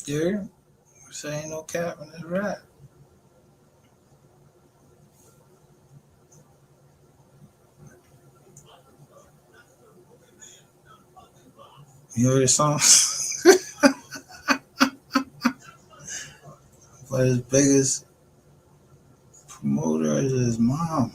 There, saying no cap in this rap. You heard the song? But his biggest promoter is his mom.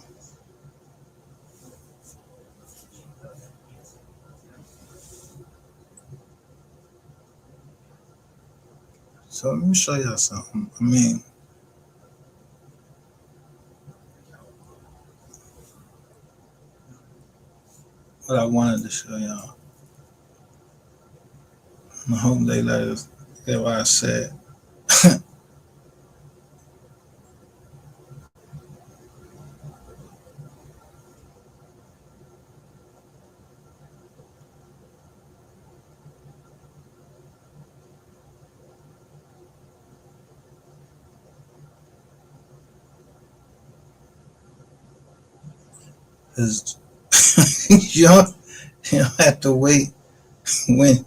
So let me show y'all something. I mean, what I wanted to show y'all. I hope they let us get what I said. Cause you don't have to wait when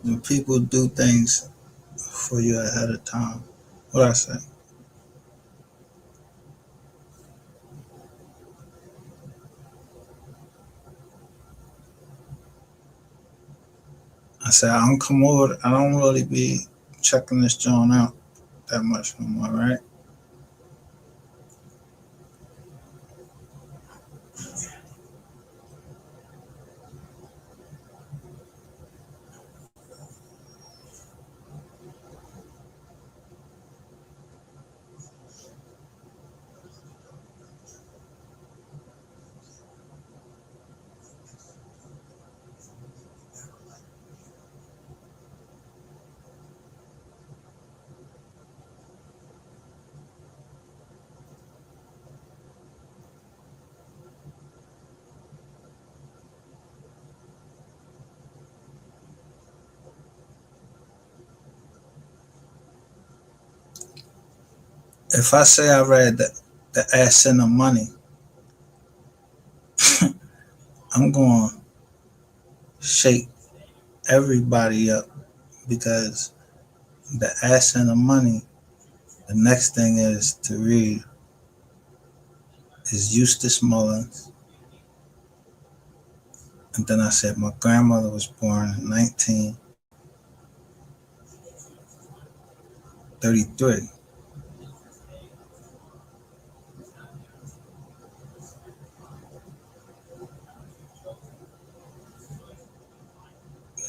when people do things for you ahead of time. What I say? I said I don't come over. I don't really be checking this joint out that much no more, right? If I say I read the ass and the money, I'm going to shake everybody up because the ass and the money. The next thing is to read is Eustace Mullins. And then I said my grandmother was born in 1933.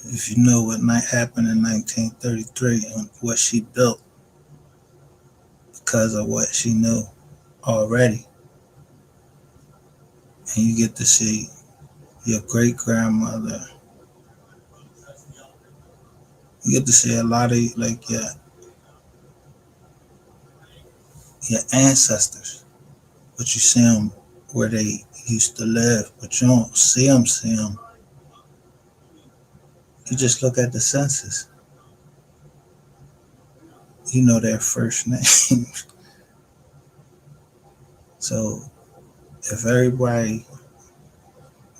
If you know what night happened in 1933 and what she built because of what she knew already, and you get to see your great grandmother, you get to see a lot of like your ancestors, but you see them where they used to live, but you don't see them. See them. You just look at the census. You know their first name. So if everybody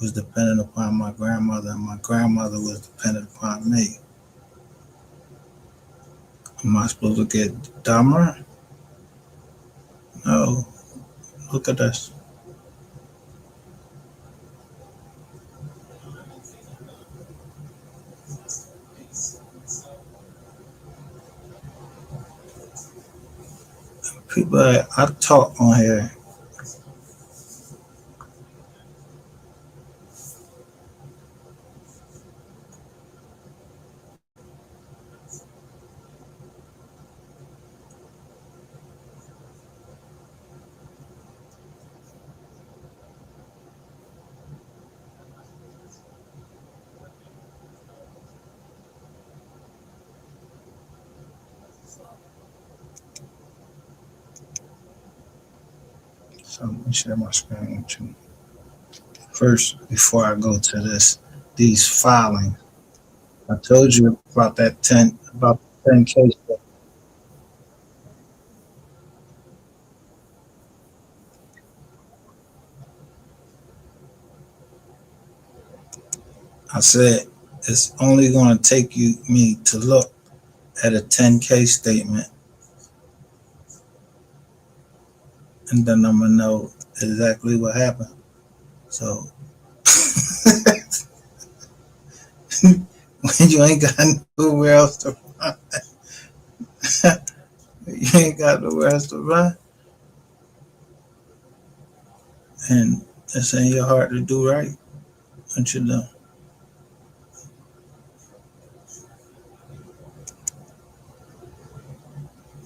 was dependent upon my grandmother and my grandmother was dependent upon me, am I supposed to get dumber? No. Look at this. People, I talk on here. So let me share my screen with you. First, before I go to these filings, I told you about about 10 case. I said it's only going to take me to look at a 10K statement, and then I'm gonna know exactly what happened. So when you ain't got nowhere else to run, you ain't got nowhere else to run, and it's in your heart to do right. What you do?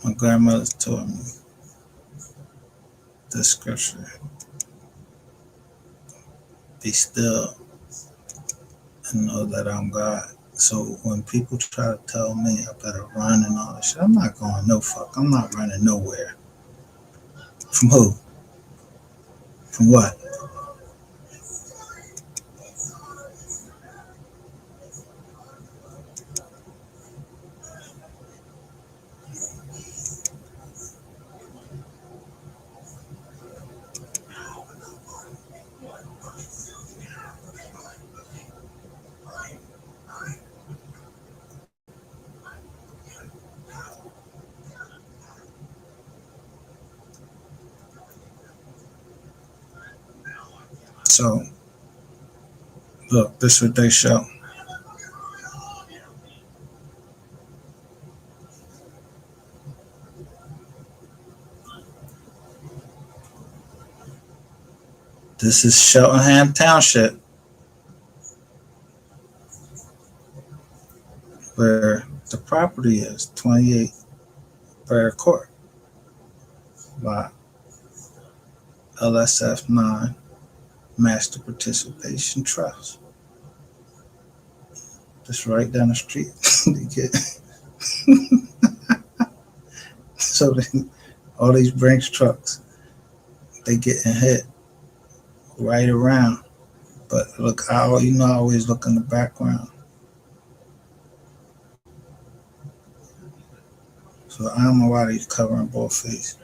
My grandmother taught me the scripture: "Be still and know that I'm God." So when people try to tell me I better run and all that shit, I'm not going no fuck. I'm not running nowhere. From who? From what? So look, this is what they show. This is Cheltenham Township, where the property is 28 Bear Court by LSF 9 Master Participation Trust. Just right down the street. They get so they, all these Brinks trucks, they getting hit right around. But look, I always look in the background. So I don't know why they're covering both faces.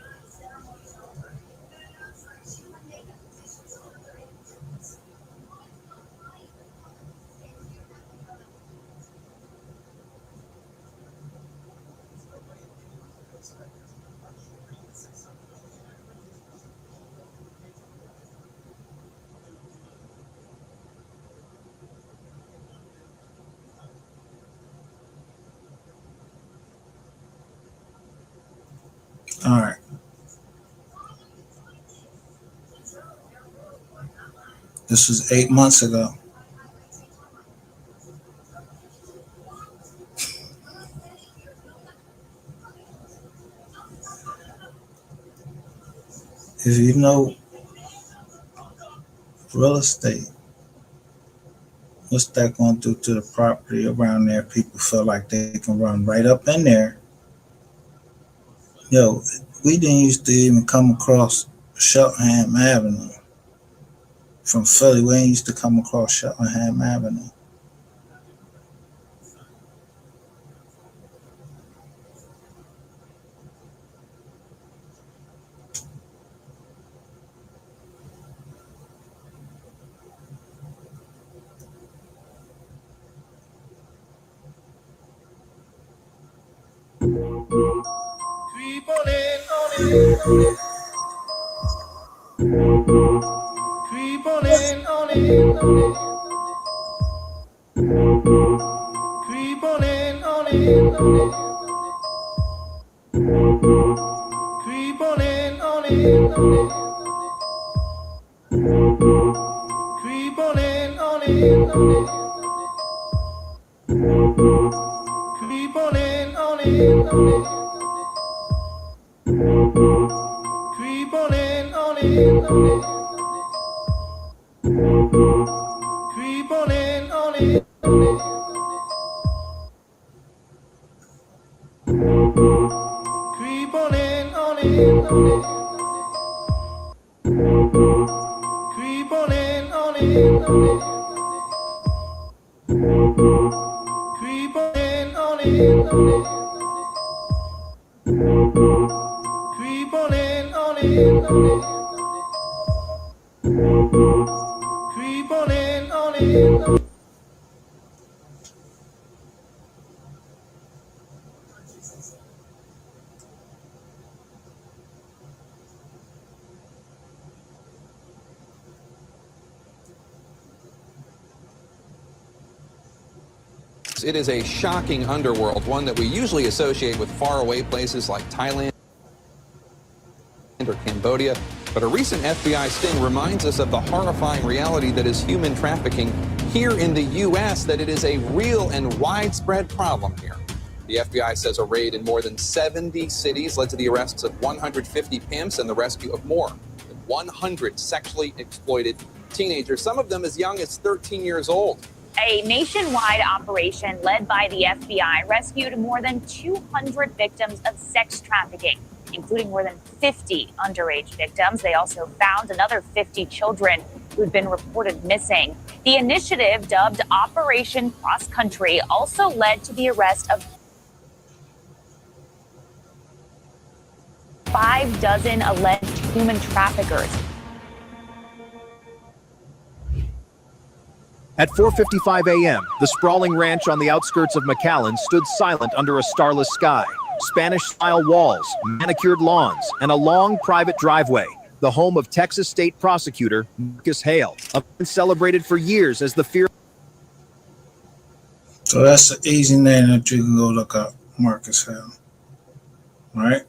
All right. This was 8 months ago. If you know real estate, what's that going to do to the property around there? People feel like they can run right up in there. Yo, we didn't used to even come across Cheltenham Avenue from Philly. We ain't used to come across Cheltenham Avenue. Creep on in, on in. Creep on in, on in, on in. Creep on in, on in, on in. Creep on in, on in, on in. Creep on in, on in, on in. Creep on in, on in, on in. Creep on in, on in, on in. Creep on in, on in, on in. Creep on in, on in, on in. Creep on in, on in, on in. Creep on in, on in, on in. Creep on in, on in, on in. Creep on in, on in, on in. It is a shocking underworld, one that we usually associate with faraway places like Thailand or Cambodia. But a recent FBI sting reminds us of the horrifying reality that is human trafficking here in the U.S., that it is a real and widespread problem here. The FBI says a raid in more than 70 cities led to the arrests of 150 pimps and the rescue of more than 100 sexually exploited teenagers, some of them as young as 13 years old. A nationwide operation led by the FBI rescued more than 200 victims of sex trafficking, including more than 50 underage victims. They also found another 50 children who'd been reported missing. The initiative, dubbed Operation Cross Country, also led to the arrest of 50 alleged human traffickers. At 4:55 a.m., the sprawling ranch on the outskirts of McAllen stood silent under a starless sky. Spanish-style walls, manicured lawns, and a long private driveway, the home of Texas State Prosecutor Marcus Hale, a man celebrated for years as the fear. So that's an easy name that you can go look up, Marcus Hale. Right?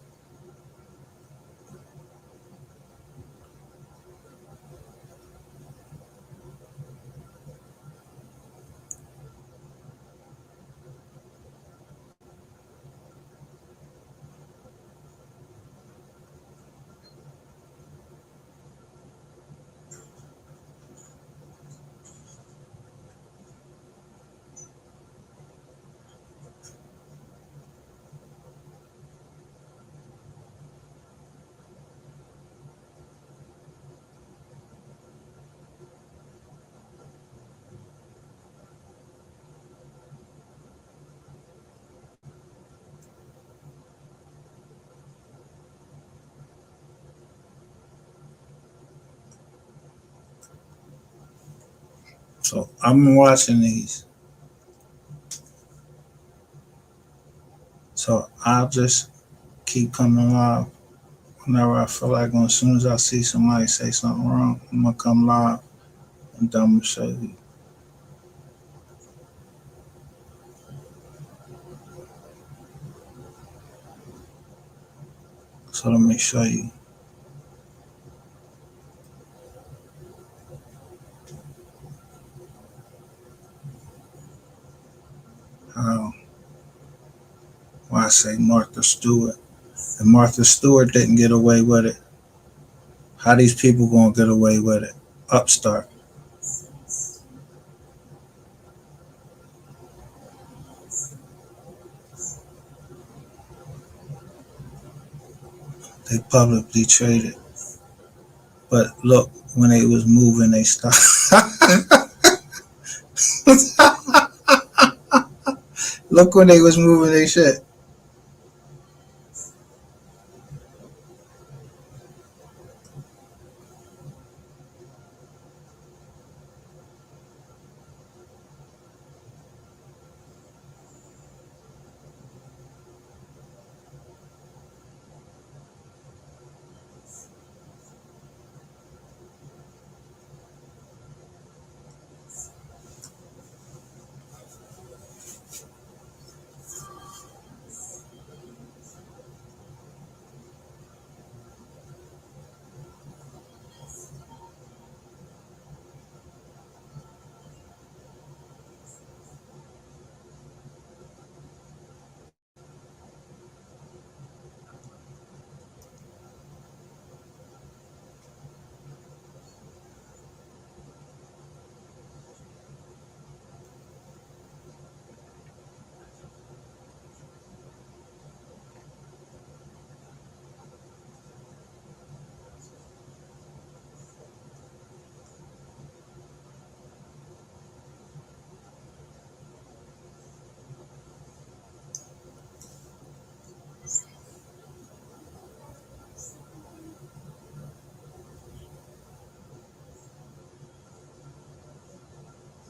So I'm watching these. So I'll just keep coming live whenever I feel like when, as soon as I see somebody say something wrong, I'm gonna come live and I'm gonna show you. So let me show you how, why I say Martha Stewart. And Martha Stewart didn't get away with it. How these people gonna get away with it? Upstart. They publicly traded. But look, when they was moving, they stopped. Look when they was moving their shit.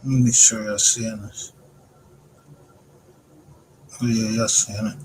Let me make sure y'all seeing this. Oh yeah, y'all seeing it.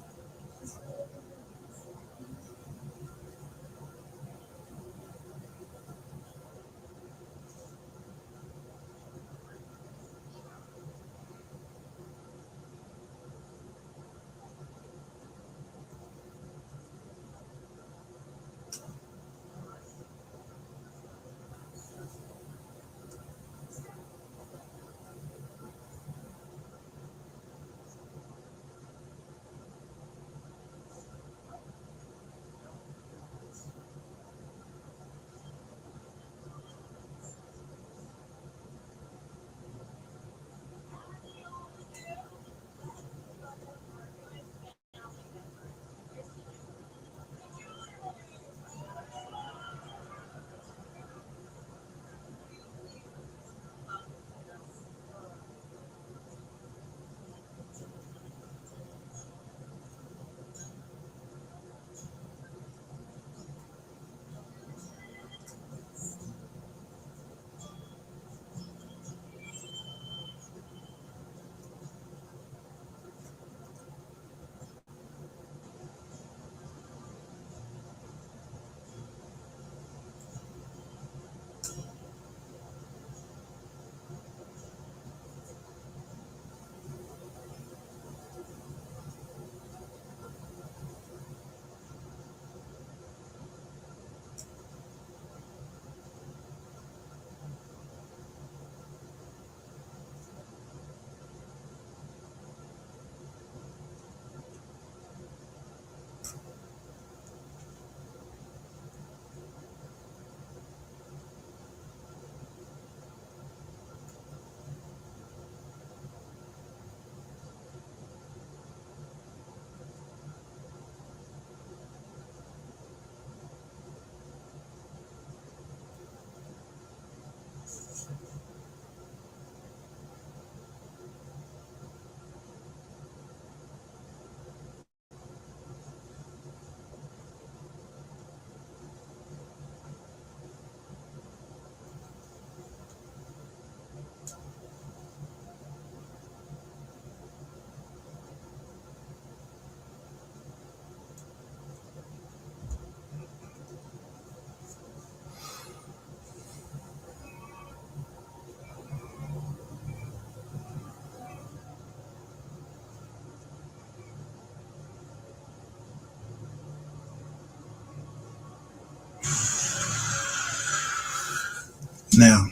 Now,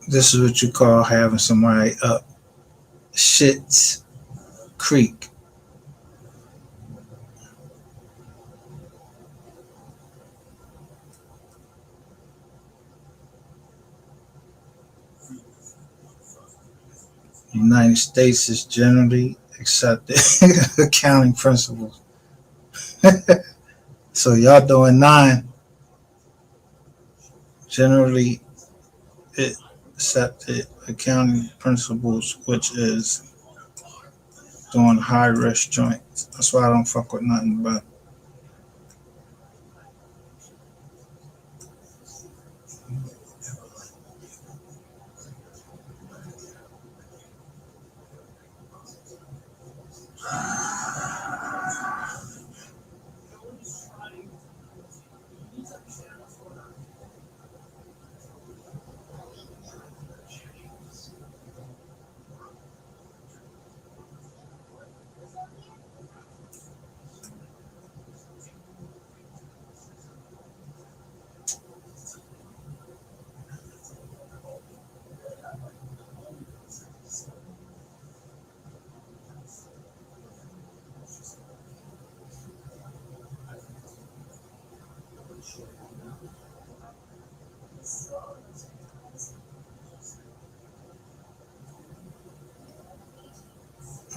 this is what you call having somebody up shit's creek. United States is generally accepted accounting principles. So y'all doing 9, generally accepted accounting principles, which is doing high risk joints. That's why I don't fuck with nothing but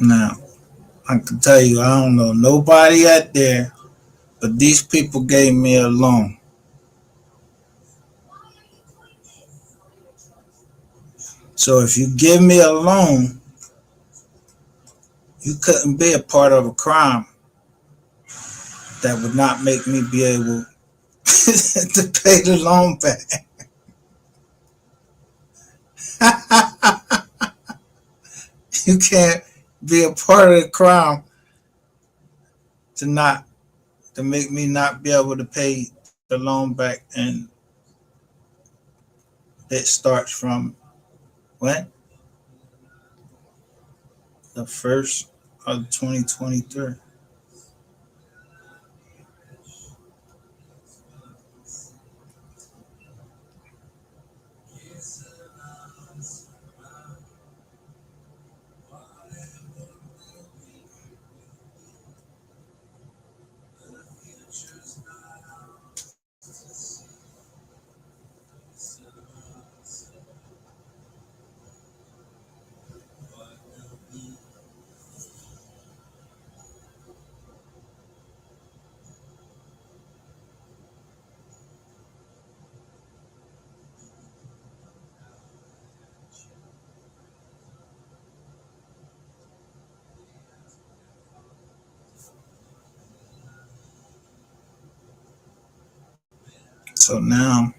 now. I can tell you, I don't know nobody out there, but these people gave me a loan. So if you give me a loan, You couldn't be a part of a crime that would not make me be able to pay the loan back. You can't be a part of the crime to not to make me not be able to pay the loan back, and it starts from when? The first of 2023. So now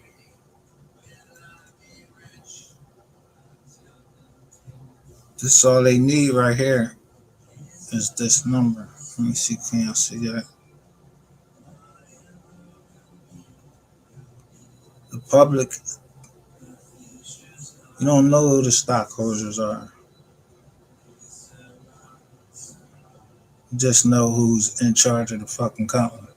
this is all they need right here is this number. Let me see, can y'all see that? The public, you don't know who the stockholders are. You just know who's in charge of the fucking company.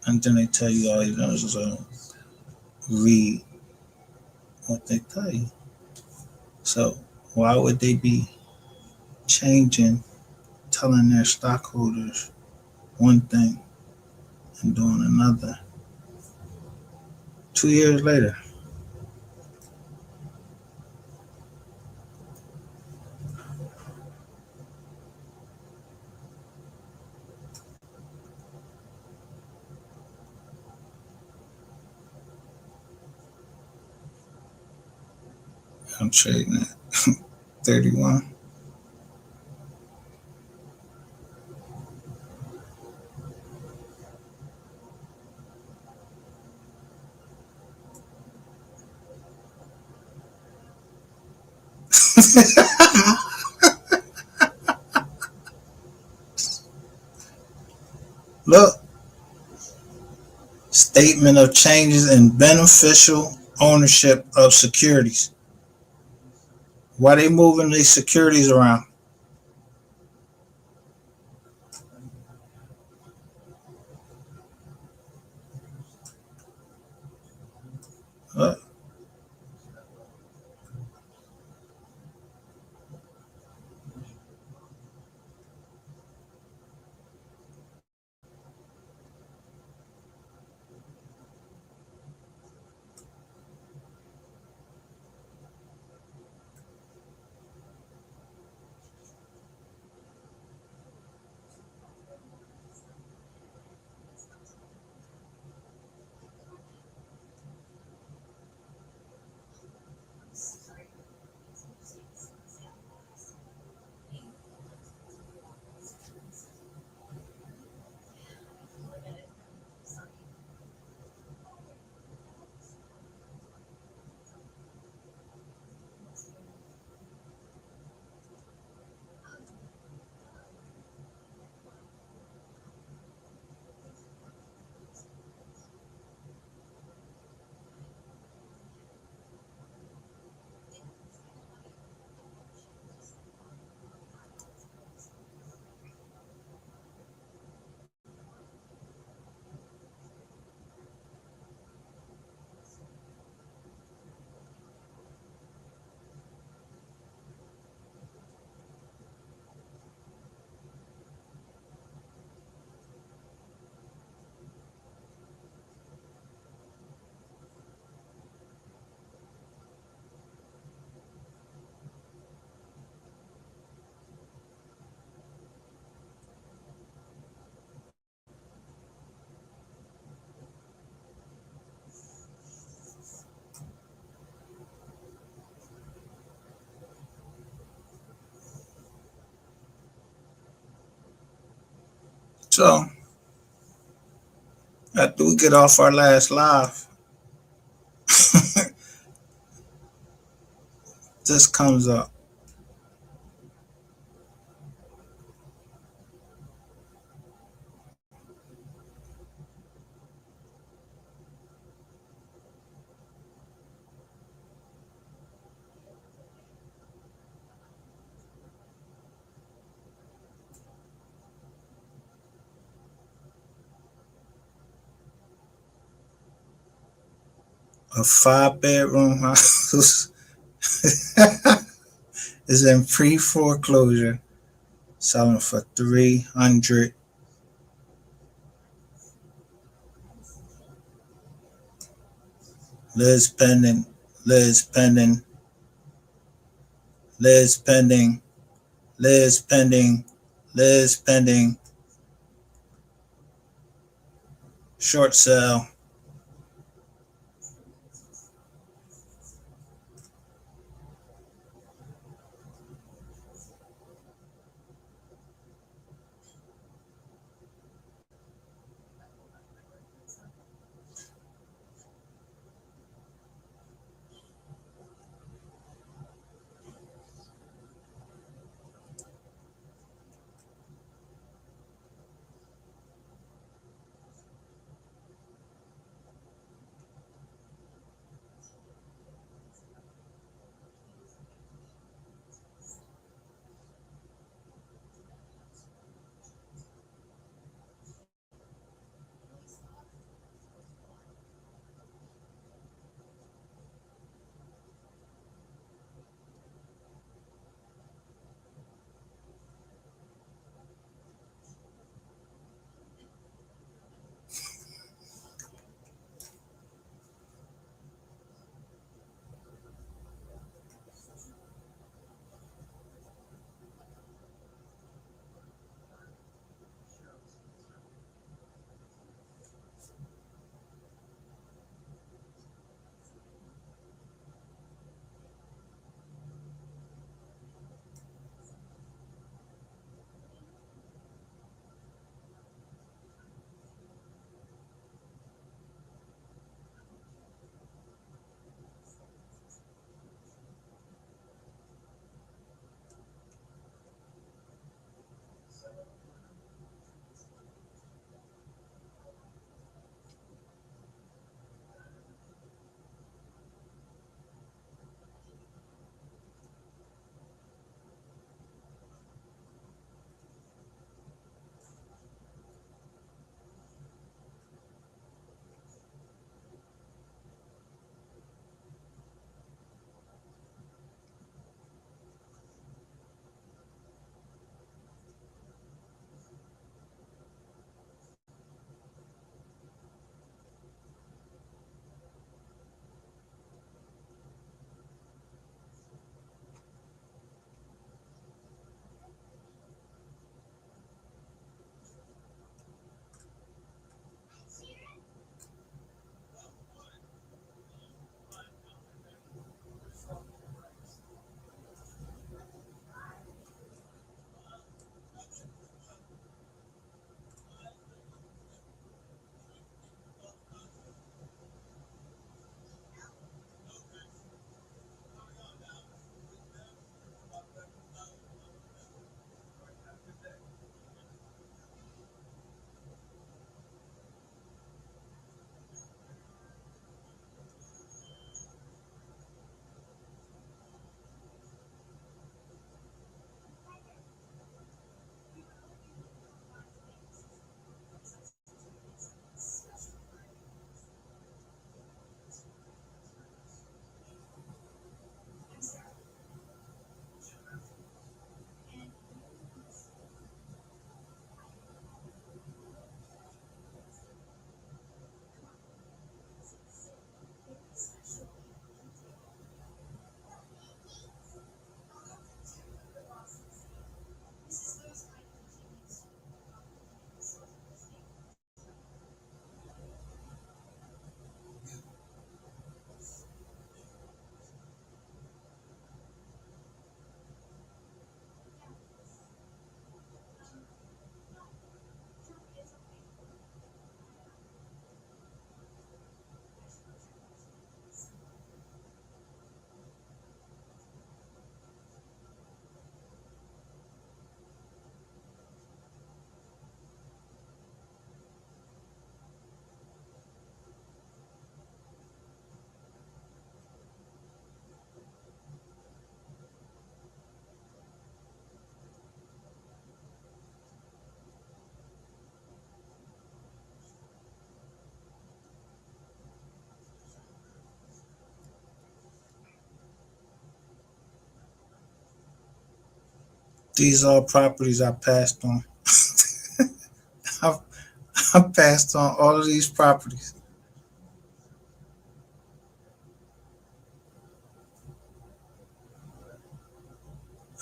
And then they tell you all you know is read what they tell you. So why would they be changing, telling their stockholders one thing and doing another 2 years later? I'm trading at 31. Look, statement of changes in beneficial ownership of securities. Why they moving these securities around? Look, So after we get off our last live, this comes up. A 5-bedroom house is in pre-foreclosure, selling for 300. Liz pending, Liz pending, Liz pending, Liz pending, Liz pending. Short sale. These are properties I passed on. I, I passed on all of these properties,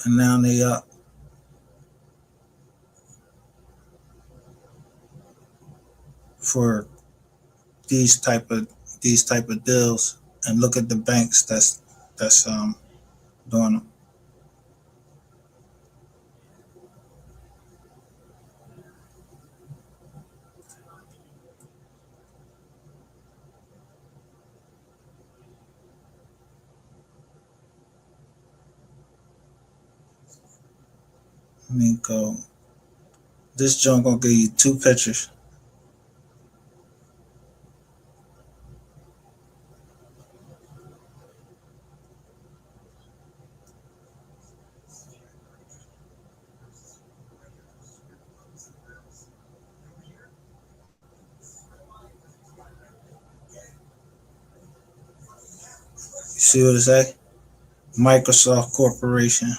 and now they up for these type of deals. And look at the banks that's doing them. Let me go. This joint gonna give you two pictures. You see what it say? Microsoft Corporation.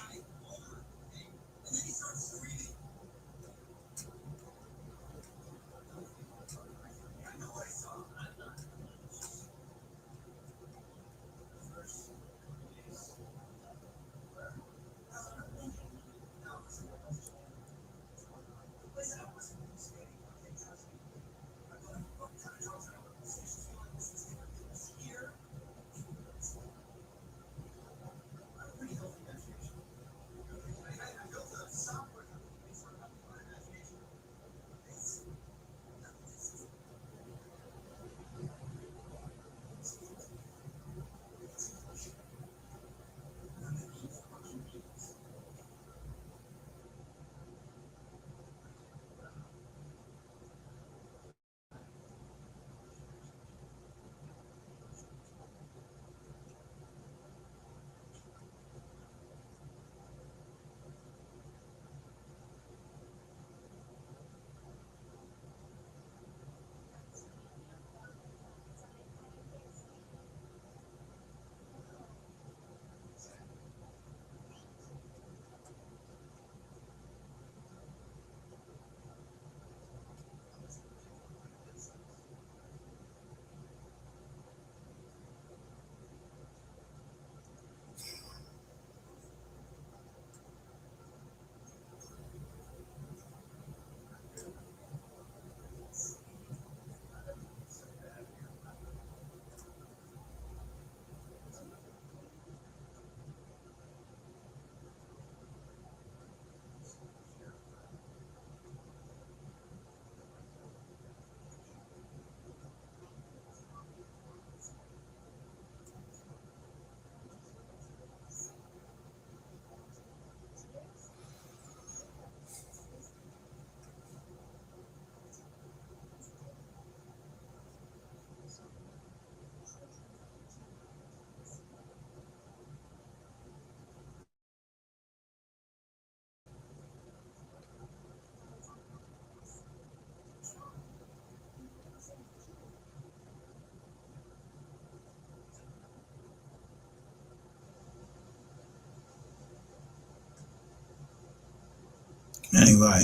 Anyway,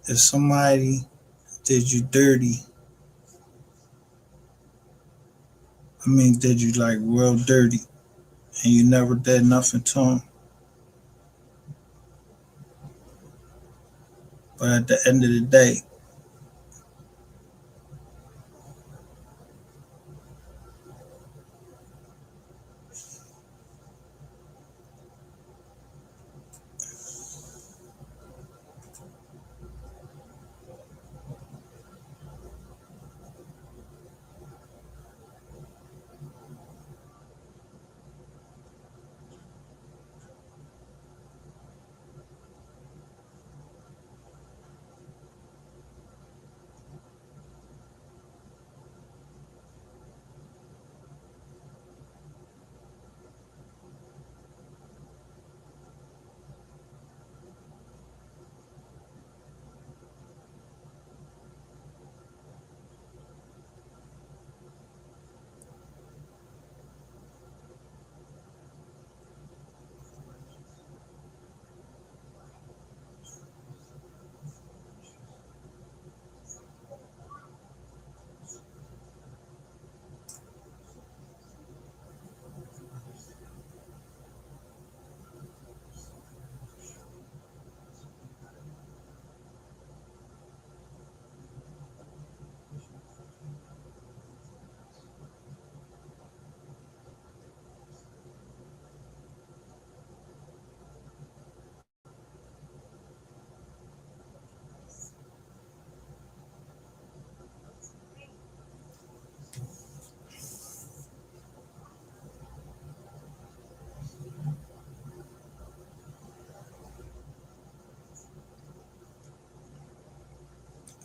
if somebody did you dirty, did you like real dirty, and you never did nothing to them, but at the end of the day,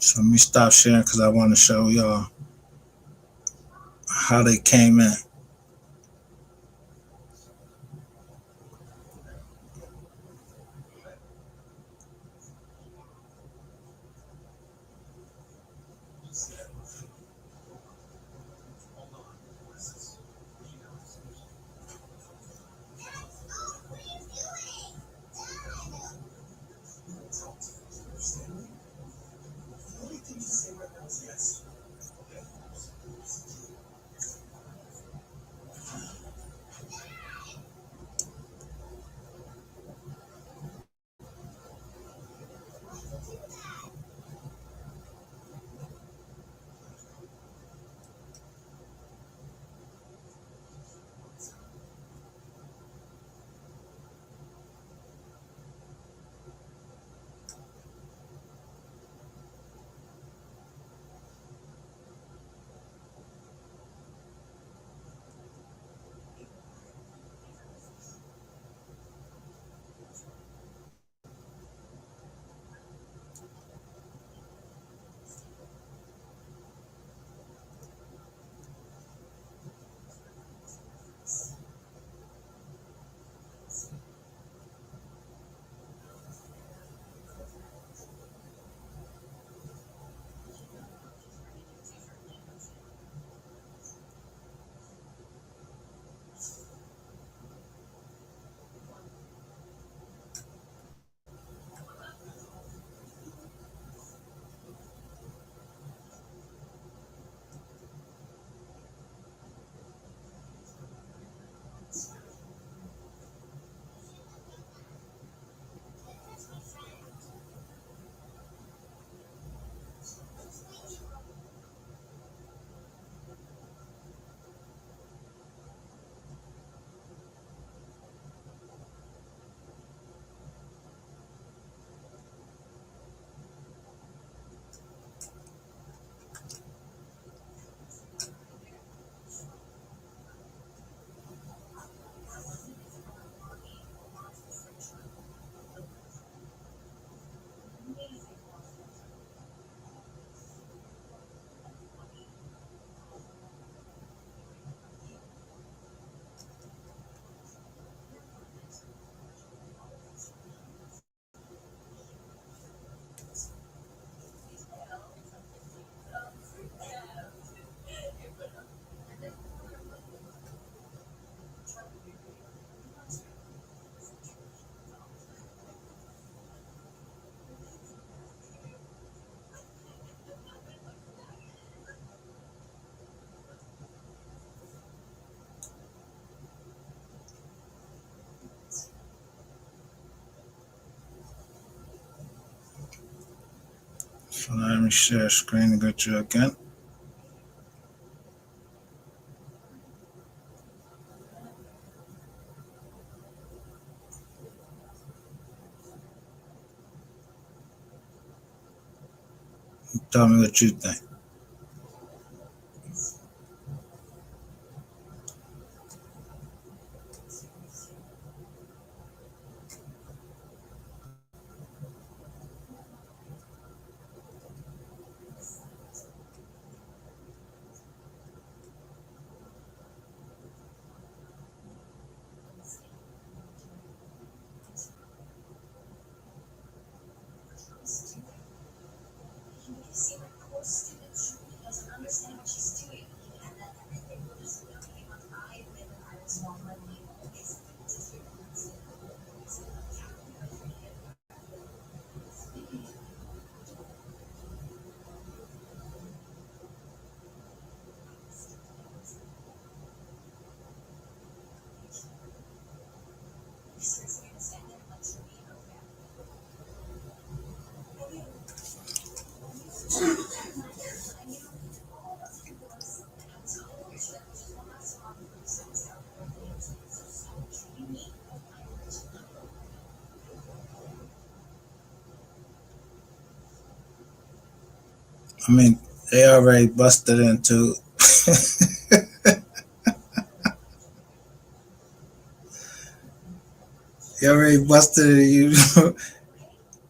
So let me stop sharing because I want to show y'all how they came in. So let me share screen and get you again. Tell me what you think. I mean, they already busted into they already busted you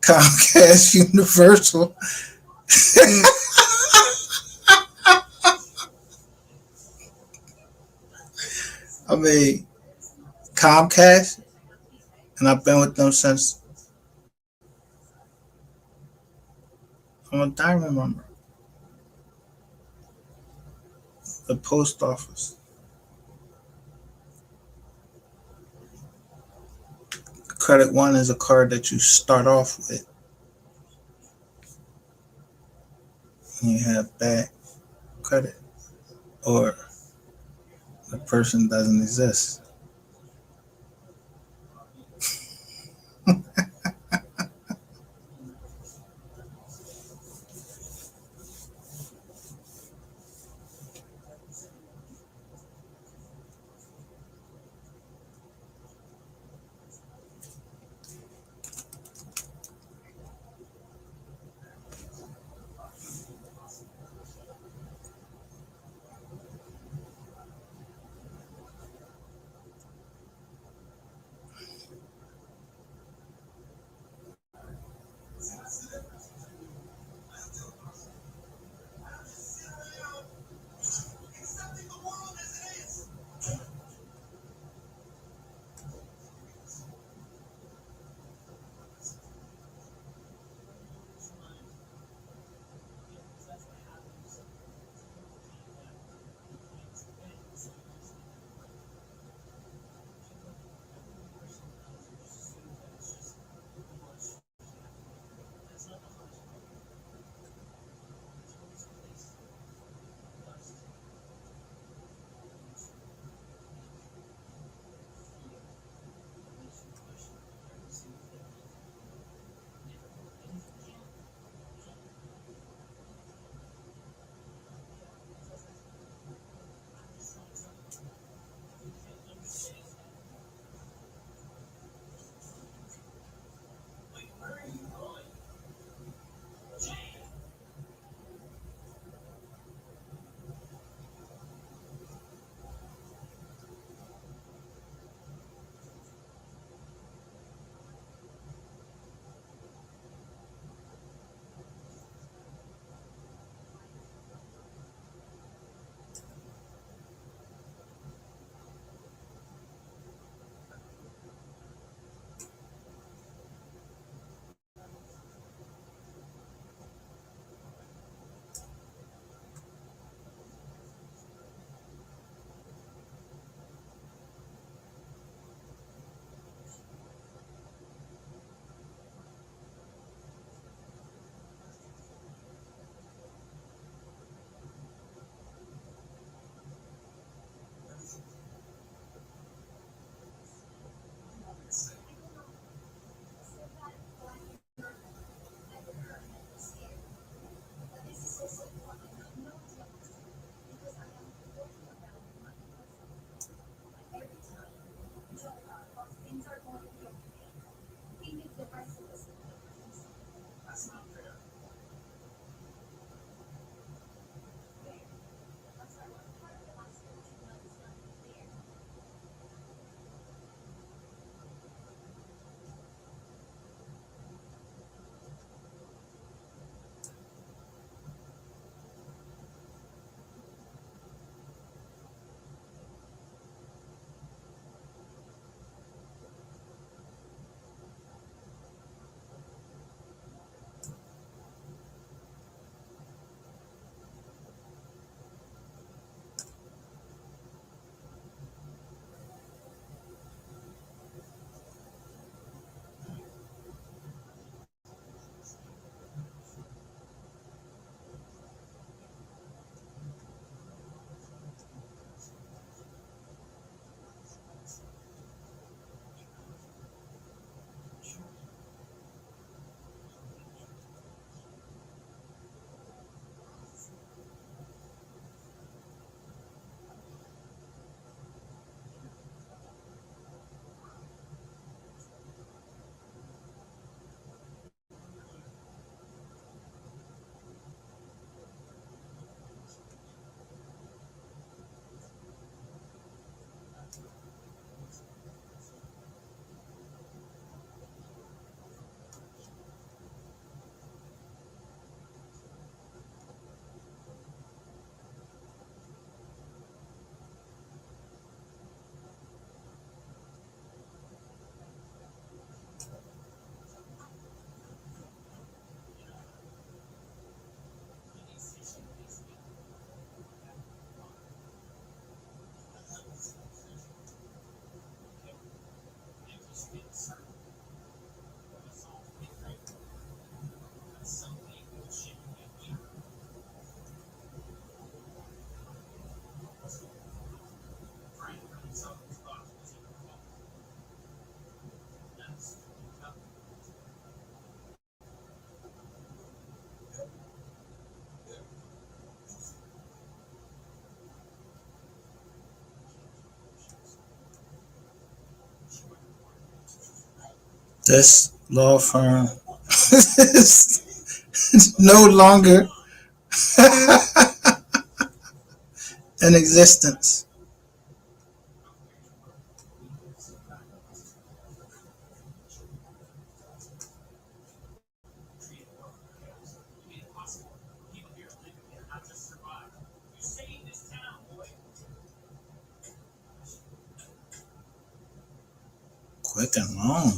Comcast Universal I mean, Comcast, and I've been with them since I'm a diamond member. The post office. Credit One is a card that you start off with, and you have bad credit, or the person doesn't exist. This law firm is no longer in existence. Quick and long.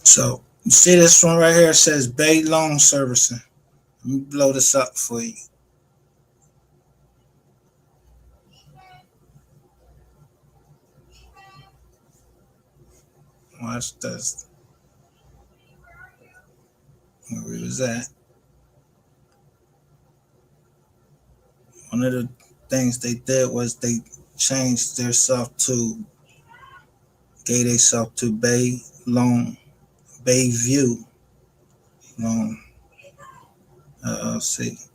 So you see this one right here, it says Bay Loan Servicing. Let me blow this up for you. Watch this. Where we was at. One of the things they did was they changed themselves to, gave themselves to Bay Loan, Bayview Loan LLC.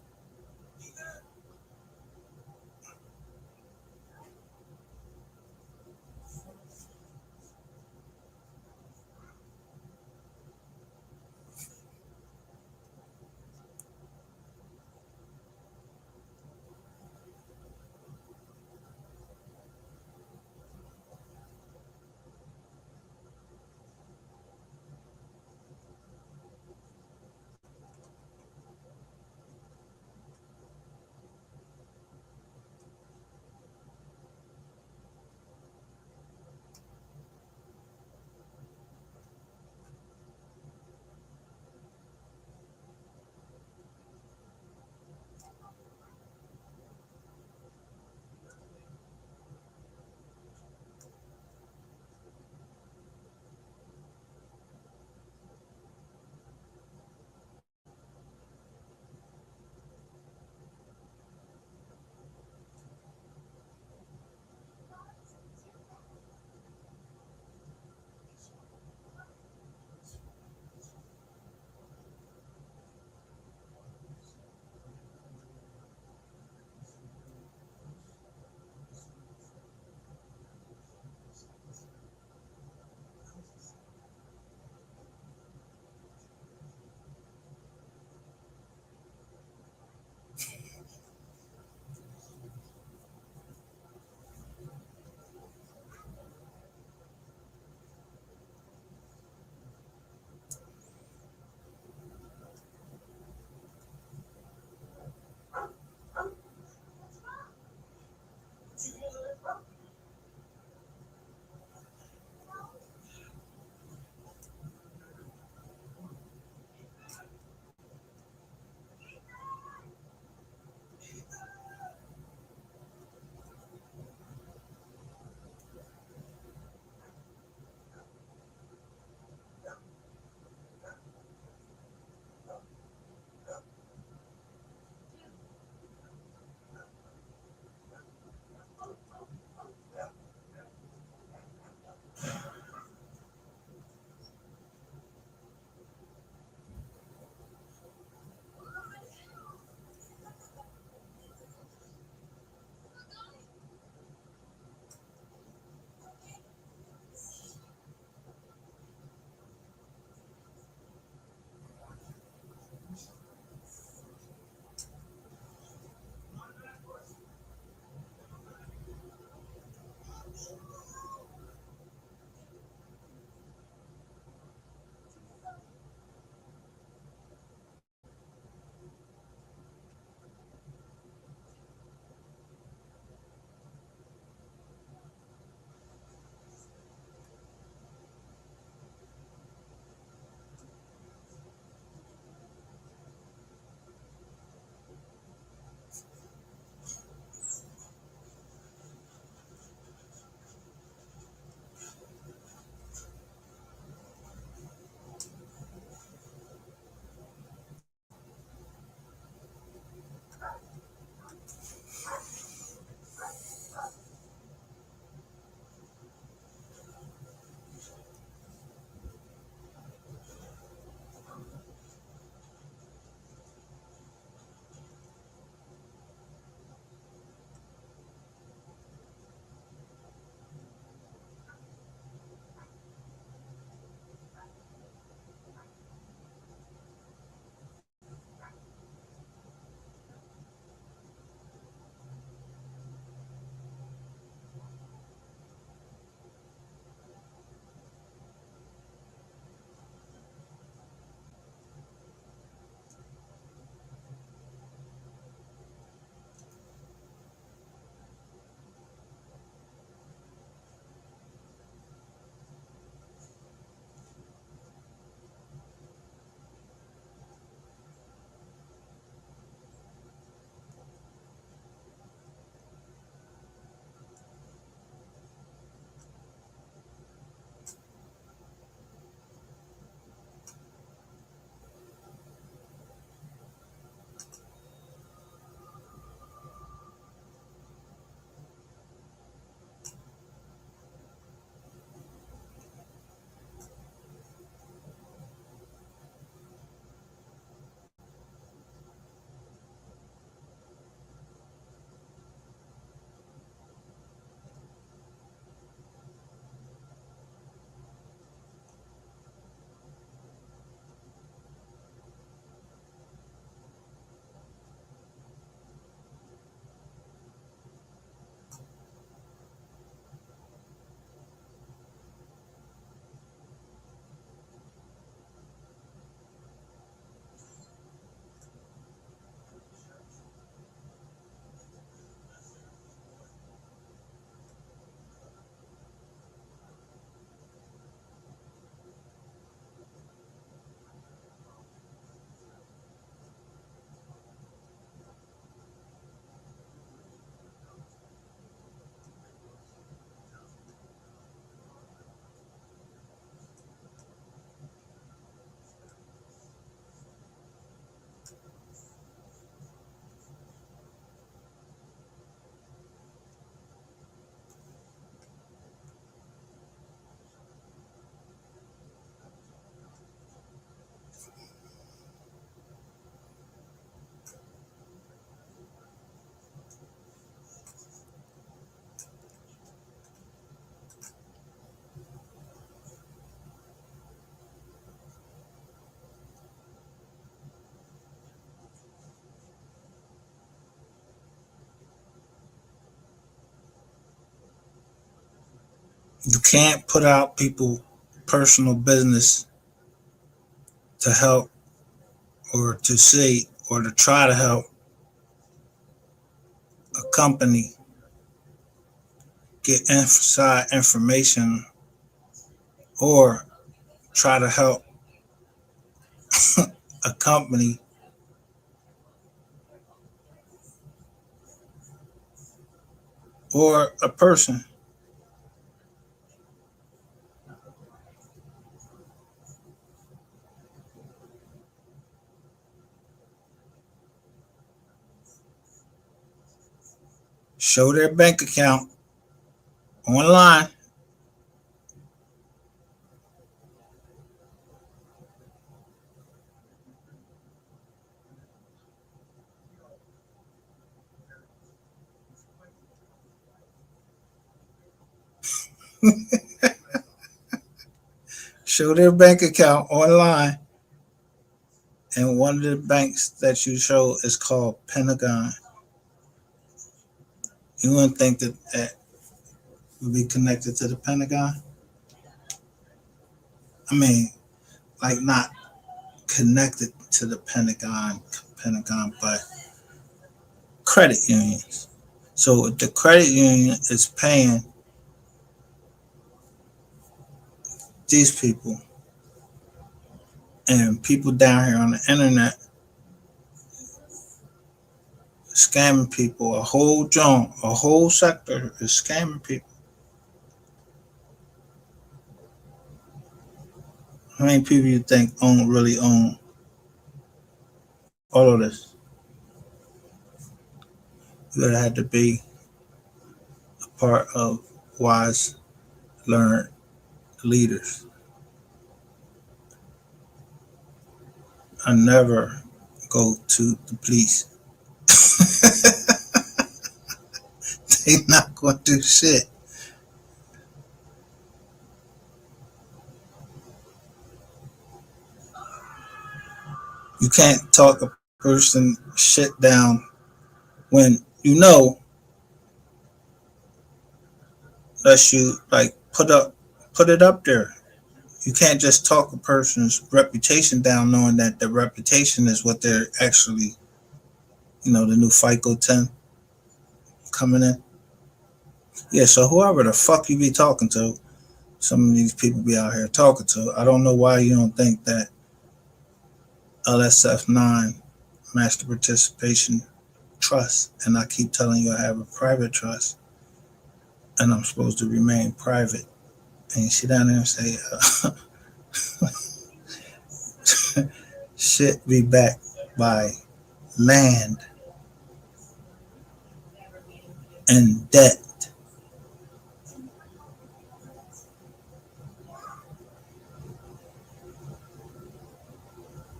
You can't put out people personal business to help or to see or to try to help a company get inside information or try to help a company or a person. Show their bank account online. Show their bank account online. And one of the banks that you show is called Pentagon. You wouldn't think that that would be connected to the Pentagon? I mean, like not connected to the Pentagon, but credit unions. So the credit union is paying these people and people down here on the internet scamming people. A whole sector is scamming people. How many people you think really own all of this? You gotta have to be a part of wise, learned leaders. I never go to the police. They not gonna do shit. You can't talk a person shit down when you know unless you like put it up there. You can't just talk a person's reputation down knowing that the reputation is what they're actually, the new FICO 10 coming in. Yeah, so whoever the fuck you be talking to, some of these people be out here talking to. I don't know why you don't think that LSF 9 Master Participation Trust, and I keep telling you I have a private trust, and I'm supposed to remain private. And you sit down there and say, shit be backed by land and debt.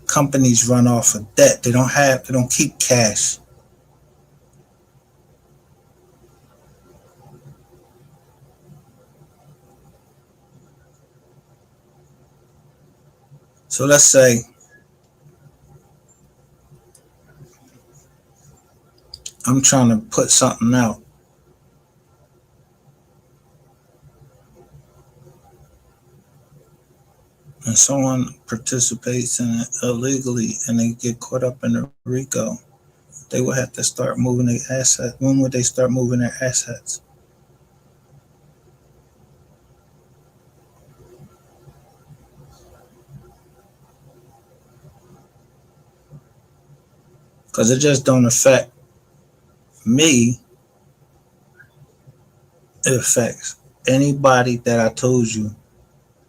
Companies run off of debt. They don't keep cash. So let's say I'm trying to put something out. And someone participates in it illegally and they get caught up in a RICO, they would have to start moving their assets. When would they start moving their assets? Because it just don't affect me. It affects anybody that I told you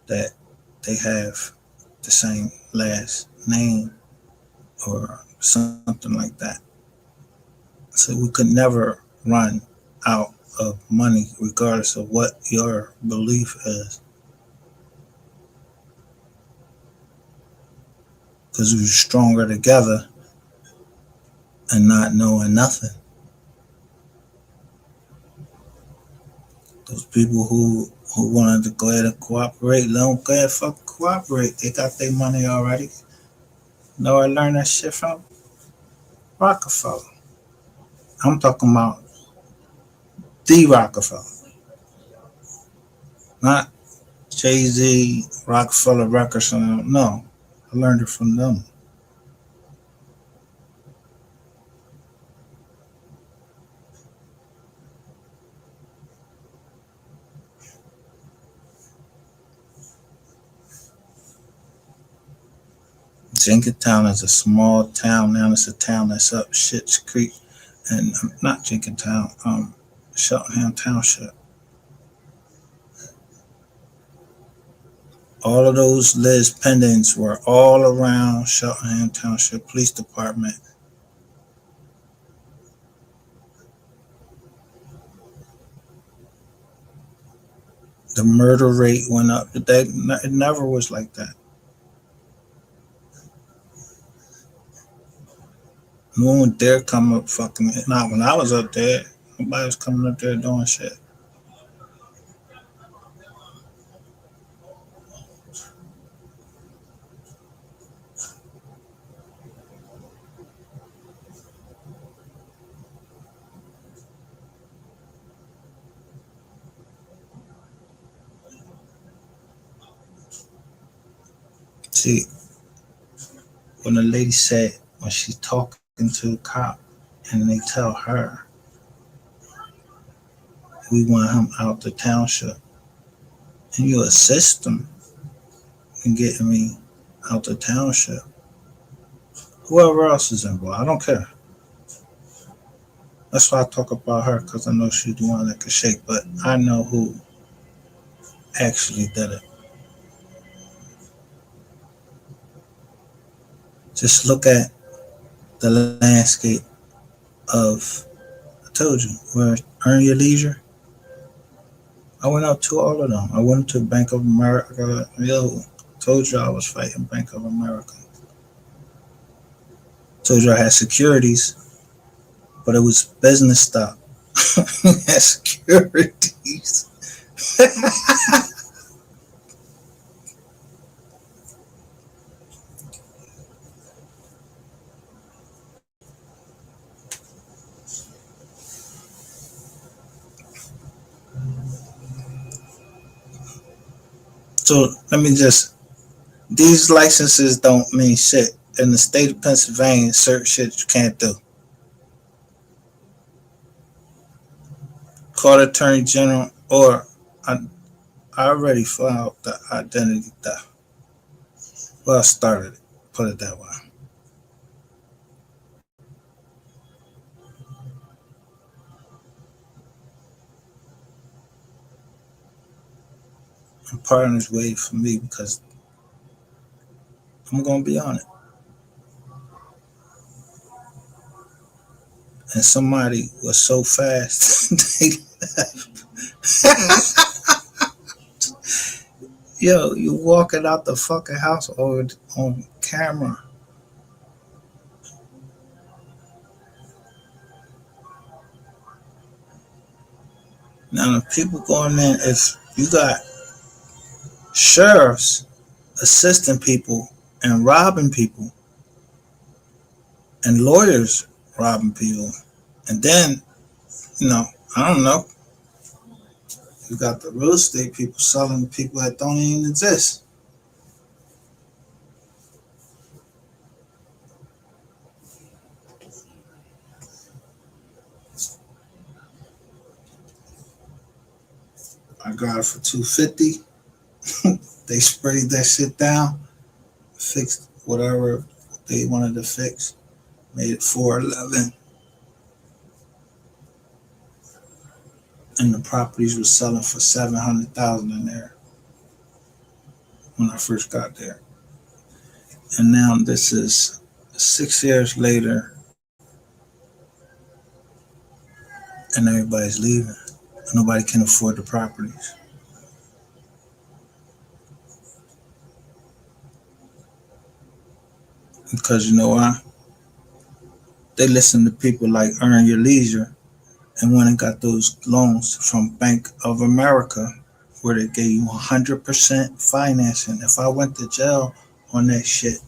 that they have the same last name or something like that. So we could never run out of money regardless of what your belief is. Because we're stronger together and not knowing nothing. Those people who wanted to go ahead and cooperate, let them go ahead and fucking cooperate. They got their money already. Know I learned that shit from Rockefeller. I'm talking about the Rockefeller. Not Jay-Z, Rockefeller Records. No, I learned it from them. Jenkintown is a small town now. It's a town that's up Schitt's Creek, and not Jenkintown, Cheltenham Township. All of those Liz pendants were all around Cheltenham Township Police Department. The murder rate went up. It never was like that. No one would dare come up fucking. Not when I was up there. Nobody was coming up there doing shit. See, when the lady said, when she's talking to the cop and they tell her, we want him out the township, and you assist them in getting me out the township, whoever else is involved, I don't care. That's why I talk about her, because I know she's the one that can shake, but I know who actually did it. Just look at the landscape of, I told you, where Earn Your Leisure. I went up to all of them. I went to Bank of America. Yo, told you I was fighting Bank of America. Told you I had securities, but it was business stock. Had securities. So let me just, these licenses don't mean shit. In the state of Pennsylvania, certain shit you can't do. Call the Attorney General, or I already filed the identity theft. Well, I started it, put it that way. And partners waiting for me because I'm going to be on it. And somebody was so fast, they left. Yo, you walking out the fucking house on camera. Now, the people going in, if you got sheriffs assisting people and robbing people, and lawyers robbing people, and then, I don't know, you got the real estate people selling to people that don't even exist. I got it for $250. They sprayed that shit down, fixed whatever they wanted to fix, made it $411. And the properties were selling for $700,000 in there when I first got there. And now this is 6 years later, and everybody's leaving. Nobody can afford the properties. Because you know why? They listen to people like Earn Your Leisure and went and got those loans from Bank of America where they gave you 100% financing. If I went to jail on that shit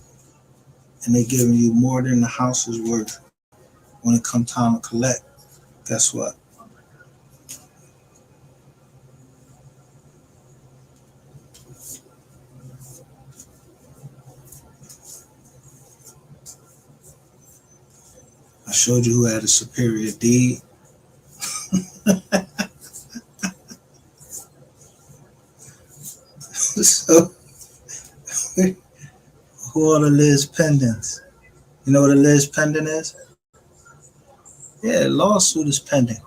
and they giving you more than the house is worth when it comes time to collect, guess what? showed you who had a superior deed. So, who are the Liz pendants? You know what a Liz pendant is? Yeah, lawsuit is pending.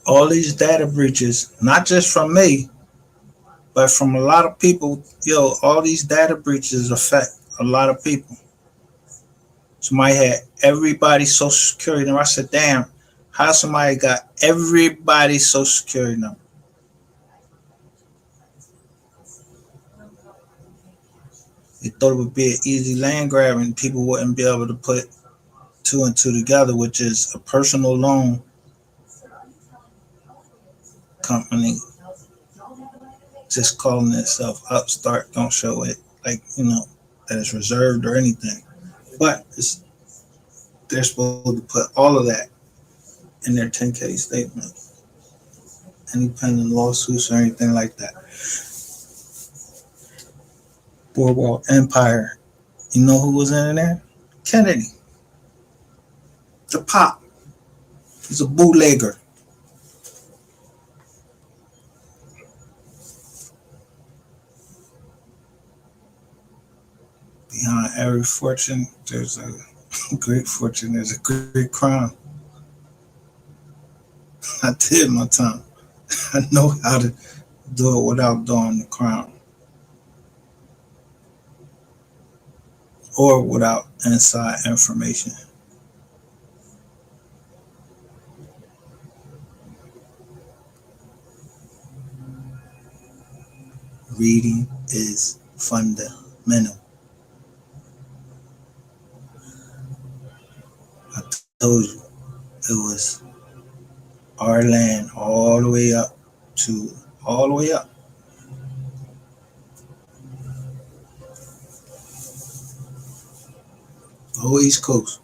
All these data breaches, not just from me, but from a lot of people. Yo, all these data breaches affect a lot of people. Somebody had everybody's social security number. I said, damn, how somebody got everybody's social security number? They thought it would be an easy land grab and people wouldn't be able to put two and two together, which is a personal loan company just calling itself Upstart. Don't show it like, that it's reserved or anything. But they're supposed to put all of that in their 10K statement. Any pending lawsuits or anything like that. Boardwalk Empire. You know who was in there? Kennedy. The pop. He's a bootlegger. Behind every fortune, there's a great fortune. There's a great crime. I did my time. I know how to do it without doing the crime or without inside information. Reading is fundamental. I told you it was our land all the way up to all the way up. The whole East Coast.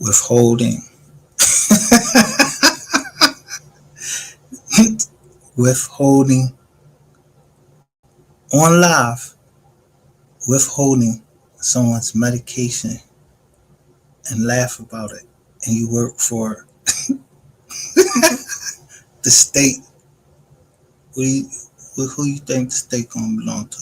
Withholding. Withholding on live. Withholding someone's medication and laugh about it. And you work for the state. Who you think the state gonna belong to?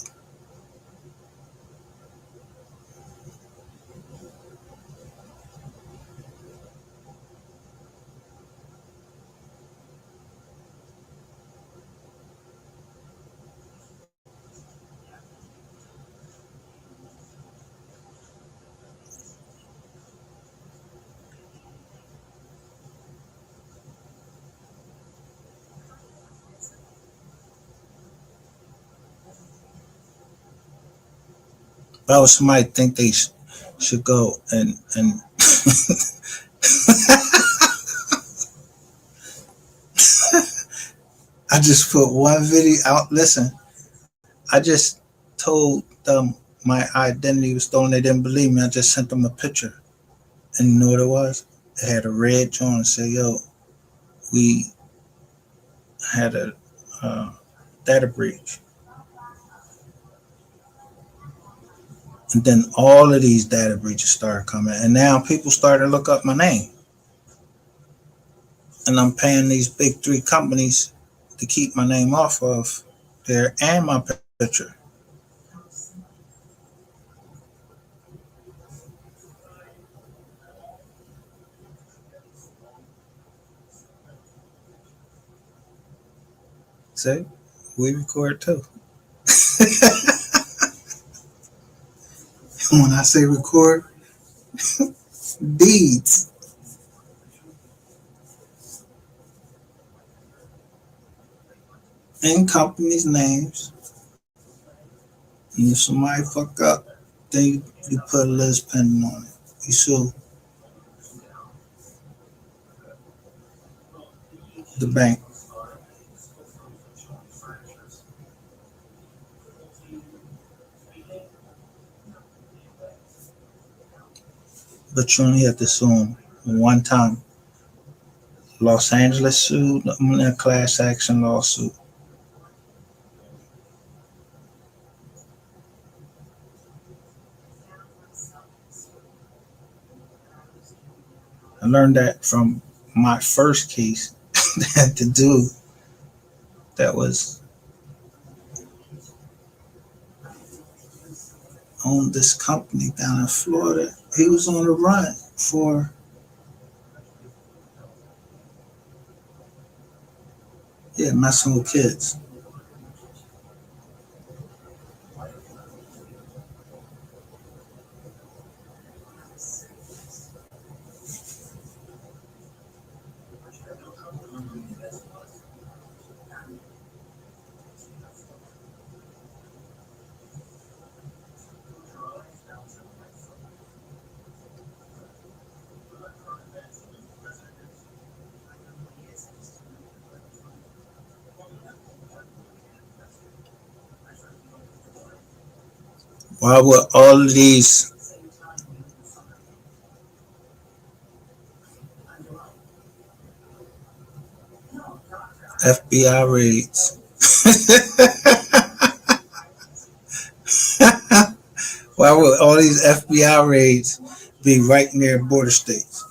Why would somebody think they should go and I just put one video out. Listen, I just told them my identity was stolen. They didn't believe me. I just sent them a picture. And you know what it was? It had a red joint and said, yo, we had a data breach. And then all of these data breaches started coming. And now people started to look up my name. And I'm paying these big three companies to keep my name off of there and my picture. See, we record too. When I say record, deeds. And companies' names. And if somebody fuck up, then you put a list pending on it. You sue the bank. But you only have to sue them one time. Los Angeles sued them in a class action lawsuit. I learned that from my first case. That the dude that was owned this company down in Florida, he was on the run for messing with kids. Why would all of these FBI raids? Why would all these FBI raids be right near border states?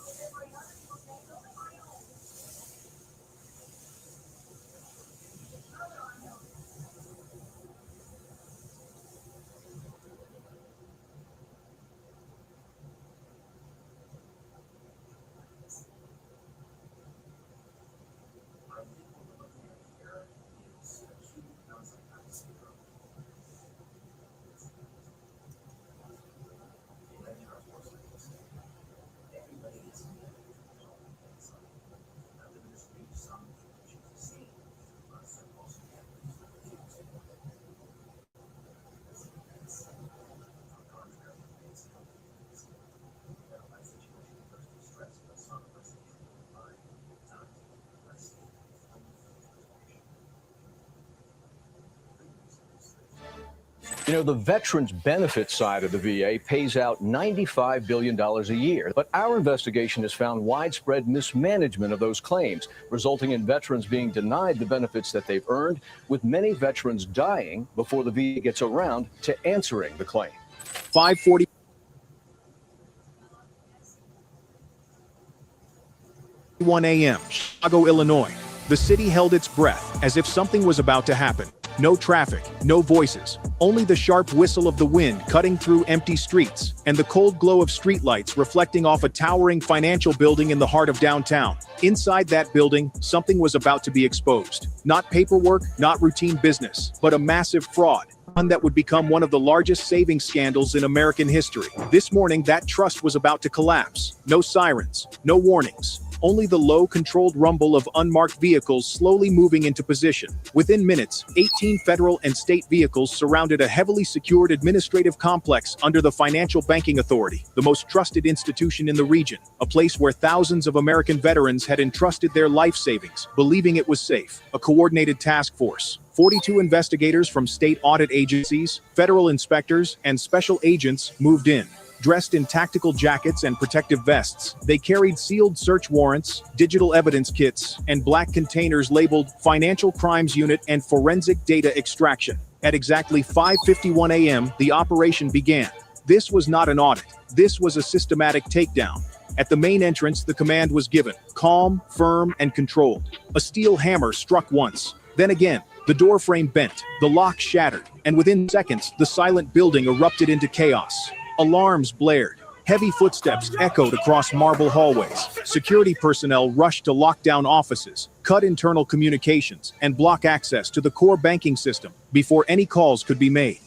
You know, the veterans benefit side of the VA pays out $95 billion a year. But our investigation has found widespread mismanagement of those claims, resulting in veterans being denied the benefits that they've earned, with many veterans dying before the VA gets around to answering the claim. 5:41 a.m., Chicago, Illinois. The city held its breath as if something was about to happen. No traffic, no voices, only the sharp whistle of the wind cutting through empty streets and the cold glow of streetlights reflecting off a towering financial building in the heart of downtown. Inside that building, something was about to be exposed. Not paperwork, not routine business, but a massive fraud. One that would become one of the largest savings scandals in American history. This morning, that trust was about to collapse. No sirens, no warnings. Only the low, controlled rumble of unmarked vehicles slowly moving into position. Within minutes, 18 federal and state vehicles surrounded a heavily secured administrative complex under the Financial Banking Authority, the most trusted institution in the region, a place where thousands of American veterans had entrusted their life savings, believing it was safe. A coordinated task force. 42 investigators from state audit agencies, federal inspectors, and special agents moved in. Dressed in tactical jackets and protective vests, they carried sealed search warrants, digital evidence kits, and black containers labeled Financial Crimes Unit and Forensic Data Extraction. At exactly 5:51 a.m., the operation began. This was not an audit. This was a systematic takedown. At the main entrance, the command was given: calm, firm, and controlled. A steel hammer struck once. Then again, the door frame bent, the lock shattered, and within seconds, the silent building erupted into chaos. Alarms blared. Heavy footsteps echoed across marble hallways. Security personnel rushed to lock down offices, cut internal communications, and block access to the core banking system before any calls could be made.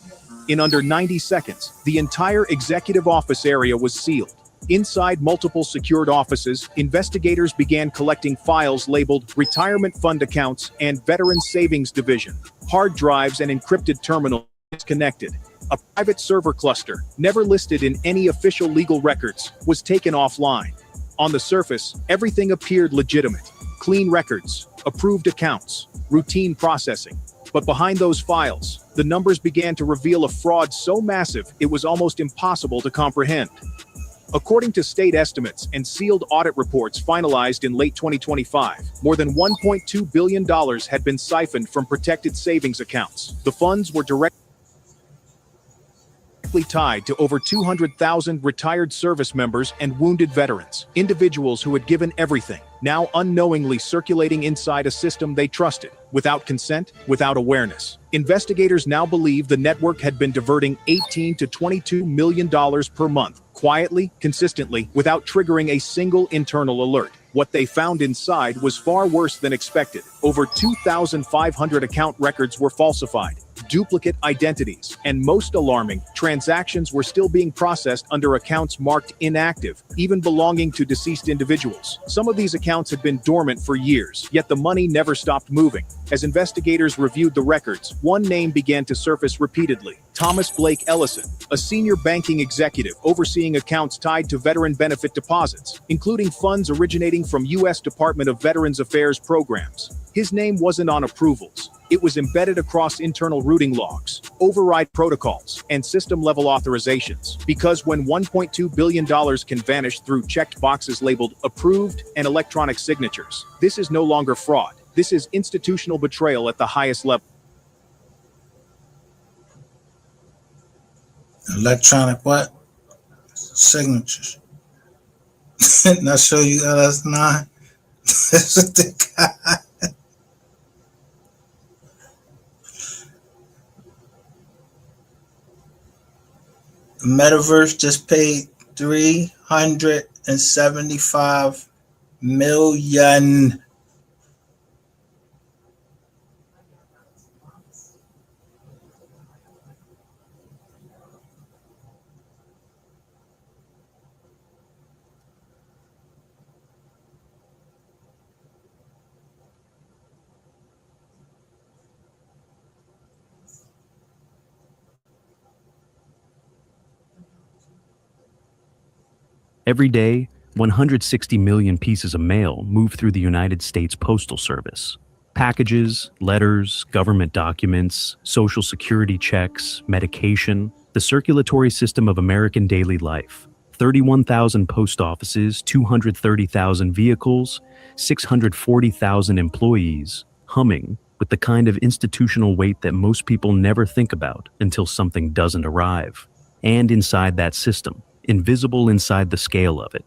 In under 90 seconds, the entire executive office area was sealed. Inside multiple secured offices, investigators began collecting files labeled Retirement Fund Accounts and Veteran Savings Division. Hard drives and encrypted terminals disconnected. A private server cluster, never listed in any official legal records, was taken offline. On the surface, everything appeared legitimate. Clean records, approved accounts, routine processing. But behind those files, the numbers began to reveal a fraud so massive it was almost impossible to comprehend. According to state estimates and sealed audit reports finalized in late 2025, more than $1.2 billion had been siphoned from protected savings accounts. The funds were directly tied to over 200,000 retired service members and wounded veterans, individuals who had given everything, now unknowingly circulating inside a system they trusted, without consent, without awareness. Investigators now believe the network had been diverting $18 to $22 million per month, quietly, consistently, without triggering a single internal alert. What they found inside was far worse than expected. Over 2,500 account records were falsified, duplicate identities, and most alarming, transactions were still being processed under accounts marked inactive, even belonging to deceased individuals. Some of these accounts had been dormant for years, yet the money never stopped moving. As investigators reviewed the records, one name began to surface repeatedly: Thomas Blake Ellison, a senior banking executive overseeing accounts tied to veteran benefit deposits, including funds originating from U.S. Department of Veterans Affairs programs. His name wasn't on approvals. It was embedded across internal routing logs, override protocols, and system-level authorizations. Because when $1.2 billion can vanish through checked boxes labeled approved and electronic signatures, this is no longer fraud. This is institutional betrayal at the highest level. Electronic what? Signatures. Now show you LS9. That's what they got. Metaverse just paid $375 million. Every day, 160 million pieces of mail move through the United States Postal Service. Packages, letters, government documents, social security checks, medication, the circulatory system of American daily life. 31,000 post offices, 230,000 vehicles, 640,000 employees, humming with the kind of institutional weight that most people never think about until something doesn't arrive. And inside that system, invisible inside the scale of it,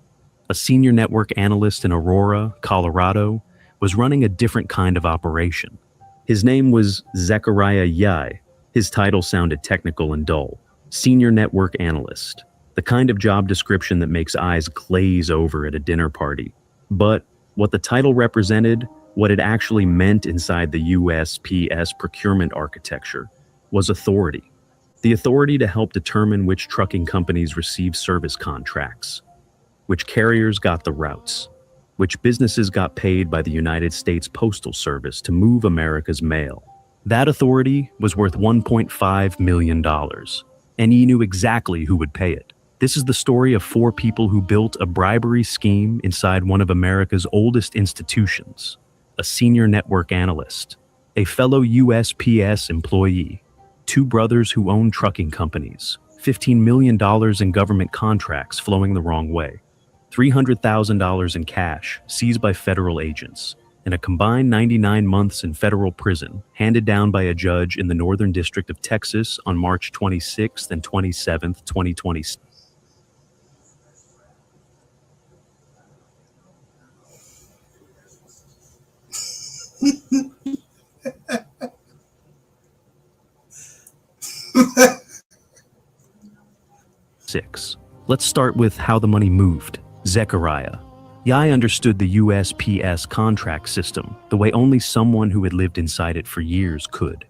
a senior network analyst in Aurora, Colorado, was running a different kind of operation. His name was Zechariah Yai. His title sounded technical and dull. Senior network analyst. The kind of job description that makes eyes glaze over at a dinner party. But what the title represented, what it actually meant inside the USPS procurement architecture, was authority. The authority to help determine which trucking companies receive service contracts, which carriers got the routes, which businesses got paid by the United States Postal Service to move America's mail. That authority was worth $1.5 million, and he knew exactly who would pay it. This is the story of 4 people who built a bribery scheme inside one of America's oldest institutions: a senior network analyst, a fellow USPS employee, 2 brothers who own trucking companies, $15 million in government contracts flowing the wrong way, $300,000 in cash seized by federal agents, and a combined 99 months in federal prison, handed down by a judge in the Northern District of Texas on March 26th and 27th, 2026. Let's start with how the money moved. Zechariah. Yai understood the USPS contract system the way only someone who had lived inside it for years could.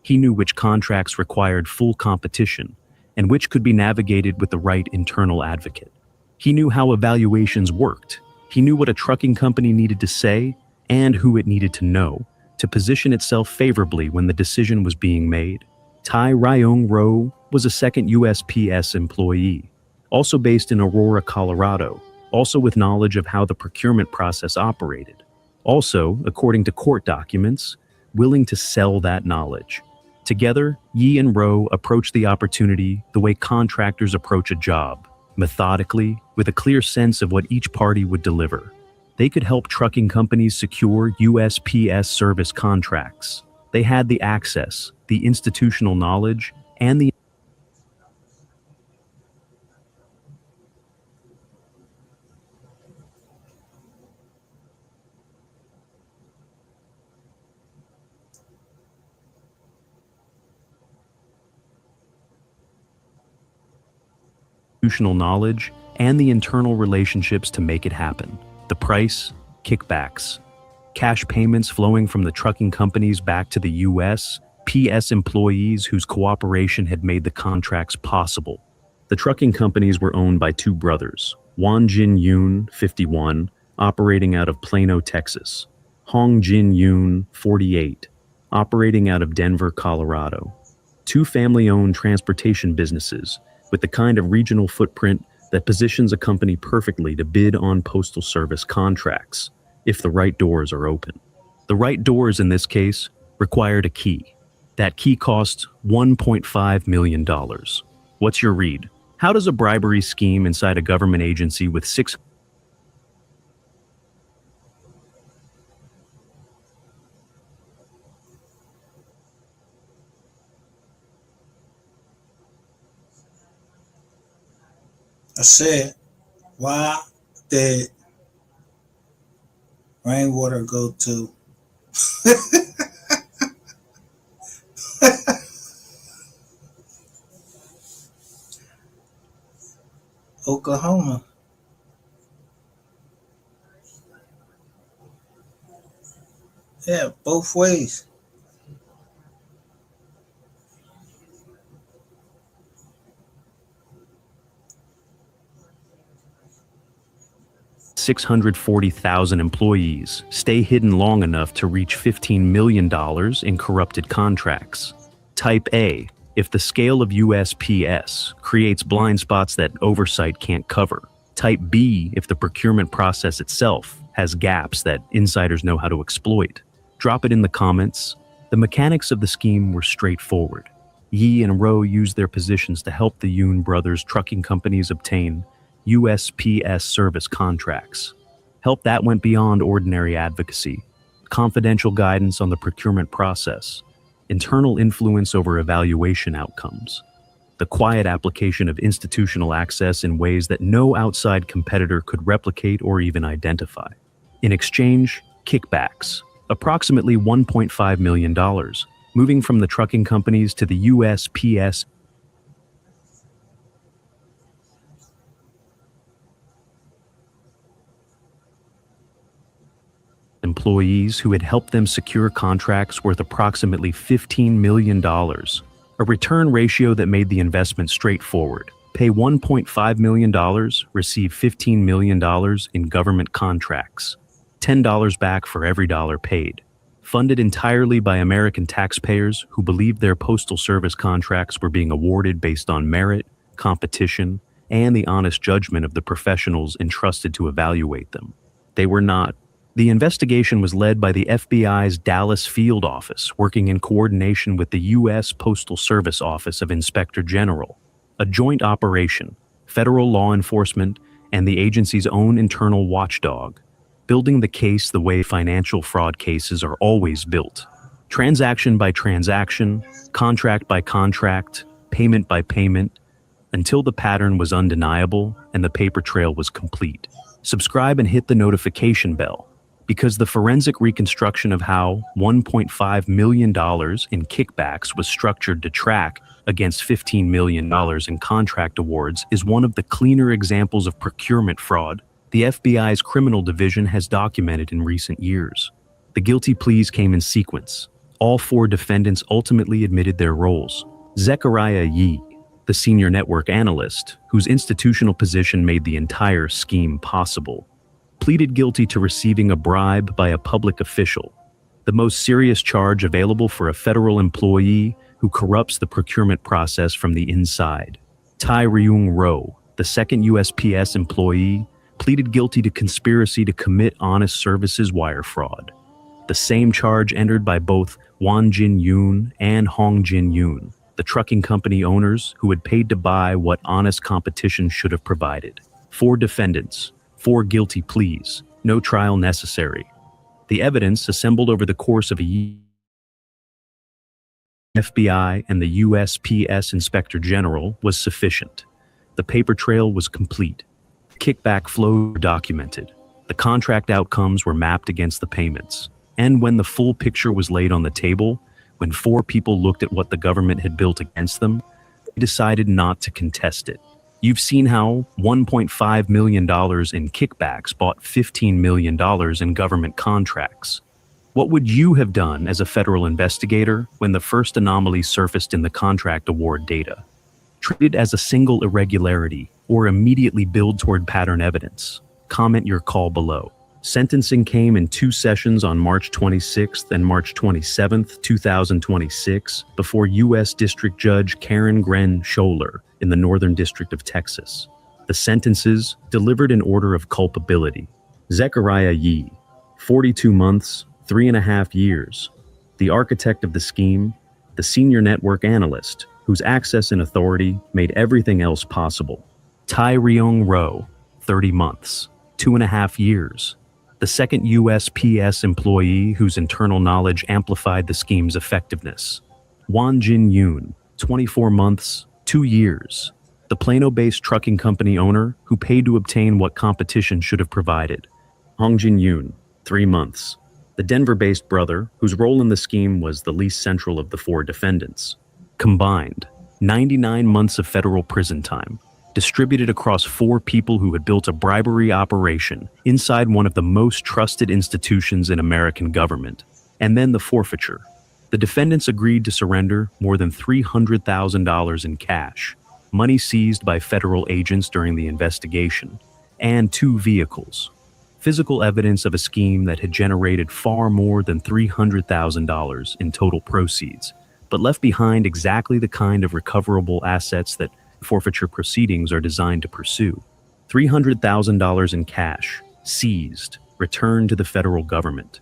He knew which contracts required full competition and which could be navigated with the right internal advocate. He knew how evaluations worked. He knew what a trucking company needed to say and who it needed to know to position itself favorably when the decision was being made. Tai Ryong Ro was a second USPS employee, also based in Aurora, Colorado, also with knowledge of how the procurement process operated. Also, according to court documents, willing to sell that knowledge. Together, Yi and Ro approached the opportunity the way contractors approach a job, methodically, with a clear sense of what each party would deliver. They could help trucking companies secure USPS service contracts. They had the access, the institutional knowledge, and the institutional knowledge and the internal relationships to make it happen. The price, kickbacks, cash payments flowing from the trucking companies back to the USPS employees whose cooperation had made the contracts possible. The trucking companies were owned by two brothers, Wan Jin Yoon, 51, operating out of Plano, Texas, Hong Jin Yoon, 48, operating out of Denver, Colorado. Two family-owned transportation businesses with the kind of regional footprint that positions a company perfectly to bid on postal service contracts, if the right doors are open. The right doors in this case required a key. That key cost $1.5 million. What's your read? How does a bribery scheme inside a government agency with 6 I said, why did rainwater go to Oklahoma? Yeah, both ways. $640,000 employees stay hidden long enough to reach $15 million in corrupted contracts. Type A, if the scale of USPS creates blind spots that oversight can't cover. Type B, if the procurement process itself has gaps that insiders know how to exploit. Drop it in the comments. The mechanics of the scheme were straightforward. Yi and Ro used their positions to help the Yoon brothers trucking companies obtain USPS service contracts. Help that went beyond ordinary advocacy, confidential guidance on the procurement process, internal influence over evaluation outcomes, the quiet application of institutional access in ways that no outside competitor could replicate or even identify. In exchange, kickbacks, approximately $1.5 million, moving from the trucking companies to the USPS employees who had helped them secure contracts worth approximately $15 million, a return ratio that made the investment straightforward. Pay $1.5 million, receive $15 million in government contracts, $10 back for every dollar paid. Funded entirely by American taxpayers who believed their postal service contracts were being awarded based on merit, competition, and the honest judgment of the professionals entrusted to evaluate them. They were not. The investigation was led by the FBI's Dallas field office, working in coordination with the U.S. Postal Service Office of Inspector General, a joint operation, federal law enforcement, and the agency's own internal watchdog. building the case the way financial fraud cases are always built. Transaction by transaction, contract by contract, payment by payment, until the pattern was undeniable and the paper trail was complete. Subscribe and hit the notification bell, because the forensic reconstruction of how $1.5 million in kickbacks was structured to track against $15 million in contract awards is one of the cleaner examples of procurement fraud the FBI's criminal division has documented in recent years. The guilty pleas came in sequence. All 4 defendants ultimately admitted their roles. Zechariah Yee, the senior network analyst, whose institutional position made the entire scheme possible, pleaded guilty to receiving a bribe by a public official, the most serious charge available for a federal employee who corrupts the procurement process from the inside. Tai Ryung Ro, the second USPS employee, pleaded guilty to conspiracy to commit honest services wire fraud, the same charge entered by both Won Jin Yoon and Hong Jin Yoon, the trucking company owners who had paid to buy what honest competition should have provided. 4 defendants, 4 guilty pleas, no trial necessary. The evidence assembled over the course of a year, FBI and the USPS Inspector General, was sufficient. The paper trail was complete. Kickback flow documented. The contract outcomes were mapped against the payments. And when the full picture was laid on the table, when 4 people looked at what the government had built against them, they decided not to contest it. You've seen how $1.5 million in kickbacks bought $15 million in government contracts. What would you have done as a federal investigator when the first anomaly surfaced in the contract award data? Treat it as a single irregularity or immediately build toward pattern evidence? Comment your call below. Sentencing came in 2 sessions on March 26th and March 27th, 2026, before U.S. District Judge Karen Gren Scholler in the Northern District of Texas. The sentences delivered in order of culpability. Zechariah Yee, 42 months, 3.5 years. The architect of the scheme, the senior network analyst, whose access and authority made everything else possible. Tai Ryung Ro, 30 months, 2.5 years. The second USPS employee whose internal knowledge amplified the scheme's effectiveness. Won Jin Yoon, 24 months, 2 years. The Plano-based trucking company owner who paid to obtain what competition should have provided. Hong Jin Yoon, 3 months. The Denver-based brother whose role in the scheme was the least central of the 4 defendants. Combined, 99 months of federal prison time, distributed across 4 people who had built a bribery operation inside one of the most trusted institutions in American government. And then the forfeiture. The defendants agreed to surrender more than $300,000 in cash, money seized by federal agents during the investigation, and 2 vehicles. Physical evidence of a scheme that had generated far more than $300,000 in total proceeds, but left behind exactly the kind of recoverable assets that forfeiture proceedings are designed to pursue. $300,000 in cash, seized, returned to the federal government.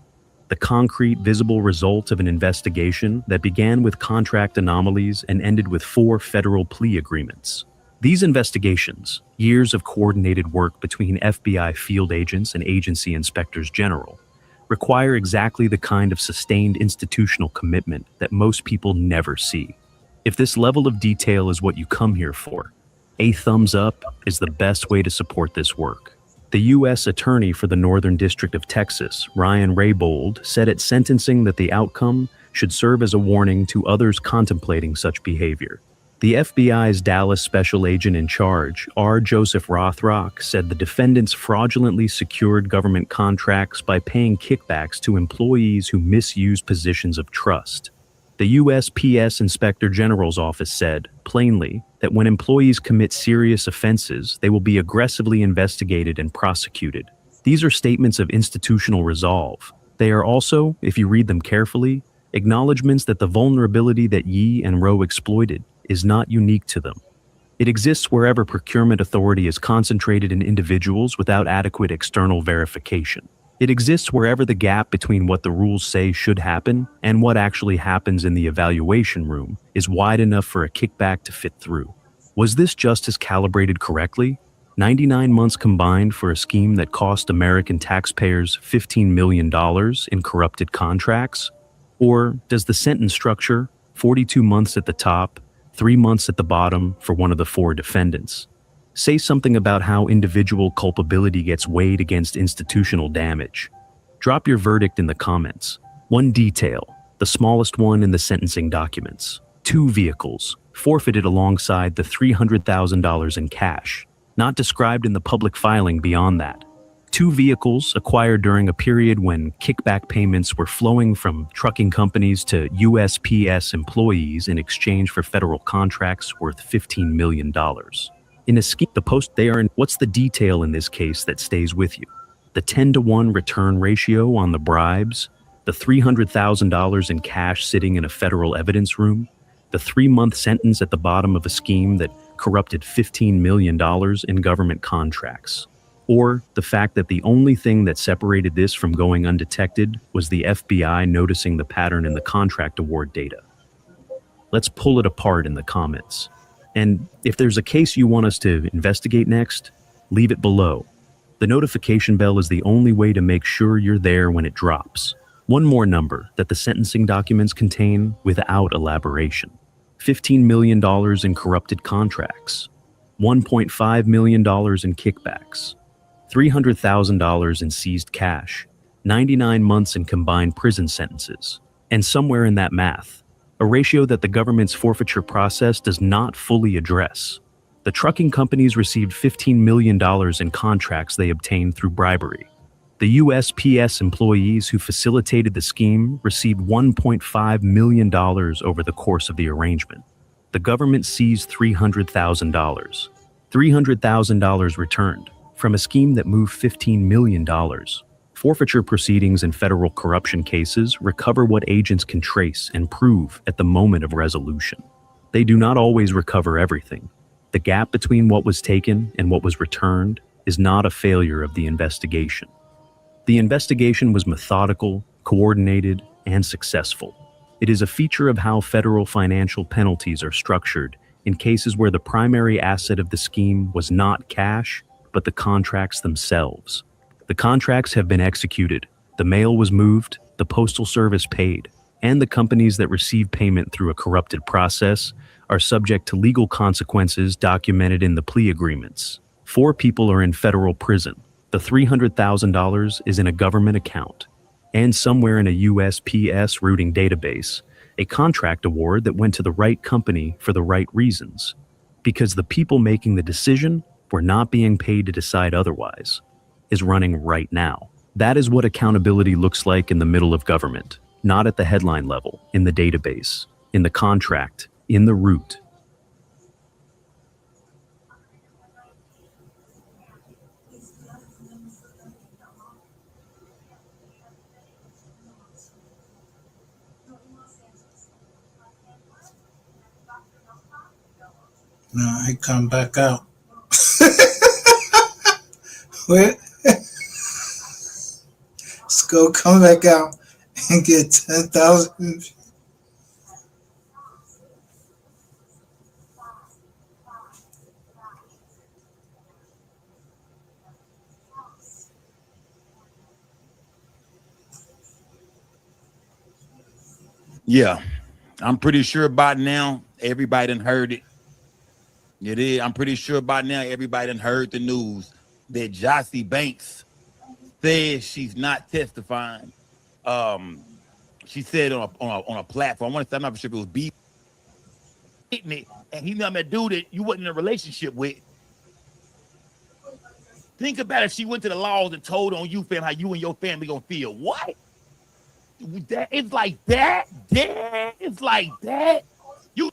The concrete, visible result of an investigation that began with contract anomalies and ended with 4 federal plea agreements. These investigations, years of coordinated work between FBI field agents and agency inspectors general, require exactly the kind of sustained institutional commitment that most people never see. If this level of detail is what you come here for, a thumbs up is the best way to support this work. The U.S. Attorney for the Northern District of Texas, Ryan Raybould, said at sentencing that the outcome should serve as a warning to others contemplating such behavior. The FBI's Dallas Special Agent in Charge, R. Joseph Rothrock, said the defendants fraudulently secured government contracts by paying kickbacks to employees who misused positions of trust. The USPS Inspector General's office said, plainly, that when employees commit serious offenses, they will be aggressively investigated and prosecuted. These are statements of institutional resolve. They are also, if you read them carefully, acknowledgments that the vulnerability that Yee and Rowe exploited is not unique to them. It exists wherever procurement authority is concentrated in individuals without adequate external verification. It exists wherever the gap between what the rules say should happen and what actually happens in the evaluation room is wide enough for a kickback to fit through. Was this justice calibrated correctly? 99 months combined for a scheme that cost American taxpayers $15 million in corrupted contracts? Or does the sentence structure 42 months at the top, 3 months at the bottom for one of the 4 defendants say something about how individual culpability gets weighed against institutional damage? Drop your verdict in the comments. One detail, the smallest one in the sentencing documents: 2 vehicles forfeited alongside the $300,000 in cash, not described in the public filing beyond that. 2 vehicles acquired during a period when kickback payments were flowing from trucking companies to USPS employees in exchange for federal contracts worth $15 million. In a scheme, the post they are in, what's the detail in this case that stays with you? The 10-to-1 return ratio on the bribes, the $300,000 in cash sitting in a federal evidence room, the 3-month sentence at the bottom of a scheme that corrupted $15 million in government contracts. Or the fact that the only thing that separated this from going undetected was the FBI noticing the pattern in the contract award data. Let's pull it apart in the comments. And if there's a case you want us to investigate next, leave it below. The notification bell is the only way to make sure you're there when it drops. One more number that the sentencing documents contain without elaboration: $15 million in corrupted contracts, $1.5 million in kickbacks, $300,000 in seized cash, 99 months in combined prison sentences, and somewhere in that math, a ratio that the government's forfeiture process does not fully address. The trucking companies received $15 million in contracts they obtained through bribery. The USPS employees who facilitated the scheme received $1.5 million over the course of the arrangement. The government seized $300,000. $300,000 returned from a scheme that moved $15 million. Forfeiture proceedings in federal corruption cases recover what agents can trace and prove at the moment of resolution. They do not always recover everything. The gap between what was taken and what was returned is not a failure of the investigation. The investigation was methodical, coordinated, and successful. It is a feature of how federal financial penalties are structured in cases where the primary asset of the scheme was not cash, but the contracts themselves. The contracts have been executed, the mail was moved, the Postal Service paid, and the companies that receive payment through a corrupted process are subject to legal consequences documented in the plea agreements. 4 people are in federal prison. The $300,000 is in a government account, and somewhere in a USPS routing database, a contract award that went to the right company for the right reasons, because the people making the decision were not being paid to decide otherwise, is running right now. That is what accountability looks like in the middle of government, not at the headline level, in the database, in the contract, in the root. No, I come back out. Where? Let's go come back out and get 10,000. Yeah, I'm pretty sure by now everybody done heard it. It is. I'm pretty sure by now everybody done heard the news that Jossie Banks says she's not testifying. She said on a platform. I want to say, I'm not sure if it was B. And he met a dude that you wasn't in a relationship with. Think about if she went to the laws and told on you, fam, how you and your family gonna feel. What? That it's like that? Yeah, it's like that. You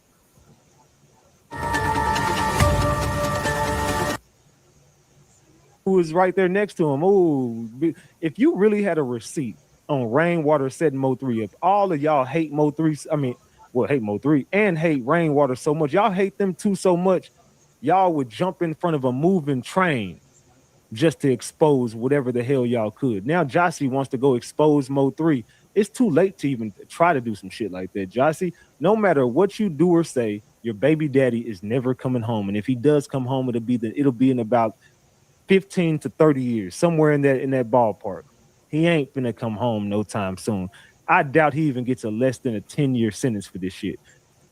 who was right there next to him. Ooh, if you really had a receipt on Rainwater setting Mo 3, if all of y'all hate Mo 3, hate Mo 3 and hate Rainwater so much, y'all hate them two so much, y'all would jump in front of a moving train just to expose whatever the hell y'all could. Now Jossie wants to go expose Mo 3. It's too late to even try to do some shit like that. Jossie, no matter what you do or say, your baby daddy is never coming home. And if he does come home, it'll be in about 15 to 30 years, somewhere in that ballpark. He ain't gonna come home no time soon. I doubt he even gets a less than a 10-year sentence for this shit.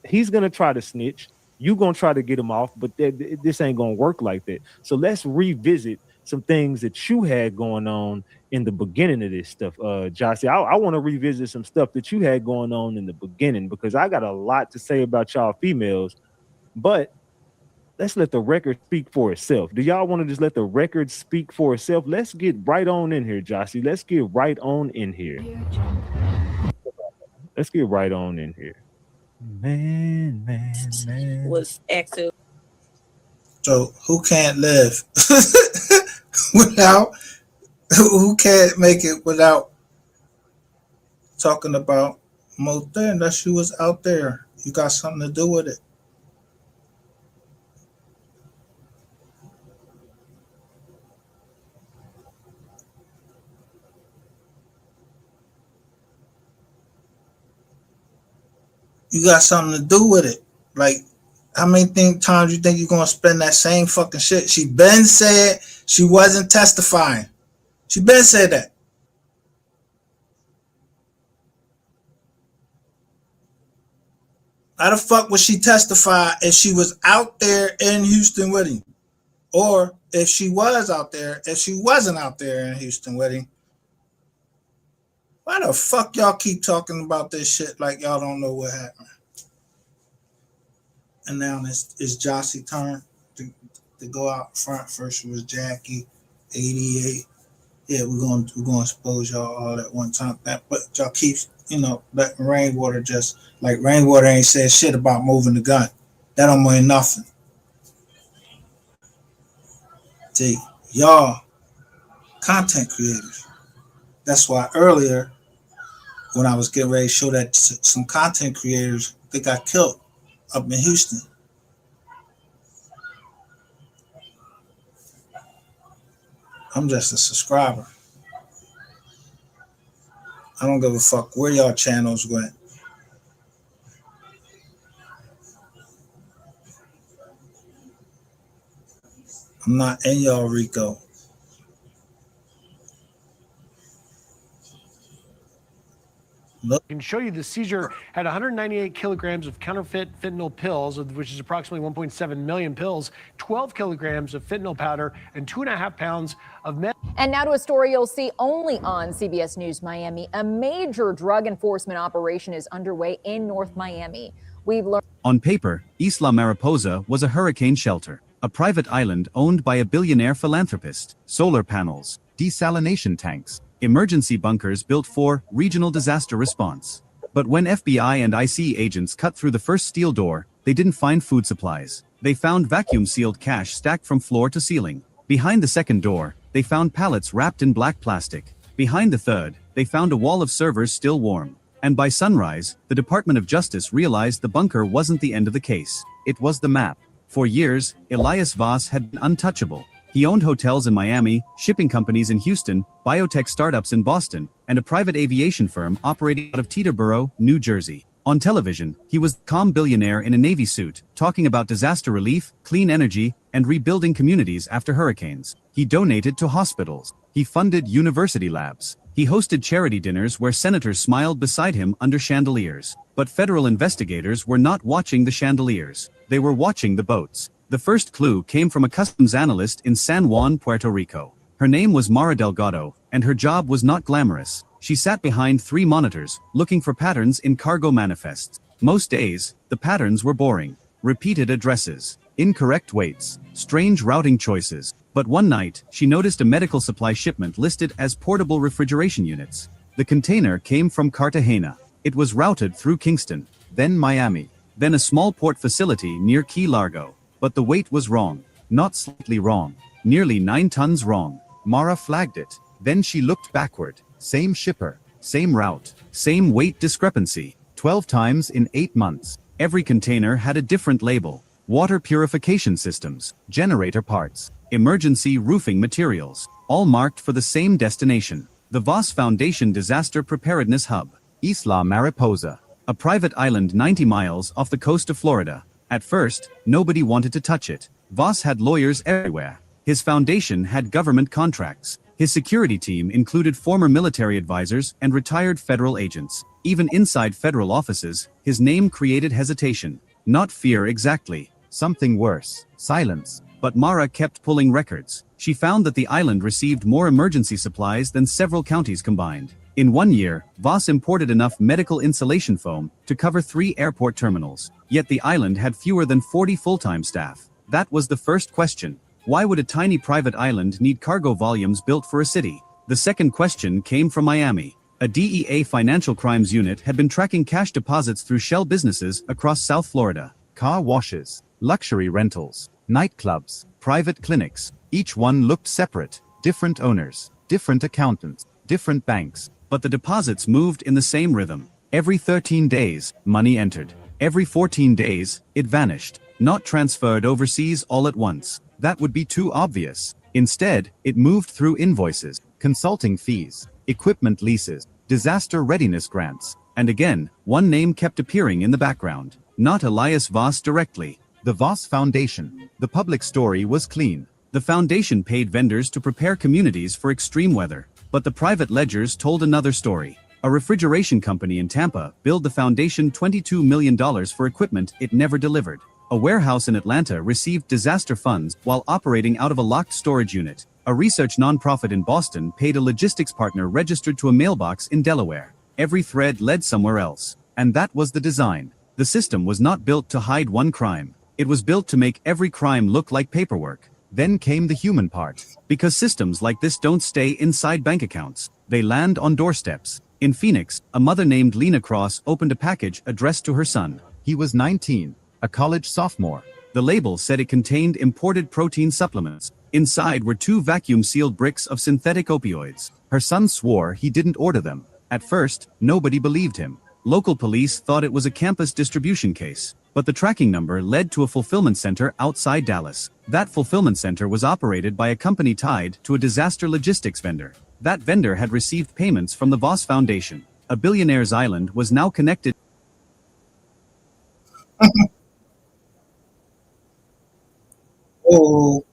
He's gonna try to snitch. You gonna try to get him off, but this ain't gonna work like that. So let's revisit some things that you had going on in the beginning of this stuff, Jossie. I want to revisit some stuff that you had going on in the beginning because I got a lot to say about y'all females, but let's let the record speak for itself. Do y'all want to just let the record speak for itself? Let's get right on in here, Jossie. Let's get right on in here. Let's get right on in here. Man. Was active. So who can't live without? Who can't make it without talking about Mo 3 unless you was out there? You got something to do with it. You got something to do with it. Like, how many times you think you're going to spend that same fucking shit? She been said she wasn't testifying. She been said that. How the fuck would she testify if she was out there in Houston with him? Or if she was out there, if she wasn't out there in Houston with him? Why the fuck y'all keep talking about this shit like y'all don't know what happened? And now it's Jossie's turn to go out front. First it was Jackie, 88. Yeah, we're gonna expose y'all all at one time. But y'all keep, letting Rainwater just like Rainwater ain't said shit about moving the gun. That don't mean nothing. See, y'all content creators. That's why earlier, when I was getting ready to show that some content creators, they got killed up in Houston. I'm just a subscriber. I don't give a fuck where y'all channels went. I'm not in y'all Rico. I can show you the seizure had 198 kilograms of counterfeit fentanyl pills, which is approximately 1.7 million pills, 12 kilograms of fentanyl powder, and 2.5 pounds of meth. And now to a story you'll see only on CBS News Miami. A major drug enforcement operation is underway in North Miami. We've learned. On paper, Isla Mariposa was a hurricane shelter, a private island owned by a billionaire philanthropist, solar panels, desalination tanks, emergency bunkers built for regional disaster response. But when FBI and IC agents cut through the first steel door, they didn't find food supplies. They found vacuum-sealed cash stacked from floor to ceiling. Behind the second door, they found pallets wrapped in black plastic. Behind the third, they found a wall of servers still warm. And by sunrise, the Department of Justice realized the bunker wasn't the end of the case. It was the map. For years, Elias Voss had been untouchable. He owned hotels in Miami, shipping companies in Houston, biotech startups in Boston, and a private aviation firm operating out of Teterboro, New Jersey. On television, he was the calm billionaire in a Navy suit, talking about disaster relief, clean energy, and rebuilding communities after hurricanes. He donated to hospitals. He funded university labs. He hosted charity dinners where senators smiled beside him under chandeliers. But federal investigators were not watching the chandeliers. They were watching the boats. The first clue came from a customs analyst in San Juan, Puerto Rico. Her name was Mara Delgado, and her job was not glamorous. She sat behind 3 monitors, looking for patterns in cargo manifests. Most days, the patterns were boring. Repeated addresses, incorrect weights, strange routing choices. But one night, she noticed a medical supply shipment listed as portable refrigeration units. The container came from Cartagena. It was routed through Kingston, then Miami, then a small port facility near Key Largo. But the weight was wrong, not slightly wrong, nearly 9 tons wrong. Mara flagged it. Then she looked backward. Same shipper, same route, same weight discrepancy. 12 times in 8 months. Every container had a different label. Water purification systems, generator parts, emergency roofing materials, all marked for the same destination. The Voss Foundation Disaster Preparedness Hub, Isla Mariposa, a private island 90 miles off the coast of Florida. At first, nobody wanted to touch it. Voss had lawyers everywhere. His foundation had government contracts. His security team included former military advisors and retired federal agents. Even inside federal offices, his name created hesitation. Not fear exactly. Something worse. Silence. But Mara kept pulling records. She found that the island received more emergency supplies than several counties combined. In 1 year, Voss imported enough medical insulation foam to cover 3 airport terminals. Yet the island had fewer than 40 full-time staff. That was the first question. Why would a tiny private island need cargo volumes built for a city? The second question came from Miami. A DEA financial crimes unit had been tracking cash deposits through shell businesses across South Florida. Car washes, luxury rentals, nightclubs, private clinics. Each one looked separate. Different owners, different accountants, different banks. But the deposits moved in the same rhythm. Every 13 days, money entered. Every 14 days, it vanished. Not transferred overseas all at once. That would be too obvious. Instead, it moved through invoices, consulting fees, equipment leases, disaster readiness grants. And again, one name kept appearing in the background. Not Elias Voss directly. The Voss Foundation. The public story was clean. The foundation paid vendors to prepare communities for extreme weather. But the private ledgers told another story. A refrigeration company in Tampa billed the foundation $22 million for equipment it never delivered. A warehouse in Atlanta received disaster funds while operating out of a locked storage unit. A research nonprofit in Boston paid a logistics partner registered to a mailbox in Delaware. Every thread led somewhere else. And that was the design. The system was not built to hide one crime. It was built to make every crime look like paperwork. Then came the human part. Because systems like this don't stay inside bank accounts. They land on doorsteps. In Phoenix, a mother named Lena Cross opened a package addressed to her son. He was 19. A college sophomore. The label said it contained imported protein supplements. Inside were 2 vacuum-sealed bricks of synthetic opioids. Her son swore he didn't order them. At first, nobody believed him. Local police thought it was a campus distribution case. But the tracking number led to a fulfillment center outside Dallas. That fulfillment center was operated by a company tied to a disaster logistics vendor. That vendor had received payments from the Voss Foundation. A billionaire's island was now connected. Oh,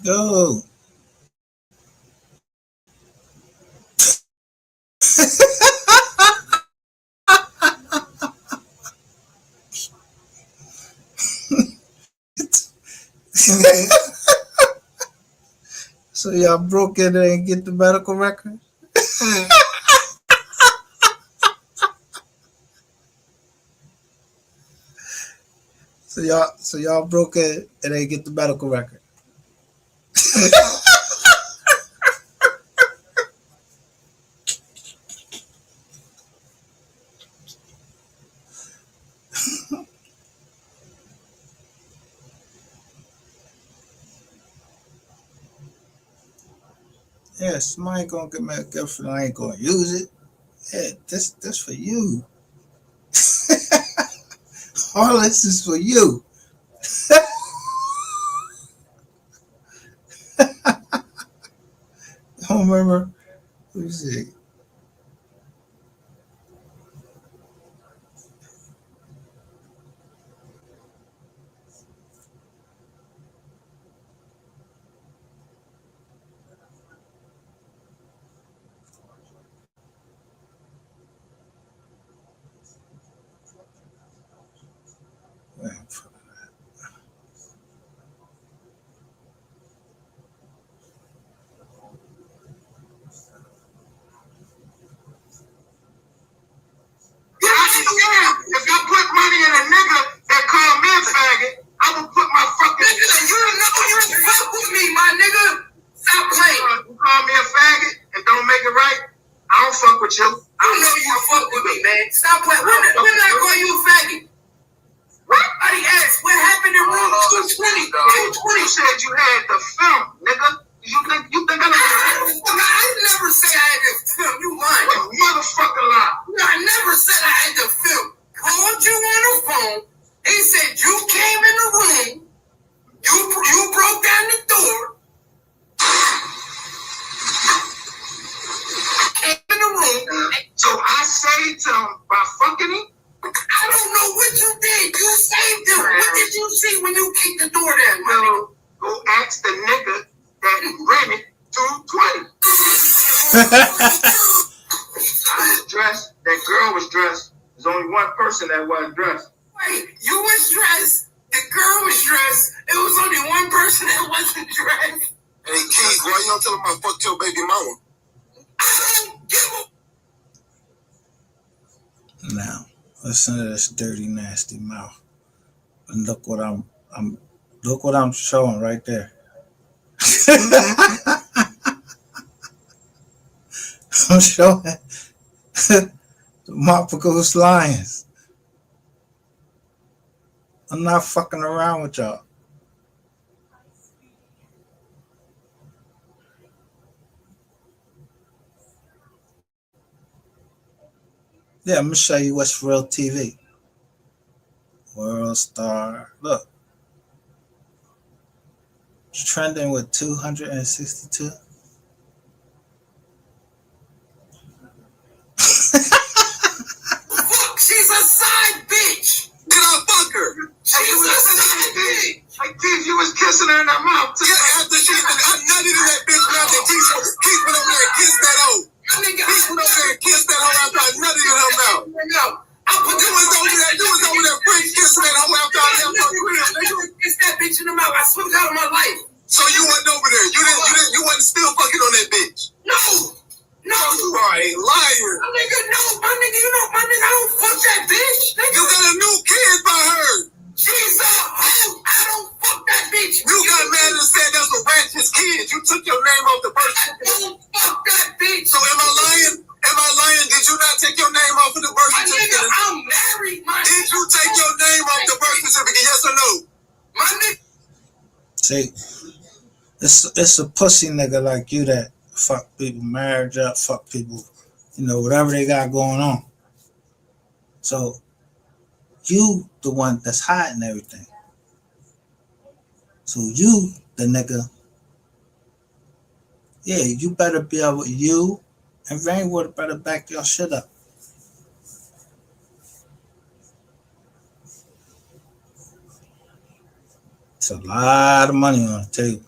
Go. So y'all broke in there and get the medical record? So y'all broke in and they get the medical record. Yeah, somebody gonna get me a gift and I ain't gonna use it. Yeah, this for you. All this is for you. Don't remember. Let me see. If you put money in a nigga that call me a faggot, I will put my fucking nigga. You don't fuck with me, my nigga. Stop playing. You call me a faggot and don't make it right. I don't fuck with you. I don't know you fuck with me, man. Stop playing. When did I call you a faggot? Somebody asked what happened in room 220. 220 said you had the film, nigga. You think I never said I had the film. You lying. You motherfucker lie. No, I never said I had the film. Called you on the phone. He said you came in the room. You broke down the door. Came in the room. So I saved him by fucking him? I don't know what you did. You saved him. What did you see when you kicked the door down? Well, go ask the nigga that rented 220. I was dressed. That girl was dressed. There's only one person that wasn't dressed. Wait, you was dressed. The girl was dressed. It was only one person that wasn't dressed. Hey, Keith, why you don't tell him I fucked your baby mama? I don't give a... Now, listen to this dirty, nasty mouth. And look what I'm showing right there. I'm showing the Mopicos Lions. I'm not fucking around with y'all. Yeah, I'm gonna show you what's real TV. World Star. Look. It's trending with 262. She's a side bitch. Did I fuck her? She's a side bitch. Like, Keith, you was kissing her in her mouth. Yeah, after she I nutted in that bitch mouth and Keith went over there and kissed that hoe. Keith went over there and kissed that hoe after I nutted in her mouth. No. You was over there French kissing that hoe after I left her crib. Kiss that bitch in the mouth. I swear to God on my life. So you wasn't over there. You wasn't still fucking on that bitch. No. No, you are a liar. Nigga, no, my nigga, I don't fuck that bitch. Nigga. You got a new kid by her. She's a hoe. I don't fuck that bitch. You got mad and said that's a ratchet kid. You took your name off the birth certificate. I don't fuck that bitch. So am I lying? Am I lying? Did you not take your name off of the birth certificate? Nigga, I'm married, my nigga. Did you take your name off the birth certificate? Yes or no? My nigga. See, it's a pussy nigga like you that fuck people marriage up, fuck people, whatever they got going on. So you the one that's hiding everything. So you the nigga. Yeah, you better be able you and Rainwater better back your shit up. It's a lot of money on the table.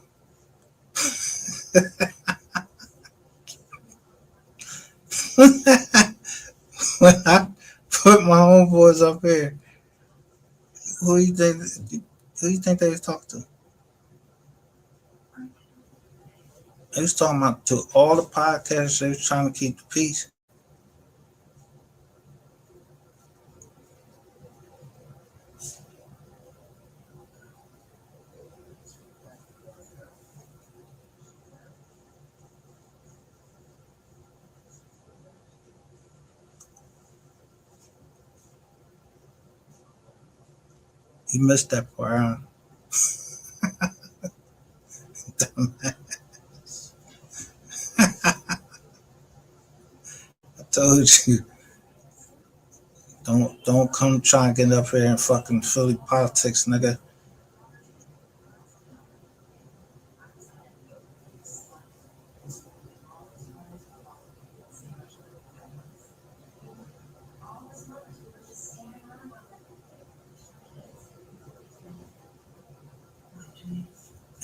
when I put my homeboys up here, who you think? Who you think they was talking to? They was talking about to all the podcasts. They was trying to keep the peace. You missed that part. I told you, don't come try and get up here and fucking Philly politics, nigga.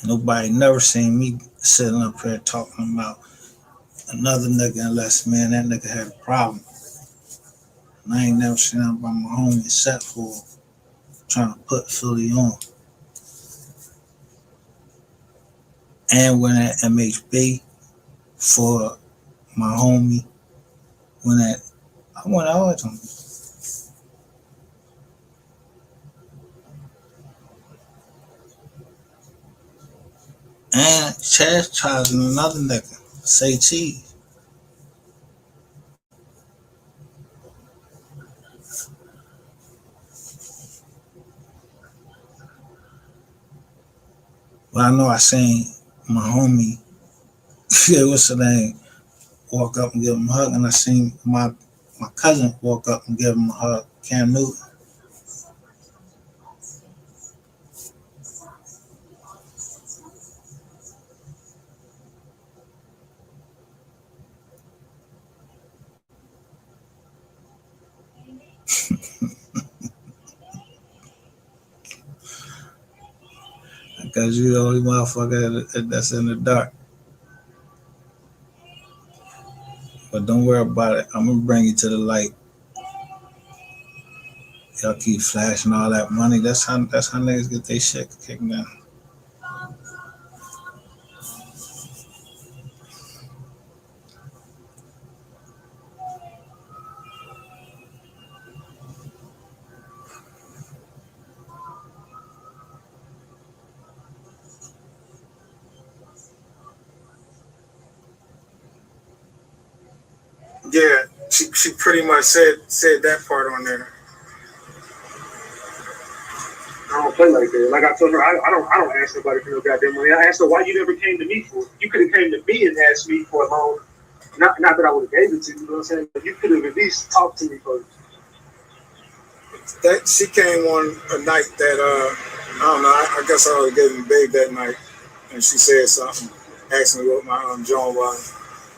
Nobody never seen me sitting up here talking about another nigga unless, man, that nigga had a problem. And I ain't never seen nothing about my homie except for trying to put Philly on. And when at MHB for my homie, I went all of them. And chastising another nigga, say cheese. But I know I seen my homie, yeah, what's the name, walk up and give him a hug, and I seen my cousin walk up and give him a hug, Cam Newton. Because you the only motherfucker that's in the dark. But don't worry about it. I'm gonna bring you to the light. Y'all keep flashing all that money. That's how niggas get their shit kicked down. Yeah, she pretty much said that part on there. I don't play like that. Like I told her, I don't ask nobody for no goddamn money. I asked her why you never came to me for it. You could have came to me and asked me for a loan. Not that I would have gave it to you, you know what I'm saying? But you could have at least talked to me first. That she came on a night that I don't know. I guess I was getting big that night, and she said something, asked me what my joint was,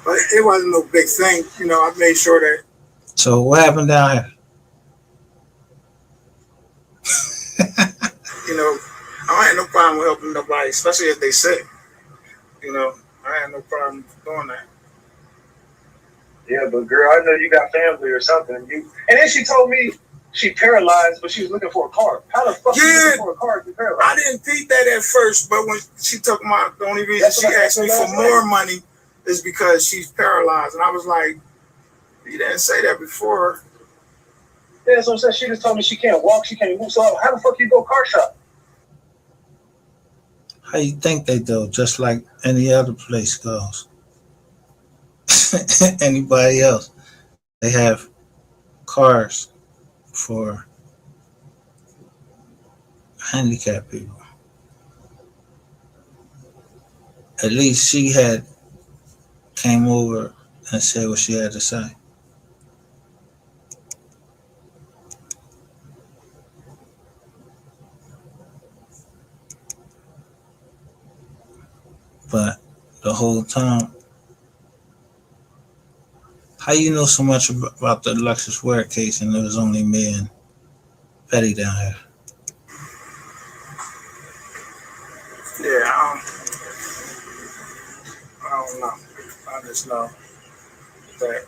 but it wasn't no big thing, you know. I made sure that. So what happened down here? You know, I had no problem helping nobody, especially if they sick. You know, I had no problem doing that. Yeah, but girl, I know you got family or something. And then she told me she paralyzed, but she was looking for a car. How the fuck you looking for a car if you're paralyzed? I didn't think that at first, but when she took the only reason she asked me for more money is because she's paralyzed, and I was like, you didn't say that before. Yeah, that's what I'm saying. She just told me she can't walk, she can't move. So how the fuck you go car shop? How you think they do? Just like any other place goes. Anybody else? They have cars for handicapped people. At least she had came over and said what she had to say. But the whole time, how you know so much about the Lexus Ware case and it was only me and Petty down here? Yeah, I don't know. I just know that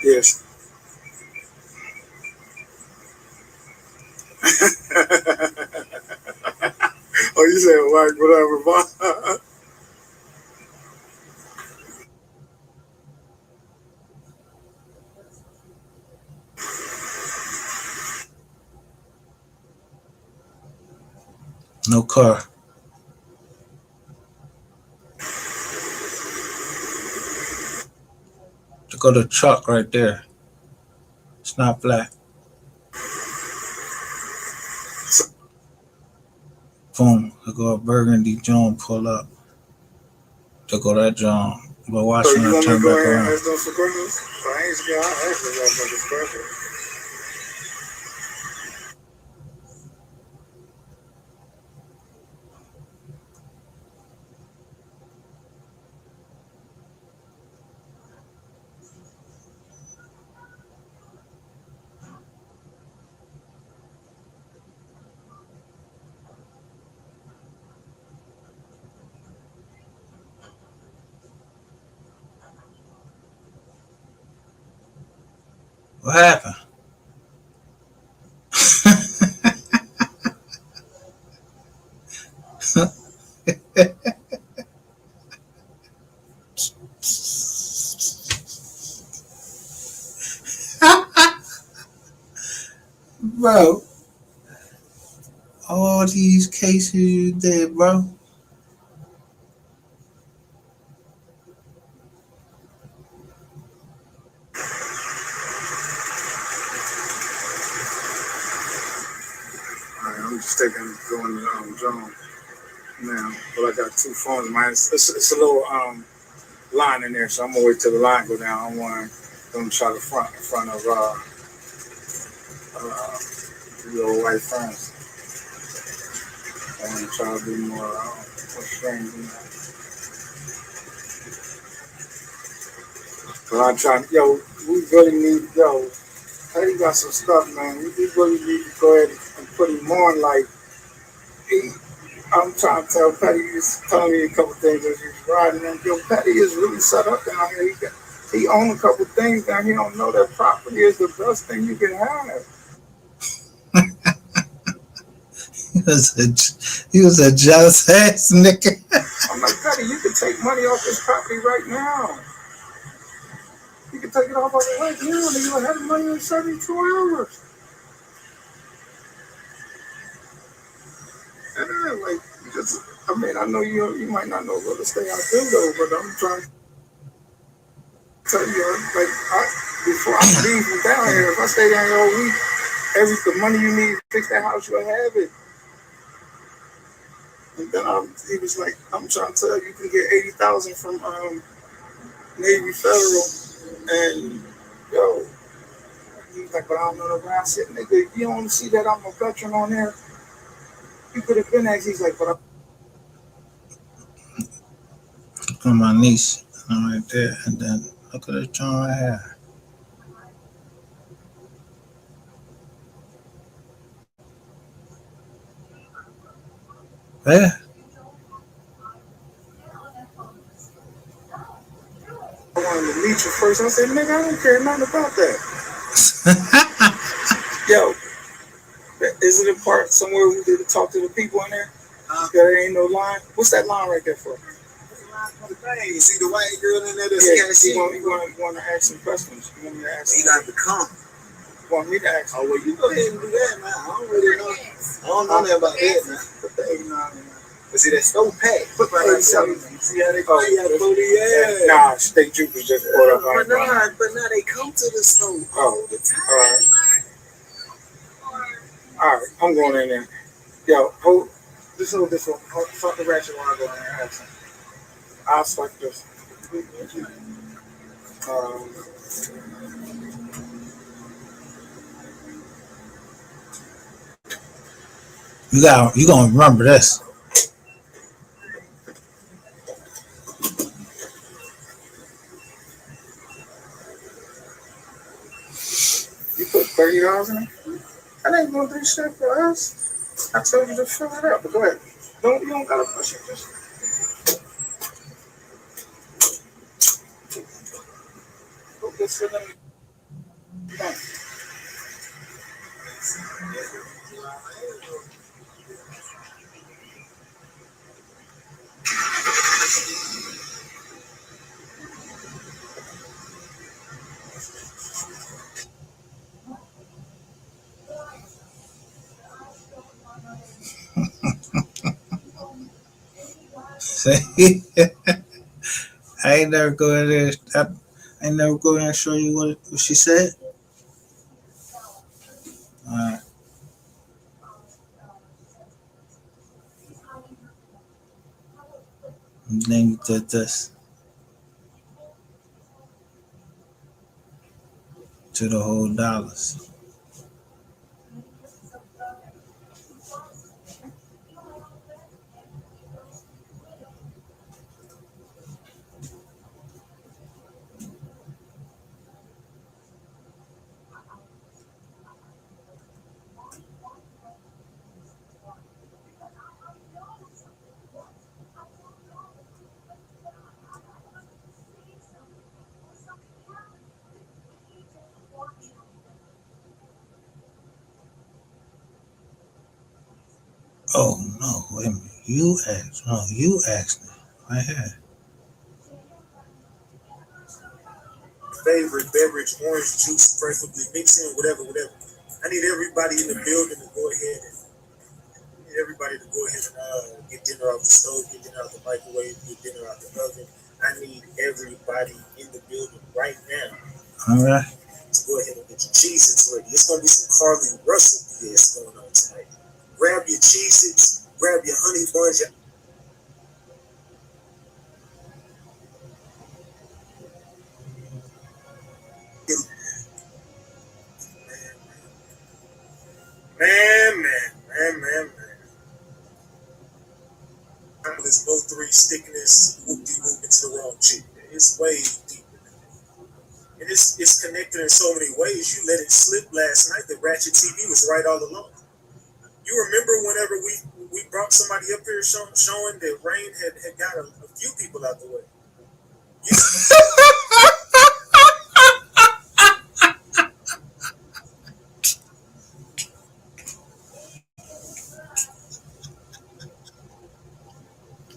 Yes. Oh, you said like whatever. No car. To go to truck right there. It's not black. Boom. To go a burgundy John pull up. To go that John. But watch So when you I want me turn to go back ahead and around. ask them some questions? So I ain't scared. I asked them some questions. What happened? Bro, all these cases you did, bro. All right, I'm just going to John now. But I got two phones. Mine, it's a little line in there, so I'm gonna wait till the line go down. I want them to try to front in front of the old white friends. I want to try to be more strange than that. But I'm trying, we really need, Petty got some stuff, man. We really need to go ahead and put him on. Like, I'm trying to tell Petty, he's telling me a couple things as he's riding. And Petty is really set up down here. He owns a couple things down here. He don't know that property is the best thing you can have. He was a jealous ass nigga. I'm like, Petty, you can take money off this property right now. You can take it off of it right now, and you'll have the money in 72 hours. And like, I know you might not know real estate I do though, but I'm trying to tell you, like, before I leave from down here, if I stay down here all week, the money you need to fix that house, you'll have it. And then he was like, I'm trying to tell you, you can get 80,000 from Navy Federal, and he's like, but I don't know the I said, nigga, if you don't see that I'm a veteran on there, you could have been asked. He's like, but Look at my niece right there, and then look at this John right here. Yeah. I wanted to meet you first. I said, nigga, I don't care nothing about that. Yo, is it a part somewhere we did talk to the people in there? There ain't no line. What's that line right there for? You see the white girl in there? You want to ask some questions? You want me to ask? You got to come. Want me to ask? Oh, well, you go ahead and do that, man. I don't really know. I don't know nothing about that, man. Put the 89 in there. But see, that stove packed. Put the 87. See how they go? Yeah. Nah, State Troopers just brought up. But now they come to the stove all the time. All right. All right, I'm going in there. Yo, hold this one. Fuck the ratchet while I go in there and ask him. I'll start this. You gonna remember this. You put $30 in it? That ain't gonna do shit for us. I told you to fill it up, but go ahead. You don't gotta push it. Just go get some. I ain't never go in there. I ain't never go in there and show you what she said. And then you did this to the whole dollars. Oh no, wait a minute. You asked. No, you asked me. Right here. Favorite beverage, orange juice, preferably mix in whatever. I need everybody in the building to go ahead and get dinner off the stove, get dinner out the microwave, get dinner out the oven. I need everybody in the building right now. All right. To go ahead and get your Cheez-Its ready. It's gonna be some Carly Russell BS going on tonight. Grab your Cheez-Its, grab your honey buns, man. This Mo3 stickiness, whoop-de-whoop into the wrong chick. It's way deeper. And it's connected in so many ways. You let it slip last night that Ratchet TV was right all along. You remember whenever we brought somebody up here showing that Rain had got a few people out the way.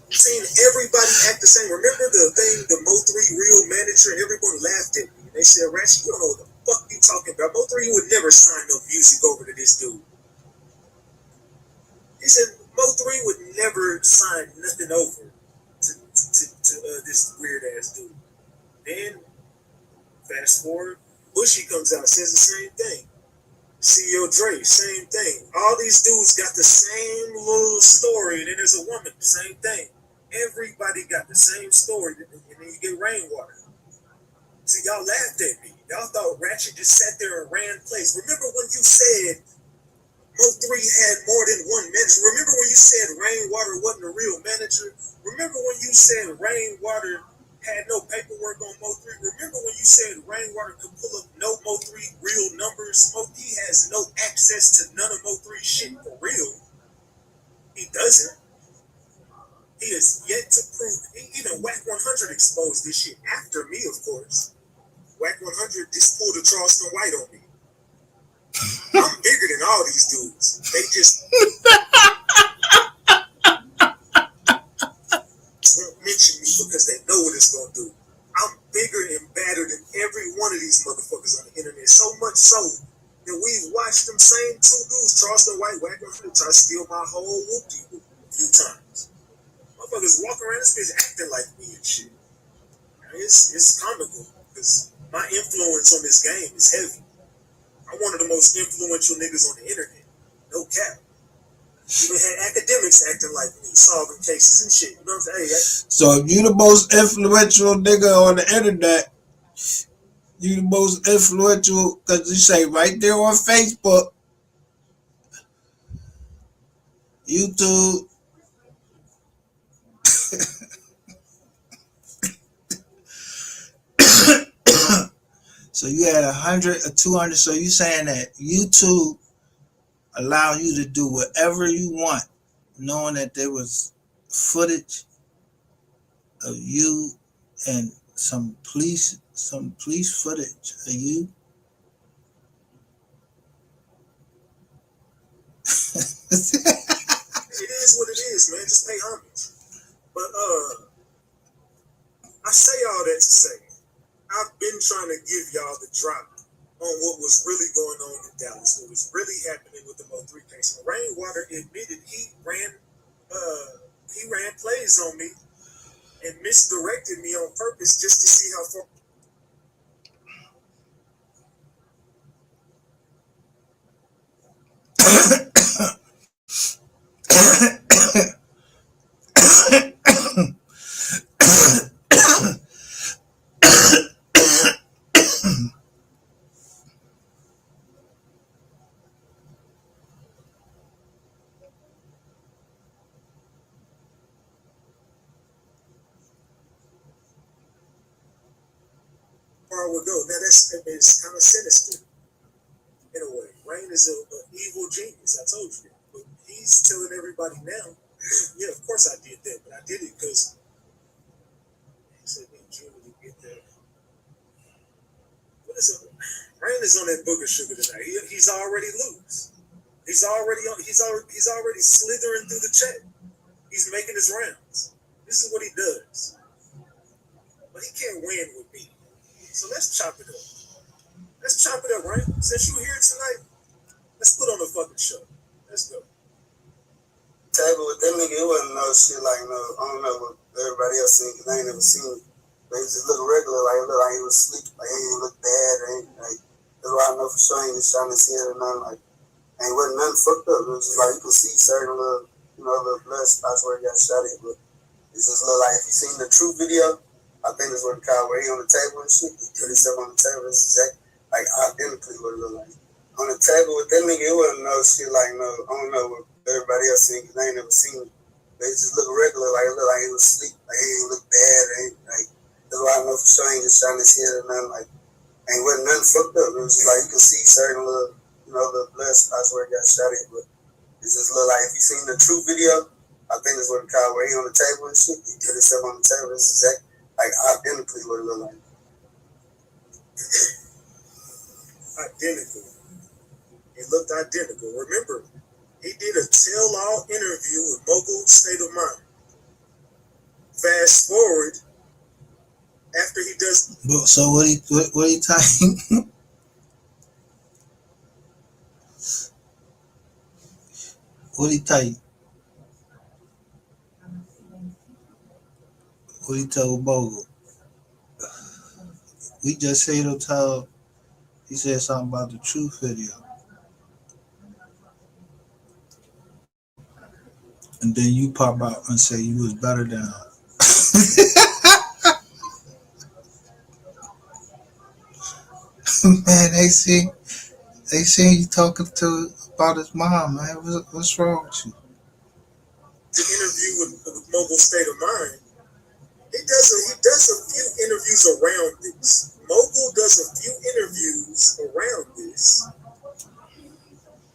Seeing everybody act the same. Remember the thing, the Mo3 real manager, and everyone laughed at me. They said, Ratchet, you don't know what the fuck you talking about. Mo3 would never sign no music over to this dude. He said Mo3 would never sign nothing over to this weird ass dude. Then fast forward, Bushy comes out and says the same thing. CEO Dre, same thing. All these dudes got the same little story, and then there's a woman, same thing. Everybody got the same story, and then you get Rainwater. See, y'all laughed at me. Y'all thought Ratchet just sat there and ran plays. Remember when you said Mo3 had more than one manager? Remember when you said Rainwater wasn't a real manager? Remember when you said Rainwater had no paperwork on Mo3? Remember when you said Rainwater could pull up no Mo3 real numbers? He has no access to none of Mo3 shit for real. He doesn't. He has yet to prove. Even Whack 100 exposed this shit after me, of course. Whack 100 just pulled a Charleston White on me. I'm bigger than all these dudes. They just won't mention me because they know what it's gonna do. I'm bigger and badder than every one of these motherfuckers on the internet. So much so that we've watched them same two dudes, Charleston White, Whack 100, try to steal my whole whoop-de-whoop a few times. Motherfuckers walk around this bitch acting like me and shit. It's comical because my influence on this game is heavy. I'm one of the most influential niggas on the internet. No cap. Even had academics acting like me, solving cases and shit. You know what I'm saying? So if you the most influential nigga on the internet, you the most influential because you say right there on Facebook, YouTube. So you had 100 or 200. So you saying that YouTube allow you to do whatever you want, knowing that there was footage of you and some police footage of you is what it is, man. Just pay homage. But I say all that to say, I've been trying to give y'all the drop on what was really going on in Dallas, what was really happening with the Mo3 case. Rainwater admitted he ran plays on me and misdirected me on purpose just to see how far. I would go. Now it's kind of sinister in a way. Rain is an evil genius. I told you that. But he's telling everybody now, yeah, of course I did that, but I did it because he said in June to get that. What is it? Rain is on that booger sugar tonight. He's already loose. He's already slithering through the check. He's making his rounds. This is what he does. But he can't win with me. So let's chop it up. Let's chop it up, right? Since you're here tonight, let's put on a fucking show. Let's go. Table with that nigga, it wasn't no shit like no, I don't know what everybody else seen, because I ain't never seen it. They just look regular, like look like he was asleep, like he ain't look bad, ain't like, that's why I know for sure he ain't just trying to see it or nothing, like, ain't wasn't nothing fucked up. It was just like you can see certain little, little blood spots where he got shot at, but it's just look like if you seen the true video, I think that's what the car where he on the table and shit, he put himself on the table, it's exactly like identically what it looked like. On the table with that nigga, it wasn't no shit like no, I don't know what everybody else seen, because I ain't never seen it. They just look regular, like it look like he was asleep, like he ain't look bad, ain't like, that's why I know for sure he ain't just trying to see it or nothing, like, ain't wasn't nothing fucked up. It was just like you can see certain little, little blood spots where he got shot at, but it just look like if you seen the true video, I think that's what the car where he on the table and shit, he put himself on the table, it's exactly like identically what it looked like. Identical. It looked identical. Remember, he did a tell-all interview with Mogul State of Mind. Fast forward, after he does. So what he type? What he type? What he told Bogle? We just said he'll tell. He said something about the truth video. And then you pop out and say you was better than her. Man, they see you talking about his mom, man. What's wrong with you? The interview with Mogul State of Mind. He does a few interviews around this. Mogul does a few interviews around this.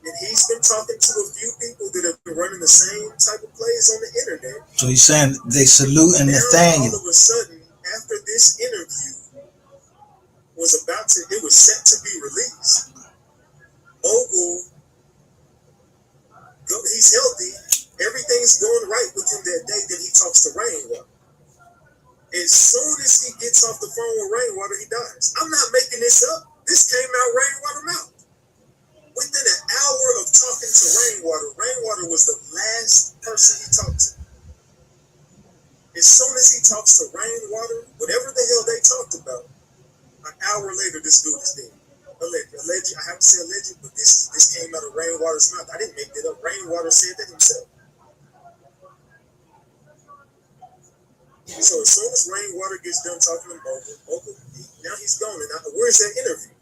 And he's been talking to a few people that have been running the same type of plays on the internet. So he's saying they saluting Nathaniel. All of a sudden, after this interview it was set to be released. Mogul, he's healthy. Everything's going right with him that day that he talks to Rainwater. As soon as he gets off the phone with Rainwater, he dies. I'm not making this up. This came out Rainwater mouth. Within an hour of talking to Rainwater was the last person he talked to. As soon as he talks to Rainwater, whatever the hell they talked about, an hour later, this dude is dead. Alleged. I have to say alleged, but this came out of Rainwater's mouth. I didn't make that up. Rainwater said that himself. So as soon as Rainwater gets done talking to Mogul, now he's gone. And where's that interview?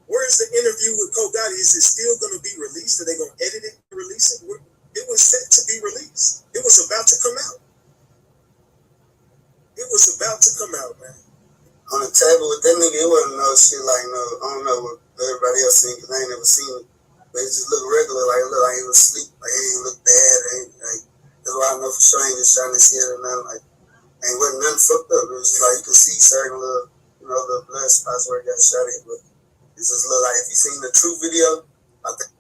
Where's the interview with Kogati? Is it still going to be released? Are they going to edit it and release it? It was set to be released. It was about to come out. It was about to come out, man. On the table with that nigga, it wasn't no shit like no, I don't know what everybody else seen, because I ain't never seen it. They just look regular, like it look like he was asleep, like he ain't look bad, ain't like, that's why I know for sure he ain't just trying to see it or nothing, like, ain't wasn't nothing fucked up. It was just like you can see certain little, little blood spots where he got shot at, but it just look like if you seen the true video, I think.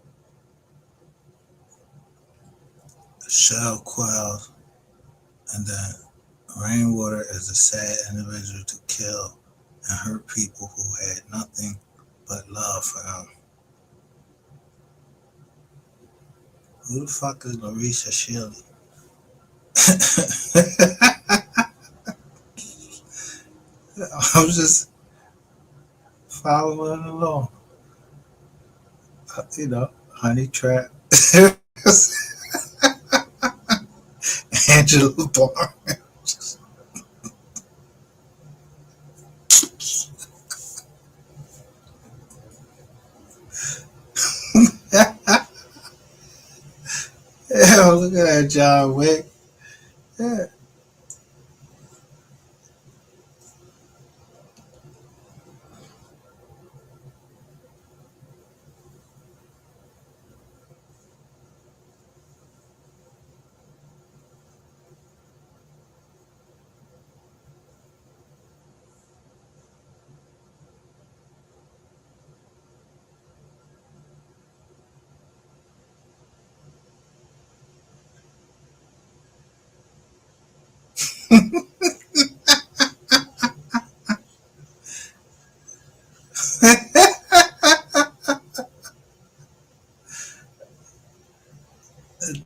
shell quells, and then rainwater is a sad individual to kill and hurt people who had nothing but love for him. Who the fuck is Larisha Shirley? I'm just following along. You know, Honey Trap, Angela Barnes. Yeah, look at that John Wick. Yeah.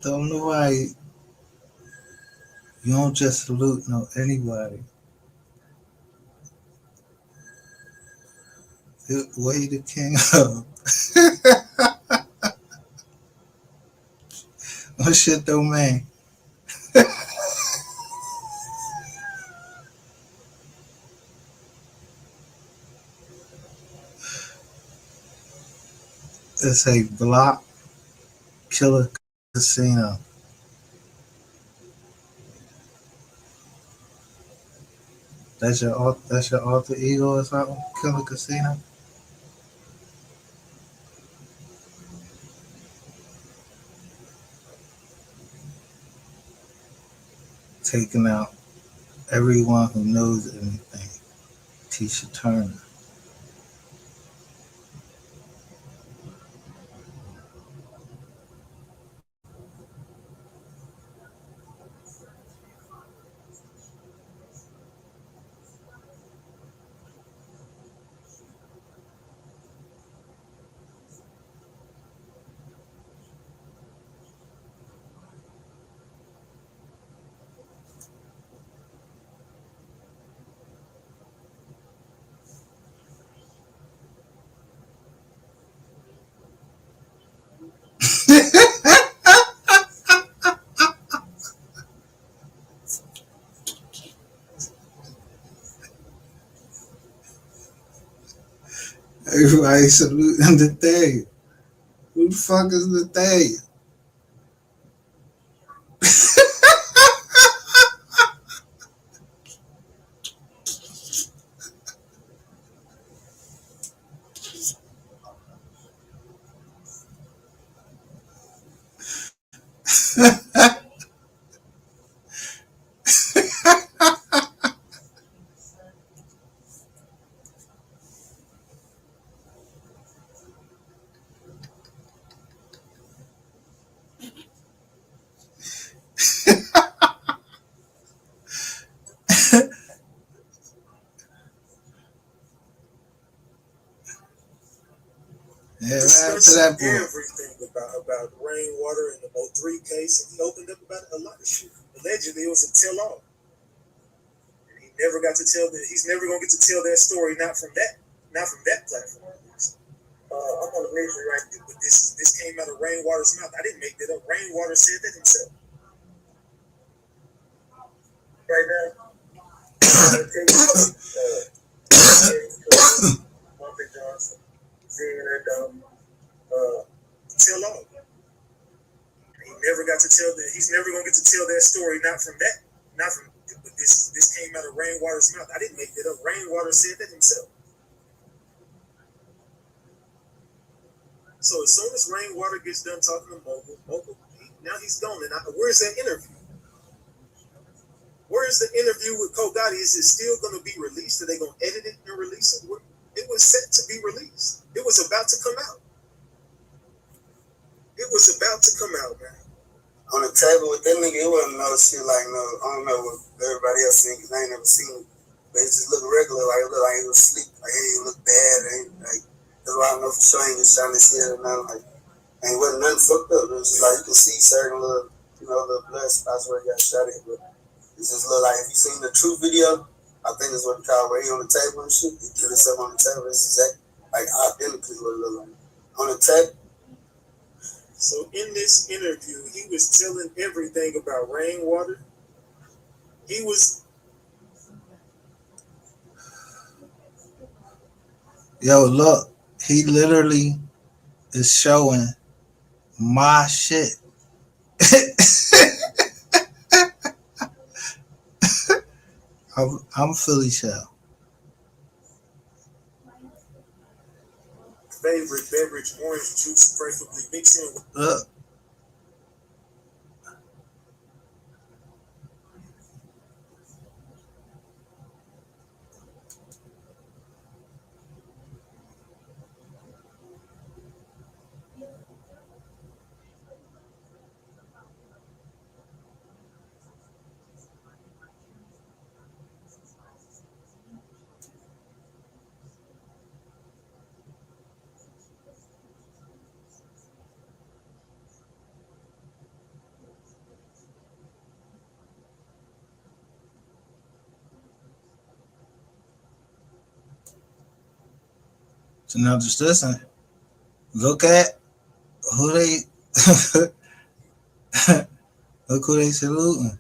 Don't know why you don't just salute no anybody. Way the king of. What's your domain? It's a block killer casino. That's your alter ego or something? Killer casino. Taking out everyone who knows anything. Tisha Turner. Everybody saluting the day. Who the fuck is the day? Yeah, Discussing that boy. everything about rainwater and the Mo3 case, and he opened up about a lot of shit. Allegedly, it was a tell-all. And he never got to tell that. He's never gonna get to tell that story, not from that platform. I'm on the nation right now, but this came out of Rainwater's mouth. I didn't make that up. Rainwater said that himself. Right now, Bumpy Johnson, seeing that tell all. He never got to tell that. He's never gonna get to tell that story, not from. But this came out of Rainwater's mouth. I didn't make that up. Rainwater said that himself. So as soon as Rainwater gets done talking to Mogul, now he's gone. And where's that interview? Where is the interview with Kogati? Is it still going to be released? Are they going to edit it and release it? It was set to be released. It was about to come out. It was about to come out, man. on the table with that nigga, it wasn't no shit like no, I don't know what everybody else seen because I ain't never seen it. But it just looked regular, like it looked like he was asleep, like he didn't look bad, ain't like that's why I know for sure he was shot in his head or nothing like ain't wasn't nothing fucked up. It was just like you can see certain little little blood spots where he got shot at, but it just look like if you seen the true video, I think it's what they call where he on the table and shit. He killed himself on the table. It's exactly like identically what it looked like. On the table. So in this interview, he was telling everything about rainwater. He was Yo, look, he literally is showing my shit. I'm Philly Shell. favorite beverage, orange juice, preferably mixed in with. Look. So now just listen. Look at who they look who they saluting.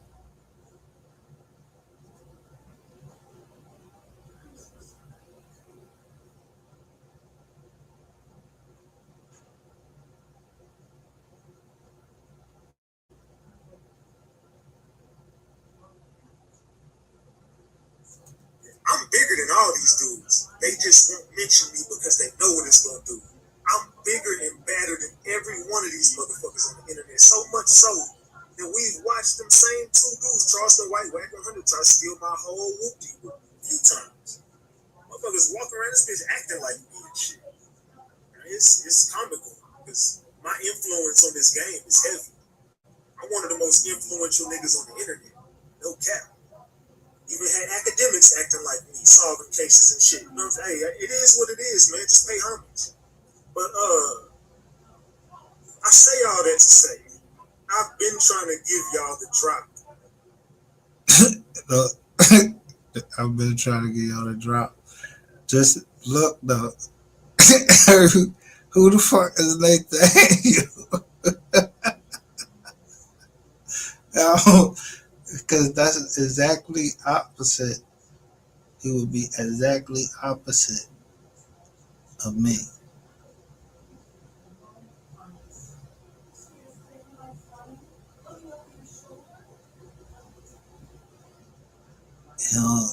I'm bigger than all these dudes. They just won't mention me because they know what it's gonna do. I'm bigger and badder than every one of these motherfuckers on the internet. So much so that we've watched them same two dudes, Charleston White, Wack 100, try to steal my whole whoopie a few times. Motherfuckers walk around this bitch acting like me and shit. It's comical because my influence on this game is heavy. I'm one of the most influential niggas on the internet. No cap. Even had academics acting like me, solving cases and shit. You know what I'm saying? Hey, it is what it is, man. Just pay homage. But I say all that to say, I've been trying to give y'all the drop. I've been trying to get y'all the drop. Just look though. Who the fuck is Nathan? Because that's exactly opposite. He would be exactly opposite of me. You know.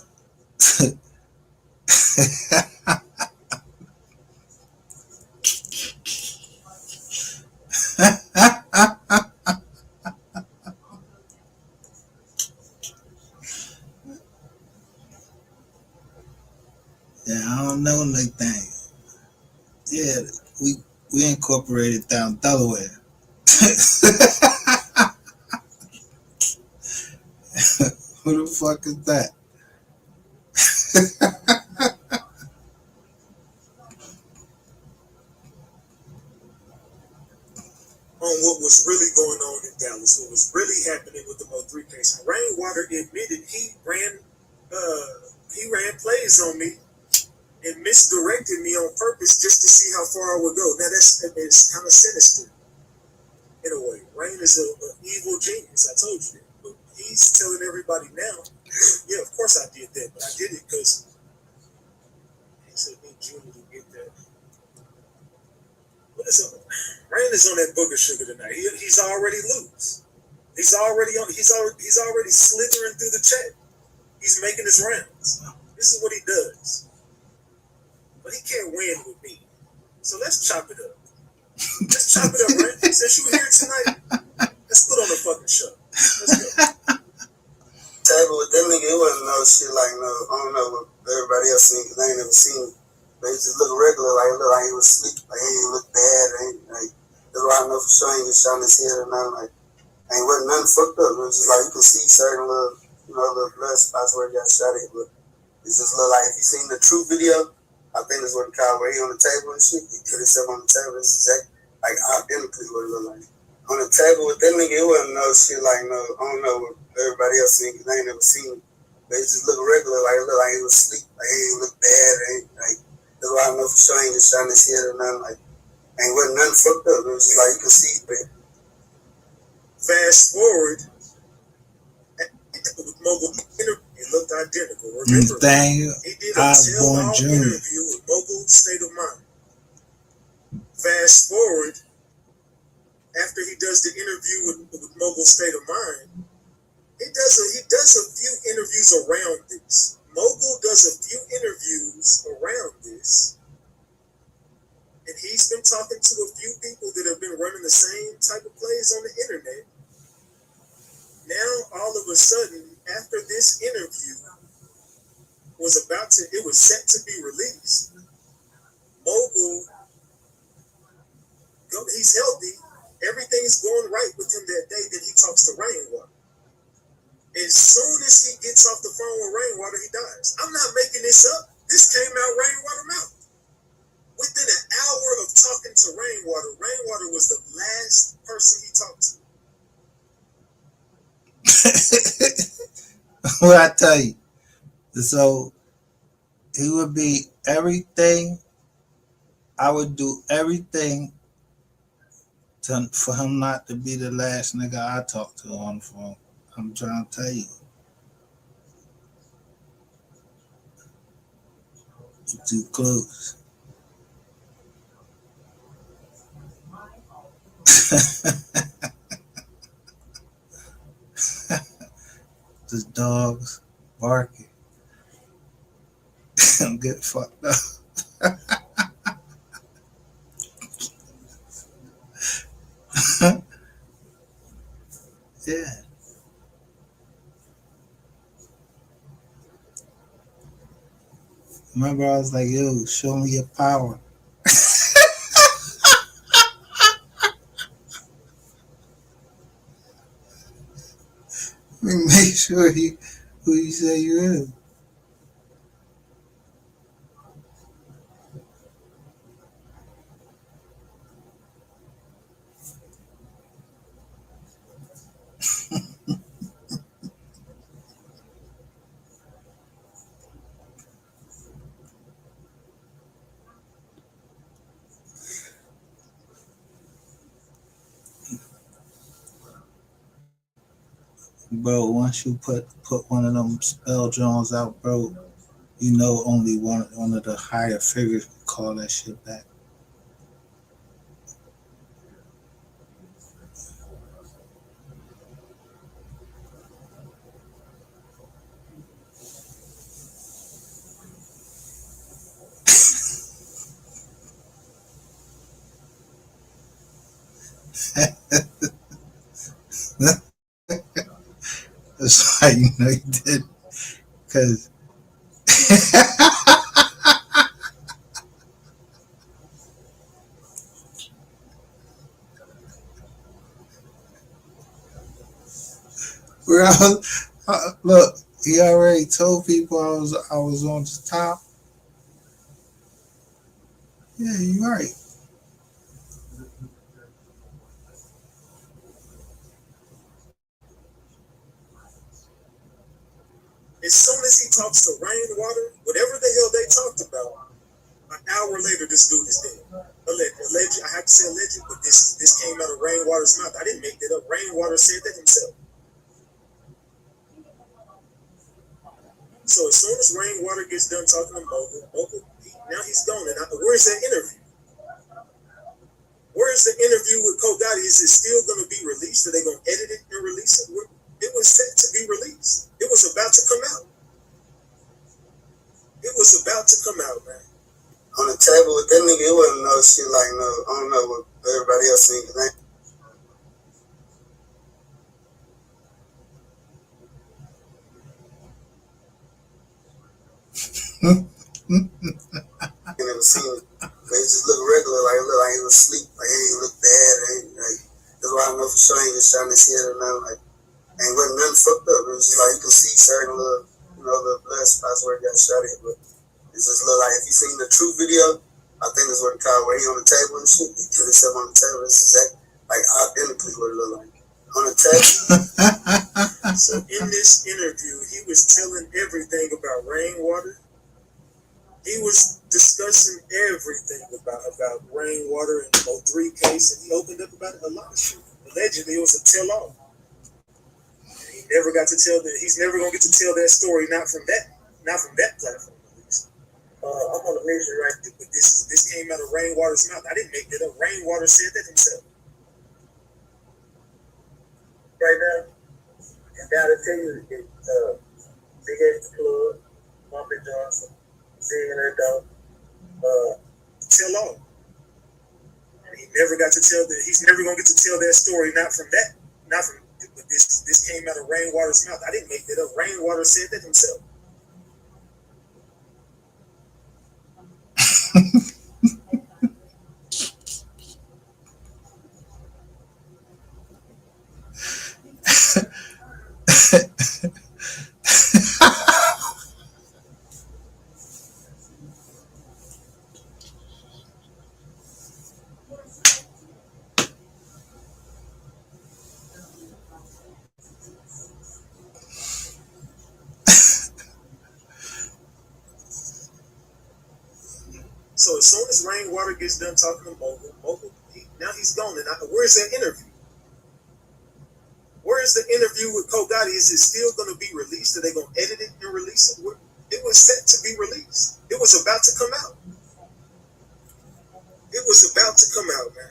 Yeah, I don't know anything. Yeah, we incorporated down Delaware. Who the fuck is that? On what was really going on in Dallas, what was really happening with the Mo3 case. Rainwater admitted he ran plays on me and misdirected me on purpose just to see how far I would go. Now it's kind of sinister in a way. Rain is an evil genius. I told you that. But he's telling everybody now, yeah, of course I did that, but I did it because he said me and Junior to get that. What is up? Rain is on that booger sugar tonight. He's already loose. He's already slithering through the chat. He's making his rounds. This is what he does. But he can't win with me. So let's chop it up. Let's chop it up, Rain. Since you're here tonight, let's put on a fucking show. Let's go. Table with that nigga, it wasn't no shit like no, I don't know what everybody else seen because I ain't never seen it. But it just looked regular, like it looked like he was asleep, like he didn't look bad, ain't like that's why I know for sure he was shot in his head or nothing like. Ain't wasn't nothing fucked up. It was just like you could see certain little, little blood spots where he got shot at. But it's just look like if you seen the true video, I think that's what the car where he on the table and shit. He killed himself on the table. It's exactly like identically what it looked like. On the table with that nigga, it wasn't no shit like no, I don't know what everybody else seen because they ain't never seen it. But it just looked regular, like it looked like he was asleep. Like he ain't look bad. Ain't like that's why I know for sure he ain't just shot in his head or nothing. Like ain't wasn't nothing fucked up. It was just like you can see it. Fast forward, with Mogul interview looked identical. Remember, Nathaniel he did a Osborne tell-all Jr. interview with Mogul State of Mind. Fast forward, after he does the interview with Mogul State of Mind, he does a few interviews around this. Mogul does a few interviews around this, and he's been talking to a few people that have been running the same type of plays on the internet. Now, all of a sudden, after this interview it was set to be released, Mogul, he's healthy. Everything's going right with him that day that he talks to Rainwater. As soon as he gets off the phone with Rainwater, he dies. I'm not making this up. This came out Rainwater mouth. Within an hour of talking to Rainwater, Rainwater was the last person he talked to. What I tell you, so he would be everything. I would do everything for him not to be the last nigga I talked to on the phone. I'm trying to tell you. You're too close. The dogs barking. I'm getting fucked up. Yeah. Remember, I was like, yo, show me your power. Make sure who you say you is. Bro, once you put one of them spell Jones out, bro, you know only one of the higher figures can call that shit back. That's why you know you did. Because look, he already told people I was on the top. Yeah, you're right. As soon as he talks to Rainwater, whatever the hell they talked about, an hour later, this dude is dead. Alleged, I have to say alleged, but this came out of Rainwater's mouth. I didn't make that up. Rainwater said that himself. So as soon as Rainwater gets done talking to Mogul, now he's gone. And where's that interview? Where's the interview with Kogati? Is it still going to be released? Are they going to edit it and release it? It was set to be released. It was about to come out. It was about to come out, man. On the table with that nigga, it wasn't no shit like no, I don't know what everybody else seen. I never seen it. But it just looked regular, like it looked like he was asleep, like he ain't look bad, ain't like that's why I know for sure he ain't niggas trying to hit or nothing. Like, ain't wasn't nothing fucked up. It was just like you can see certain little, little blood spots where he got shot at, but it's just look like if you seen the true video, I think that's what it called, where he on the table and shit. He killed himself on the table. It's exactly like identically what it looked like on the table. So in this interview, he was telling everything about rainwater. He was discussing everything about rainwater and the O3 case, and he opened up about a lot of shit. Allegedly, it was a tell-all. He never got to tell that. He's never gonna get to tell that story. Not from that platform, at least. I'm on the mission, right? But this came out of Rainwater's mouth. I didn't make that up. Rainwater said that himself. Right now, I gotta tell you, Big X Club, Bumpy Johnson, seeing her dog, tell all. And he never got to tell that. He's never gonna get to tell that story. Not from. But this came out of Rainwater's mouth. I didn't make that up. Rainwater said that himself. So as soon as Rainwater gets done talking to Mogul, now he's gone. And where's that interview? Where is the interview with Kogati? Is it still going to be released? Are they going to edit it and release it? It was set to be released. It was about to come out. It was about to come out, man.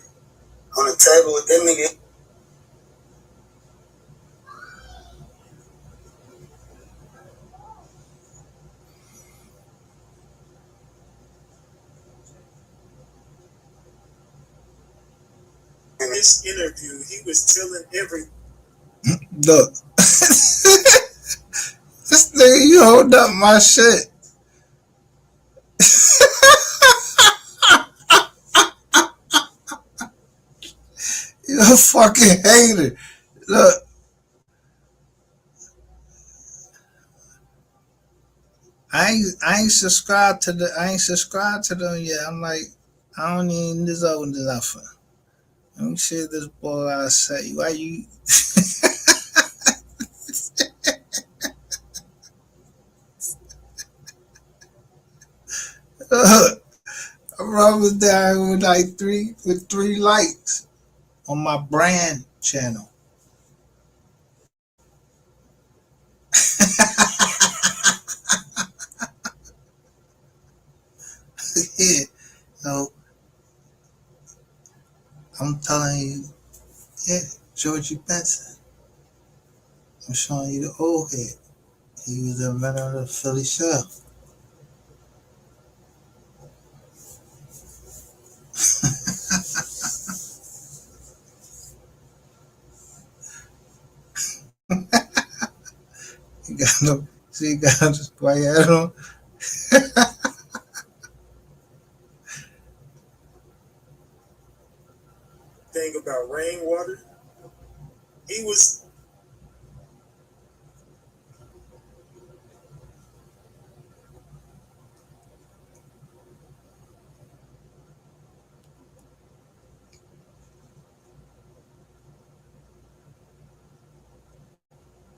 On the table with that nigga. In this interview, he was telling every. Look, this nigga, you hold up my shit. You a fucking hater. Look. I ain't subscribed to them yet. I'm like, I don't even deserve nothing. Let me see this boy I say. Why you I was down with like three likes on my brand channel. Yeah. So I'm telling you, yeah, Georgie Benson. I'm showing you the old head. He was the inventor of the Philly shell. He got no. See, he got this white hat on. Thing about Rainwater, he was.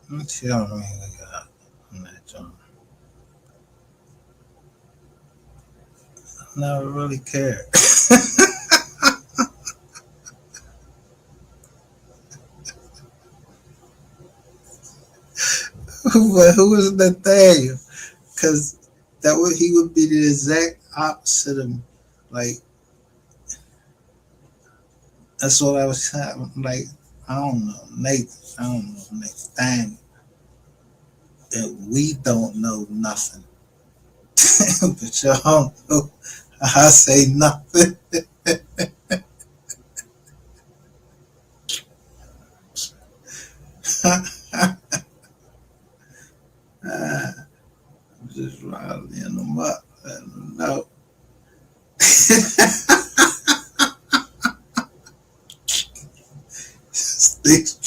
Let's see how many we got on that joint. I never really cared. But who is Nathaniel? Because he would be the exact opposite of me. Like, that's what I was saying. Like, I don't know, Nathan. I don't know, Nathaniel. That we don't know nothing. But y'all don't know. I say nothing. I'm just riling them up. Letting them know. Sticks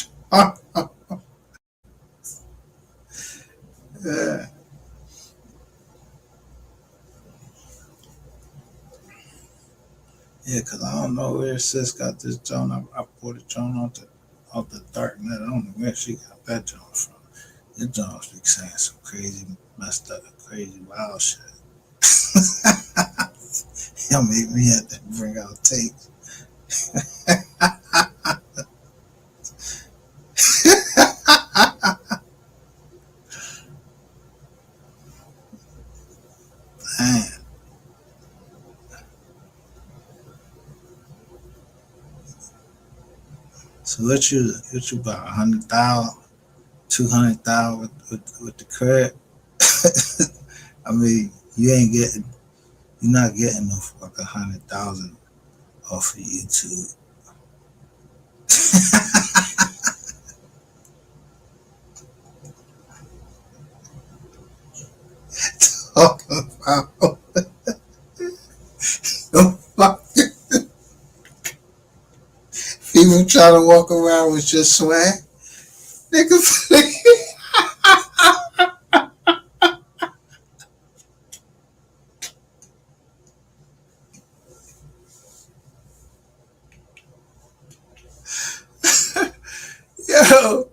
Yeah, cause I don't know where sis got this joint. I bought a joint off the dark net. I don't know where she got that joint from. This joint be saying some crazy, messed up, crazy, wild shit. Y'all made me have to bring out tapes. Man. So what you about 100,000, 200,000 with the crib? I mean, you're not getting no fucking 100,000 off of YouTube. Talking about no fucking people trying to walk around with your swag, nigga. Yo,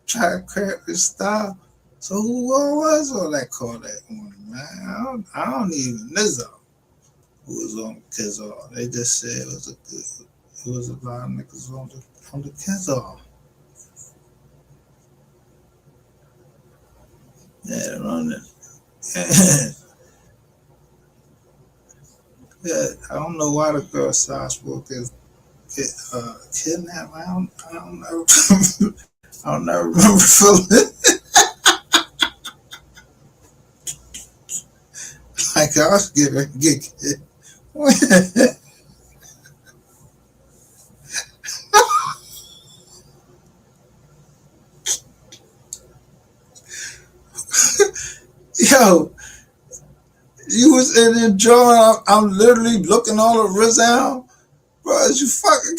try to crap his style. So who all was on that call that morning, man? I don't even know who was on Kizar. They just said it was a lot of niggas on the Kizar. Yeah, on it. Yeah, I don't know why the girl Southwood get kidnapped. I don't know. I don't never remember feeling like I was getting get kidnapped. Yo, you was in the joint. I'm literally looking all around, bro. Is you fucking?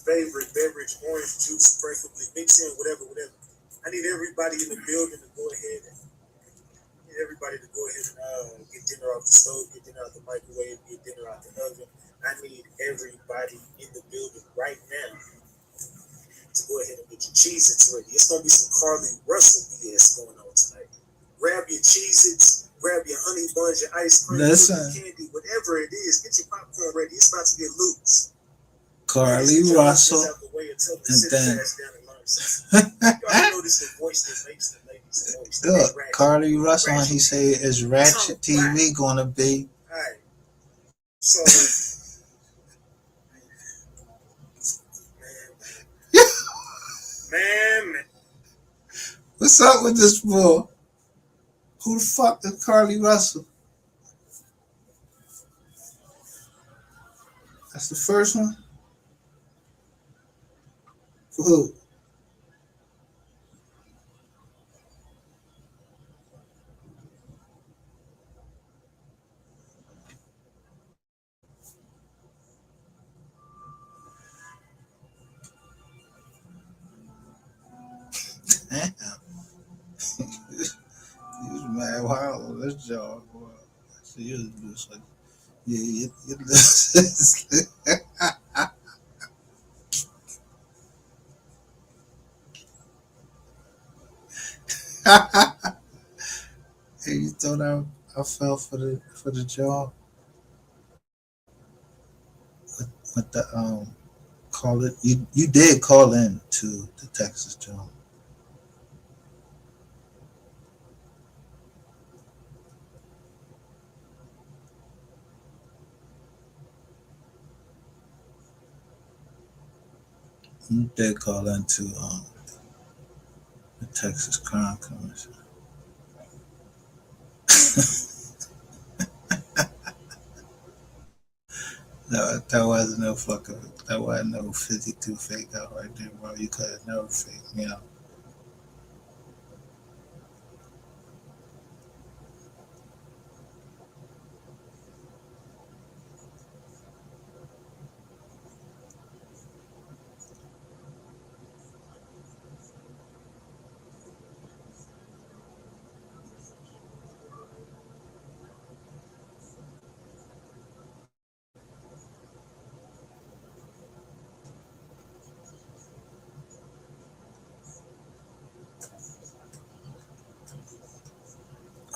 Favorite beverage, orange juice, preferably mix in whatever. I need everybody in the building to go ahead and get dinner off the stove, get dinner out the microwave, get dinner out the oven. I need everybody in the building right now to go ahead and get your Cheez-Its ready. It's gonna be some Carly Russell BS going on tonight. Grab your Cheez-Its, grab your honey buns, your ice cream, your candy, whatever it is. Get your popcorn ready. It's about to get loose. Carly Russell, and then look, Carly Russell, and he say is Ratchet TV gonna be? All right. So, man, what's up with this bull? Who the fuck is Carly Russell? That's the first one. For who? Damn. You was mad wild on this job, boy. So you was like, yeah, Hey, you thought I fell for the job with the call it. You did call in to the Texas job. You did call in to the Texas Crime Commission. No, that wasn't no 52 fake out right there, bro. You could have never faked me out.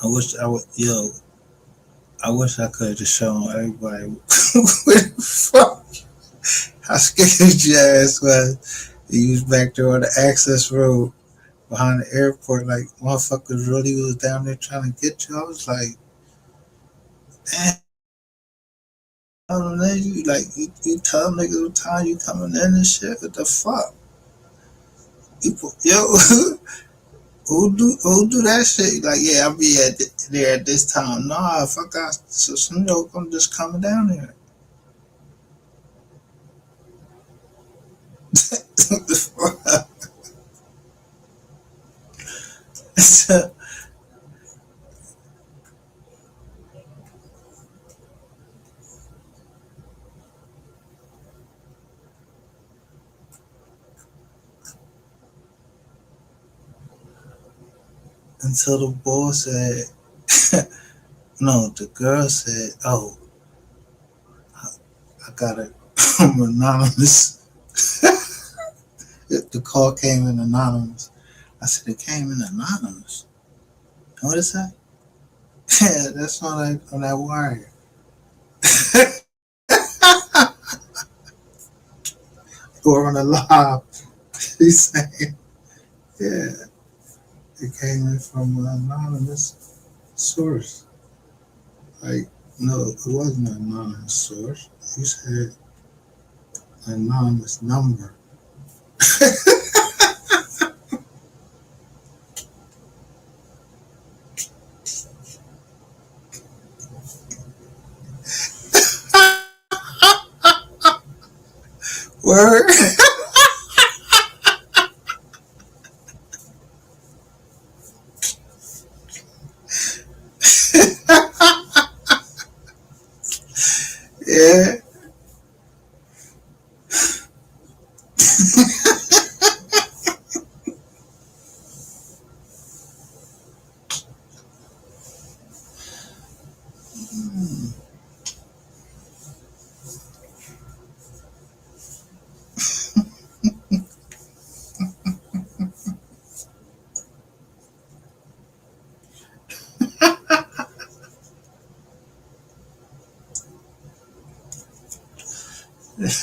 I wish I would, yo, I wish I could just show everybody where the fuck, how scared your ass was. You was back there on the access road behind the airport, like motherfuckers really was down there trying to get you. I was like, damn. Then you like you tell niggas what time you coming in and shit. What the fuck? People, yo, who do that shit? Like, yeah, I'll be there at this time. Nah, if I got some joke, I'm just coming down there. What the fuck? Until the boy said, no, the girl said, oh, I got it from anonymous. The call came in anonymous. I said, it came in anonymous. What is that? Yeah, that's on that wire. Or on the live. He's saying, yeah, it came in from an anonymous source. Like, no, it wasn't an anonymous source. You said an anonymous number. Word. Yeah.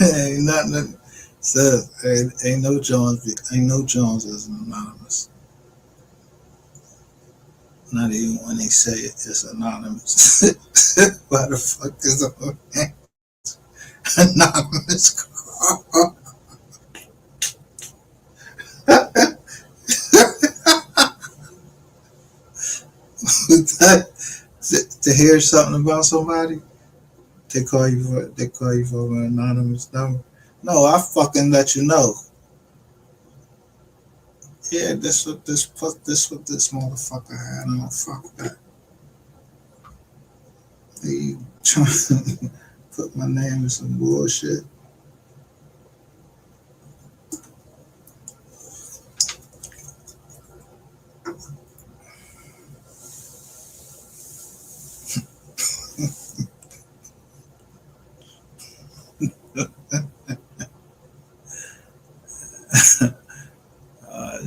Ain't nothing. So ain't no Jones is anonymous. Not even when they say it's anonymous. Why the fuck is it anonymous? To hear something about somebody, they call you for an anonymous number. No, I fucking let you know. Yeah, this what this motherfucker had on. Fuck that. He trying to put my name in some bullshit.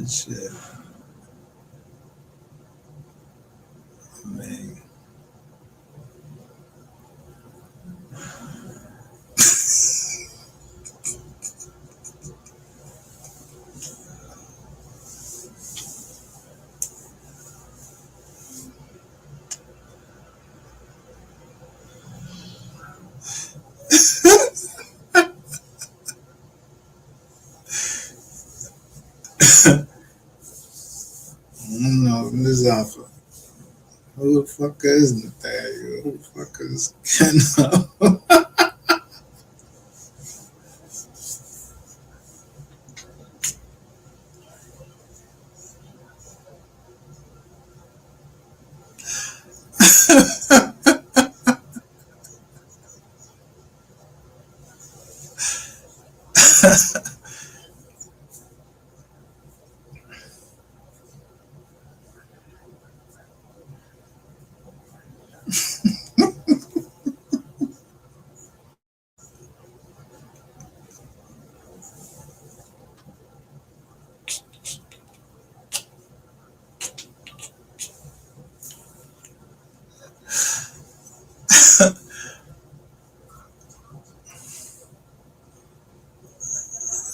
Shit. Man. No, this offer. Who the fuck is Nathaniel? Who the fuck is Ken?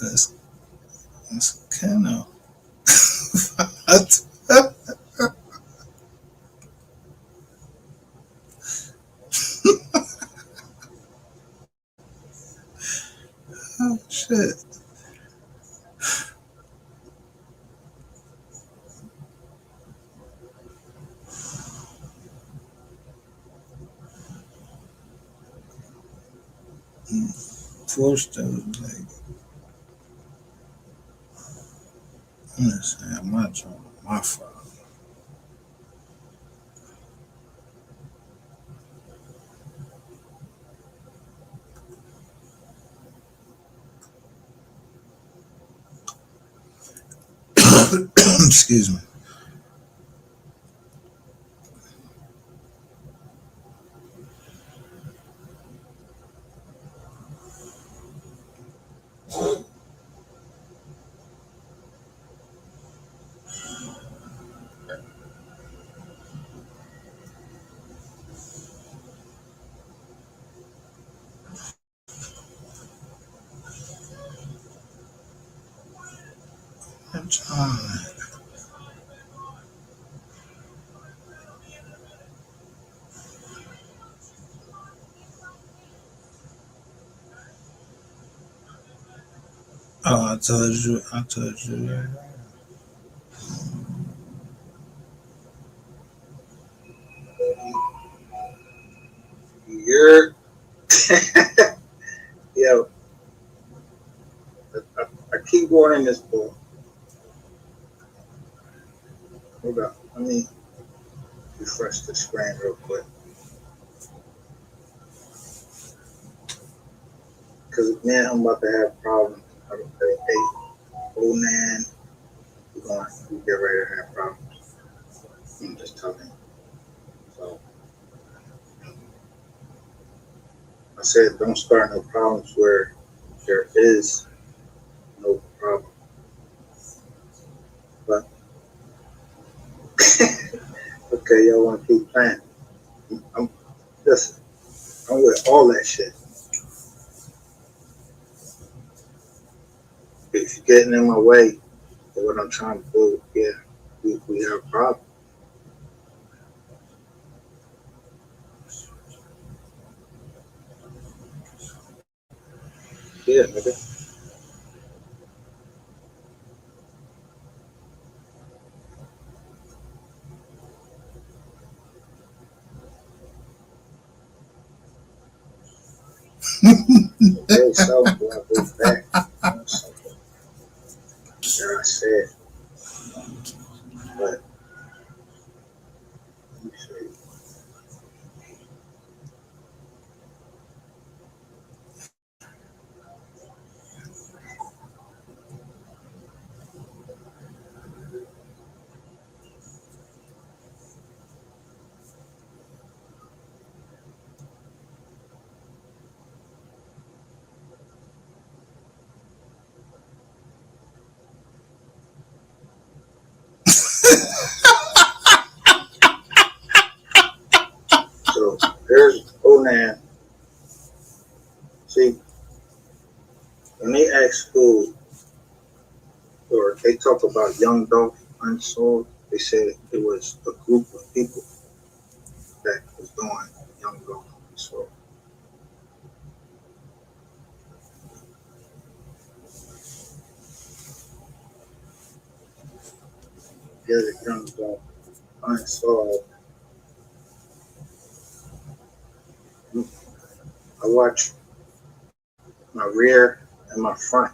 It's kind of. Oh shit. Forced to like. I'm just saying, my job, my fault. Excuse me. I'm trying. Oh, I told you. I told you. You're. Yo, I keep going in this book. Hold up. Let me refresh the screen real quick. Because, man, I'm about to have problems. I'm going to say, hey, oh, man, we get ready to have problems. I'm just talking. So, I said, don't start no problems where there is no problem. But, okay, y'all want to keep playing. I'm with all that shit. If you're getting in my way of what I'm trying to do, yeah, we have a problem. Yeah, nigga. Very seldom do I go back. That I said, but let me show you. So there's Onan. See, when they ask who, or they talk about Young Dolph Unsold, they said it was a group of people that was doing Young Dolph Unsold. Here's Young Dolph Unsold. I watch my rear and my front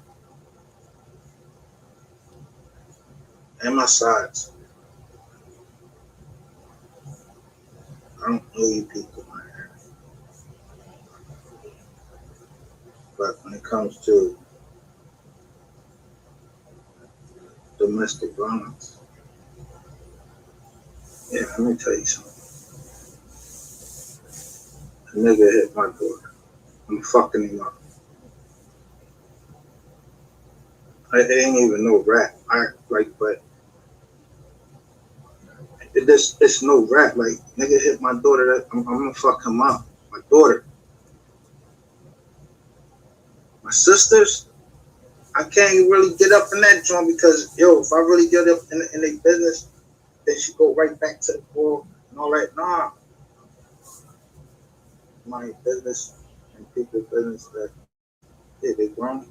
and my sides. I don't know you people, man. But when it comes to domestic violence, yeah, let me tell you something. A nigga hit my daughter. I'm fucking him up. It ain't even no rap. But it's no rap. Like, nigga hit my daughter. I'm gonna fuck him up. My daughter. My sisters, I can't really get up in that joint because, yo, if I really get up in their business, they should go right back to the ball and all that. Nah, my business and people's business that, yeah, they grown.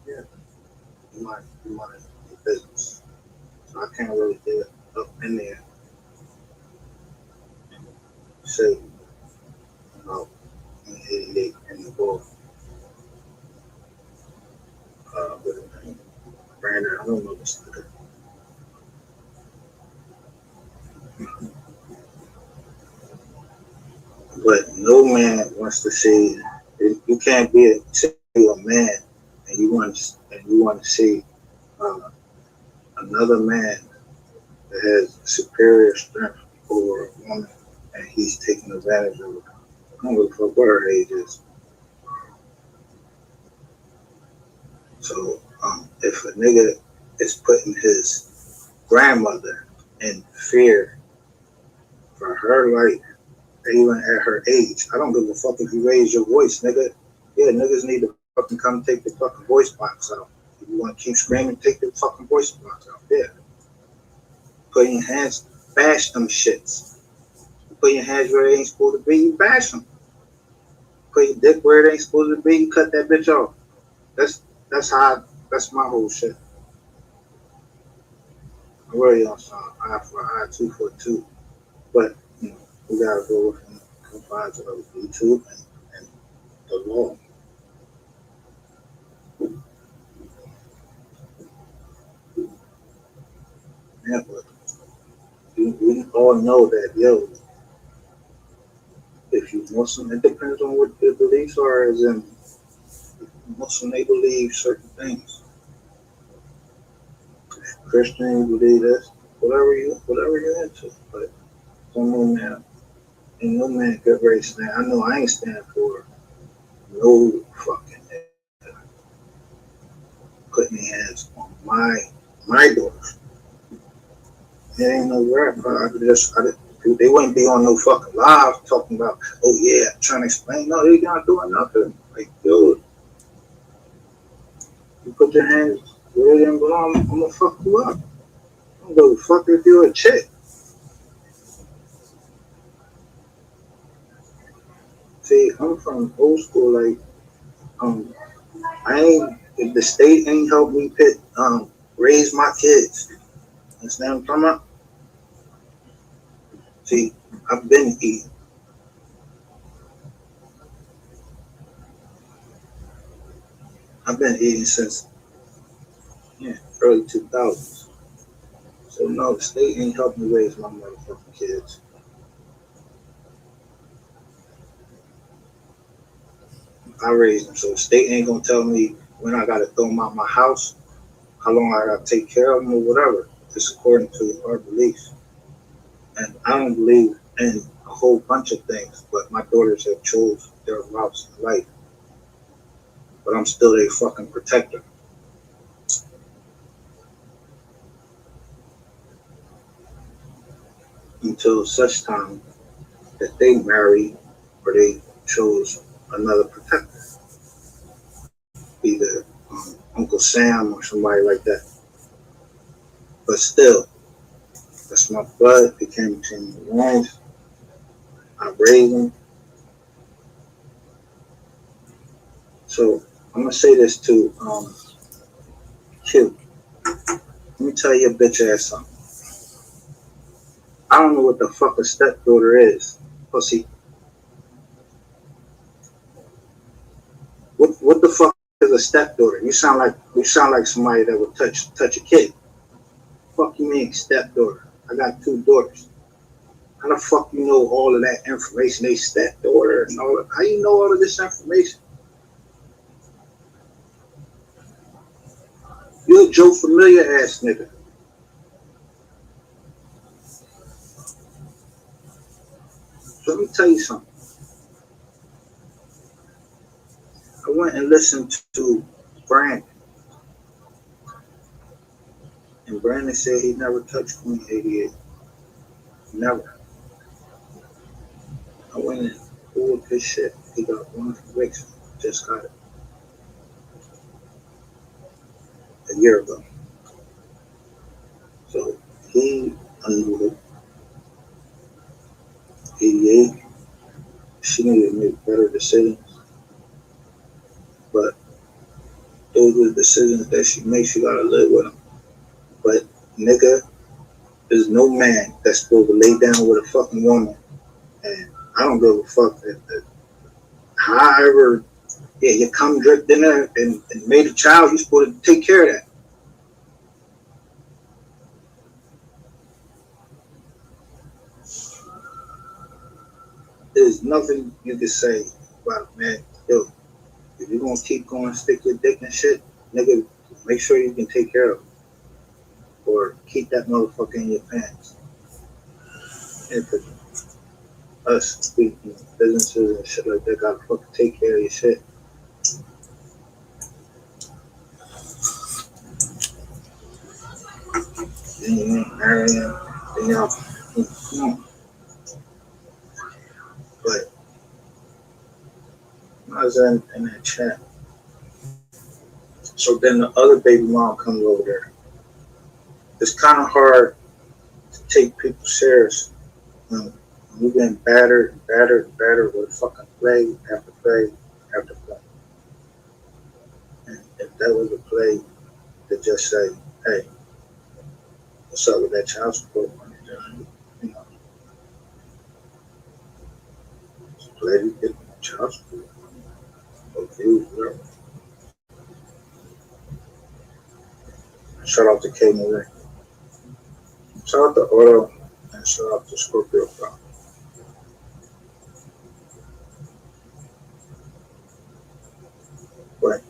Yeah, you mind your business. So I can't really get up in there and say, you know, I'm 88 in the ball. With a name, Brandon, I don't know this nigga. But no man wants to see. You can't be a man and you want to see uh, another man that has superior strength over a woman and he's taking advantage of her. I don't give a fuck what her age is. So if a nigga is putting his grandmother in fear for her life, even at her age, I don't give a fuck if you raise your voice, nigga. Yeah, niggas need to fucking come take the fucking voice box out. If you want to keep screaming, take the fucking voice box out. Yeah. Put your hands, bash them shits. You put your hands where it ain't supposed to be, you bash them. Put your dick where it ain't supposed to be, you cut that bitch off. That's my whole shit. I'm really on some eye for eye, 2 for 2. But, you know, we gotta go within the confines of YouTube and the law. Yeah, but we all know that, yo, if you Muslim, it depends on what your beliefs are. As in, Muslim, they believe certain things. Christian, you believe this, whatever you're into. But no man, good race stand. I know I ain't stand for no fucking putting their hands on my daughters. There ain't no rap. They wouldn't be on no fucking live talking about, oh yeah, trying to explain. No, they not doing nothing. Like, dude, you put your hands where they didn't belong, I'm gonna fuck you up. I'm gonna fuck if you're a chick. See, I'm from old school. Like, I ain't. The state ain't helped me raise my kids. Understand what I'm talking about? See, I've been eating. I've been eating since early 2000s. So no, the state ain't helping me raise my motherfucking kids. I raised them. So the state ain't gonna tell me when I gotta throw them out my house, how long I gotta take care of them or whatever. It's according to our beliefs. And I don't believe in a whole bunch of things, but my daughters have chose their routes in life. But I'm still their fucking protector. Until such time that they marry or they chose another protector. Either Uncle Sam or somebody like that. But still, that's my blood. It came between my life. I raised them. So I'm gonna say this to Q. Let me tell your bitch ass something. I don't know what the fuck a stepdaughter is. Pussy. What the fuck is a stepdaughter? You sound like somebody that would touch a kid. Fuck you mean stepdaughter? I got 2 daughters. How the fuck you know all of that information? They stepdaughter and all that. How you know all of this information? You're a Joe Familiar ass nigga. So let me tell you something. I went and listened to Brandon. And Brandon said he never touched Queen 88. Never. I went and pulled his shit. He got 1 conviction. Just got it. a year ago. So he unmuted 88. She needed to make better decisions, but those are the decisions that she makes. She gotta live with them. But nigga, there's no man that's supposed to lay down with a fucking woman, and I don't give a fuck that however, yeah, you come dripped in there and made a child, you're supposed to take care of that. There's nothing you can say about it, man. Yo, if you're gonna keep going, stick your dick and shit, nigga, make sure you can take care of it. Or keep that motherfucker in your pants. And for us, we, businesses and shit like that, gotta fucking take care of your shit. Then you ain't marrying him, then y'all, But I was in that chat. So then the other baby mom comes over there. It's kind of hard to take people serious when you've been battered and battered and battered with a fucking play after play after play. And if that was a play to just say, hey, what's up with that child support money, John? You know, it's a play to get child support money. Okay, whatever. Shout out to K Marie. Shout out to Otto and shout out to Scorpio Pro. But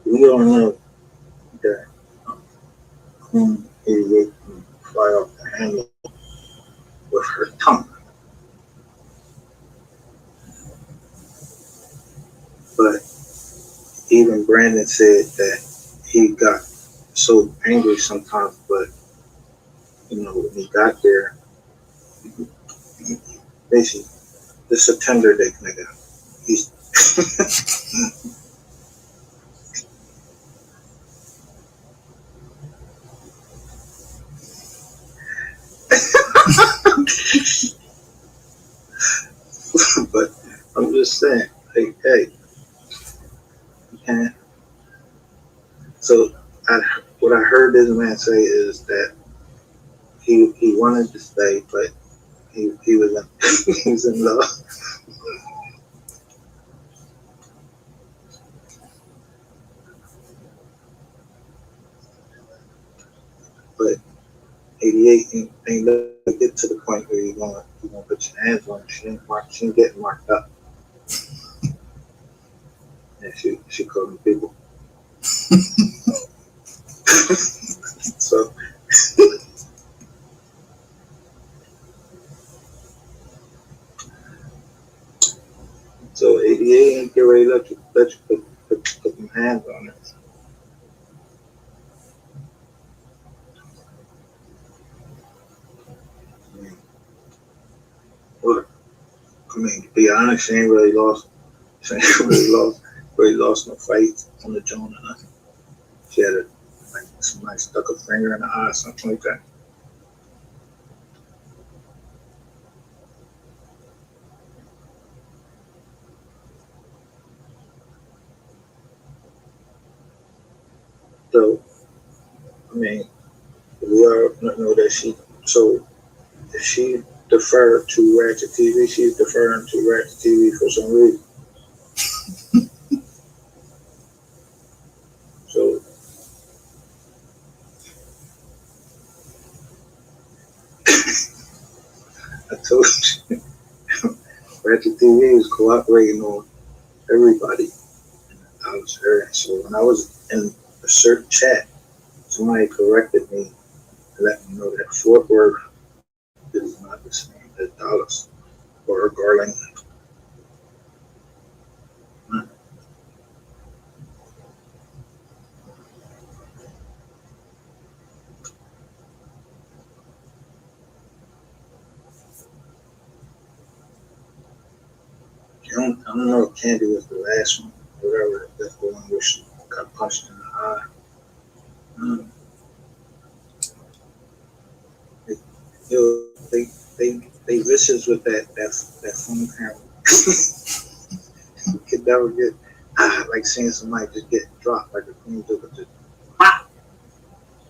we all know that Queen 88 can fly off the handle with her tongue. But even Brandon said that he got so angry sometimes, but you know, when he got there, basically, this is a tender dick nigga. He's but I'm just saying, hey, you can't. So what I heard this man say is that he wanted to stay, but he was in, he was in love. But 88 ain't let it get to the point where you're gonna put your hands on her. She ain't getting marked up. And she called me people. So so 88 ain't get ready to let you put them hands on it. I mean, what? I mean, to be honest, she ain't really lost. She ain't really lost no fight on the joint or nothing. She had somebody stuck a finger in the eye or something like that. So I mean, we all know that so if she deferred to Ratchet TV, she's deferring to Ratchet TV for some reason. So I told you, Ratchet TV is cooperating on everybody. I was hearing. So when I was in a certain chat, somebody corrected me and let me know that Fort Worth is not the same as Dallas or Garland. don't know if Candy was the last one, whatever. That's the one where she got punched in the eye. They, they vicious with that phone camera. You could never get like seeing somebody just get dropped like a queen joker, just pop.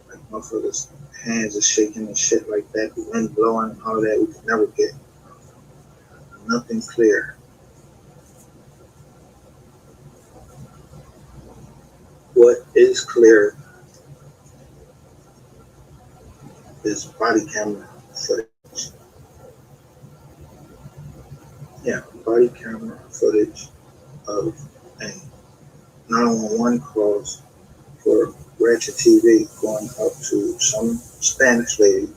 Like motherfuckers' hands are shaking and shit like that, the wind blowing and all that. We could never get nothing clear. What is clear is body camera footage. Yeah, body camera footage of a 911 calls for Ratchet TV going up to some Spanish lady.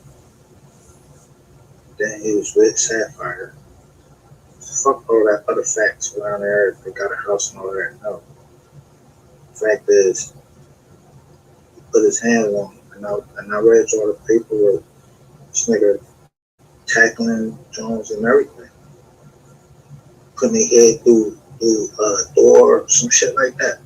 Then he was with Sapphire. Fuck all that other facts around there. They got a house and all that. No. Fact is, he put his hand on him. And I read all the paperwork. This nigga tackling Jones and everything. Putting their head through a door or some shit like that.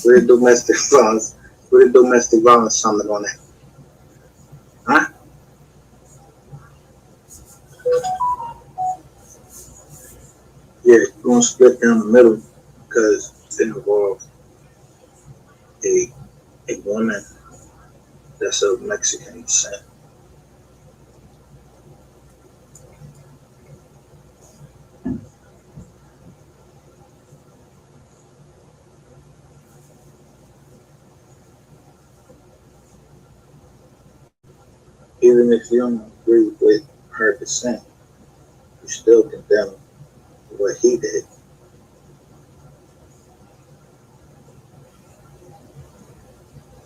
With domestic violence. With domestic violence summit on that. Huh? Yeah, you're going to split down the middle because it involves a woman that's of Mexican descent. Even if you don't agree with her descent, you still condemn what he did.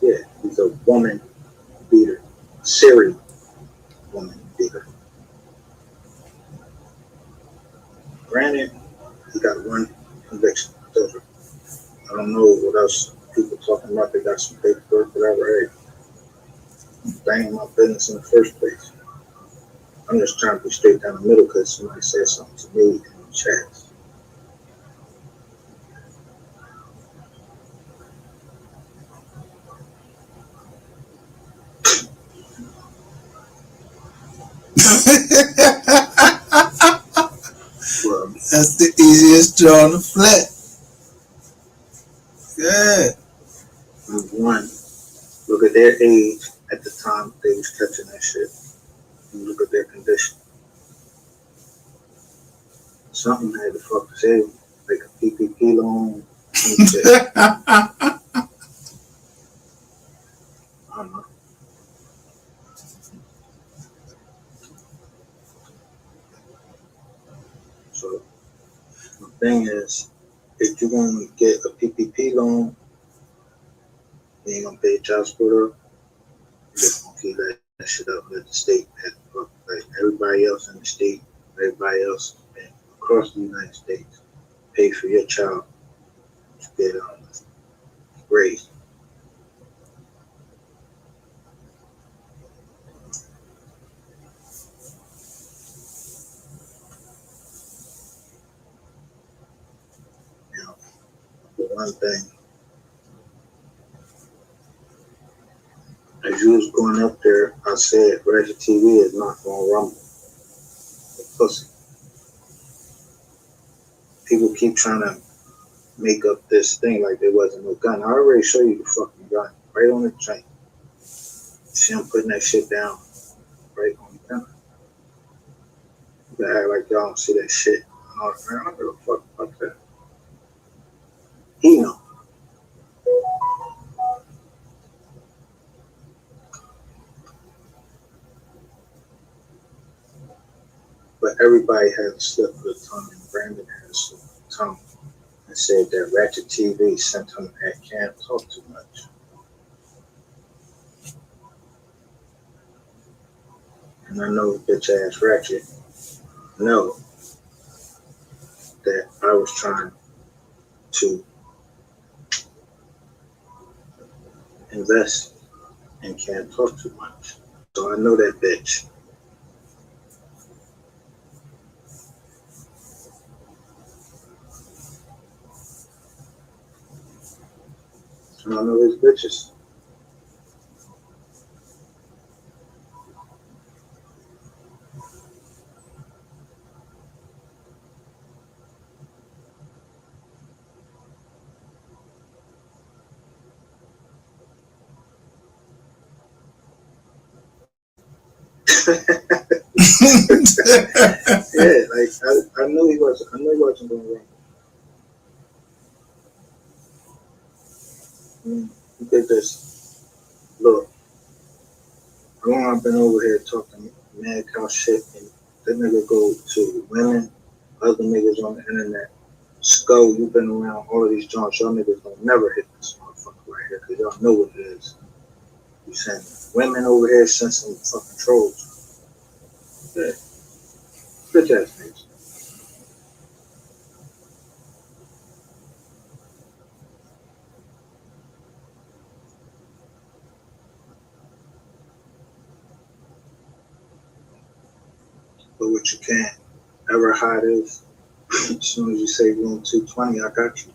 Yeah, he's a woman beater, serial woman beater. Granted, he got one conviction. I don't know what else people talking about. They got some paperwork, whatever. Hey, that ain't my business in the first place. I'm just trying to be straight down the middle because somebody said something to me in the chat. Well, that's the easiest draw on the flat. Good. One, look at their age at the time they was catching that shit. And look at their condition. Something had to fuck say, like a PPP loan. I don't know. So the thing is, if you're gonna get a PPP loan, you ain't gonna pay child support up. You're just gonna keep that shit up. Let the state have to fuck like everybody else in the state, everybody else across the United States, pay for your child to get raised. You know, for one thing, as you was going up there, I said Ratchet TV is not gonna rumble. The pussy. People keep trying to make up this thing like there wasn't no gun. I already showed you the fucking gun right on the chain. See him putting that shit down right on the gun. You gotta act like y'all don't see that shit. I don't give a fuck about that. He know. But everybody has a slip of the tongue, and Brandon has a slip of the tongue and said that Ratchet TV sent him at can't talk too much. And I know bitch ass Ratchet know that I was trying to invest and can't talk too much. So I know that bitch. And I know his bitches. Yeah, like I knew he wasn't. I knew he wasn't going wrong. He did this. Look, long I've been over here talking mad cow shit, and that nigga go to women, other niggas on the internet. Skull, you've been around all of these joints. Y'all niggas don't never hit this motherfucker right here because y'all know what it is. You send women over here, send some fucking trolls. Yeah, bitch ass niggas. But what you can't ever hide is, as soon as you say room 220, I got you.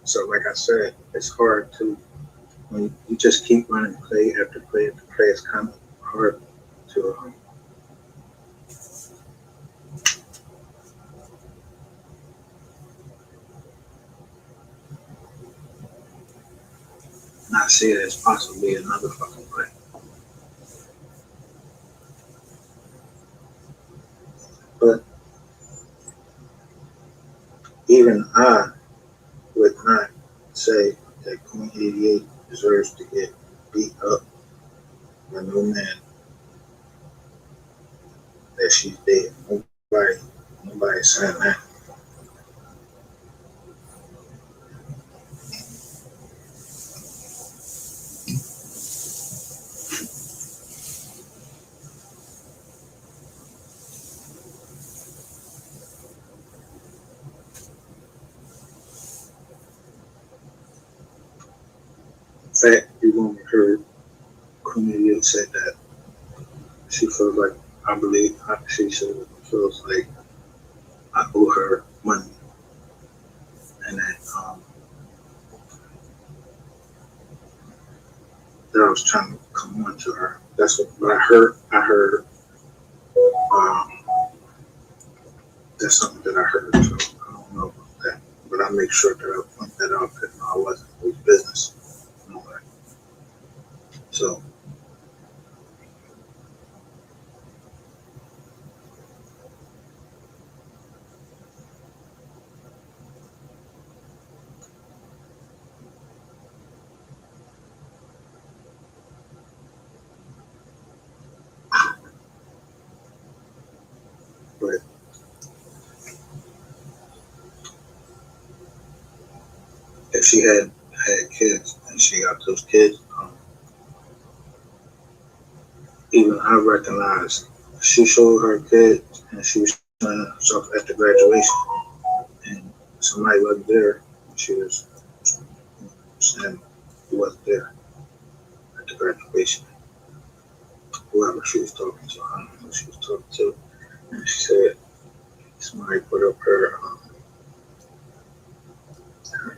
So like I said, it's hard to, when you just keep running play after play after play, it's kind of hard to not see it as possibly another fucking play. But even I would not say that Queen 88 deserves to get beat up by no man that she's dead. Nobody's saying that. In fact, you won't heard Queen 88 said that she feels like, I believe, she feels like I owe her money, and that that I was trying to come on to her. That's what I heard. Um, that's something that I heard. So I don't know about that, but I make sure that I point that out because I wasn't it was business. You know, like, so but if she had kids and she got those kids, even I recognized she showed her kids and she was showing herself at the graduation, and somebody wasn't there. She was saying he wasn't there at the graduation. Whoever she was talking to, I don't know who she was talking to, and she said somebody put up her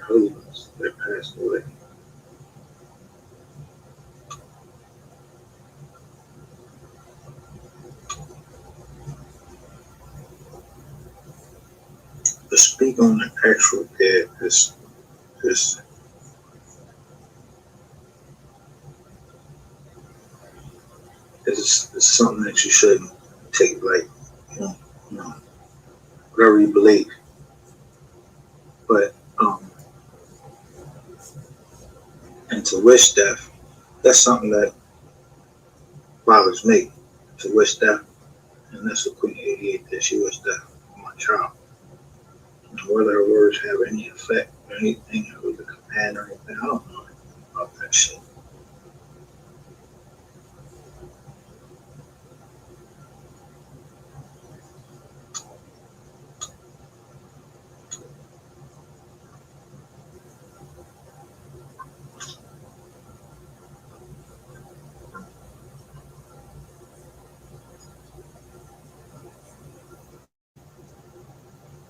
husbands that passed away. To speak on the actual dead is something that you shouldn't take like, you know, whatever you believe. But and to wish death, that's something that bothers me. To wish death, and that's what Queen 88 did. She wished death on my child. And whether her words have any effect or anything, or the command or anything, I don't know about that shit.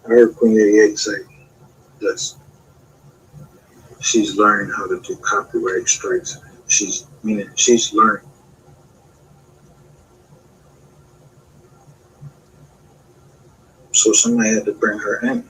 I heard Queen 88 say this. She's learning how to do copyright strikes. She's learning. So somebody had to bring her in.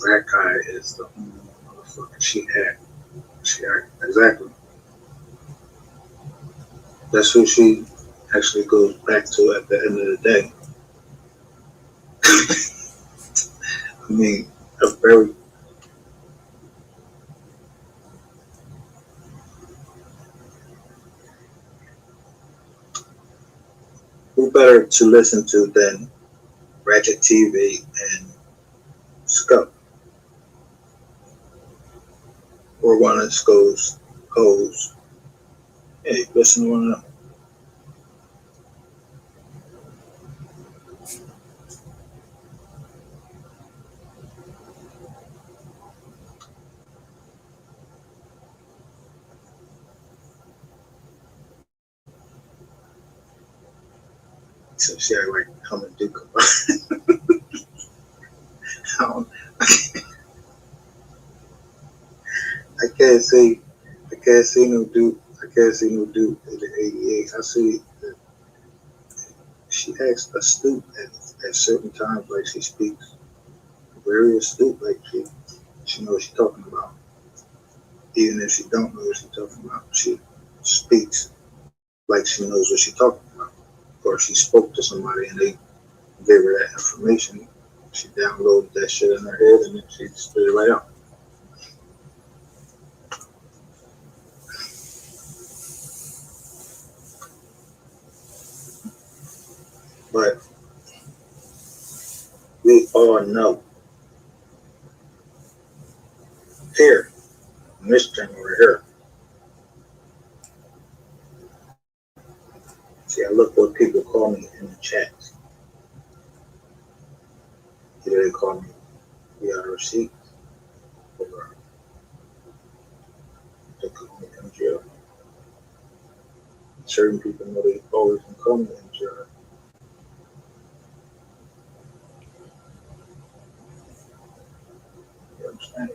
That guy is the only motherfucker she had. Exactly. That's who she actually goes back to at the end of the day. I mean, a very who better to listen to than Ratchet TV and Scuff, or one of Sco's hoes. Hey, listen to one of them. So she act like come and do I can't see no dude. I can't see no dude in the 88. I see that she acts astute at certain times, like she speaks very astute, like she knows what she's talking about. Even if she don't know what she's talking about, she speaks like she knows what she's talking about. Or if she spoke to somebody and they gave her that information, she downloaded that shit in her head and then she spit it right out. But we all know here, in this channel right here. See, I look what people call me in the chat. Either they call me VRC or they call me MGR. Certain people know they always can call me MGR. You understand?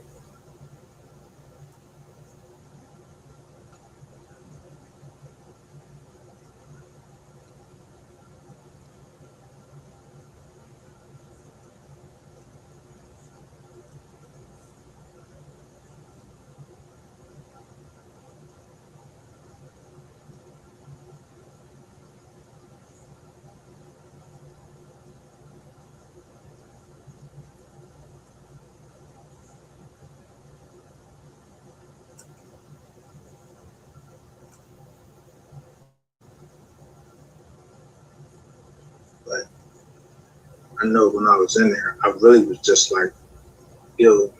But I know when I was in there, I really was just like, yo,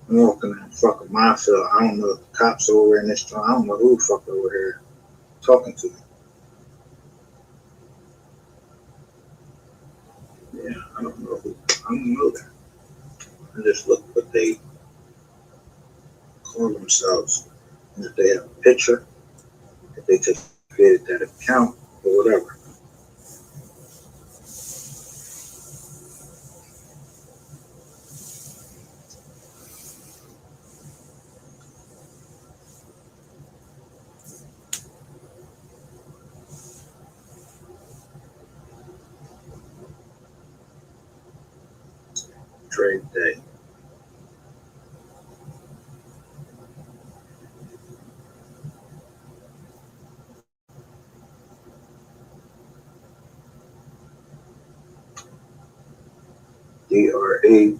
I'm walking in fucking minefield. I don't know if the cops over in this joint. I don't know who the fuck over here talking to me. and just look what they call themselves. And if they have a picture, if they just created that account or whatever. Trade day. DRADAI.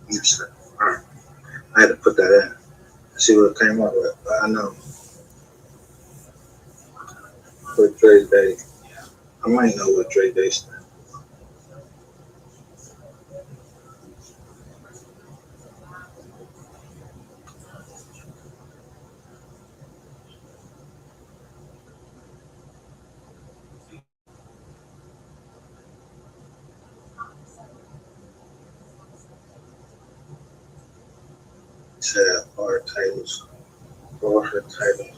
Yes, all right. I had to put that in. See what it came up with. But I know for trade day, I might know what trade day stands. Said our titles, all her titles.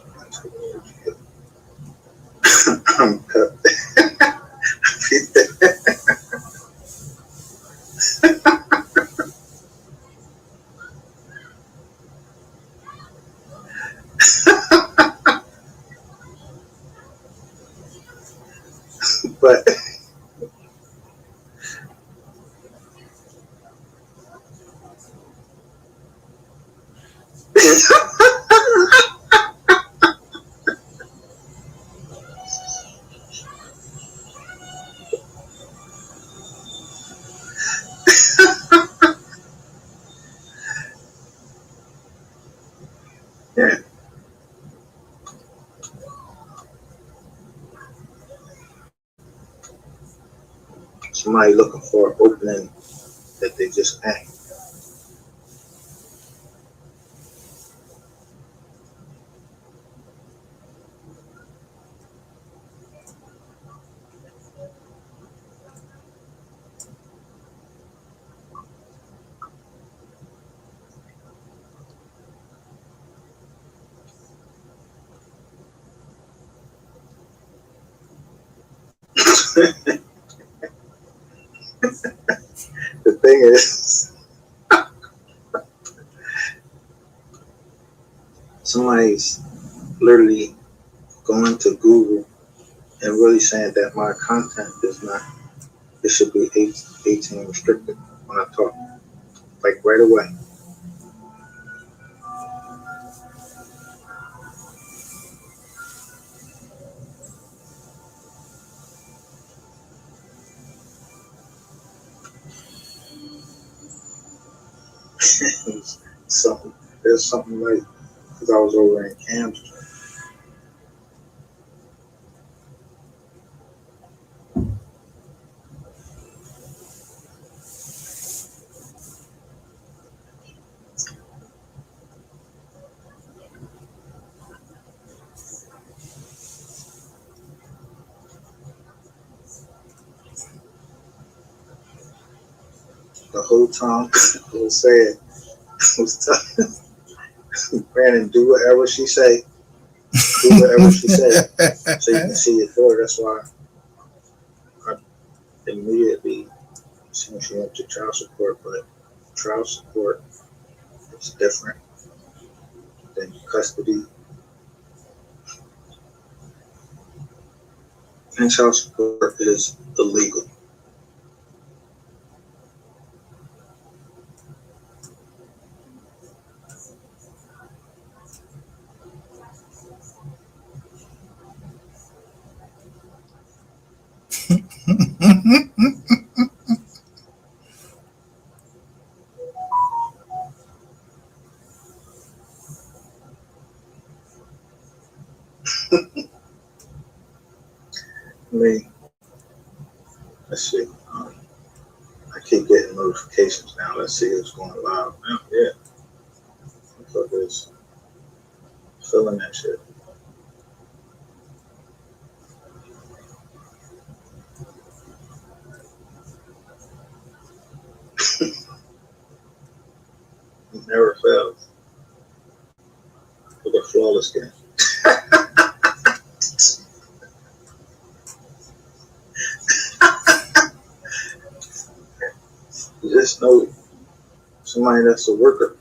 I'm cut. But yeah, somebody looking for an opening that they just ain't. The thing is, somebody's literally going to Google and really saying that my content is not, it should be 18 restricted when I talk, like right away. Something, there's something like, because I was over in Camden. The whole time I was saying, I was telling Brandon, do whatever she say, do whatever she say, so you can see your daughter. That's why I immediately, since she went to child support, but child support, It's different than custody. And child support is illegal. Let's see. I keep getting notifications now. Let's see what's going live now. Yeah. Motherfuckers feeling that shit. It never fails. With a flawless game. You just know somebody that's a worker.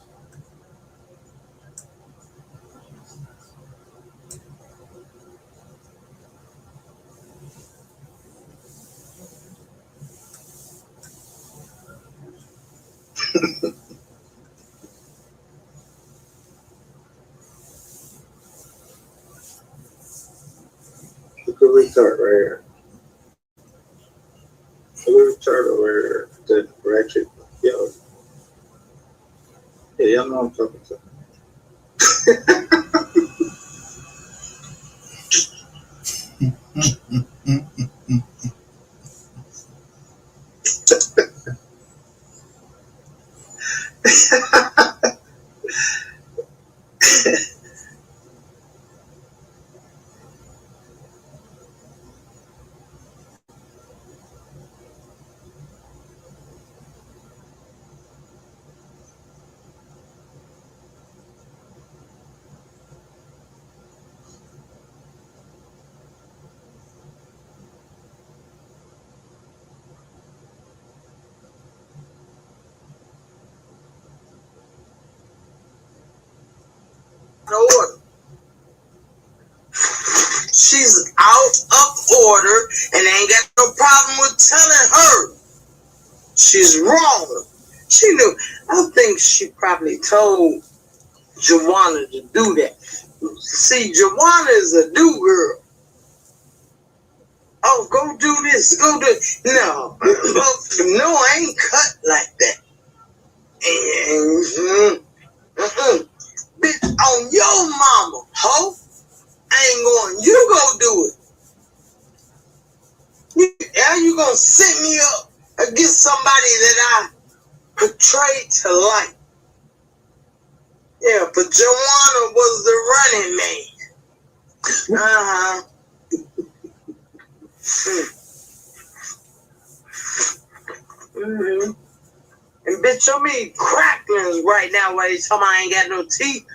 Look at retard right here. Look at retard over here. The ratchet. Yo. Yeah, y'all know I'm talking to. Order. She's out of order and ain't got no problem with telling her she's wrong. She knew. I think she probably told Joanna to do that. See, Joanna is a do girl. Oh, go do this, go do. No, no, I ain't cut like that. Bitch, on your mama, ho. I ain't going. You go do it. How you gonna set me up against somebody that I portrayed to like? Yeah, but Joanna was the running man. Mm-hmm. And bitch, show me cracklings right now while you tell me I ain't got no teeth.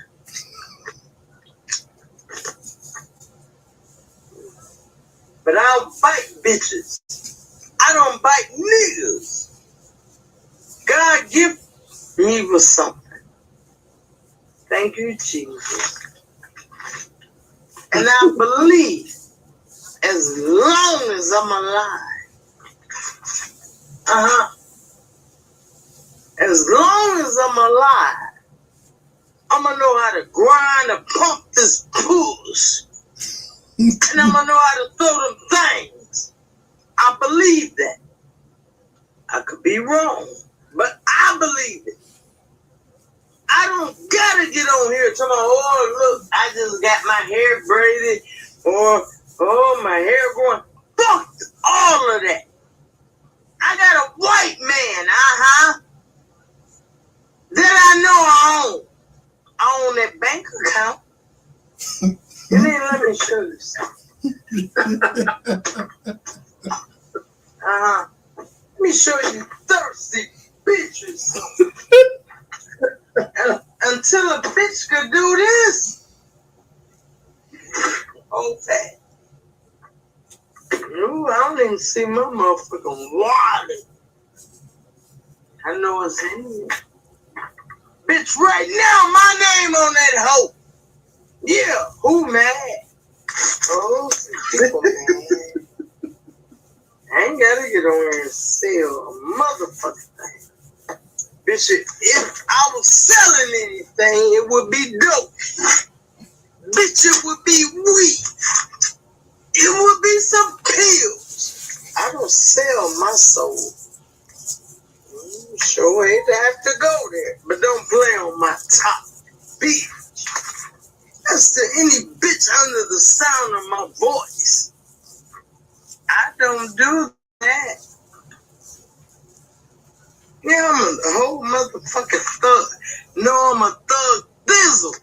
But I'll bite bitches. I don't bite niggas. God give me with something. Thank you, Jesus. And I believe as long as I'm alive, as long as I'm alive, I'm going to know how to grind and pump this push. And I'm going to know how to throw them things. I believe that. I could be wrong, but I believe it. I don't gotta get on here and tell my, oh, look, I just got my hair braided, or, oh, my hair growing. Fuck all of that. I got a white man, that I know I own. I own that bank account. And then let me show you something. Let me show you thirsty bitches. Until a bitch could do this. Okay. Ooh, I don't even see my motherfucking wallet. I know it's in here. Bitch, right now, my name on that hoe. Yeah, who mad? Oh, people mad. I ain't gotta get on here and sell a motherfucking thing. Bitch, if I was selling anything, it would be dope. Bitch, it would be weed. It would be some pills. I don't sell my soul. Sure hate to have to go there, but don't play on my top. Beef. That's to any bitch under the sound of my voice. I don't do that. Yeah, I'm a whole motherfucking thug. No, I'm a thug thizzle.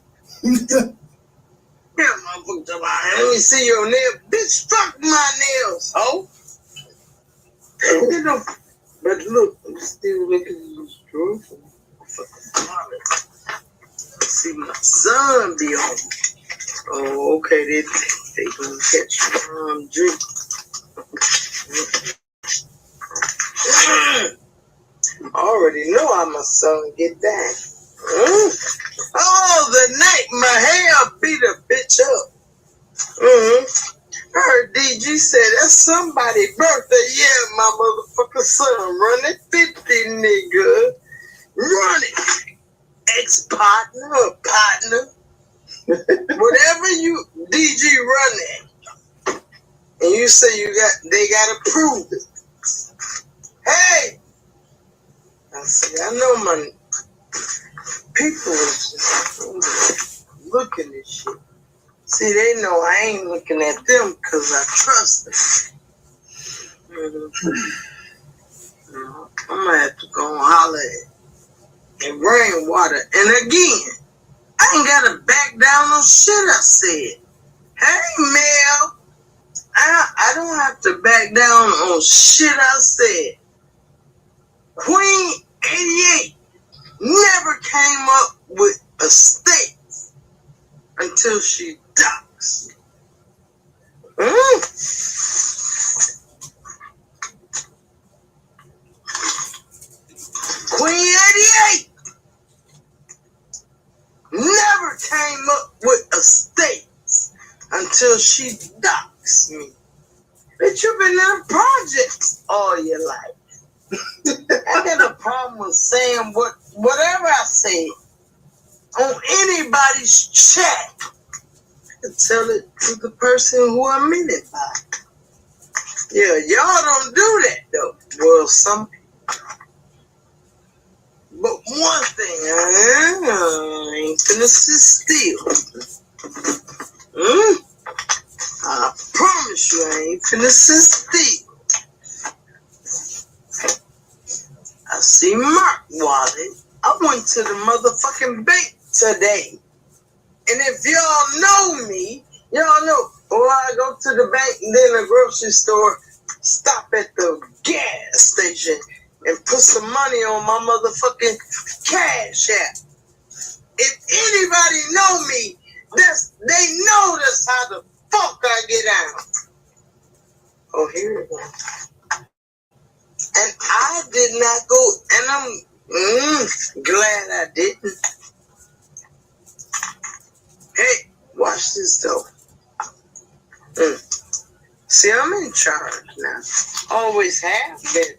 Yeah, motherfucker, let me see your nail. Bitch, fuck my nails, ho. You know, but look, I'm still looking at this truth. See my son be on. Oh, okay, they gonna catch drink. I already know how my son get down. Oh, the night my hair beat a bitch up. I heard DG say that's somebody's birthday. Yeah, my motherfucking son running 50, nigga. Running. Ex-partner or partner. Whatever you DG running. And you say they gotta prove it. Hey! I see, I know my people is just looking at shit. See, they know I ain't looking at them because I trust them. I'm gonna have to go and holler at rainwater. And again, I ain't gotta back down on shit I said. Hey, Mel, I don't have to back down on shit I said. Queen 88 never came up with a state until she ducks. Queen 88 never came up with a state until she ducks me. Bitch, you've been in projects all your life. I got a problem with saying whatever I say on anybody's chat. I tell it to the person who I meant it by. Yeah, y'all don't do that though. Well, some people. But one thing, I ain't finna sit still. I promise you I ain't finna sit still. I see Mark Wallet. I went to the motherfucking bank today. And if y'all know me, y'all know, I go to the bank, then the grocery store, stop at the gas station, and put some money on my motherfucking cash app. If anybody know me, they know that's how the fuck I get out. Oh, here we go. And I did not go, and I'm glad I didn't. Hey, watch this though. See, I'm in charge now. Always have been.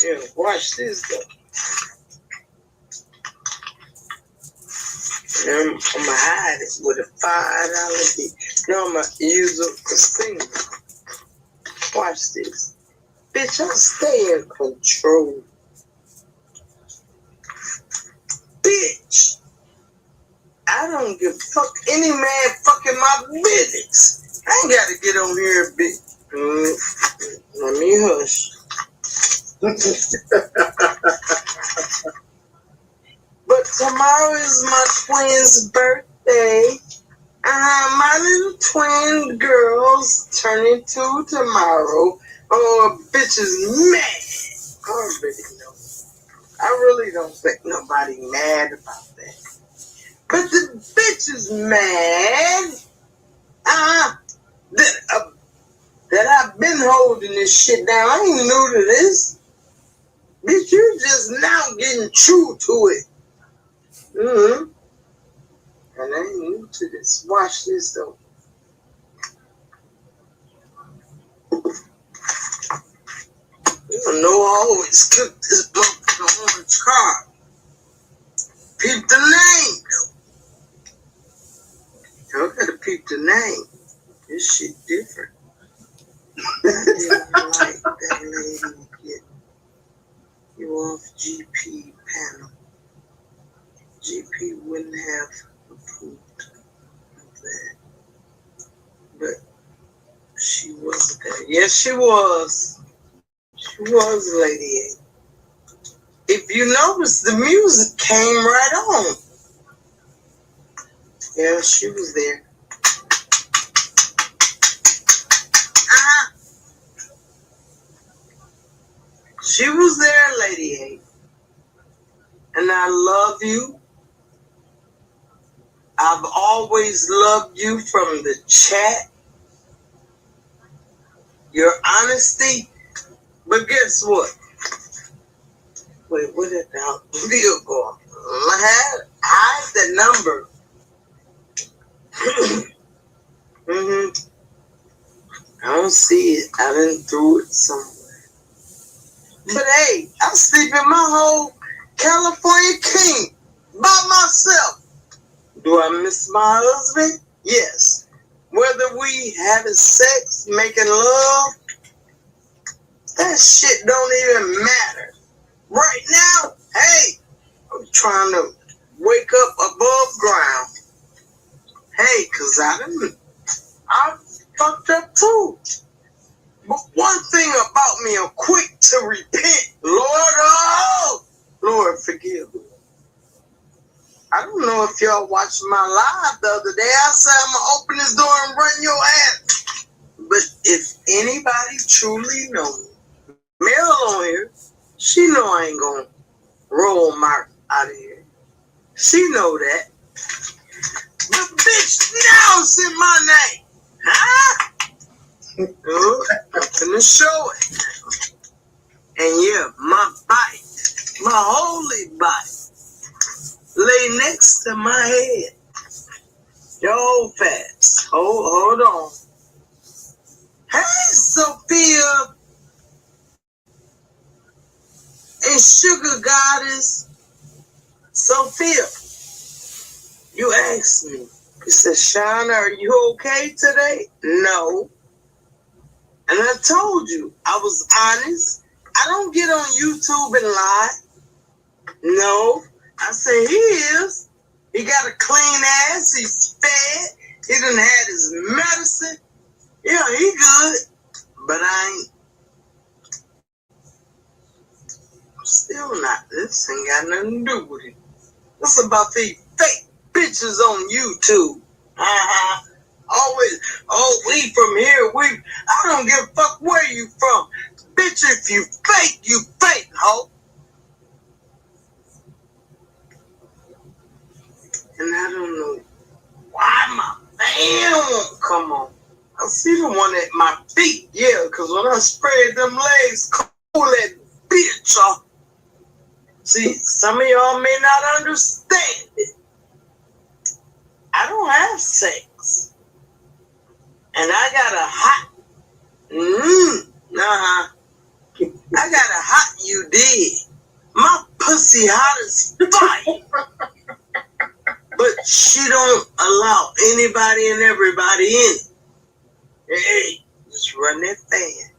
Yeah, watch this though. I'm gonna hide it with a $5 bill. No, I'm gonna use a casino. Watch this. Bitch, I stay in control. Bitch, I don't give a fuck any man fucking my business. I ain't gotta get on here, bitch. Let me hush. But tomorrow is my twin's birthday. My little twin girls turning 2 tomorrow. Oh, bitch is mad. I already know. I really don't think nobody mad about that. But the bitch is mad. That I've been holding this shit down. I ain't new to this. Bitch, you just now getting true to it. Mm-hmm. And I ain't new to this. Watch this though. You don't know I always cook this motherfucker on the car. Peep the name though. Y'all gotta peep the name. This shit different. I didn't like that lady get you off GP panel. GP wouldn't have approved of that. But she wasn't there. Yes, she was. She was Lady A. If you notice, the music came right on. Yeah, she was there. She was there, Lady A. And I love you. I've always loved you from the chat. Your honesty. But guess what? Wait, what did the video go? I had the number. Mm-hmm. I don't see it. I done threw it somewhere. But hey, I sleep in my whole California king by myself. Do I miss my husband? Yes. Whether we having sex, making love, that shit don't even matter. Right now, hey, I'm trying to wake up above ground. Hey, cause I fucked up too. But one thing about me, I'm quick to repent. Lord, forgive me. I don't know if y'all watched my live the other day. I said I'm gonna open this door and run your ass. But if anybody truly knows me, Mel on here, she know I ain't gonna roll Mark out of here. She know that. But bitch, now it's in my name. Huh? I'm gonna show it. And yeah, my bite, my holy bite, lay next to my head. Yo, fast. Hold on. Hey, Sophia and Sugar Goddess. Sophia, you asked me. You said, Shauna, are you okay today? No. And I told you, I was honest. I don't get on YouTube and lie. No. I say he is. He got a clean ass. He's fed. He done had his medicine. Yeah, he good. But I ain't. Still not. This ain't got nothing to do with it. What's about these fake bitches on YouTube? Always, we from here. I don't give a fuck where you from. Bitch, if you fake, ho. And I don't know why my fan won't come on. I see the one at my feet, yeah, because when I spread them legs, cool that bitch off. See, some of y'all may not understand it. I don't have sex. And I got a hot, I got a hot UD. My pussy hot as fire. But she don't allow anybody and everybody in it. Hey, just run that fan.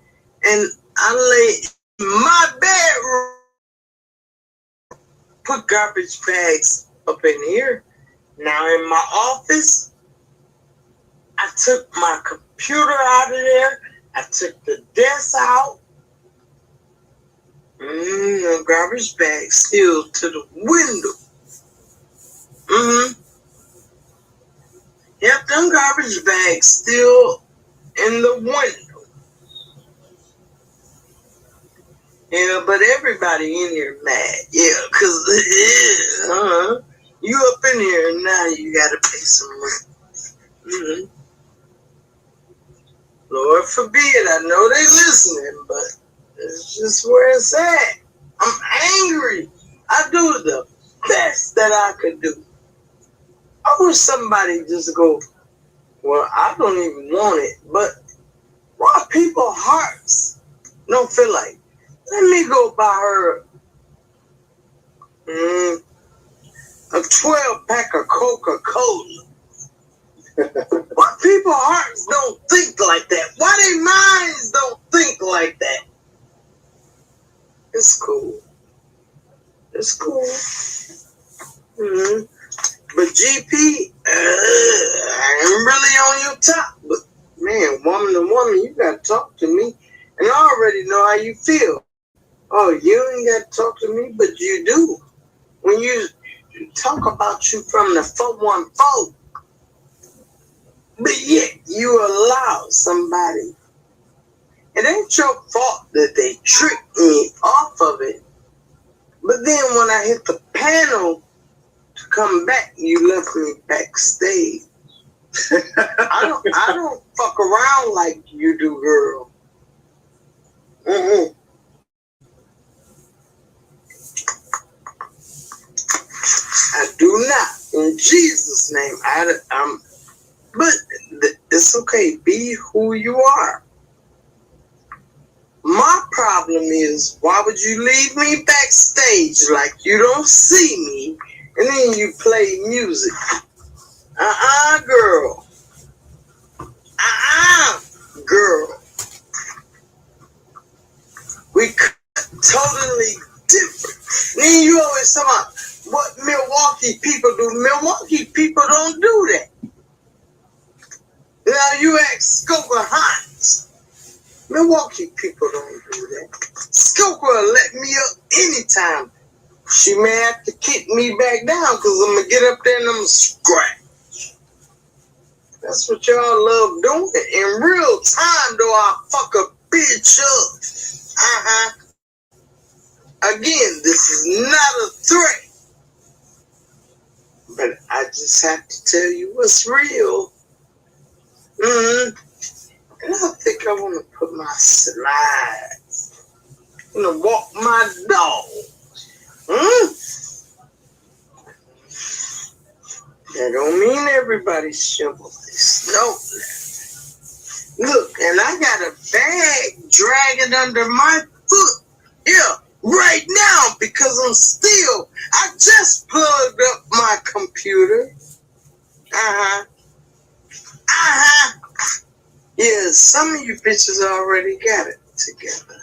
And I lay in my bedroom, put garbage bags up in here. Now in my office, I took my computer out of there. I took the desk out. The garbage bag still to the window. Yep, them garbage bags still in the window. Yeah, but everybody in here mad. Yeah, because you up in here and now you got to pay some rent. Lord forbid, I know they listening, but it's just where it's at. I'm angry. I do it though. best that I could do. I wish somebody just go, well, I don't even want it, but why people's hearts don't feel like, let me go buy her a 12-pack of Coca-Cola. Why people's hearts don't think like that? Why their minds don't think like that? It's cool. It's cool. But GP, I'm really on your top. But man, woman to woman, you gotta talk to me. And I already know how you feel. Oh, you ain't gotta talk to me, but you do. When you talk about you from the 414, but yet you allow somebody. It ain't your fault that they tricked me off of it. But then when I hit the panel to come back, you left me backstage. I don't fuck around like you do, girl. I do not. In Jesus' name, but it's okay. Be who you are. My problem is, why would you leave me backstage like you don't see me, and then you play music? Girl. Girl. We totally different. Then you always talk about what Milwaukee people do. Milwaukee people don't do that. Now you ask Skoker Hines. Milwaukee people don't do that. Skoker will let me up anytime. She may have to kick me back down because I'm going to get up there and I'm going to scratch. That's what y'all love doing. In real time, though, I fuck a bitch up. Again, this is not a threat. But I just have to tell you what's real. And I think I want to put my slides. I'm going to walk my dog. That don't mean everybody's chivalrous. No. Look, and I got a bag dragging under my foot. Yeah, right now because I just plugged up my computer. Yeah, some of you bitches already got it together.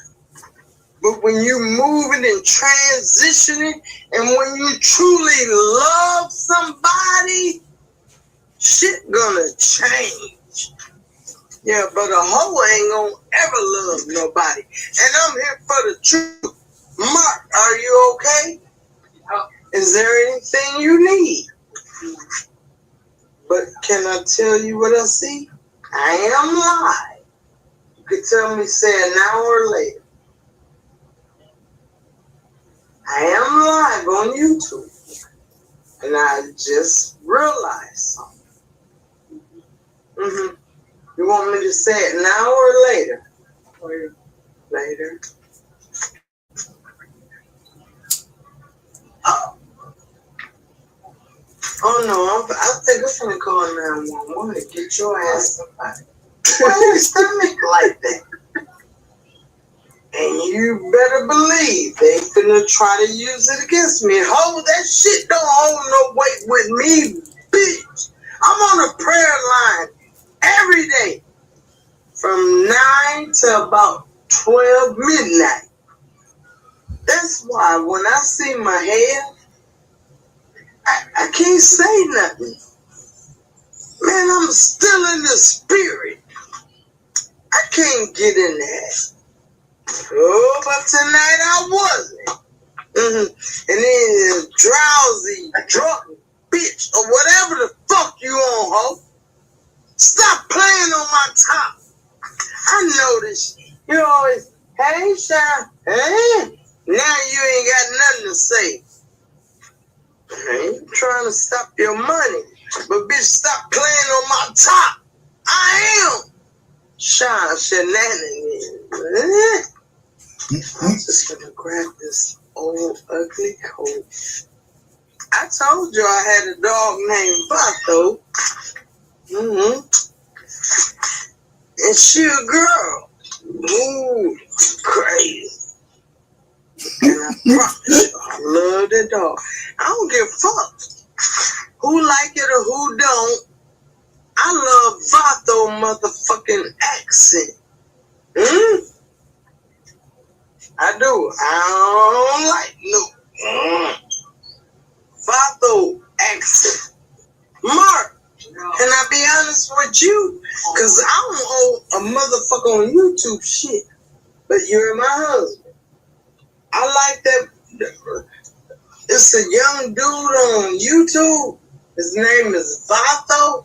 But when you moving and transitioning, and when you truly love somebody, shit gonna change. Yeah, but a hoe ain't gonna ever love nobody. And I'm here for the truth. Mark, are you okay? Is there anything you need? But can I tell you what I see? I am live. You could tell me, say, an hour later. I am live on YouTube. And I just realized something. You want me to say it now or later? Later. Oh no, I think I'm gonna call 911 and get your ass somebody. Why your stomach like that? And you better believe they finna try to use it against me. Hold that shit don't hold no weight with me, bitch. I'm on a prayer line every day from 9 to about 12 midnight. That's why when I see my hair, I can't say nothing. Man, I'm still in the spirit. I can't get in there. Oh, but tonight I wasn't. And then drowsy, drunk bitch, or whatever the fuck you on, ho. Stop playing on my top. I noticed you always, hey, Sean, hey. Now you ain't got nothing to say. I ain't trying to stop your money, but bitch, stop playing on my top. I am Sean Shenanigans. I'm just gonna grab this old ugly coat I told you I had a dog named Vato. And she a girl. Ooh, crazy. And I promise you, I love that dog. I don't give a fuck who like it or who don't. I love Vato motherfucking accent. I do. I don't like no Vato accent. Mark, can I be honest with you? Because I don't owe a motherfucker on YouTube shit. But you're my husband. I like that. It's a young dude on YouTube. His name is Vato.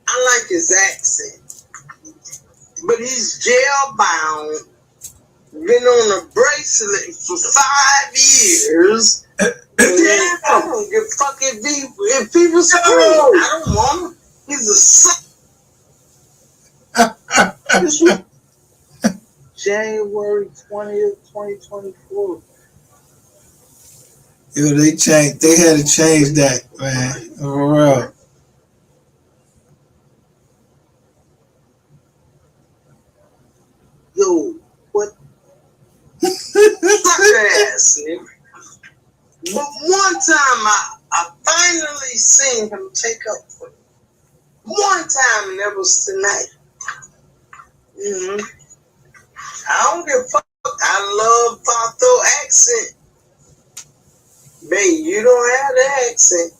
I like his accent. But he's jail bound. Been on a bracelet for 5 years. I don't give a fuck if people scream. I don't want him. He's a son. January 20th, 2024. Yo, they had to change that, man. For real. Yo, what? Sucker ass, nigga. But one time I finally seen him take up for me. One time, and that was tonight. I don't give a fuck. I love Vato accent. Babe, you don't have the accent.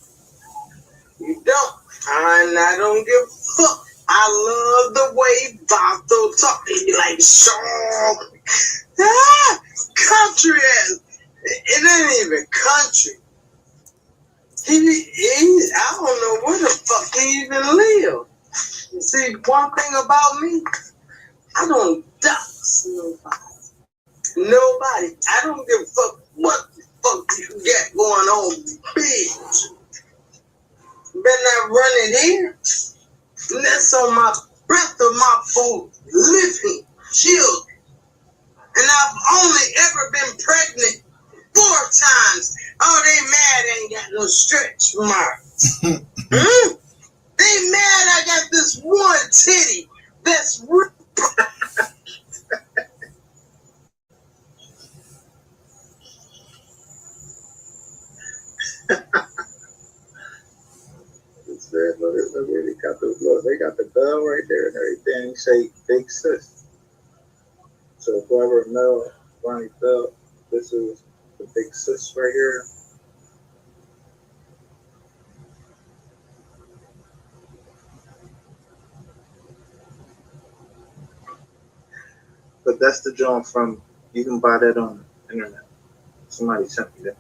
You don't. And I don't give a fuck. I love the way Vato talk. He be like, Sean. Country ass. It ain't even country. I don't know where the fuck he even live. See, one thing about me, I don't dox nobody. I don't give a fuck what the fuck you got going on, bitch. Better not run it here. That's on my breath of my food, living, children. And I've only ever been pregnant 4 times. Oh, they mad I ain't got no stretch marks. They mad I got this one titty that's real. They got the bell right there and everything. Say big sis. So whoever know Ronnie Bell, this is the big sis right here. But that's the joint from, you can buy that on the internet. Somebody sent me that.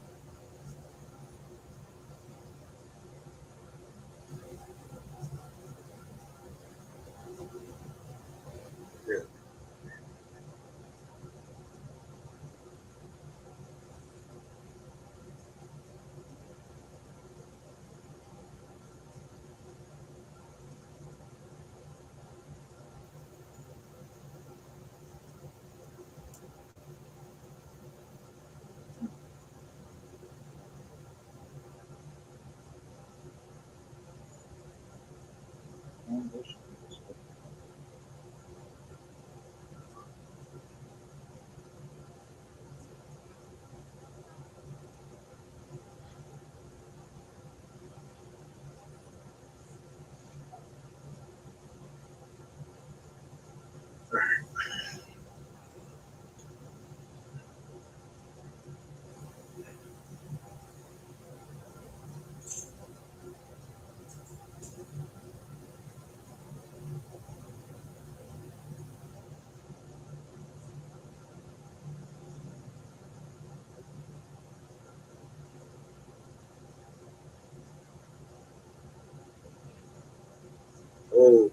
Oh,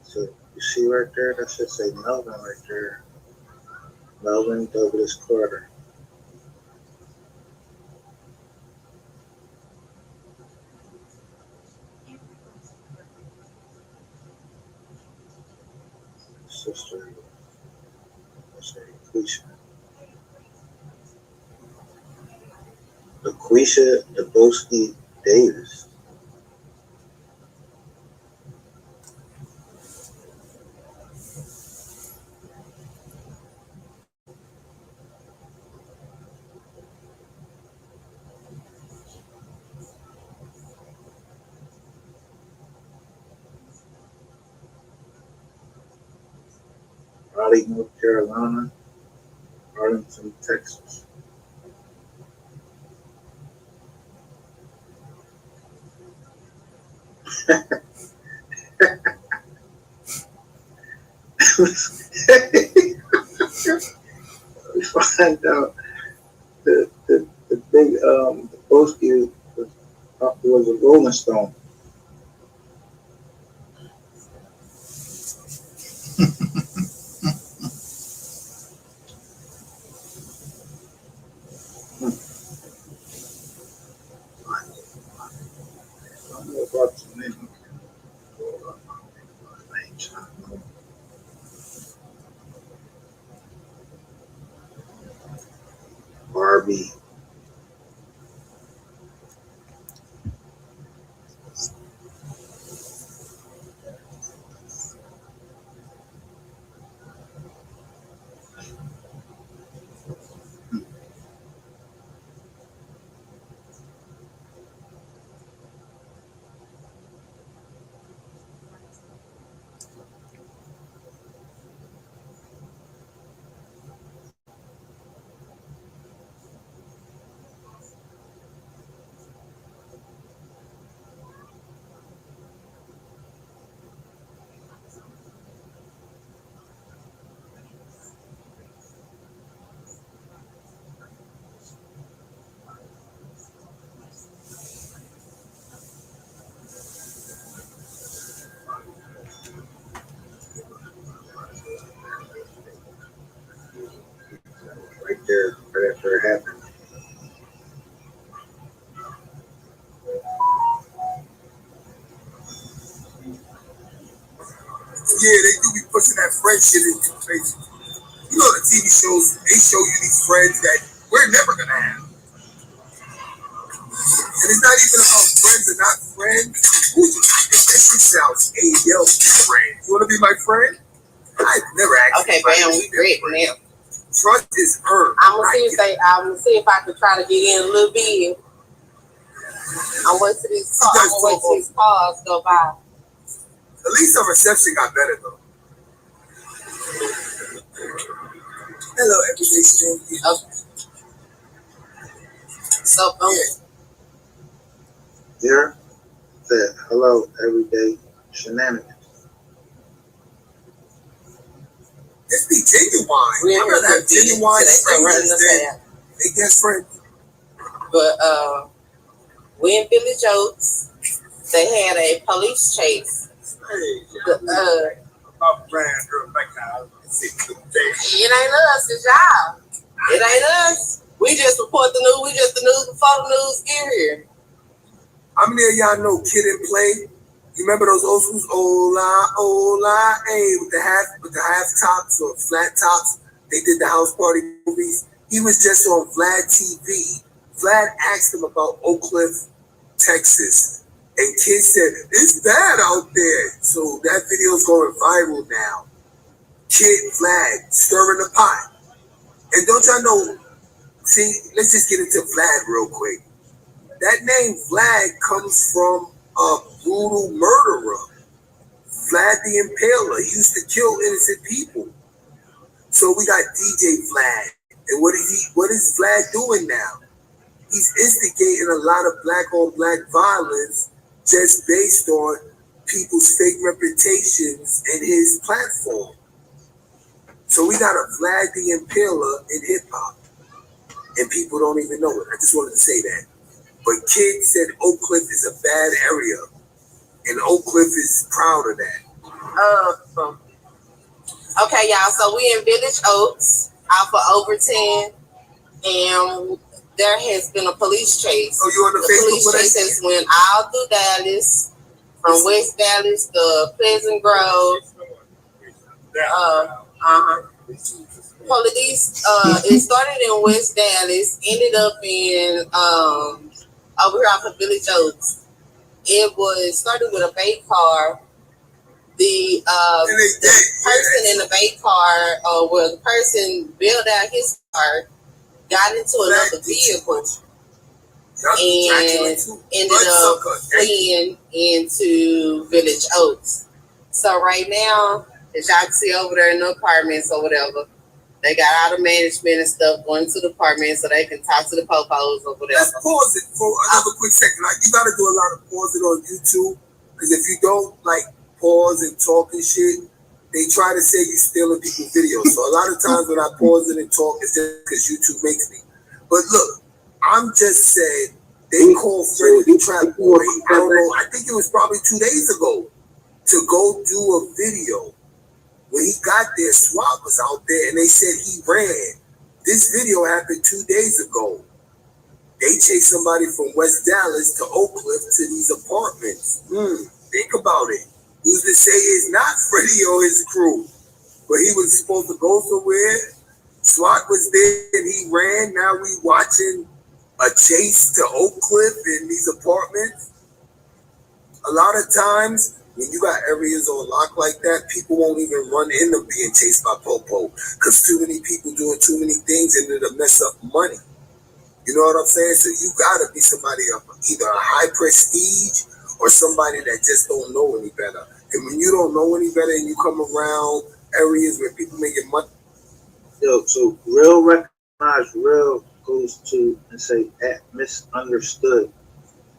so you see right there, that should say Melvin right there. Melvin Douglas Carter. Sister, let's say Quisha. LaQuisha Deboski Davis. Raleigh, North Carolina. Arlington, Texas. We find out the big Deboski was a Rolling Stone. I don't know about the name. Barbie. Right there, right after it happened. Yeah, they do be pushing that friend shit in your face. You know the TV shows, they show you these friends that we're never gonna have. And it's not even about friends or not friends. That shit sounds ADL friend. You wanna be my friend? I've never asked. Okay, man, we great now. Trust is earned. I'm gonna see if I can try to get in a little bit. I'm gonna wait till these cars go by. At least our reception got better though. Hello, everyday stranger. Okay. So, There said, hello, everyday shenanigans. Let's be genuine. I'd rather have genuine strangers than they guess friends. But we in Village Oaks, they had a police chase. About playing girl back now. It ain't us, it's y'all. It ain't us. We just report the news. We just the news before the news get here. How many of y'all know Kid and Play? You remember those old schools? Ola, hey, with the half tops or flat tops. They did the house party movies. He was just on Vlad TV. Vlad asked him about Oak Cliff, Texas. And Kid said, it's bad out there. So that video's going viral now. Kid Vlad stirring the pot. And don't y'all know, see, let's just get into Vlad real quick. That name Vlad comes from a brutal murderer. Vlad the Impaler. He used to kill innocent people. So we got DJ Vlad. And what is Vlad doing now? He's instigating a lot of black on black violence just based on people's fake reputations and his platform. So we got a Vlad the Impaler in hip hop. And people don't even know it. I just wanted to say that. But Kid said Oak Cliff is a bad area. And Oak Cliff is proud of that. Okay, y'all. So we in Village Oaks off of Overton. And there has been a police chase. Oh, you on the Facebook? Police chase has went all through Dallas, from West Dallas to Pleasant Grove. Police, it started in West Dallas, ended up in over here off of Village Oaks. It was started with a bait car. The person in the bait car, well, the person bailed out his car, got into another vehicle, and ended up fleeing into Village Oaks. So right now, as y'all can see over there in the apartments or whatever, they got all the management and stuff going to the apartment so they can talk to the popos or whatever. Let's pause it for another quick second. Like, you got to do a lot of pausing on YouTube, because if you don't like pause and talk and shit, they try to say you stealing people's videos. So a lot of times when I pause it and talk, it's just because YouTube makes me. But look, I'm just saying, they called Freddie the Trap Boy, I don't know, I think it was probably 2 days ago, to go do a video. When he got there, SWAT was out there, and they said he ran. This video happened 2 days ago. They chased somebody from West Dallas to Oak Cliff to these apartments. Think about it. Who's to say it's not Freddie or his crew? But he was supposed to go somewhere. SWAT was there, and he ran. Now we watching a chase to Oak Cliff in these apartments. A lot of times, when you got areas on lock like that, people won't even run into being chased by Popo, because too many people doing too many things and it'll mess up money. You know what I'm saying? So you gotta be somebody of either a high prestige or somebody that just don't know any better. And when you don't know any better and you come around areas where people making money. Yo, so real recognize real goes to and say misunderstood.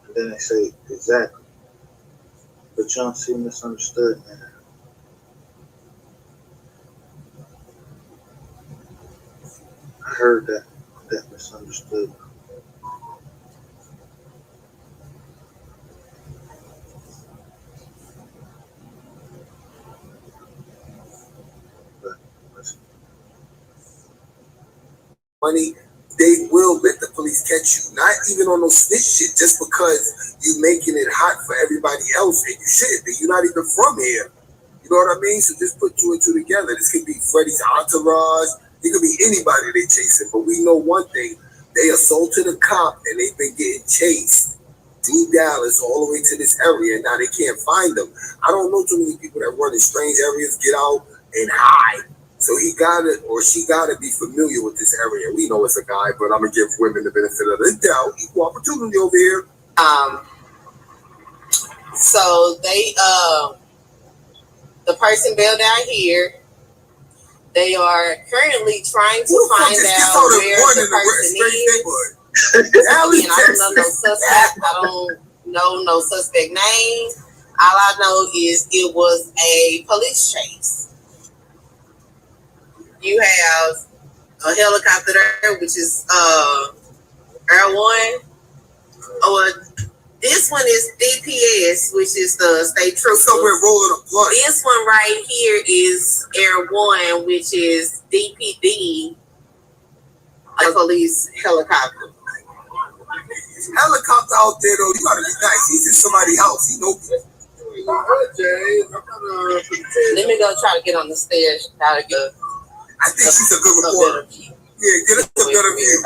And then they say exactly. But you don't see misunderstood, man. I heard that misunderstood. Money, they will let the police catch you. Not even on no snitch shit, just because you making it hot for everybody else, and you shouldn't be. You're not even from here. You know what I mean? So just put two and two together. This could be Freddie's entourage. It could be anybody they chasing. But we know one thing: they assaulted a cop, and they've been getting chased through Dallas all the way to this area. Now they can't find them. I don't know too many people that run in strange areas, get out and hide. So he gotta, or she gotta be familiar with this area. We know it's a guy, but I'm gonna give women the benefit of the doubt. Equal opportunity over here. So they, the person bailed out here. They are currently trying to find out where the person is. And I don't know no suspect. I don't know no suspect name. All I know is it was a police chase. You have a helicopter there, which is Air One. This one is DPS, which is the state trooper. Somewhere rolling a blunt. This one right here is Air One, which is DPD, a police helicopter. Helicopter out there though, you gotta be nice. He's in somebody's house. He knows. Let me go try to get on the stairs. I think she's a good reporter. Yeah, get us a better view.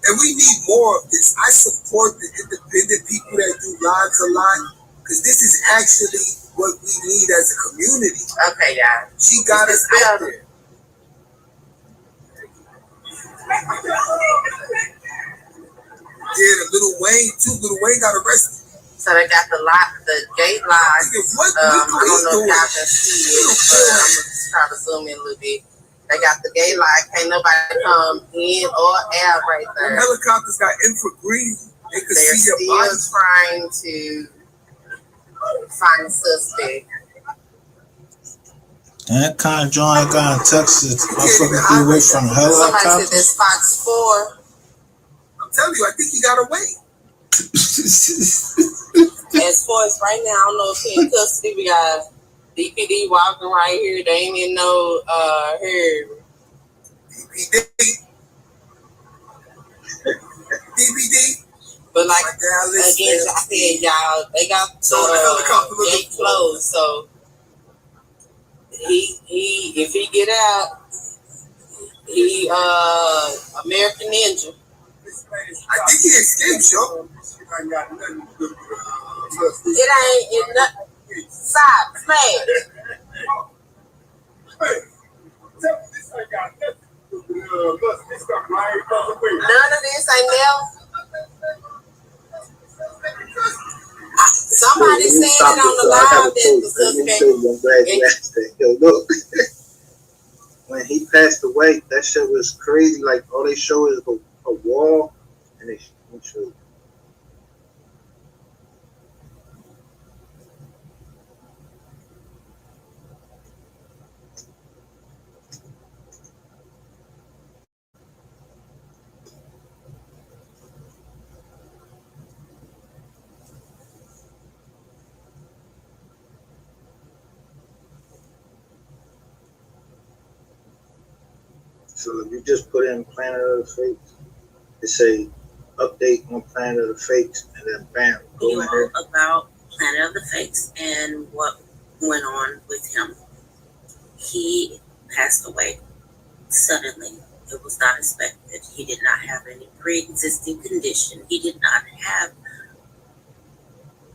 And we need more of this. I support the independent people that do lives a lot, because this is actually what we need as a community. Okay, yeah. She got us out there. Yeah, the Lil Wayne too. Lil Wayne got arrested. So they got the gate lock. I don't know if y'all can see it, but I'm gonna try to zoom in a little bit. They got the gate lock. Can't nobody come in or out right there. The helicopters got infragreen. They could They're see your still body. trying to find a suspect. That kind of joint got in Texas. I fucking be away from Somebody said helicopters. there's Fox 4. I'm telling you, I think he got away. As far as right now, I don't know if he in custody. We got DPD walking right here. They ain't even know her. DPD. But like again, I said, y'all, they got the gate closed. So he if he get out, he American Ninja. I think he escaped, yo. It ain't nothing. Side play. None of this ain't now. Somebody said it on the live that the suspect. Yo, look. When he passed away, that shit was crazy. Like, all they show is a wall, and they show. So if you just put in Planet of the Fakes, it say update on Planet of the Fakes, and then bam, go in there. About Planet of the Fakes and what went on with him. He passed away suddenly. It was not expected. He did not have any pre-existing condition. He did not have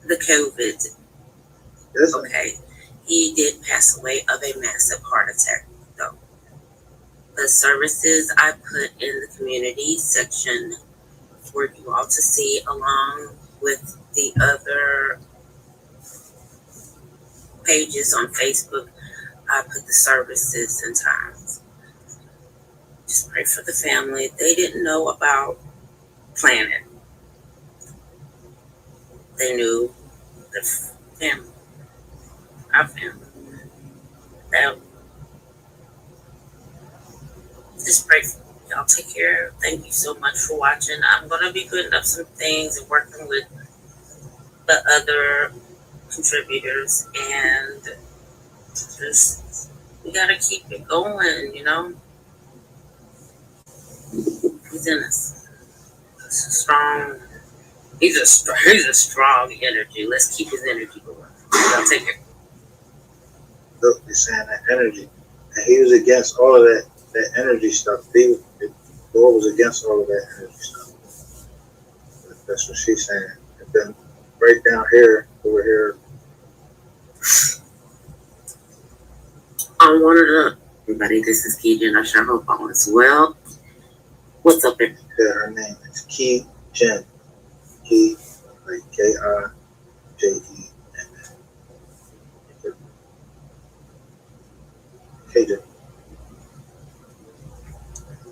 the COVID. Yes. Okay. He did pass away of a massive heart attack, though. The services I put in the community section for you all to see, along with the other pages on Facebook, I put the services and times. Just pray for the family. They didn't know about Planet. They knew the family, our family. That just pray for y'all. Take care. Thank you so much for watching. I'm gonna be putting up some things and working with the other contributors, and just we gotta keep it going. You know, he's in us. It's a strong. He's a strong energy. Let's keep his energy going. Y'all take care. Look, they're saying that energy, and he was against all of that energy stuff. The Lord was against all of that energy stuff. That's what she's saying. And then right down here, over here. On one of the everybody, this is Key Jen. I sure hope all is well. What's up there? Yeah, her name is Key Jen. Key, like KIJEN. Jen.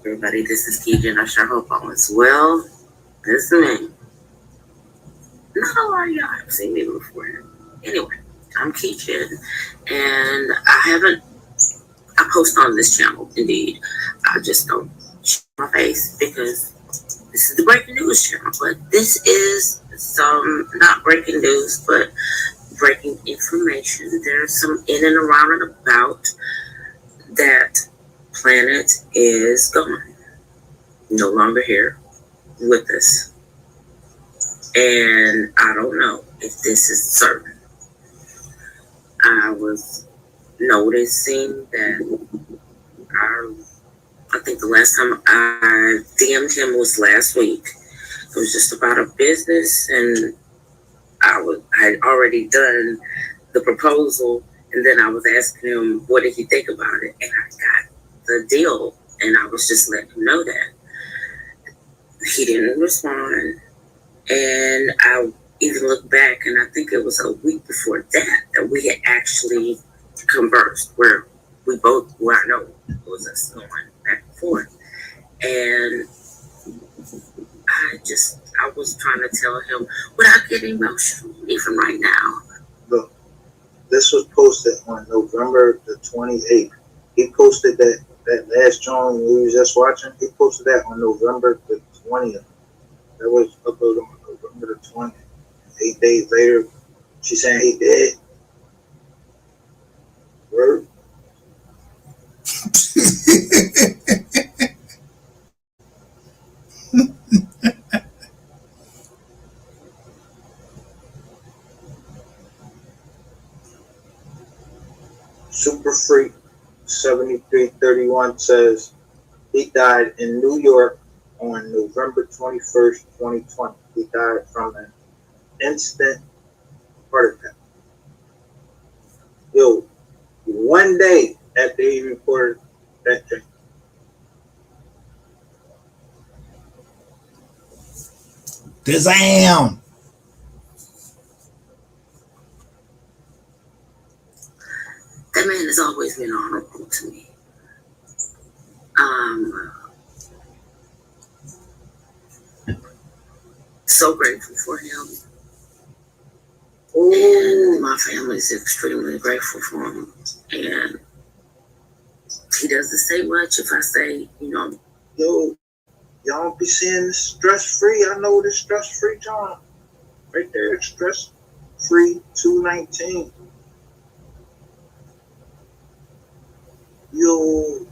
Everybody, this is Key Jen. I sure hope all is well. This is me. Not a lot of y'all have seen me before. Anyway, I'm Key Jen, and I post on this channel, indeed. I just don't show my face because this is the breaking news channel, but this is some, not breaking news, but breaking information. There's some in and around and about that Planet is gone. No longer here with us. And I don't know if this is certain. I was noticing that I think the last time I DM'd him was last week. It was just about a business, and I had already done the proposal, and then I was asking him what did he think about it, and I got the deal, and I was just letting him know that. He didn't respond, and I even looked back, and I think it was a week before that we had actually conversed, where we both, I know it was us going back and forth, and I was trying to tell him without getting emotional, even right now. Look, this was posted on November the 28th. He posted that last drawing we was just watching. He posted that on November the 20th. That was uploaded on November the 20th. 8 days later, she's saying he dead. Word. Super freak 2031 says he died in New York on November 21st, 2020. He died from an instant heart attack. Yo, one day after he reported that thing. Damn. That man has always been honorable to me. So grateful for him. And my family is extremely grateful for him. And he doesn't say much if I say, you know, yo, y'all be seeing this stress-free. I know this stress-free John. Right there, stress-free 219. Yo.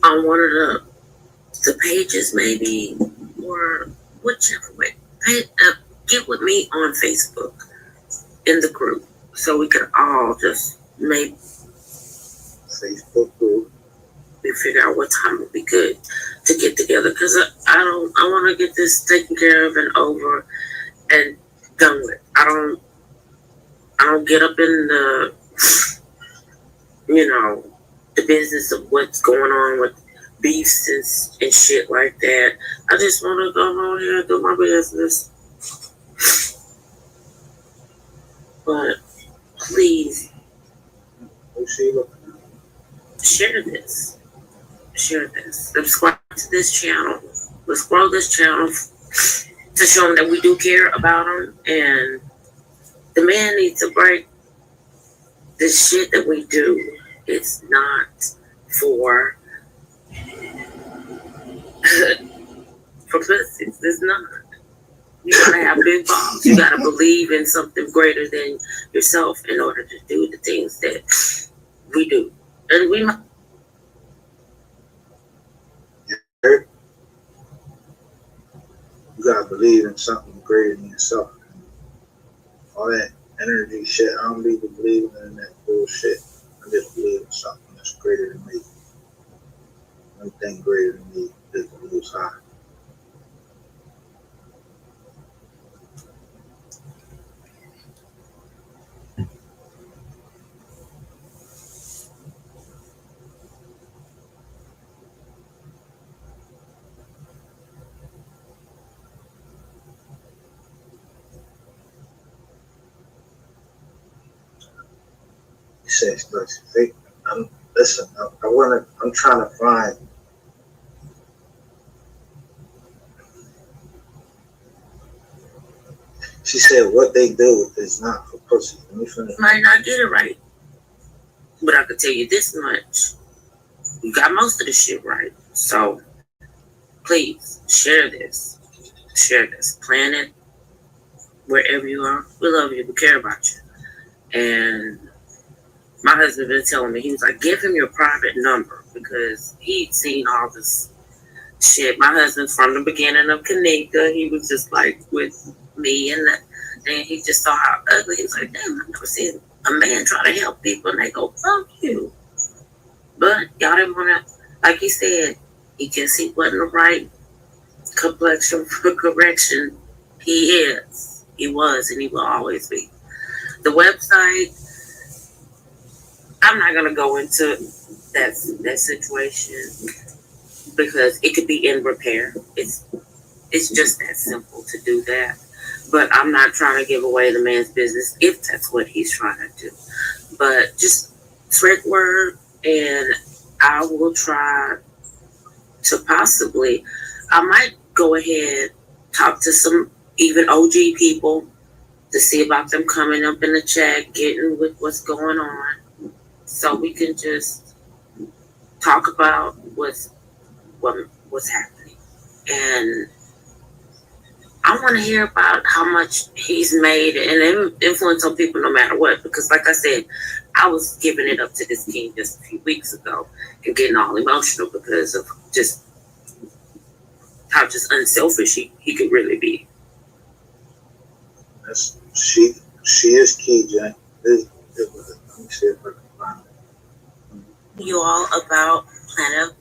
on one of the pages maybe, or whichever way. Get with me on Facebook in the group so we can all just maybe Facebook group. We figure out what time would be good to get together, because I want to get this taken care of and over and done with. I don't get up in the the business of what's going on with beefs and shit like that. I just want to go on here and do my business. But please share this. Share this. Subscribe to this channel. Let's grow this channel to show them that we do care about them. And the man needs to break the shit that we do. It's not for pussies. It's not. You gotta have big balls. You gotta believe in something greater than yourself in order to do the things that we do. And we might. You gotta believe in something greater than yourself. All that energy shit, I don't even believe in that bullshit. I just believe in something that's greater than me. Anything greater than me is the Most High. He says, listen, I'm trying to find. She said, what they do is not for pussy. Let me finish. Might not get it right. But I can tell you this much. You got most of the shit right. So please share this. Share this. Plan it wherever you are. We love you. We care about you. And my husband been telling me, he was like, give him your private number, because he'd seen all this shit. My husband, from the beginning of Kanika, he was just like with me, and then he just saw how ugly. He was like, damn, I've never seen a man try to help people, and they go, fuck you. But y'all didn't want to, like he said, he guess he wasn't the right complexion for correction. He is. He was, and he will always be. The website, I'm not going to go into that situation because it could be in repair. It's just that simple to do that. But I'm not trying to give away the man's business if that's what he's trying to do. But just spread word, and I will try to possibly, I might go ahead, talk to some even OG people to see about them coming up in the chat, getting with what's going on. So we can just talk about what's happening, and I want to hear about how much he's made and influence on people no matter what. Because, like I said, I was giving it up to this king just a few weeks ago and getting all emotional because of just how just unselfish he could really be. She is key, Jay. Let me see if I can find it. You all about Planet.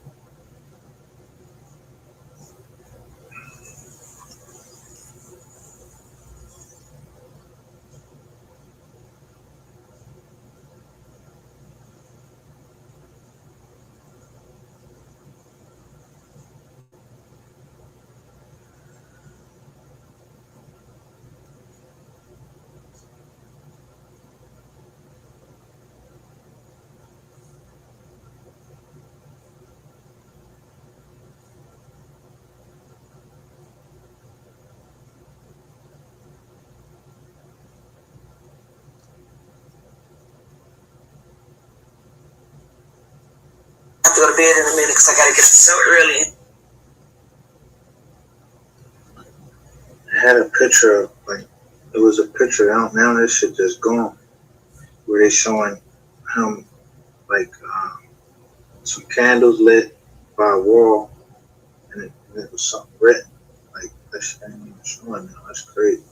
I have to go to bed in a minute because I got to get so early. I had a picture of, like, it was a picture out now. This shit just gone. Where they showing him, like, some candles lit by a wall, and it was something written. Like, that shit ain't even showing now. That's crazy.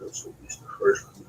That's at least the first one.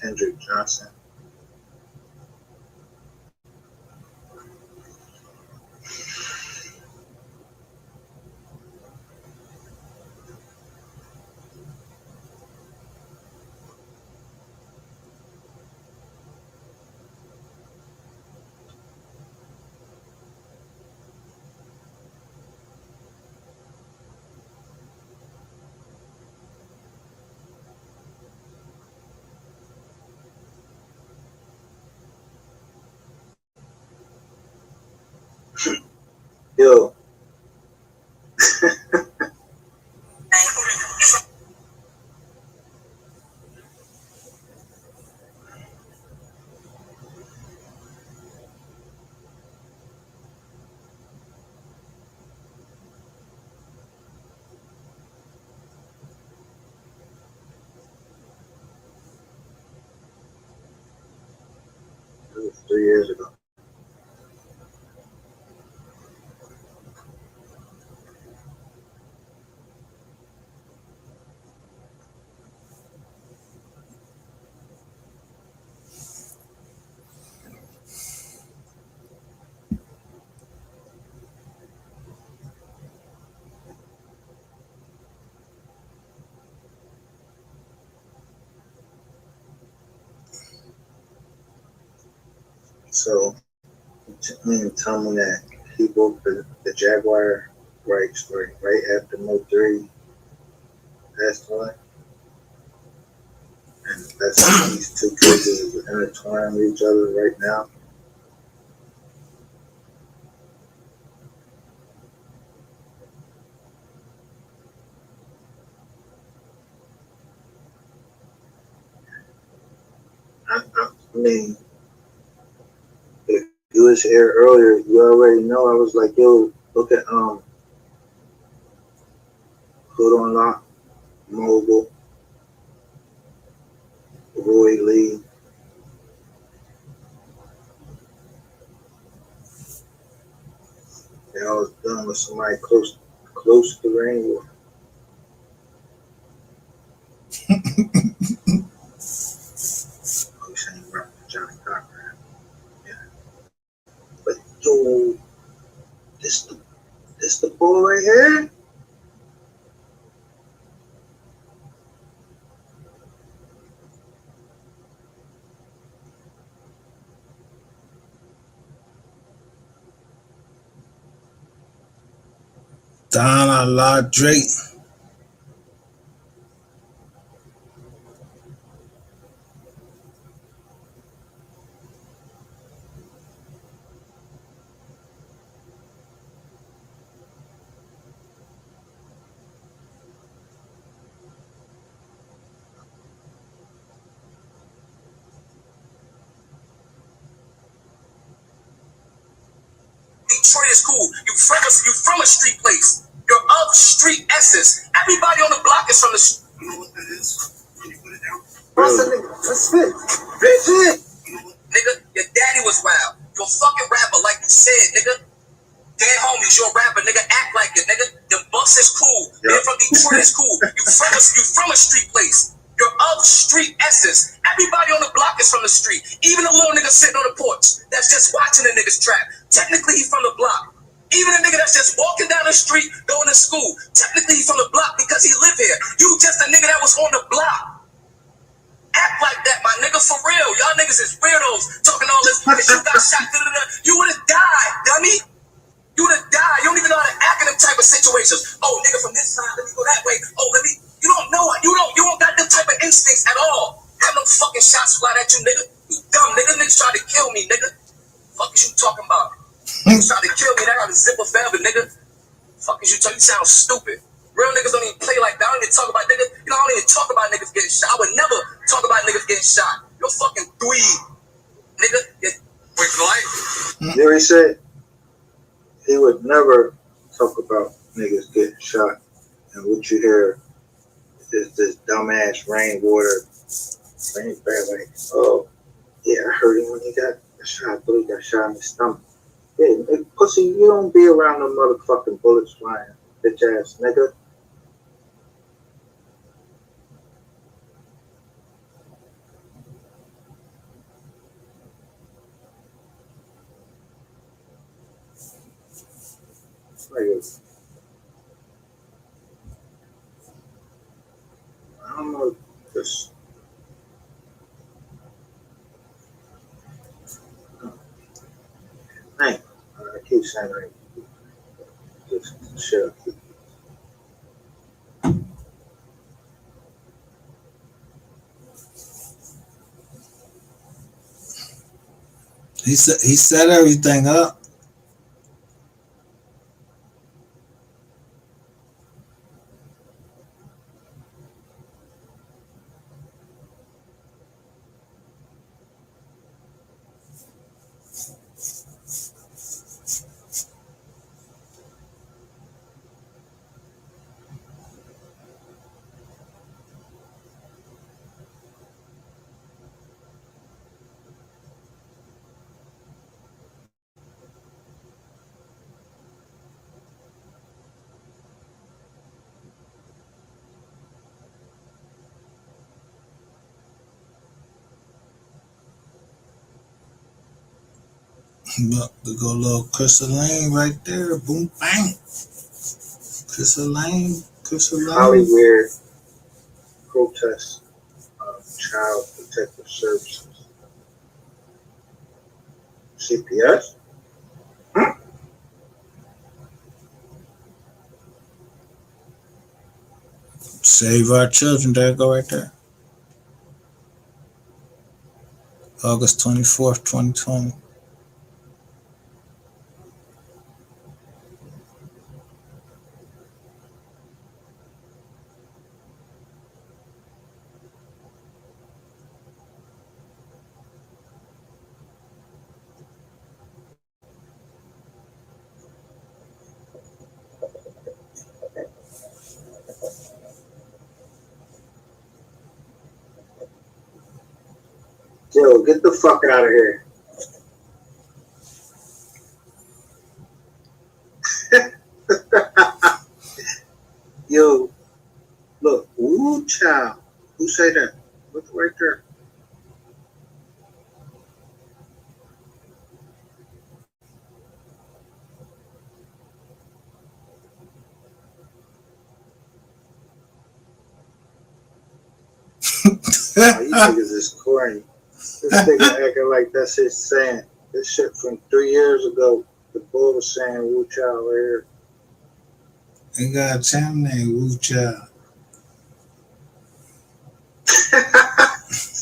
Kendrick Johnson. Yo. It was 3 years ago. So, tell me that he broke the Jaguar rights right after Mo3 passed away. And that's these two cases intertwined with each other right now. I mean, if you was here earlier, you already know I was like, yo, look at Hood on Lock, Mobile, Roy Lee, They always done with somebody close to rainwater. Always saying rap Johnny Cochran. Yeah. But yo, this the boy right here. Donna La Drake. Detroit is cool. You from a street place. You're of street essence. Everybody on the block is from the street. You know what that is? Can you put it down? That's it. Bitch. Nigga, your daddy was wild. You're a fucking rapper, like you said, nigga. Dead homies, you're a rapper, nigga. Act like it, nigga. The bus is cool. Being from Detroit is cool. You from a street place. You're of street essence. Everybody on the block is from the street. Even the little nigga sitting on the porch that's just watching the niggas trap. Technically, he's from the block. Even a nigga that's just walking down the street going to school. Technically, he's from the block because he live here. You just a nigga that was on the block. Act like that, my nigga, for real. Y'all niggas is weirdos talking all this. If you got shot, you would have died, dummy. You would have died. You don't even know how to act in them type of situations. Oh, nigga, from this side, let me go that way. Oh, let me. You don't know. You don't got them type of instincts at all. Have no fucking shots fly at you, nigga. You dumb nigga. Niggas try to kill me, nigga. Fuck is you talking about? Niggas try to kill me. They got a zipper forever, nigga. Fuck is you talking? You sound stupid. Real niggas don't even play like that. I don't even talk about niggas. You know, I don't even talk about niggas getting shot. I would never talk about niggas getting shot. You're fucking dweeb, nigga. Wait for life. You know what he said? He would never talk about niggas getting shot. And what you hear is this dumbass rainwater thing bad like, oh, yeah, I heard him when he got shot. I thought he got shot in the stomach. Yeah, pussy, you don't be around no motherfucking bullets flying, bitch ass nigga. Like, I don't know, just I keep saying like, just shut up. He set everything up. Look, we go a little crystalline right there. Boom, bang. Crystalline. Hollywood protests Child Protective Services. CPS? Save our children. There you go right there. August 24th, 2020. Yo, get the fuck out of here. child? Who say that? Look right there. Oh, you niggas is corny. This nigga acting like that's his saying. This shit from 3 years ago. The boy was saying Wu Child right here. They got a channel named Wu Child.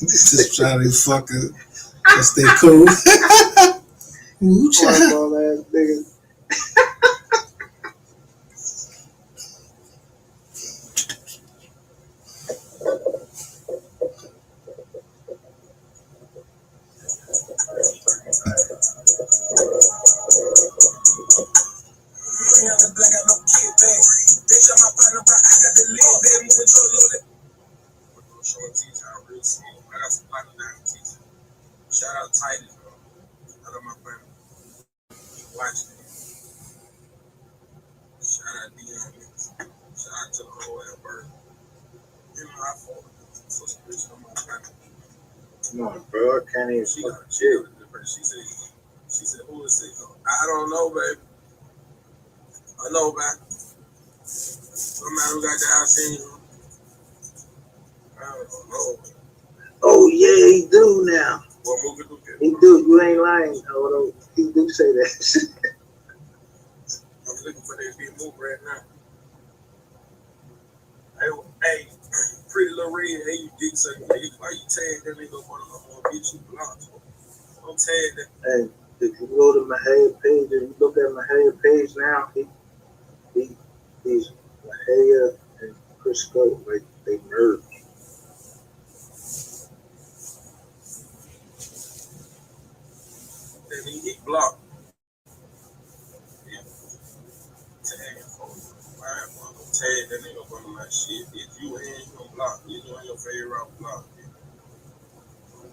Just try to fucking stay cool. Wu Child. All ass niggas. Shout out Titus, bro. I love my family. Watch it. Shout out Dion. Shout out to the whole Albert. You know, I fought so spiritual on my family. Come on, bro. I can't even She fucking got chill. She said, who is it? I don't know, baby. I know, baby. No matter who got the house in you. I don't know. Oh yeah, he do now. What movie do He do. You ain't lying. Although he do say that. I'm looking for that big move right now. Hey, Pretty Little Red, hey, you dick sucking nigga. Why you tag that nigga on the bitch you blocked? Don't tag that. Hey, if you go to my head page, if you look at my head page now, he's Mahaya and Crisco, like they merged. Then he blocked. Yeah. Tag him for right, well, don't tag that nigga up on my shit. If you ain't, you gonna block. You doing your favorite block.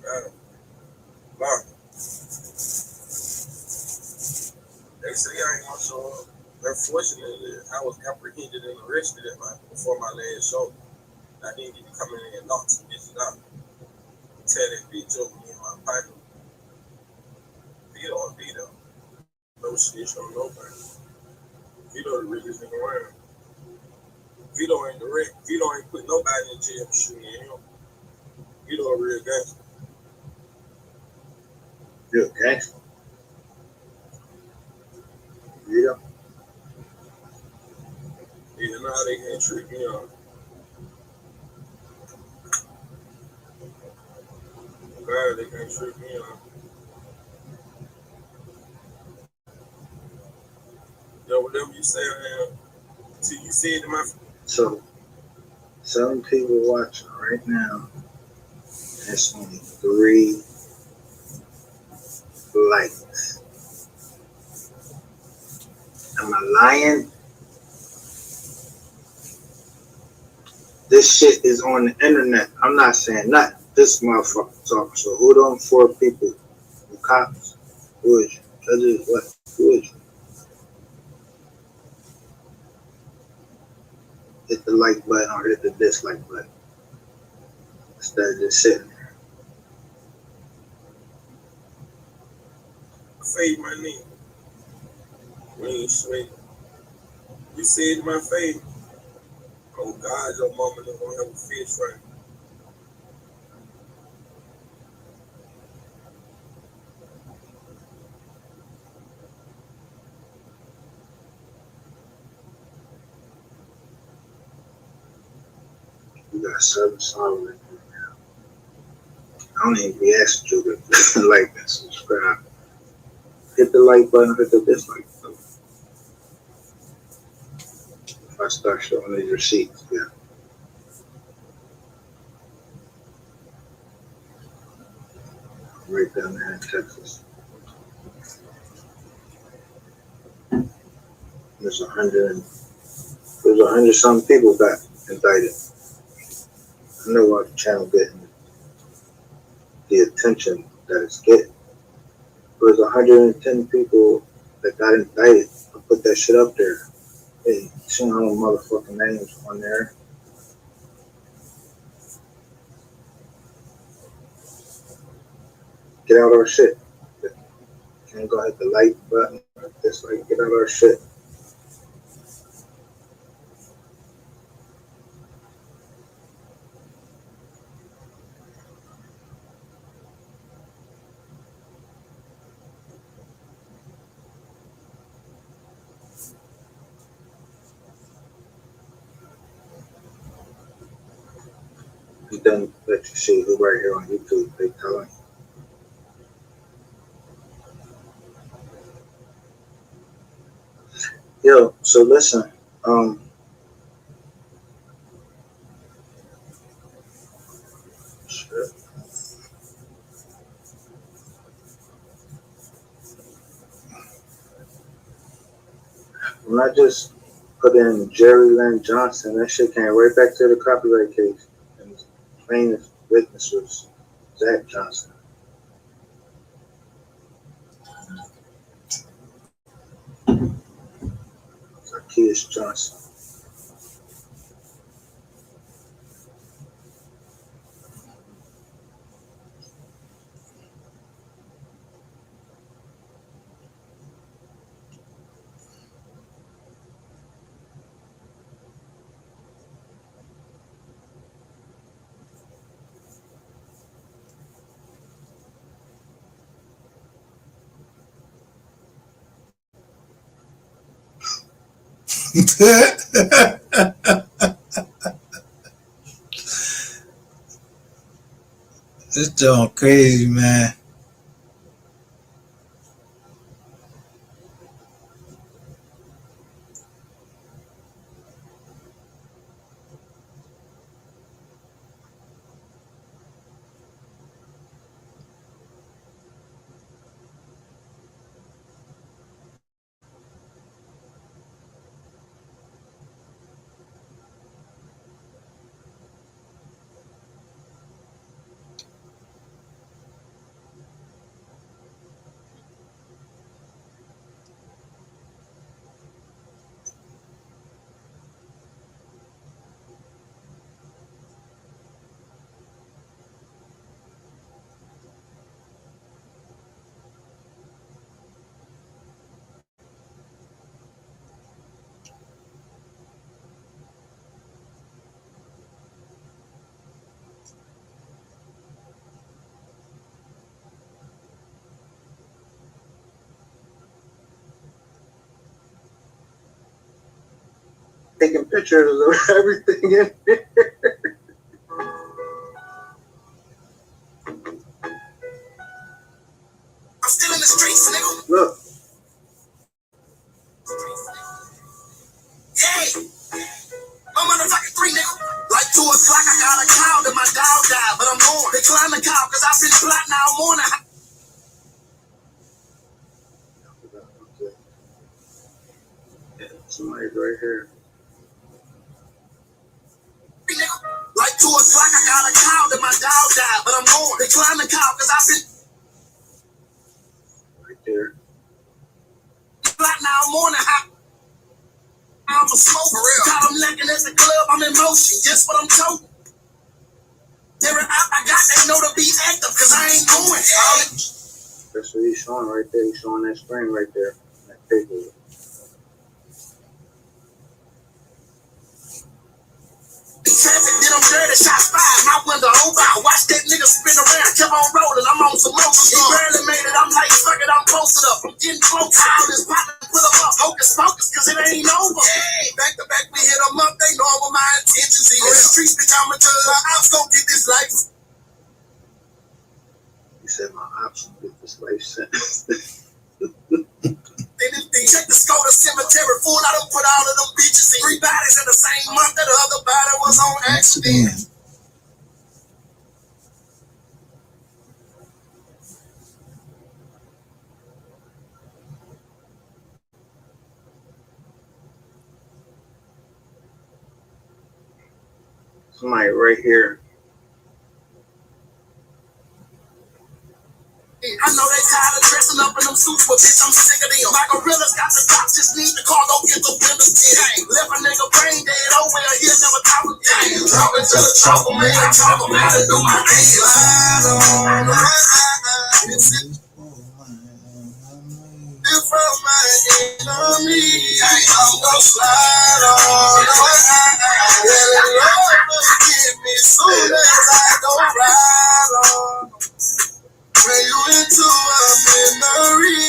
Got him. Block. They say I ain't gonna show up. Unfortunately, I was apprehended and arrested before my last show. I didn't get to come in and knock some bitches out. Tell that bitch over me in my pocket. Vito on Vito. No snitch on nobody. Vito the realest nigga around. Vito ain't direct. Vito ain't put nobody in jail for shooting at him. Vito a real gangster. You're a gangster. Yeah. Yeah, now they can't trick me on. God, they can't trick me on. Yo, whatever you say, man, till you say it to my. So, some people watching right now, that's only 3 likes. Am I lying? This shit is on the internet. I'm not saying nothing. This motherfucker talking. So who them 4 people? The cops? Who is you? Judges? What? Who is you? Hit the like button or hit the dislike button. Instead of just sitting there. Fade my name. We ain't sweet. You say it in my face. Oh God, your mama don't gonna have a fish right. You got 7 songs in there now. I don't even be asking you to like and subscribe. Hit the like button, hit the dislike button. If I start showing these receipts, yeah. Right down there in Texas. There's 100 some people got indicted. I know why the channel getting the attention that it's getting. There's 110 people that got indicted. I put that shit up there. Hey, seen all the motherfucking names on there. get out our shit. Can't go hit the like button. Just like get out our shit. You done let you see who right here on YouTube. They telling. Yo, so listen, shit. When I just put in Jerry Lynn Johnson, that shit came right back to the copyright case. And the plaintiff witness was Zach Johnson. Zacchaeus Johnson. This joint crazy, man. Taking pictures of everything in there. I'm still in the streets, nigga. Look. Hey, my motherfucking 3, nigga. Like 2 o'clock, I got a call that my dog died, but I'm going. They climb the call because I've been plotting all morning. Somebody's right here. Like 2 o'clock, I got a call that my dog died, but I'm going. They climb the call because I've been Right there. plotting all morning. I'm a smoke for real. Got them lacking at the club, I'm in motion. Guess what I'm toting? Every app I got, they know to be active, cause I ain't going. That's what he's showing right there. He's showing that screen right there. That paper. Traffic, then I'm dirty, shots fired, my window open. I watched that nigga spin around, kept on rolling, I'm on some motion. He barely made it, I'm like, fuck it, I'm posted up. I'm getting close, all this poppin', put him up, hocus pocus, cause it ain't over. Yeah, back to back, we hit them up, they know what my intentions is. The streets, bitch, I'm a tell I'm gon' get this life. He said my option get this life sentence. Anything, check the scope, the cemetery full, I done put all of them bitches in. 3 bodies in the same month that the other body was on accident. Somebody right here. I know they tired of dressing up in them suits, but bitch, I'm sick of them. My gorillas got the cops, just need the car, go get the windows tint. Left a nigga brain dead, oh well, he'll never talk again. Talking to the trouble, man, I talk him how to do my thing. I don't know. It's my enemy. I'm gonna slide on. Yeah, Lord, forgive me soon as I go ride on. Pray you into a memory.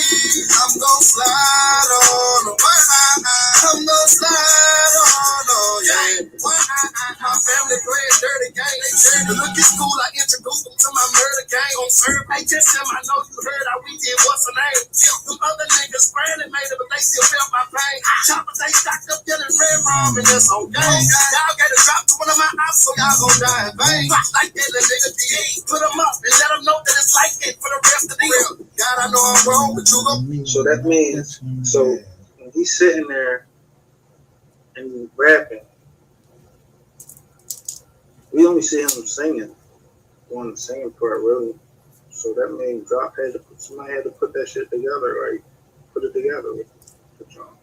I'm gonna slide on. I'm gonna slide on. Oh, yeah. My family playing dirty game. They turned to look at school. I introduced them to my murder gang on serve. Hey, just him, I know you heard how we did. What's her name? Them other niggas spraying made it, but they still felt my pain. Choppers, they stacked up yelling red rum, and that's okay. Y'all got to drop to one of my ops, so y'all gon' die in vain. Like that little nigga did. Put them up and let them know that it's like it for the rest of the year. God, I know I'm wrong, but you go. So that means, so when he's sitting there and rapping, we only see him singing, on the singing part, really. So that means somebody had to put that shit together, right? Put it together with the drum.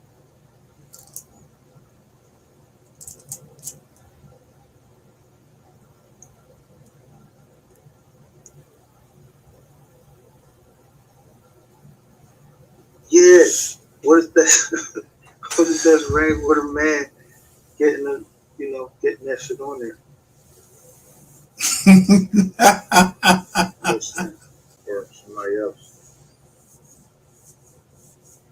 Yeah, what is that? What is that Rainwater Man getting that shit on there? Or somebody else.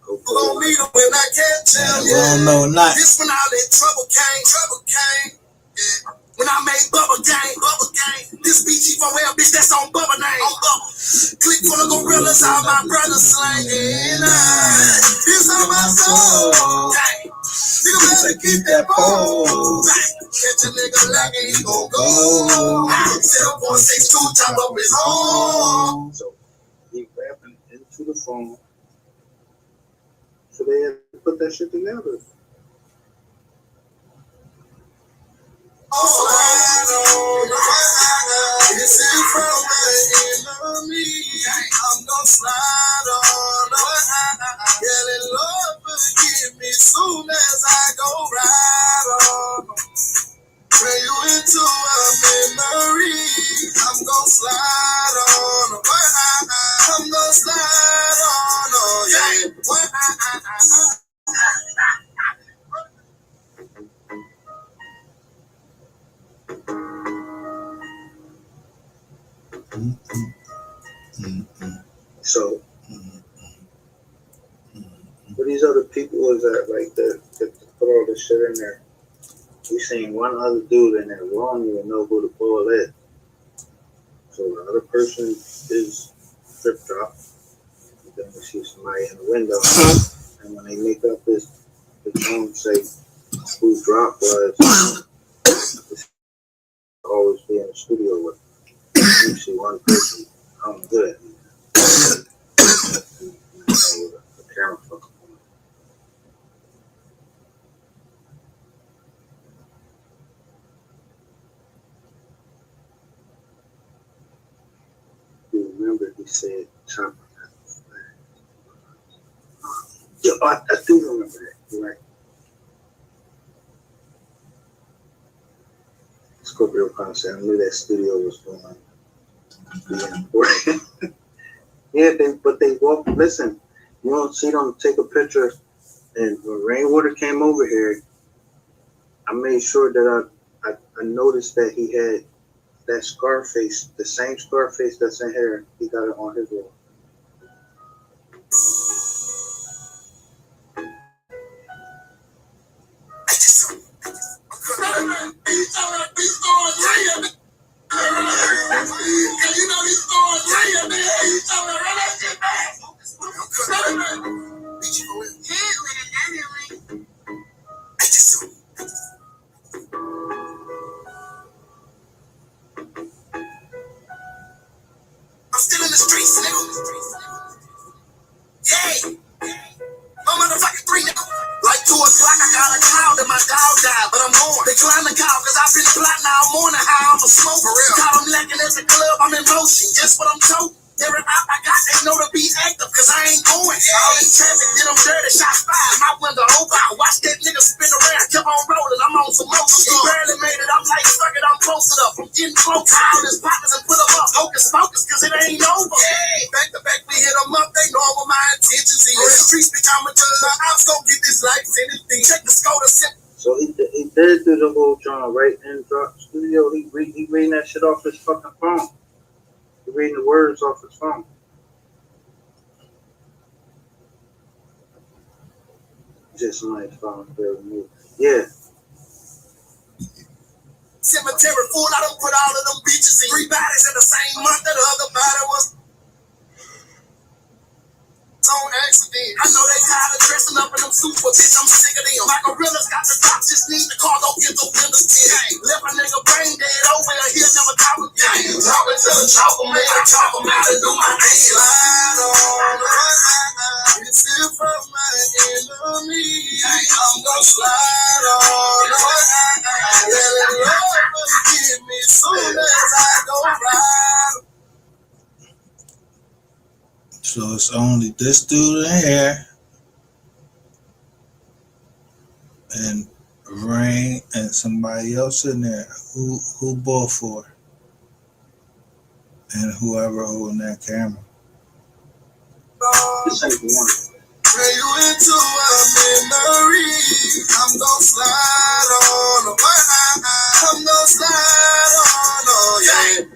Gon' meet him when I can't tell you. No, not. This when all that trouble came. Yeah. When I made Bubba Gang. This BG4L bitch that's on Bubba name. Click for the gorillas, all my brothers slanging. It's on my soul. Nigga better keep that pole. Catch a nigga lagging, he gon' go. 7.62, chop up his home. So he rapping into the phone. So they had to put that shit together. This is from my enemy. I'm gonna slide on. Yelling, Lord, forgive me soon as I go ride on. Pray you into a memory. I'm gonna slide on. I'm gonna slide on. Oh, yeah. So, for these other people is that like that put all this shit in there. We seen one other dude in there. We don't even know who the boy is. So the other person is Drip Drop. And then we see somebody in the window. And when they make up the tone say who Drop was, always be in the studio with. You see one person, I'm good. The camera fucking. You remember he said chopper. Yo, I do remember that. You're right. Scorpio concept. I knew that studio was going to be important. Yeah, but they walk. Listen, you don't see them take a picture. And when Rainwater came over here, I made sure that I noticed that he had that Scarface, the same Scarface that's in here. He got it on his wall. I'm still in the streets, nigga. Yeah. I'm motherfucking 3 nigga. Like 2 o'clock, I got a cloud and my dog died, but I'm on. They climb the cow, cause I've been plotting all morning how I'm a smoke. For real. Got them lacking at the club, I'm in motion. Guess what I'm told? Every out I got, they know to be active, cause I ain't going. All this traffic, did them dirty, shots fired. My window open, I watched that nigga spin around, kept on rolling, I'm on some motion. He barely made it, I'm like, fuck it, I'm posted up. I'm getting close to all his partners and put them up. Hocus pocus, cause it ain't over. Yeah. Back to back, we hit them up, they know what my intentions is. The streets be So he did do the whole John right in drop studio. He reading that shit off his fucking phone. He reading the words off his phone. Just somebody's phone very new. Yeah. Cemetery full, I don't put all of them bitches in. 3 bodies in the same month that the other body was on accident. I know they tired of dressing up in them suits, but bitch, I'm sick of them. My gorillas got the drops, just need the car, go get the windows in. Left a nigga brain dead over here, he'll never talk again. Talking to the chopper, man, I chop him out and do my thing. Slide on, it's it from my enemies. I'm gonna slide on, let it love forgive me soon as I go ride. So it's only this dude in here and Rain and somebody else in there. Who bought for? And whoever holding that camera. This ain't the one. Turn you into a memory. I'm gonna slide on. I'm gonna slide on. Oh yeah.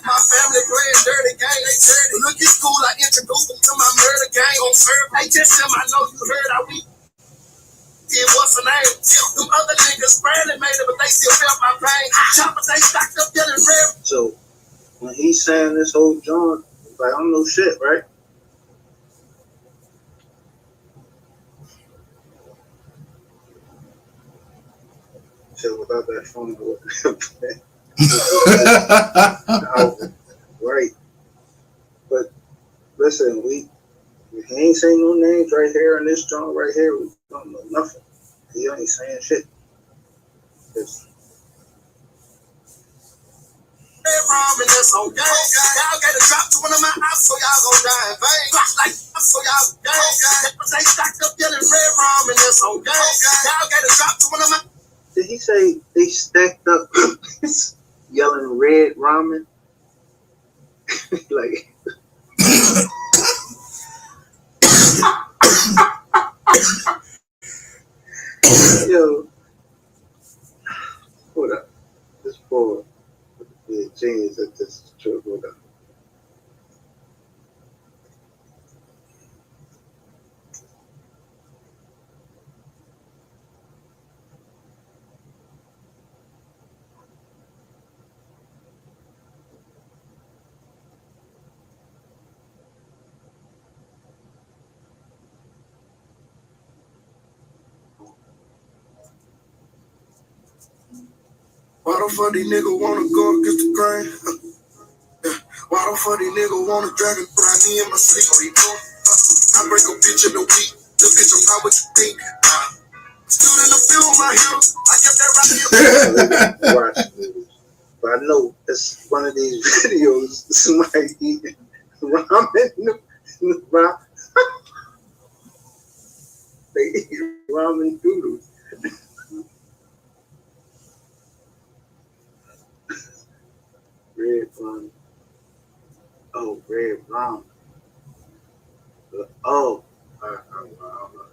My family playing dirty game. They dirty. Look at school. I introduced them to my murder gang on serve. Hey, just him. I know you heard how we did. What's the name? Them other niggas barely made it, but they still felt my pain. Choppers they stacked up yelling red. So when he's saying this whole John, like I don't know shit, right? So without that phone, right? But listen, he ain't saying no names right here in this John right here. We don't know nothing. He ain't saying shit. It's, That's okay. Y'all gotta drop to one of my eyes, so y'all gon' die in vain. Like so y'all gang. They stacked up yelling red rum, and that's okay. Y'all gotta drop to one of my. did he say they stacked up yelling red ramen? Like yo, hold up. This boy be a genius at this trip. Hold up. Why the fuck these niggas wanna go against the grain? Why the fuck these niggas wanna drag and grind me in my sleep? I break a bitch in the week. The bitch, I'm not what you think. Stood in the field, my heels. I kept that right Watch movies. But I know it's one of these videos. Somebody eating ramen. They eat ramen noodles. Red ramen. Oh, red ramen. Oh, I don't know.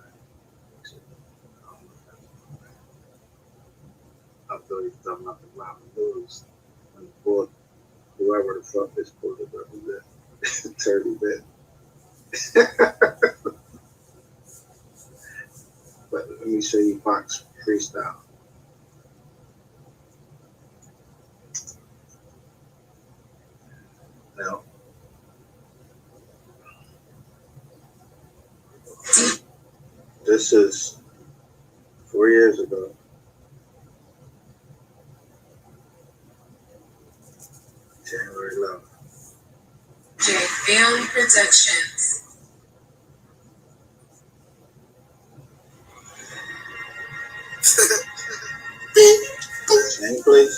I thought he was talking about the ramen noodles. And boy, whoever the fuck this supposed to represent, turtle bit. But let me show you Fox freestyle. Now, this is 4 years ago. January 11th. Film Productions. Name, please.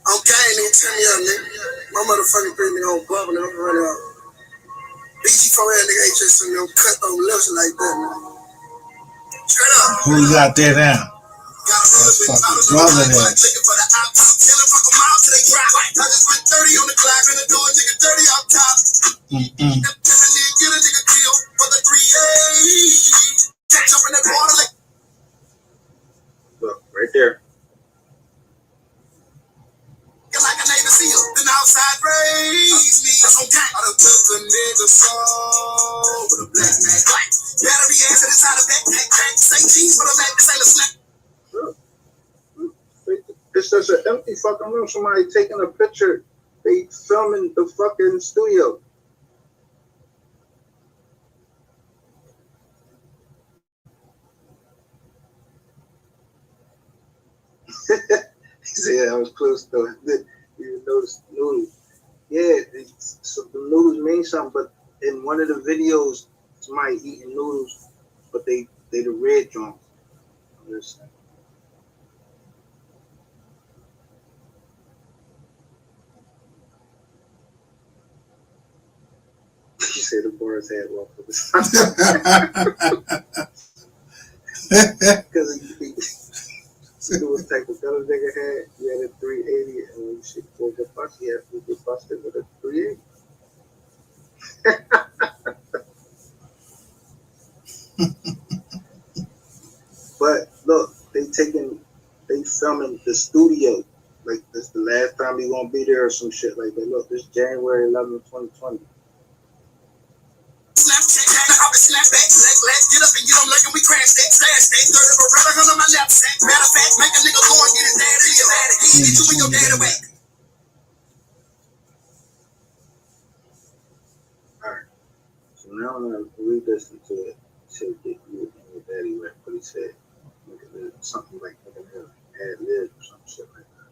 Okay, nigga, turn me up, nigga. My motherfucking pretty nigga on bubble, nigga, I'm running out. BG4 nigga ain't just some cut on lips like that, man. Straight up. Who's out there now? That's fucking brother there. I just went 30 on the clock and the door, nigga, 30 off top. Get a nigga killed for the Just a nigga soul with a black man. Battery ass inside a backpack. Say cheese for the man. This ain't a snack. It's just an empty fucking room. Somebody taking a picture. They filming the fucking studio. He said, yeah, I was close though. You even notice noodles. Yeah, so the noodles mean something, but in one of the videos, somebody eating noodles, but they the red joint. He said the boar's head waffles. Because he knew what type of gun a nigga had. He had a 380, and when shit pulled the bus, he had to get busted with a 380. But look, they filming the studio. Like this the last time we gonna be there or some shit like that. Look, this January 11th, 2020. Snapback, let's get up and get on like we crash that, slash that. 30 Beretta on my lap sack. Matter of fact, make a nigga go and get his dad in your dad. He get you and your dad away. Alright. So now I'm gonna re-listen to it. Say get you and your daddy wet. But he said something like ad lib or some shit like that.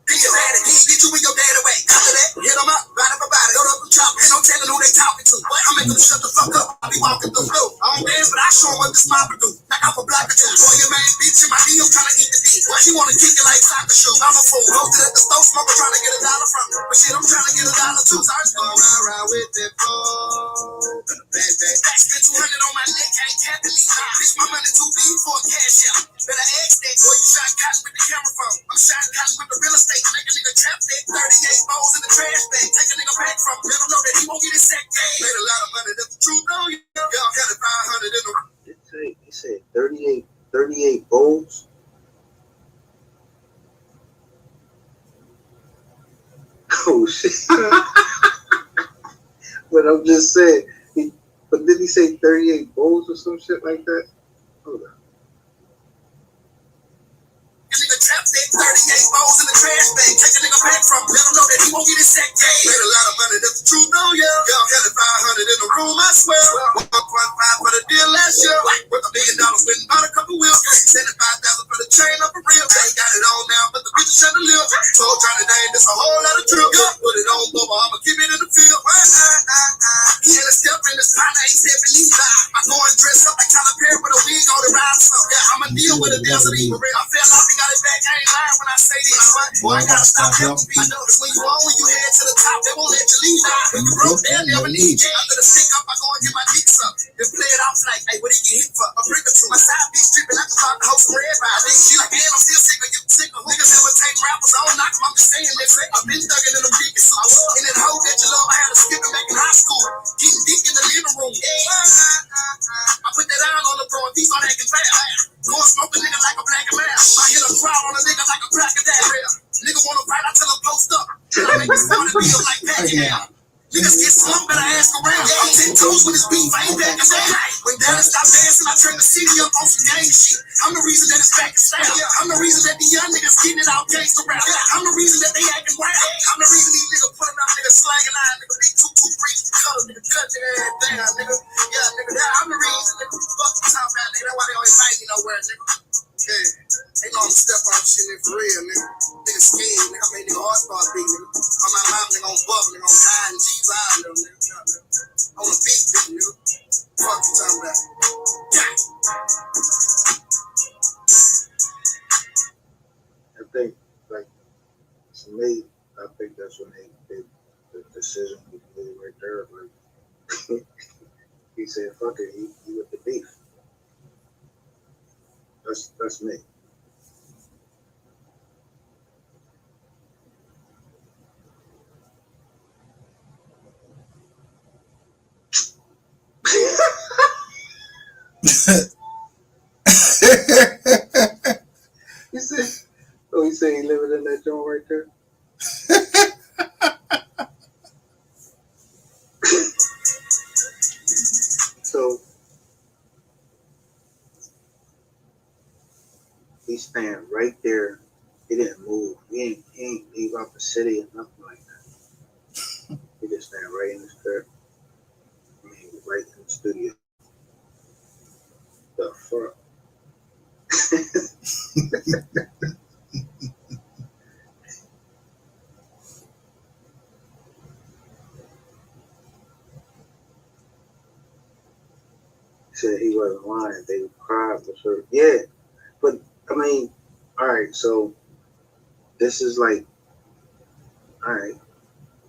Get you and your dad away. After that, hit them up, ride up about it, go up and chop. Ain't no telling who they talking to. What? I'm making them shut the fuck up. I be walking through flow. I don't dance, but I show them what this mama do. Knock off a block or two. Boy, your main bitch in my DM trying to eat the dick. What? She wanna kick it like soccer shoes. I'm a fool. Roasted at the stove, smoker trying to get $1 from me. But shit, I'm trying to get $1 too. So I just gonna ride with that pole. Back. Spent 200 on my neck, ain't capping me. Bitch, my money too big for a cash out. Better ask that. Boy, you shot cotton with the camera phone. I'm shot cotton with the real estate. Make a nigga trap that. 38 balls in the trash bag. Take a nigga back from him. Let him know that he won't get his sack game. Made a lot of money, that's the truth, though. Y'all got it 500 in the. He said 38 bowls. Oh shit. But I'm just saying. But did he say 38 bowls or some shit like that? Hold on. Nigga trap that 38 balls in the trash bag. Take a nigga back from him. Let him know that he won't get his sack game. Made a lot of money, that's the truth, though, yeah. Y'all got it 500 in the room, I swear. 1.5 for the deal last year. Worth $1 billion, went and bought a couple wheels. 75,000 for the chain up a real. They got it on now, but the bitch shut the lip. Told trying to name this a whole lot of drip. Put it on, bubble, I'ma keep it in the field. He had a step in his partner, ain't stepping either. I go and dress up like Tyler Perry with a wig on the ride. So yeah, I'ma deal with a desert eagle. I fell off, he got it back. I ain't lying when I say this. Boy, I gotta stop helping people. I know it's when you on, when you head to the top, they won't let you leave. When you broke, they'll never need you. After the stick up, I go and get my dicks up. Then play it off like, hey, what he get hit for? A brick or two. My side bitch tripping, I can talk the whole spread by. They shit like, man, I'm still sick of you. Sick of niggas imitating rappers. I don't knock them, I'm just saying this. I've been thugging in them dickies. And that hoe that you love, I had to skip it back in high school. Getting dick in the living room. I put that iron on the bro and he start acting bad. Go and smoke a nigga like a black man. I hit a crowd on a nigga like a cracker dad. Nigga wanna fight, I tell him post up. I make this wanna be like Pacquiao. Niggas get slumped, better ask around. I'm 10 toes with his beef, I ain't back as that. When Dallas stopped dancing, I turned the city up on some gang shit. I'm the reason that it's back in style. I'm the reason that the young niggas getting it out gangsta rap. I'm the reason that they acting wild. I'm the reason these niggas putting out niggas slanging line. Nigga, big 223 color, nigga, cut their ass down, nigga. Yeah, nigga, I'm the reason, nigga. Fuck the top out, nigga. That's why they don't invite me nowhere, nigga. Yeah, they gonna step on shit, nigga, for real, nigga. Nigga scared, nigga. I made nigga heart start big, nigga. On my mouth, nigga, on bubble, nigga, on die and G's out, nigga. On a big, nigga. Fuck you talking about? Yeah. I think, like, to me, I think that's when they the decision was made right there. Like, he said, fuck it, he with the beef. That's me. He said he living in that joint right there. stand right there. He didn't move. He ain't leave out the city or nothing like that. He just stand right in his crib. I mean, right in the studio. The fuck? Said he wasn't lying. They cried was her. Yeah, but I mean, all right. So this is like, all right.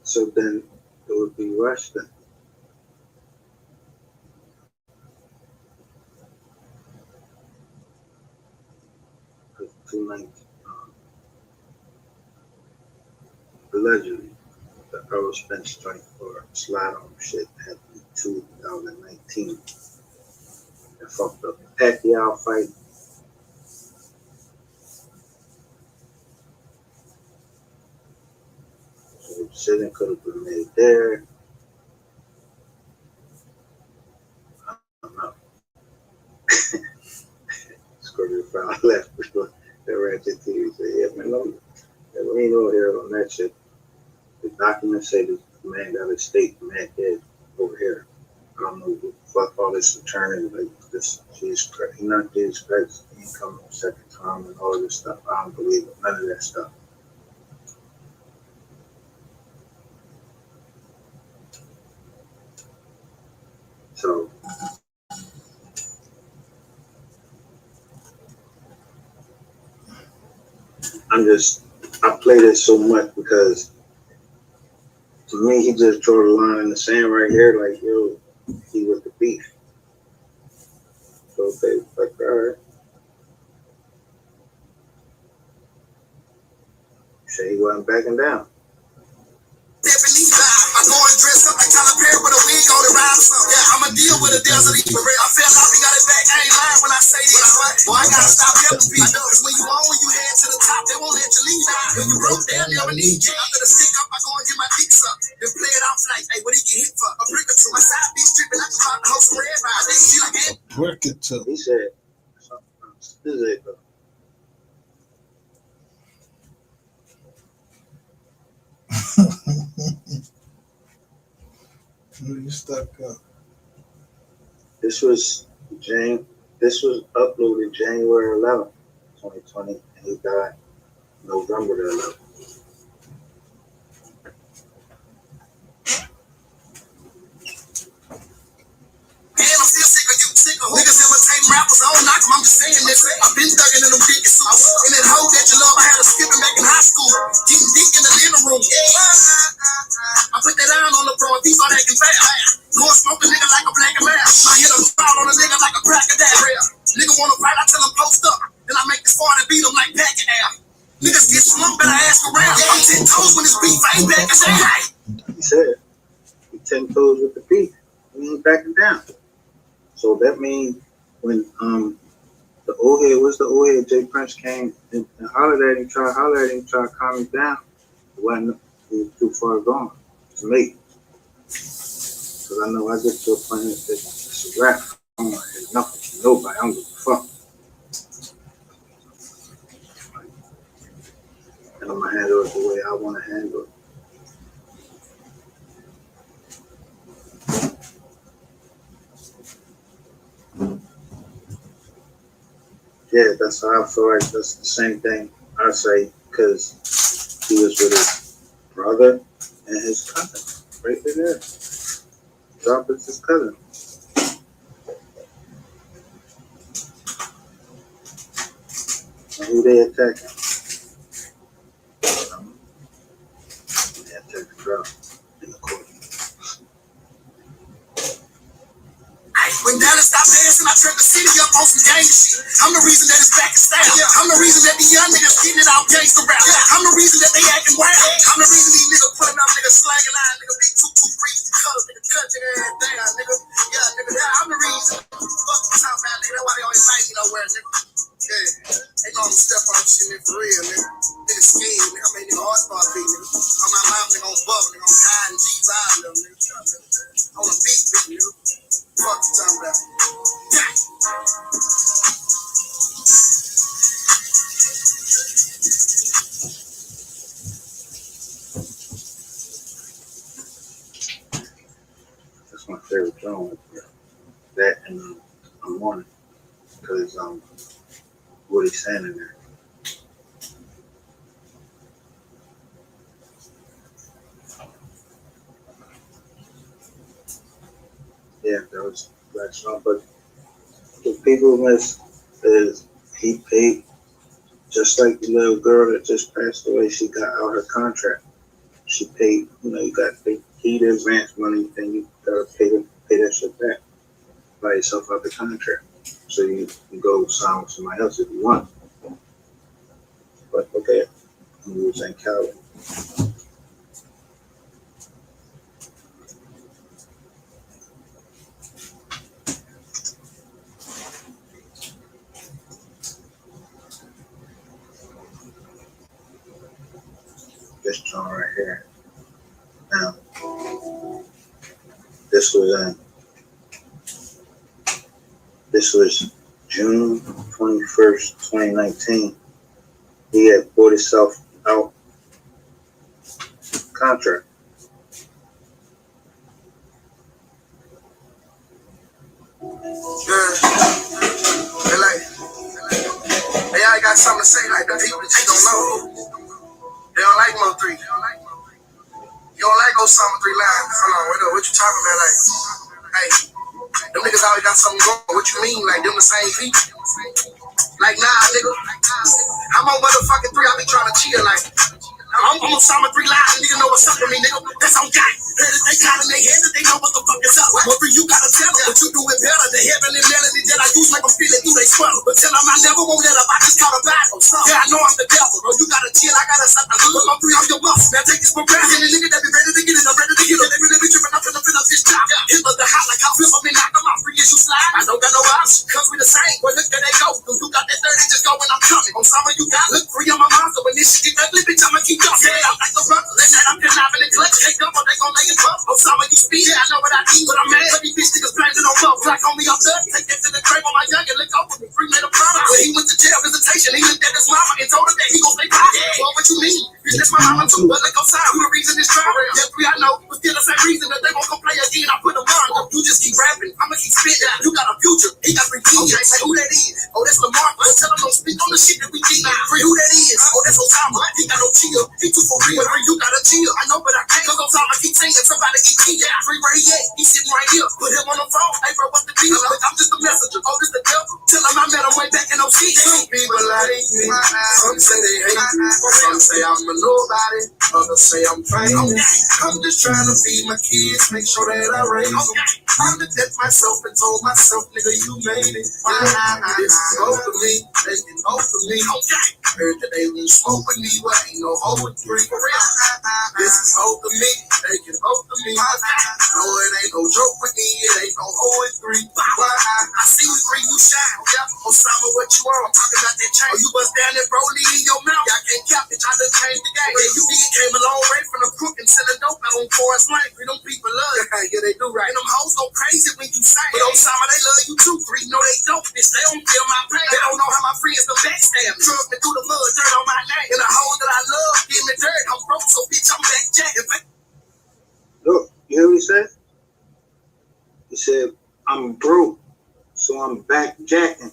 So then it would be Rush then. 219, allegedly, the Earl Spence joint for slide on shit happened in 2019. That fucked up the Pacquiao fight. So the decision could have been made there. I don't know. Scorpio found left before that ratchet TV said, yeah, man, no, we ain't no here on that shit. The documents say the man got his state, the man dead over here. I don't know what the fuck all this attorney, like this, Jesus Christ, he not Jesus Christ, he ain't coming the second time and all this stuff. I don't believe it, none of that stuff. So, I play this so much because to me, he just drew the line in the sand right here, like, yo, he was the beef. So, okay, like, all right. Say he wasn't backing down. I go and dress up like Tyler Perry with a wig on and rhyme something. Yeah, I'ma deal with a desert for real. I fell off and got it back. I ain't lying when I say this. Boy, I gotta stop helping people. Cause when you on, when you head to the top, they won't let you leave. When you broke down, they never need you. After the stick up, I go and get my dicks up. Then play it off like, hey, what did he get hit for? A brick or two. My side bitch tripping. I just bought the house for everybody. They see like, hey. Brick or two. He said, this is it, though. You stuck up. This was uploaded January 11th, 2020, and he died November the 11th. Niggas imitating rappers, I don't knock them, I'm just saying this. I've been thugging in them dick suits. In that hoe that you love, I had a skipping back in high school. Getting dick in the living room. I put that iron on the bro, he thought acting fast. Going smoke a nigga like a black and man. I hit a crowd on a nigga like a crack of that. Nigga wanna fight, I tell him post up. Then I make this far and beat him like packing air. Niggas get slumped, better ask around. I'm 10 toes when it's beef, I ain't back and say hey. He said, he 10 toes with the beef. He ain't backing down. So that means when the old head, what's the old head, Jay Prince came and hollered at him, tried to calm him down. It wasn't, he was too far gone to me. Because I know I get to a point that it's a wrap. I don't want to hear nothing from nobody. I don't give a fuck. And I'm going to handle it the way I want to handle it. Yeah, that's how I feel like that's the same thing I say, because he was with his brother and his cousin right there. Drop is his cousin. And who they attacking? They attacked the drop in the court. When Dallas stopped dancing, I turned the city up on some gang shit. I'm the reason that it's back in style. I'm the reason that the young niggas getting it out gangsta rap. I'm the reason that they acting wild. I'm the reason these niggas putting up niggas slanging line, nigga big 223 colors, nigga country and everything, nigga. Yeah, nigga, I'm the reason. Fuck you talking about, nigga. That's why they always fight me nowhere, nigga. Yeah, they gonna step on shit, nigga, for real, nigga. Nigga scared, nigga. I made nigga hard start beat, nigga. On my mouth, nigga, on bubble, nigga, on high and G's out of them, nigga. On a beat, nigga. Fuck you talking about. That's my favorite joint. That and I'm on it because what he's saying in there. Yeah, that was that song. But the people miss is he paid just like the little girl that just passed away. She got out her contract. She paid. You got to pay the advance money, then you gotta pay that shit back. Buy yourself out the contract, so you can go sign with somebody else if you want. But okay, we was in Cali. This joint right here. Now, this was June 21st, 2019. He had bought himself out contract. I got something to say, like the people that you don't know. They don't like Mo3. You don't like Osama 3 lines. Hold on, wait up, what you talking about? Like, hey, them niggas always got something going. What you mean? Like, them the same people? Like, nah, nigga. I'm on motherfucking 3, I be trying to chill, like. I'm Osama 3 lines, nigga know what's up with me, nigga. That's on God. Heard that they got in their head that they know what the fuck is up. Mo3, you gotta tell them what you doing better. The heavenly melody that I use like I'm feeling through they swallow. But tell them I never won't let up. I just caught a battle. Yeah, I know I'm the devil, bro. You gotta chill, I gotta stop. But Mo3, I'm your boss. Now take this for granted. And the nigga that be ready to get it, I'm ready to get it. They really be tripping, I'm finna fill up this job. Hitler the hot like I'll flip up and knock them off. Free issue slide. I don't got no option. Cause we the same. Well, look there they go. You got that 30, just go when I'm coming. Osama, you got look free on my mind. So when this shit get ugly, bitch, I'ma keep going. Yeah, I'm like the brother. Late night, I'm conniving and clutch. Take up or they gon' lay it up. Osama, you speed. Yeah, I know what I eat, but I'm mad. Let me bitch niggas blaming on both. Like on me, I'm done. Take that to the grave on my young and look over me. Free made a promise. When he went to jail visitation, he looked at his mama and told her that he gon' stay by. Well, what you mean? Bitch, that's my mama too. But let go side. Who the reason this trial? Yeah, I know. But still the same reason that they won't come play again. I put them on. You just keep rapping. I'ma keep spitting. You got a future. He got 3 kids. Okay, say who that is. Oh, that's Lamar. But tell him don't speak on the shit that we keep. Free who that is. Oh, that's Osama. He got no chill. He too for real. You gotta chill. I know, but I can't. Cause Osama keep saying somebody keep key. Yeah, free where he at. He's sitting right here. Put him on the phone. Hey, bro, what's the deal? I'm just a messenger. Oh, this the devil. Tell him I met him way back in 06. Some people like me. Some say they hate me. Some say I'm a nobody. Others say I'm famous. I'm just trying to feed my kids. Make sure that I raise them. I looked at myself and told myself, nigga, you made it. This is both of me. They can both of me. Heard that they won't smoke with me. Well, ain't no hoe with 3 for real. This is both of me. They can both of me. No, it ain't no joke with me. It ain't no hoe with 3. I see you 3, you shine. Osama, what you on? I'm talking about that chain. Oh, you bust down that Broly in your mouth. Y'all can't cap it. I done changed the game. Yeah, you came a long way from the crook and selling dope out on Forest Lane. We them people love you. Yeah, they do right. And them hoes go crazy when you say. But Osama, they love you too. 3, no, they don't. Bitch, they don't feel my pain. They don't know how my friends don't backstab me. Drug me through the mud, dirt on my name. And the hoes that I love, give me dirt. I'm broke, so bitch, I'm back jacking. Look, you hear what he said? He said, I'm broke, so I'm back jacking.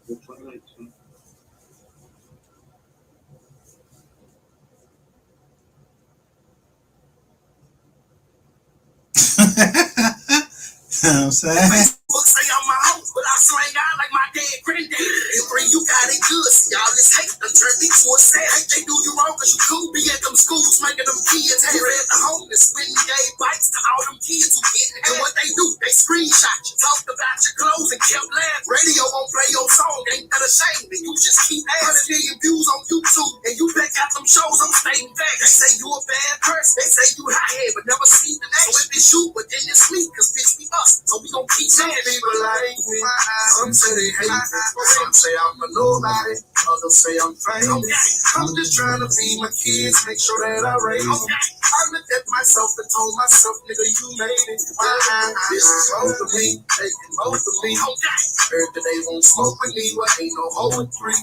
You know what I'm saying? Facebook say I'm my host, but I slang out like my dead granddaddy. And bring you got it good. See, y'all this hate done turned me to a sad. Hate they do you wrong cause you cool. Be at them schools making them kids. Hey, read the homeless when you gave bites to all them kids who get it. And what they do, they screenshot you. Talked about your clothes and kept laughing. Radio won't play your song. Ain't that a shame? And you just keep 100 million views on YouTube. And you back out them shows, I'm stating back. They say you a bad person. They say you high head, but never seen the name. So if it's you, but then it's me. Cause bitch, we us. So we gon' keep saying people like me. Some say they hate me. Some say I'm a nobody. Others say I'm famous. I'm just trying to feed my kids, make sure that I raise them. I looked at myself and told myself, nigga, you made it. This is both of me, taking both of me. Heard that they won't smoke with me, but ain't no hoe with three.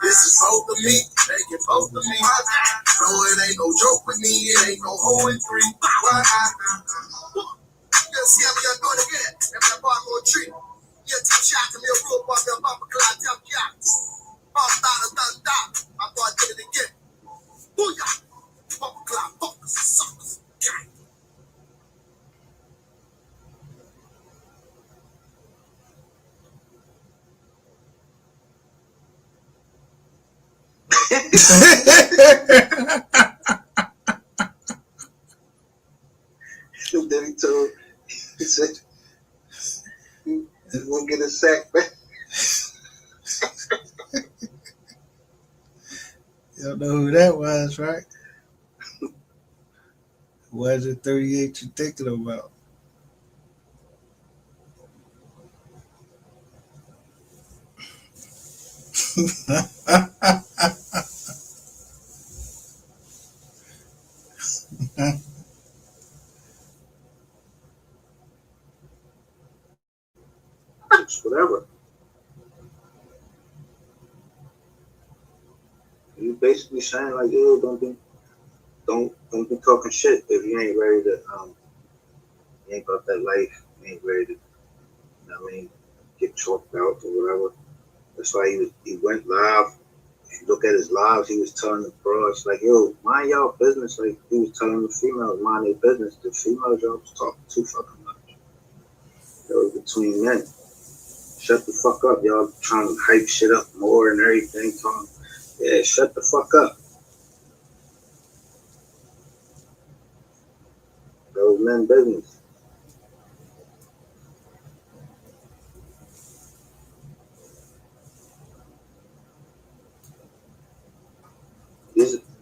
This is both of me, taking both of me. No, it ain't no joke with me, it ain't no hoe with three. You'll see how we are doing again. If that bar go tree, you're two shots to me, a real bar, a bumper, cloud, jump shots. Bump, down, I thought I did it again. Booyah! Bumper, cloud, bumpers, suckers. Then he said, we'll get a sack back. You don't know who that was, right? Was it 38 you're thinking about? Whatever. You basically saying like, yo, don't be talking shit if you ain't ready to you ain't about that life, you ain't ready to, you know what I mean, get choked out or whatever. That's why he went live. If you look at his lives, he was telling the bros like, yo, mind y'all business. Like he was telling the females mind their business. The females y'all was talking too fucking much. That was between men. Shut the fuck up, y'all trying to hype shit up more and everything. Talking, yeah, shut the fuck up. That was men business.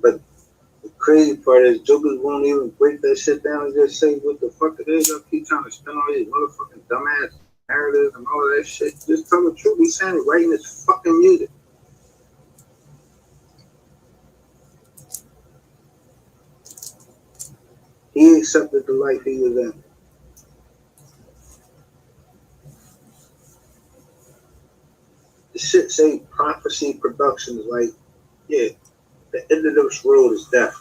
But the crazy part is jokers won't even break that shit down and just say what the fuck it is. Y'all keep trying to spin all these motherfucking dumbass narratives and all that shit. Just tell the truth. He's saying it right in his fucking music. He accepted the life he was in. The shit say prophecy productions like, yeah, the end of this road is death.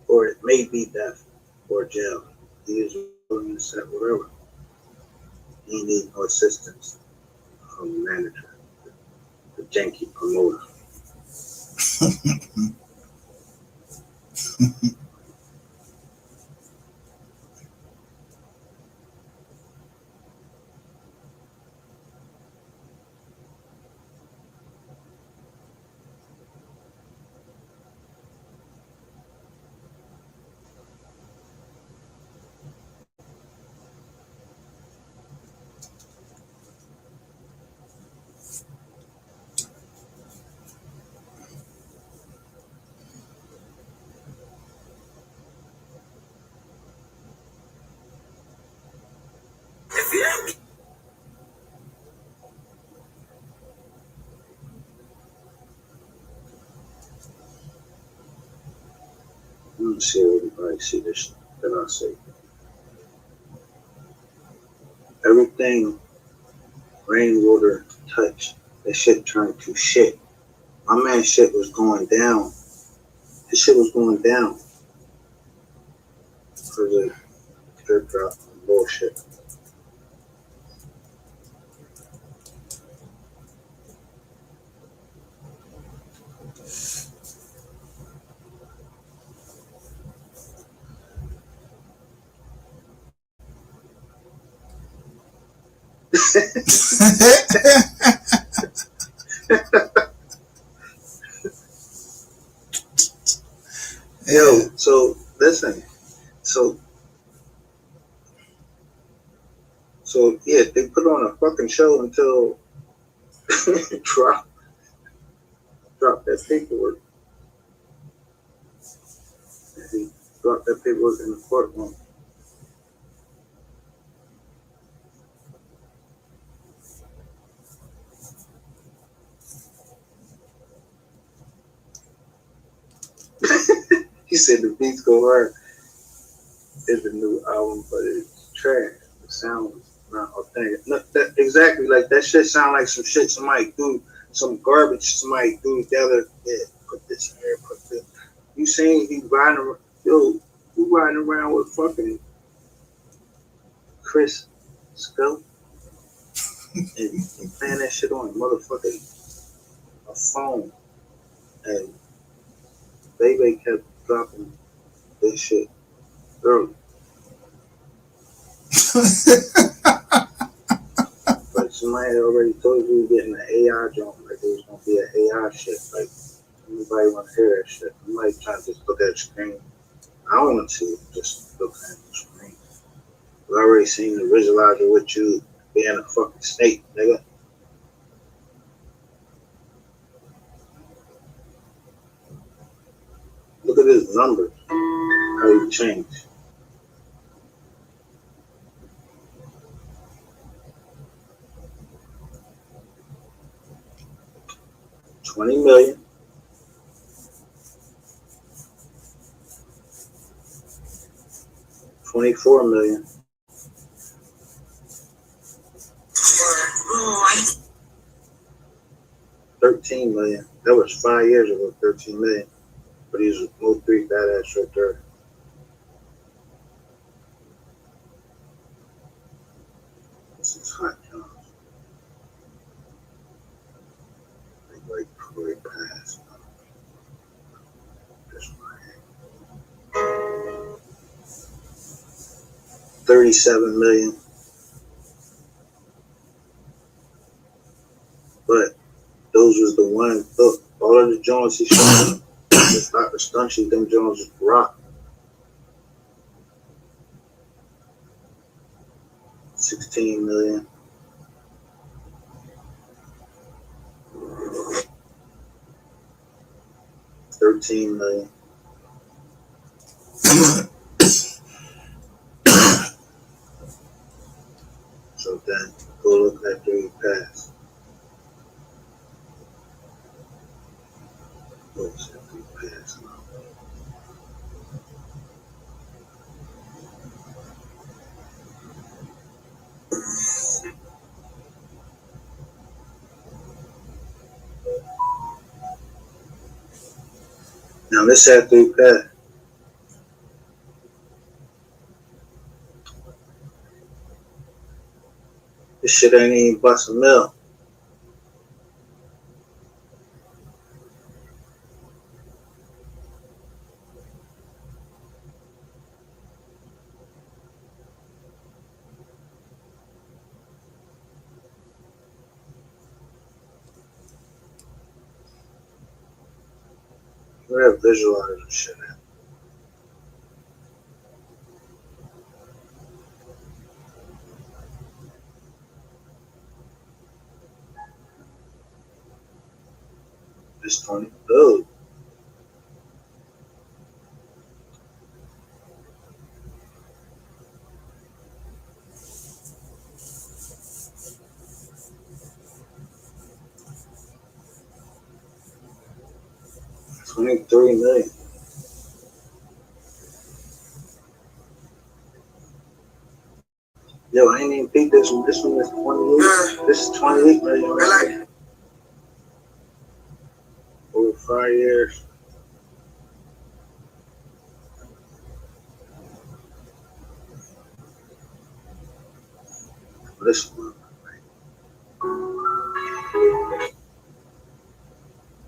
Or it may be death or jail. He is willing to set whatever. He needs no assistance from the manager, the janky promoter. Let me see if everybody see this that I say. Everything rainwater touch, that shit turned to shit. My man shit was going down. His shit was going down for the drip drop and bullshit. Yo, so listen, so yeah, they put on a fucking show until drop that paperwork. Drop that paperwork in the courtroom. He said the beats go hard. It's a new album, but it's trash. The sound was not authentic. No, that, exactly, like that shit sound like some shit somebody do, some garbage somebody do together. Yeah, put this in here, put this. You seen he riding around, yo, who riding around with fucking Chris Skull and playing that shit on a motherfucking a phone, and Baby kept dropping this shit early. Like somebody had already told you getting an AI joint, like it was gonna be an AI shit. Like nobody wanna hear that shit. Somebody trying to just look at the screen. I don't want to just look at the screen. I already seen the visualizer with you being a fucking snake, nigga. Look at his numbers. How he changed. $20 million. $24 million. $13 million. That was 5 years ago, $13 million. But he's moved 3 badass right there. This is hot, John. Like Corey Pass. $37 million. But those was the one. Look, all of the Jones he shot, just Dr. Stunchy, them Jones was rock. $16 million. $13 million. So then go look after he passed. Looks after he passed. Now this after he passed. This shit ain't even bust a mill. Where that visualizer shit at? This 20. Oh. $23 million. Yo, I ain't even beat this one. This one is 28. This is 28 million right here. Over 5 years. This one.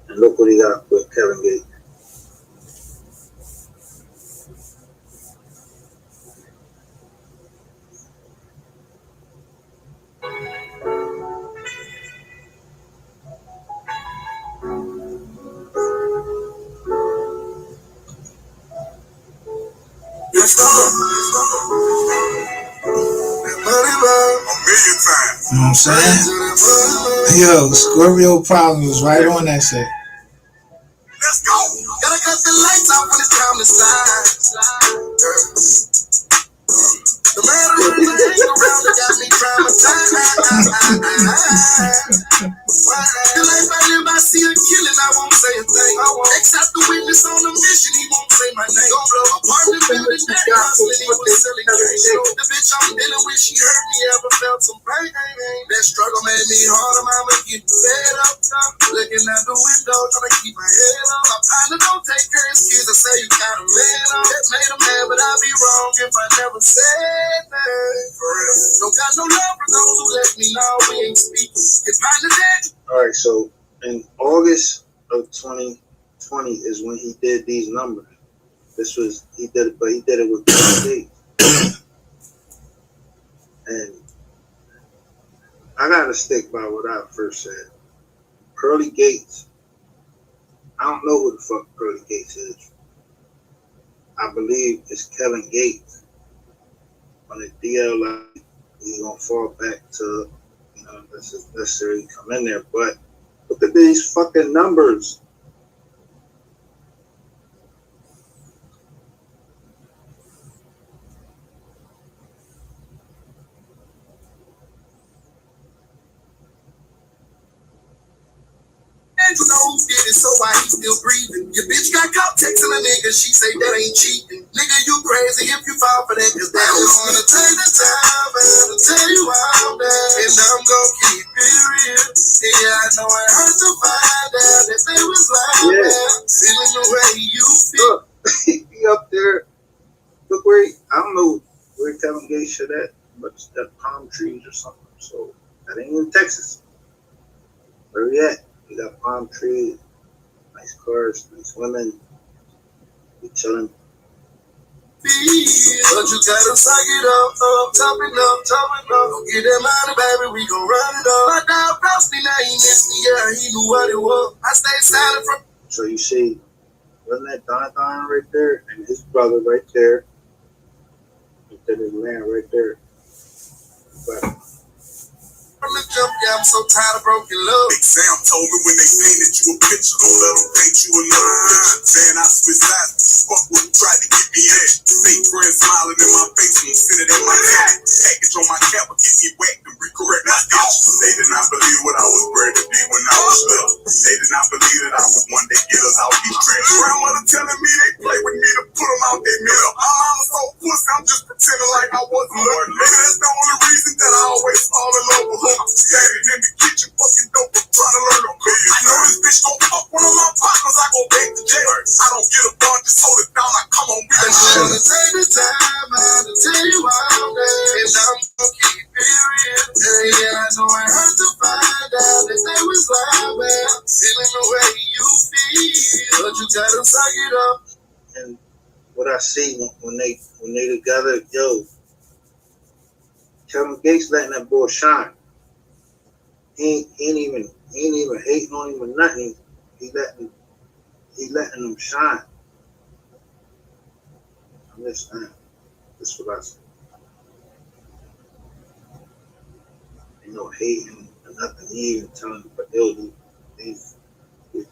And look what he got with Kevin Gates. You know what I'm saying? Yo, Scorpio Problem was right on that shit. Let's go. Gotta cut the lights off when it's time to slide. The man who hang around that got me traumatized. The life I live, I see a killing, I won't say a thing. Except the witness on the mission, he won't say my name. Apartment building, daddy hustling, he was selling cane. The bitch I'm dealing with, she hurt me, ever felt some pain. That struggle made me harder, mama get fed up. Looking out the window, trying to keep my head up. My partner don't take care of his kids, I say you got a man up. That made a man, but I'd be wrong if I never said that. For real. Don't got no love for those who let me know we ain't speaking. If I dead. All right, so in August of 2020 is when he did these numbers. He did it with Pearly Gates. And I gotta stick by what I first said. Pearly Gates, I don't know who the fuck Pearly Gates is. I believe it's Kevin Gates. On the DL, he's gonna fall back to, this is necessary to come in there. But look at these fucking numbers. You know who did it, so why he still breathing? Your bitch got caught texting a nigga, she say that ain't cheating. Nigga, you crazy if you fall for that, cause that was gonna take the time, man, to tell you I'm bad. And I'm gonna keep it real. Yeah, I know it hurts to find out that they was lying, man. Feeling the way you feel. Look, he up there. Look where I don't know where Kevin Gates shit at, but it's got palm trees or something. So that ain't in Texas. Where he at? We got palm trees, nice cars, nice women. We chilling. But you gotta suck it up, top it up. Get that money, baby, we gon' run it up. My dog crossed me, now he missed me, yeah, he knew what it was. I stayed silent from. So you see, wasn't that Don right there, and his brother right there, and then his man right there. But from the jump, yeah, I'm so tired of broken love. Big Sam told me when they painted you a picture, don't let them paint you another picture. Saying I switched sides, fuck what you tried to get me at. Fake friends smiling in my face and send it in my neck. Package on my cap will get me whacked and recorrect my ditch. They did not believe what I was bred to be when I was little. They did not believe that I would one day get us out these tracks. Grandmother telling me they play with me to put them out their mill. My mama so pussy, I'm just pretending like I wasn't looking. Maybe that's the only reason that I always fall in love with her. Standing in the kitchen, fucking dope, trying to learn to cook. I know this bitch gon' fuck one of my partners, I go back to jail. I don't get a bun, just hold it down, I come on, we I'm gonna take the time out to tell you I'm there. And I'm gonna keep it real. Yeah, I know it hurt to find out that they was lying, man. Feeling the way you feel, but you gotta suck it up. and what I see when they together, yo, Kevin Gates letting that boy shine. He ain't even hating on him or nothing. He letting him shine. I'm just saying. That's what I say. Ain't no hating or nothing. He even telling him, but these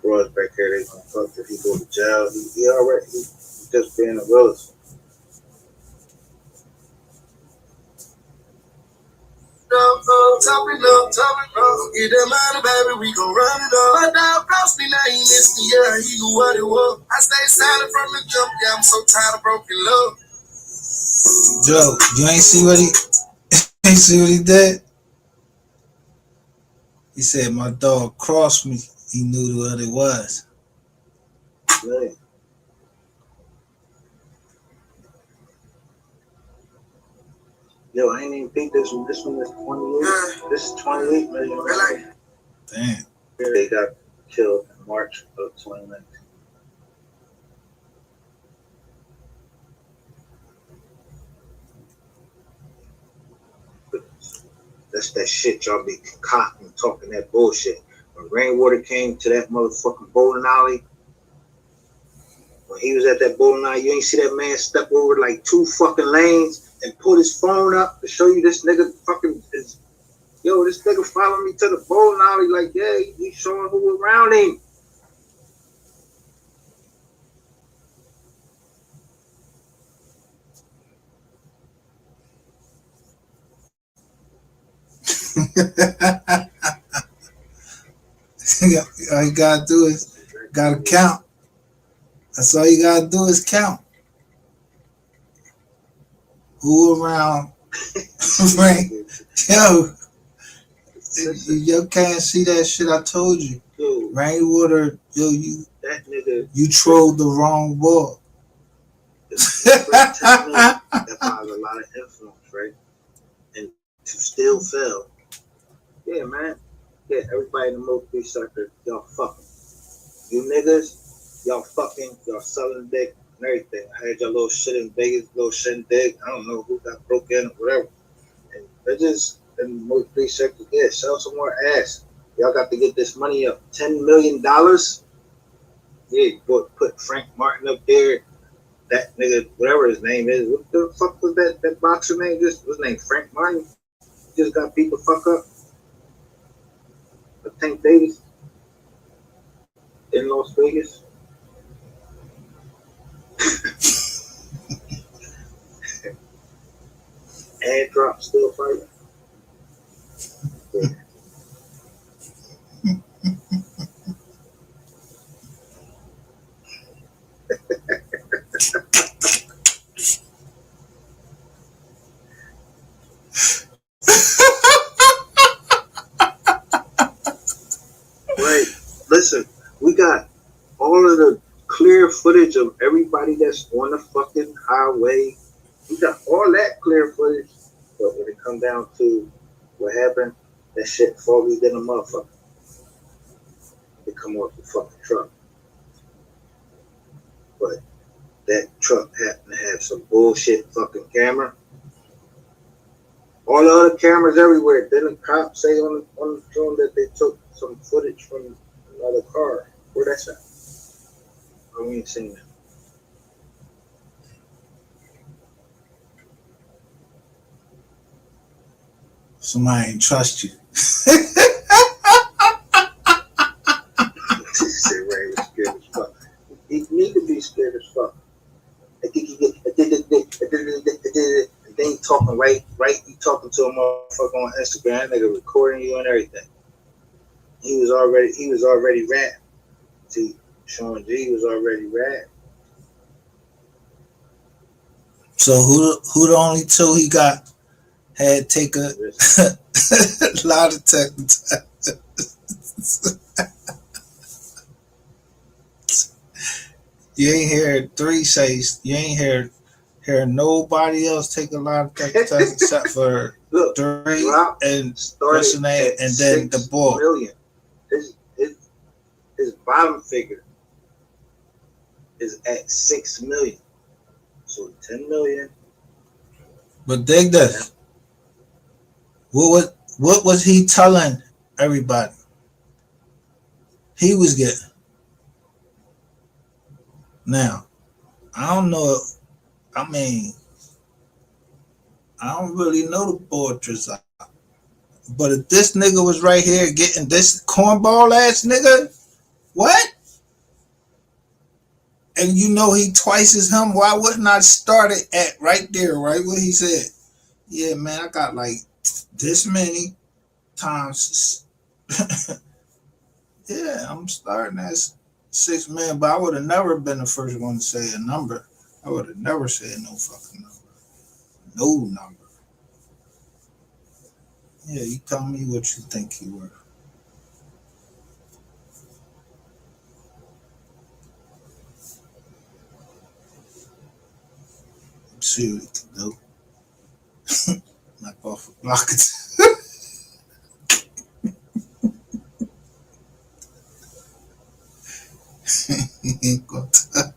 broads back here, they gonna fuck if he go to jail. He already he just being a realist. Top it up. Get that money, baby, we gon' run it up. My dog crossed me, now he missed me, yeah, he knew what it was. I stayed silent from the jump, yeah, I'm so tired of broken love. Joe, you ain't see what he did? He said my dog crossed me. He knew what it was. Yeah. Yo, I ain't even think this one. This one is 28. This is 28 million. Right? Damn. They got killed in March of 2019. That's that shit y'all be concocting, talking that bullshit. When Rainwater came to that motherfucking bowling alley, when he was at that bowling alley, you ain't see that man step over like 2 fucking lanes and put his phone up to show you this nigga fucking is. Yo, this nigga followed me to the bowling alley like, yeah, he's showing who around him. All you gotta do is gotta count. That's all you gotta do is count. Who around? Right? Yo, you can't see that shit. I told you. Dude, Rainwater, yo, that nigga, you trolled the wrong ball. that buys a lot of influence, right? And to still fail. Yeah, man. Yeah, everybody in the Mo3 sector, y'all fucking. You niggas, y'all fucking, y'all selling dick and everything. I had your little shit in Vegas, little shindig. I don't know who got broke in or whatever. And they're just in the Mo3 sector, yeah, sell some more ass. Y'all got to get this money up. $10 million? Yeah, put Frank Martin up there. That nigga, whatever his name is, what the fuck was that boxer name? Just was his name Frank Martin? Just got people fuck up. Tank Davis in Las Vegas. And drop still fighting. Yeah. Right. Listen, we got all of the clear footage of everybody that's on the fucking highway. We got all that clear footage. But when it comes down to what happened, that shit foggy than a motherfucker. They come off the fucking truck. But that truck happened to have some bullshit fucking camera. All the other cameras everywhere. Then the cops say on the film that they took some footage from another car. Where that's at? I ain't seen that. Somebody ain't trust you. Say Ray was scared as fuck. He need to be scared as fuck. I think he get and then he talking right. You talking to a motherfucker on Instagram, nigga recording you and everything. He was already rap. See, Sean G was already rap. So who the only two he got had take a lot of tests? You ain't heard three say, you ain't hear nobody else take a lot of tests except for Look, three and what's the name, and then the ball. Million. His bottom figure is at 6 million. So 10 million. But dig this. What was he telling everybody? He was getting. Now, I don't know. I mean, I don't really know the Boardwalk. But if this nigga was right here getting this cornball ass nigga, what? And you know he twice as him, why wouldn't I start it at right there, right where he said, yeah, man, I got like this many times. Yeah, I'm starting as 6 million, but I would have never been the first one to say a number. I would have never said no fucking number. No number. Yeah, you tell me what you think you were. See what he can do. Knock off a block. He ain't gonna tell.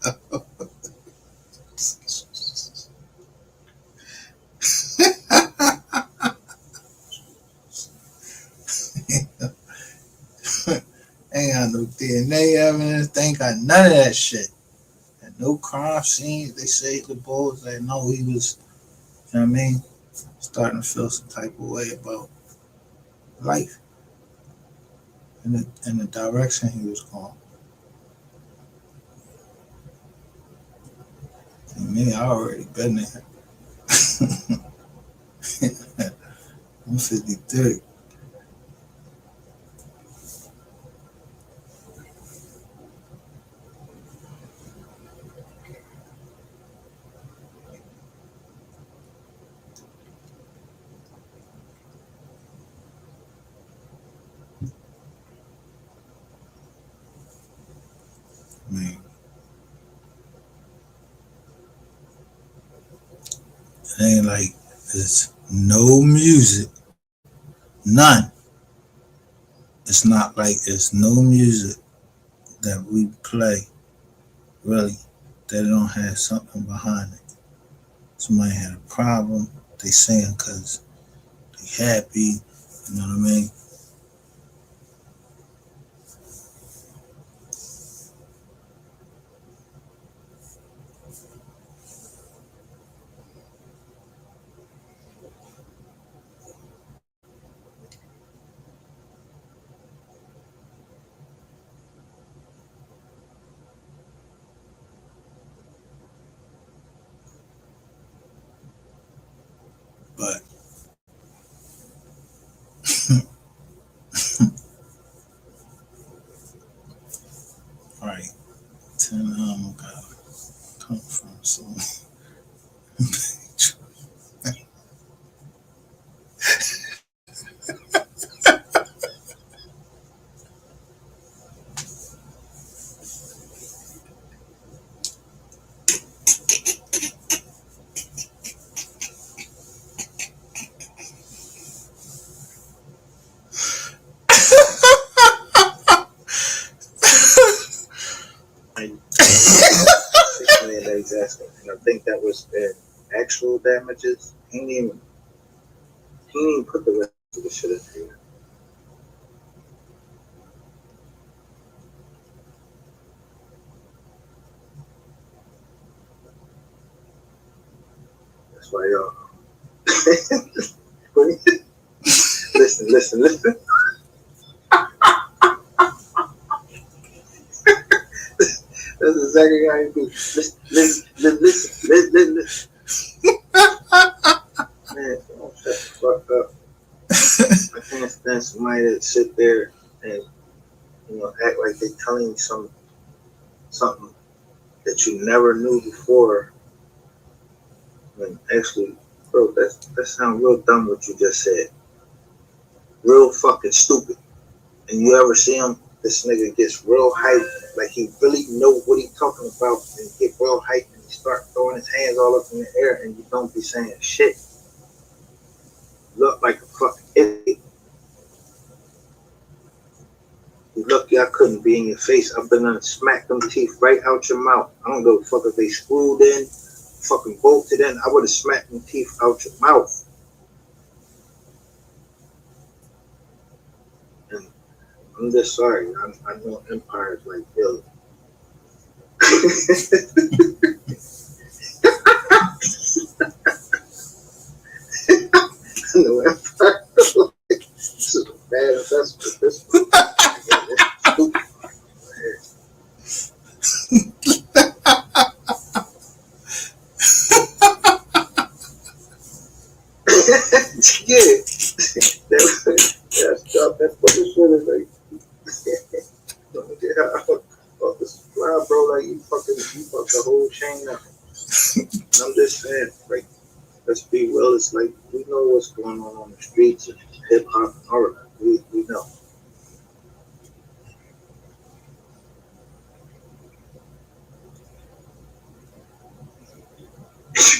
Ain't got no DNA evidence. They ain't got none of that shit. And no crime scene. They say the bulls, they know he was, you know what I mean, starting to feel some type of way about life in the direction he was going. And me, I already been there. I'm 53. It ain't like there's no music, none. It's not like it's no music that we play, really, that don't have something behind it. Somebody had a problem, they sing because they happy, you know what I mean? But all right, 10 gotta come from some. $6 million that he's asking, and I think that was their actual damages. He didn't even put the rest of the shit in here. That's why y'all listen. That's exactly how you do. Listen. Man, don't shut the fuck up. I can't stand somebody that sit there and act like they telling you something that you never knew before. When actually, bro, that sounds real dumb what you just said. Real fucking stupid. And you ever see him? This nigga gets real hyped, like he really know what he talking about, and get real hyped, and he start throwing his hands all up in the air, and you don't be saying shit. You look like a fucking idiot. You lucky I couldn't be in your face. I've been gonna smack them teeth right out your mouth. I don't give a fuck if they screwed in, fucking bolted in. I would have smacked them teeth out your mouth. And I'm just sorry. I know empires like Billy. I know empires like this is a bad investment. This one. Yeah. That's what this shit is like. Don't get out of the supply, bro. Like you fuck the whole chain up. And I'm just saying, like, let's be real. It's like we know what's going on the streets of hip hop and all of that. We know.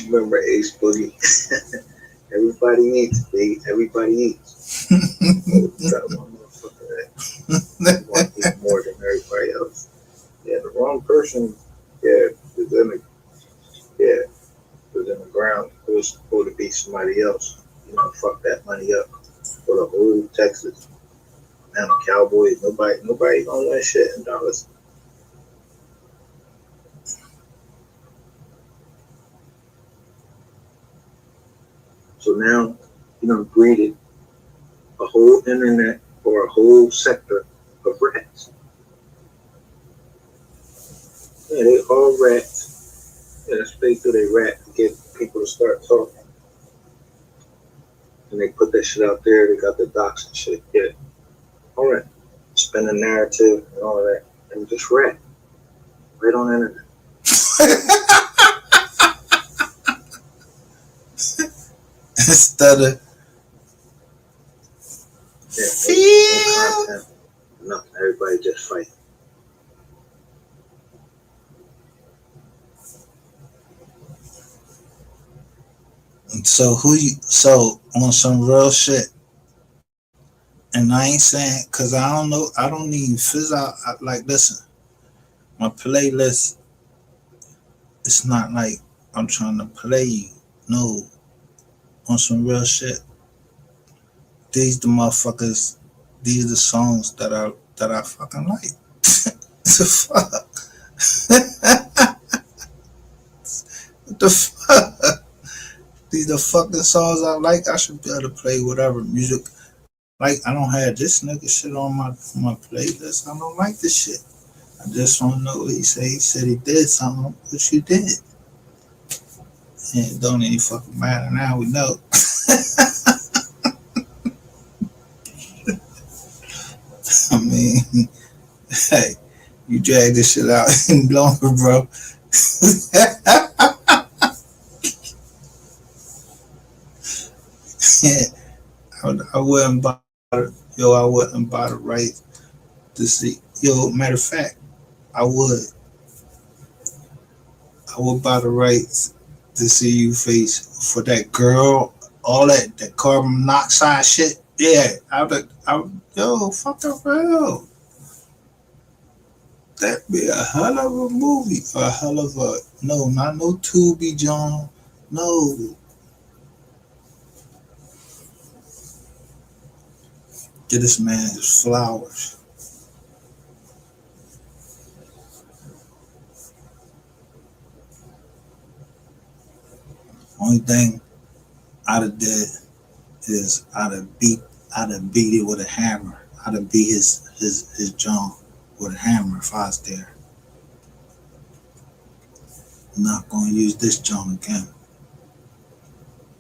Remember Ace Boogie? Everybody eats, baby. Everybody eats. Got one motherfucker that want to eat more than everybody else. Yeah, the wrong person. Yeah, was in the ground. It was supposed to be somebody else. Fuck that money up for the whole Texas. Man, the Cowboys. Nobody gonna win shit in Dallas. So now, created a whole internet or a whole sector of rats. Yeah, they all rats. Yeah, that's what they do. They rat to get people to start talking. And they put that shit out there. They got the docs and shit. Yeah. All right. Spin a narrative and all of that. And just rat. Right on the internet. Instead of no content. Nothing. Everybody just fight. So so on some real shit, and I ain't saying, cause I don't know, I don't even fizz out. Like, listen, my playlist, it's not like I'm trying to play you. No, on some real shit. These the motherfuckers. These the songs that I fucking like. The fuck? What the fuck? These the fucking songs I like. I should be able to play whatever music. Like, I don't have this nigga shit on my playlist. I don't like this shit. I just don't know what he said. He said he did something, which he did. And it don't even fucking matter now. We know. I mean, hey, you drag this shit out any longer, bro. I wouldn't buy I wouldn't buy the right to see. Yo, matter of fact, I would. I would buy the rights to see you face for that girl, all that carbon monoxide shit. Yeah, yo, fuck the real. That'd be a hell of a movie. A hell of a, no, not no Tubi John. No. Get this man his flowers. Only thing I'd have did is I'd have beat it with a hammer. I'd have beat his John with a hammer if I was there. I'm not gonna use this John again.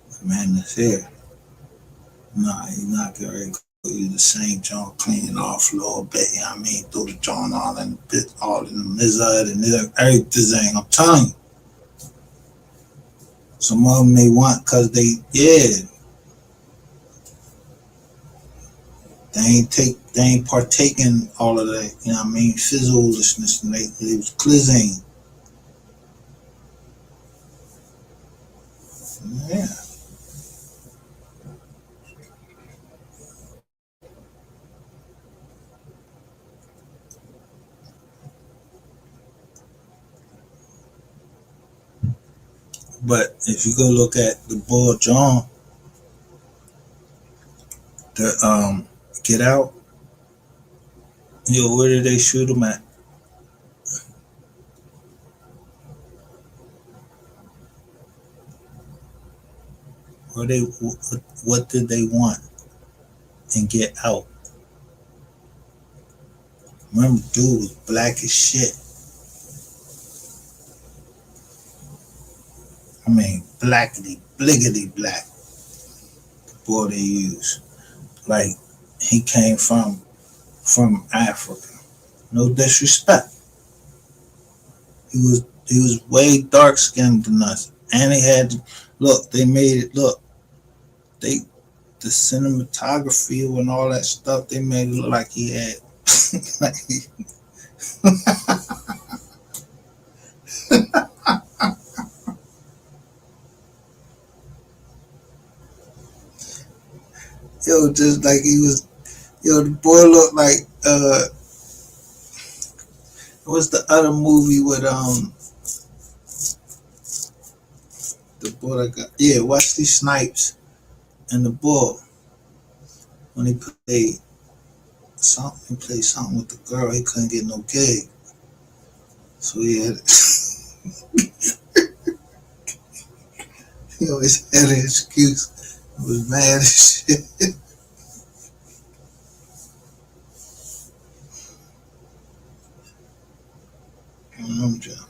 The man that's here. Nah, he's not getting ready to use the same John, clean it off a little bit. You know what I mean? Throw the John all in the mizard and everything. I'm telling you. Some of them they want because they ain't partaking all of that, you know what I mean, fizzolishness, and they was clizzing. Yeah. But if you go look at the Bull John, the Get Out, yo, where did they shoot him at? Where they what did they want and Get Out? Remember, dude was black as shit. I mean, blackity, bliggity black. The boy they use. Like, he came from Africa. No disrespect. He was way dark skinned than us. And he had look, they made it look. The cinematography and all that stuff, they made it look like he had like yo, just like he was, yo, the boy looked like what's the other movie with the boy that got, yeah, Wesley Snipes and the boy when he played something with the girl, he couldn't get no gig. So he had he always had an excuse. He was mad as shit. I'm just,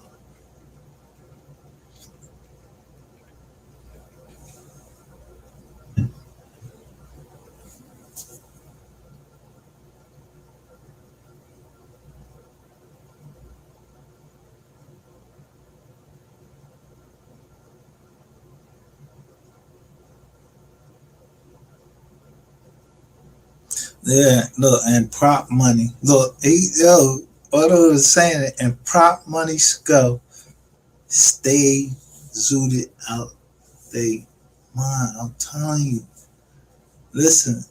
yeah, look, and prop money. Look, Otto was saying it, and prop money go stay zooted out. They Man, I'm telling you. Listen.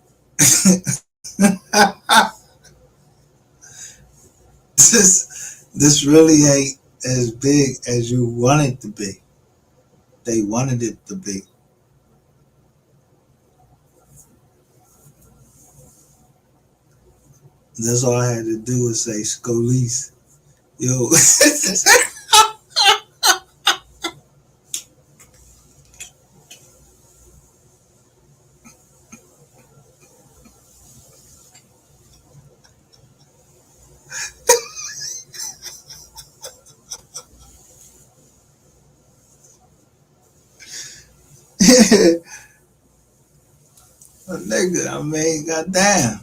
This really ain't as big as you want it to be. They wanted it to be. That's all I had to do was say Scalise. Yo. Nigga, I mean, goddamn.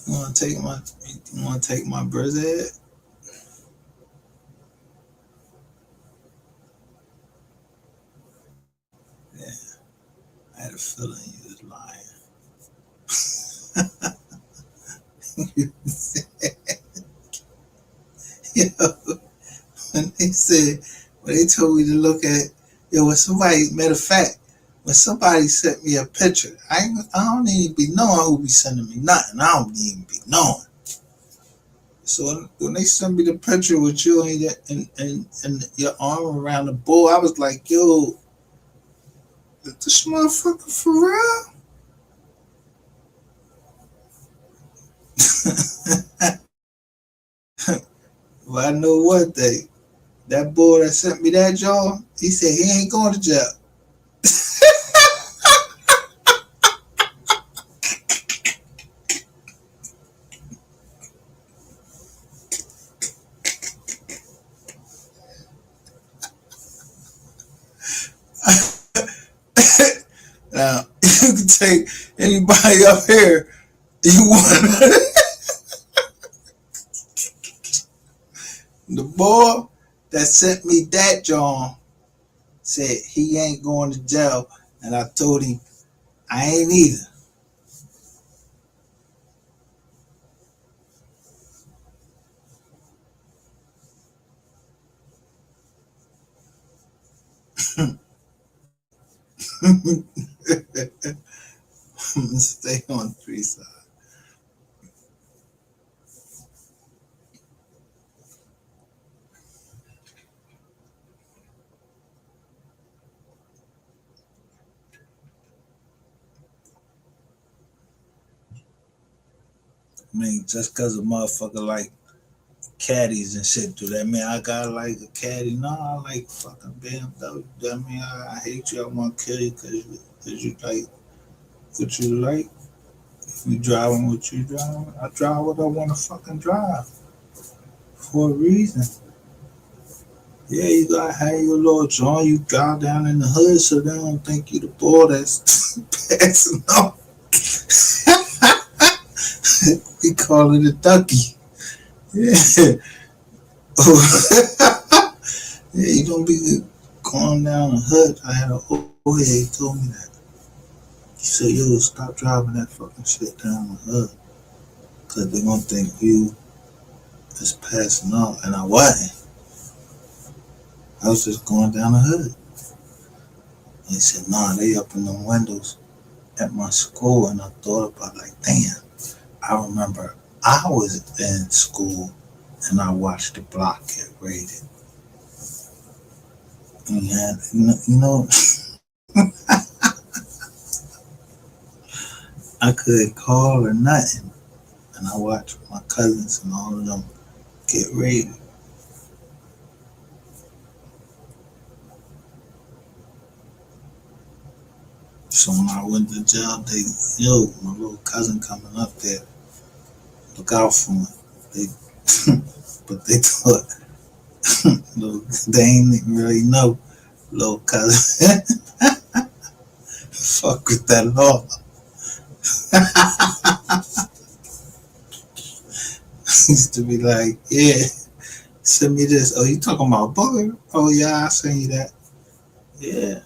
You wanna take my bird's head? Yeah. I had a feeling you was lying. Yo, when they told me to look at, yo, when somebody, matter of fact, when somebody sent me a picture, I don't even be knowing who be sending me nothing. I don't even be knowing. So when they sent me the picture with you and your arm around the bull, I was like, yo, is this motherfucker for real? Well, I know one thing. That boy that sent me that jaw, he said he ain't going to jail. Now, you can take anybody up here you want. The boy that sent me that jaw said he ain't going to jail, and I told him I ain't either. Stay on 3 side. I mean, just cause a motherfucker like caddies and shit do that mean I got like a caddy? No, I like fucking BMW. That mean I hate you. I want to kill you cause you like what you like. If you driving what you driving, I drive what I want to fucking drive for a reason. Yeah, you gotta have your little joint. You drive down in the hood so they don't think you the boy that's passing off. We call it a ducky. Yeah. Yeah, you don't be going down the hood. I had an old head, he told me that. He said, yo, stop driving that fucking shit down the hood. Cause they gonna think you is passing off. And I wasn't. I was just going down the hood. And he said, nah, they up in them windows at my school. And I thought about like, damn, I remember I was in school and I watched the block get raided. And you know, I couldn't call or nothing. And I watched my cousins and all of them get raided. So when I went to jail, they, yo, my little cousin coming up there, look out for me. They, but they thought, they ain't really know, little cousin. Fuck with that law. Used to be like, yeah, send me this. Oh, you talking about Booger? Oh yeah, I'll send you that. Yeah,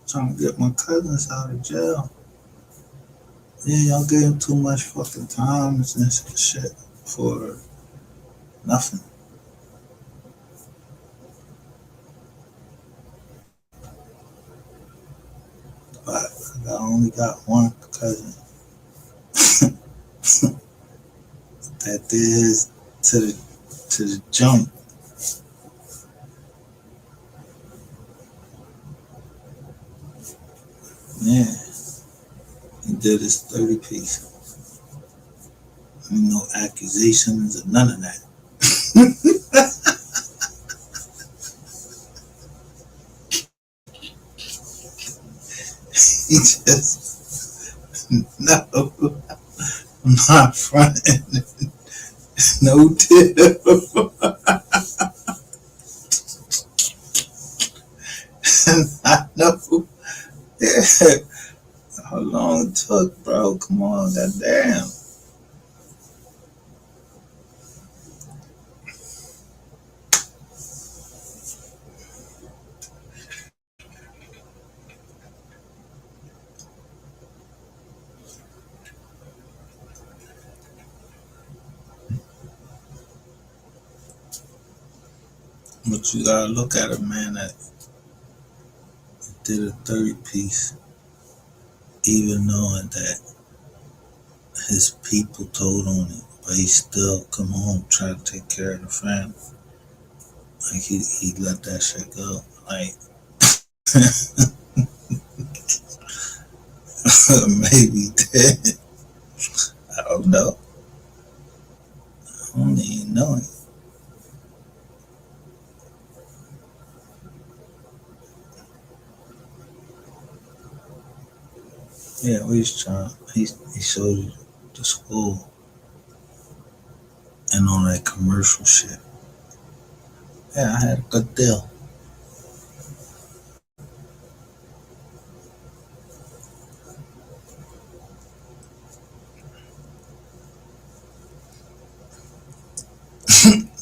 trying to get my cousins out of jail. Yeah, y'all gave him too much fucking time and shit for Nothing. But I only got one cousin that did his to the joint. Yeah, he did his 30 piece. No accusations or none of that. He just no, I'm not fronting. No tip. I know. Yeah. How long it took, bro? Come on, goddamn. But you gotta look at a man that did a 30 piece, even knowing that his people told on him, but he still come home, try to take care of the family. Like he let that shit go. Like maybe he did. I don't know. I don't even know him. Yeah, we was trying. He showed you the school and all that commercial shit. Yeah, I had a good deal.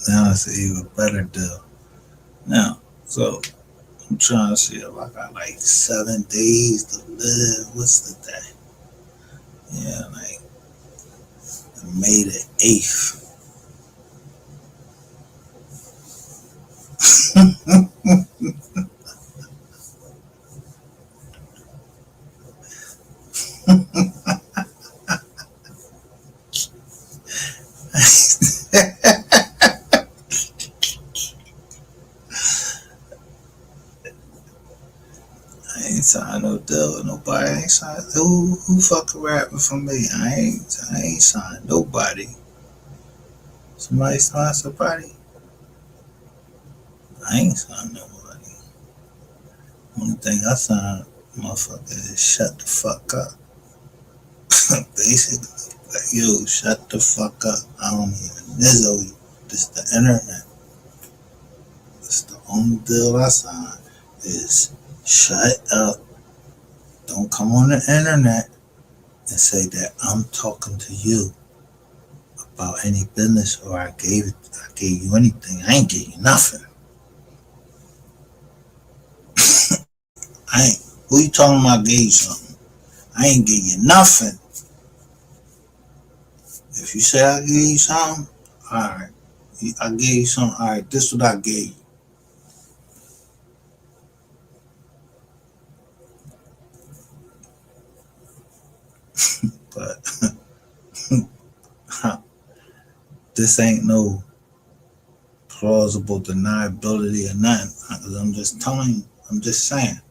Now it's an even better deal. Now, so I'm trying to see if I got like 7 days to live. What's the day? Yeah, like May the 8th. I ain't signed no deal with nobody. I ain't signed. Who fucking rapping for me? I ain't signed nobody. Somebody signed somebody. I ain't signed nobody. Only thing I signed, motherfucker, is shut the fuck up. Basically, like, yo, shut the fuck up. I don't even nizzo you. This the internet. It's the only deal I signed is shut up. Don't come on the internet and say that I'm talking to you about any business or I gave you anything. I ain't gave you nothing. I ain't. Who you talking about? Gave you something? I ain't give you nothing. If you say I gave you something, all right. I gave you something. All right. This is what I gave you. But this ain't no plausible deniability or nothing. I'm just telling you. I'm just saying.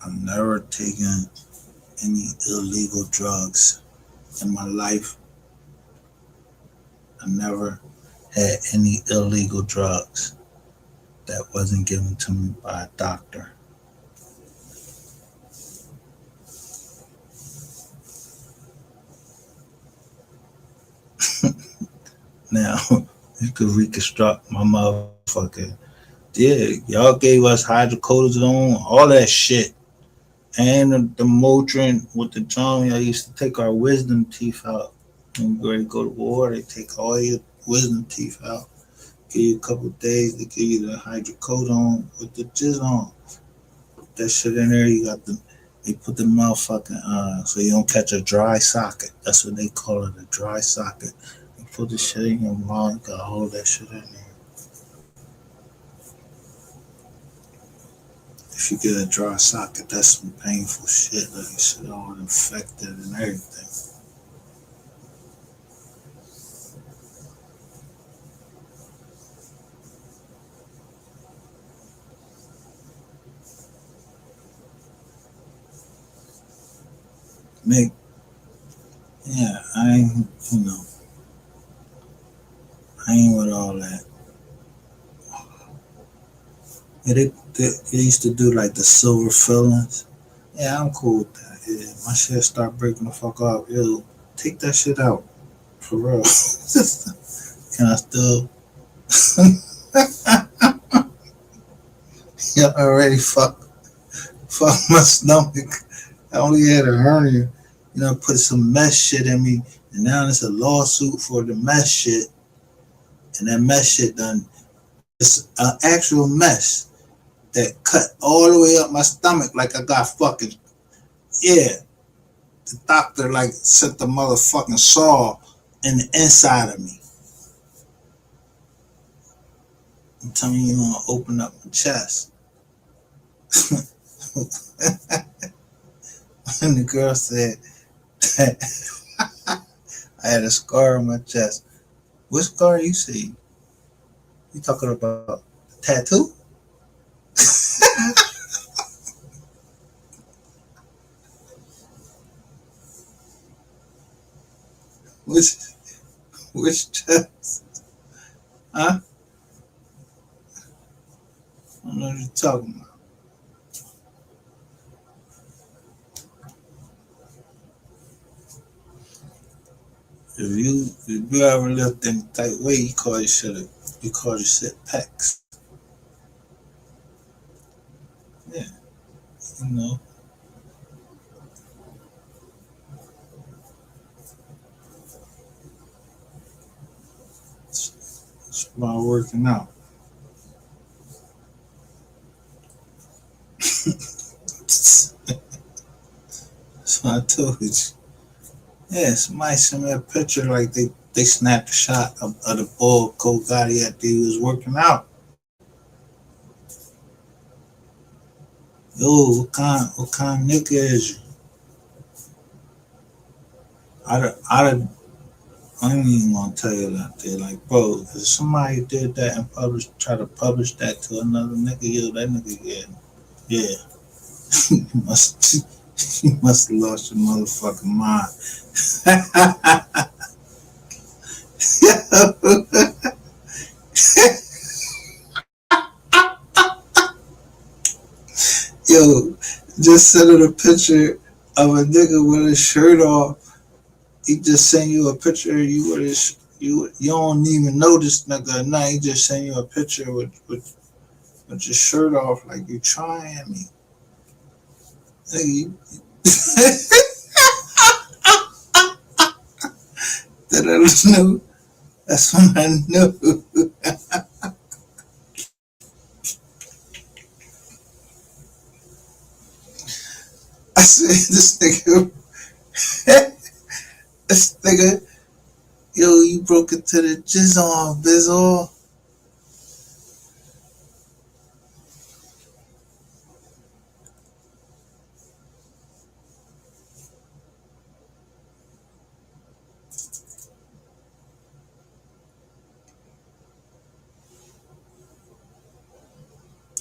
I've never taken any illegal drugs in my life. I never had any illegal drugs that wasn't given to me by a doctor. Now, you could reconstruct my motherfucker. Yeah, y'all gave us hydrocodone, all that shit. And the Motrin with the tongue, I used to take our wisdom teeth out. When we ready to go to war, they take all your wisdom teeth out. Give you a couple of days to give you the hydrocodone with the jizz on. Put that shit in there, you got the They put the motherfucking so you don't catch a dry socket. That's what they call it, a dry socket. You put the shit in your mouth, you gotta hold that shit in there. If you get a dry socket, that's some painful shit. Like shit all infected and everything. Make yeah, I ain't I ain't with all that. Yeah, they used to do like the silver fillings. Yeah, I'm cool with that. Yeah, my shit start breaking the fuck off. Yo, take that shit out. For real. Can I still yeah, already fuck my stomach. I only had a hernia. You know, put some mesh shit in me, and now it's a lawsuit for the mesh shit, and that mesh shit done. It's an actual mesh that cut all the way up my stomach, like I got fucking yeah. The doctor like set the motherfucking saw in the inside of me. I'm telling you, you want to open up my chest. And the girl said that I had a scar on my chest. What scar you see? You talking about tattoo? which which chest? Huh? I don't know what you're talking about. If you ever lift any tight weight, you call your shit pecs. Yeah, you know. It's about working out. That's what I told you. Yeah, somebody sent me a picture like they snapped a shot of the bull Cole Gotti after he was working out. Yo, what kind of nigga is you? I ain't even gonna tell you that there. Like, bro, if somebody did that and try to publish that to another nigga, yo, that nigga yeah. you must have lost your motherfucking mind. Yo, just sent her a picture of a nigga with his shirt off. He just sent you a picture of you with his you don't even know this nigga. Nah, he just sent you a picture with your shirt off, like you trying me. Nigga, that I knew. That's when I knew. I said, this nigga, yo, you broke into the jizzon, bizzle.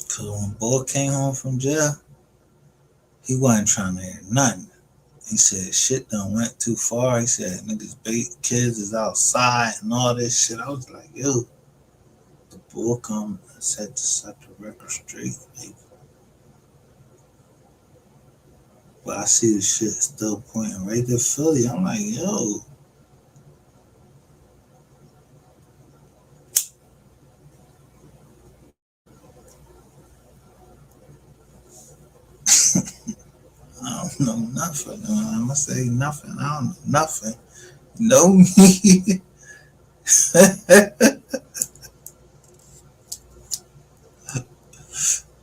Cause when Bull came home from jail, he wasn't trying to hear nothing. He said shit done went too far. He said niggas kids is outside and all this shit. I was like, yo, the Bull come and set the record straight. Like, but I see the shit still pointing right to Philly. I'm like, yo. I don't know nothing. I'm gonna say nothing. I don't know nothing. Know me.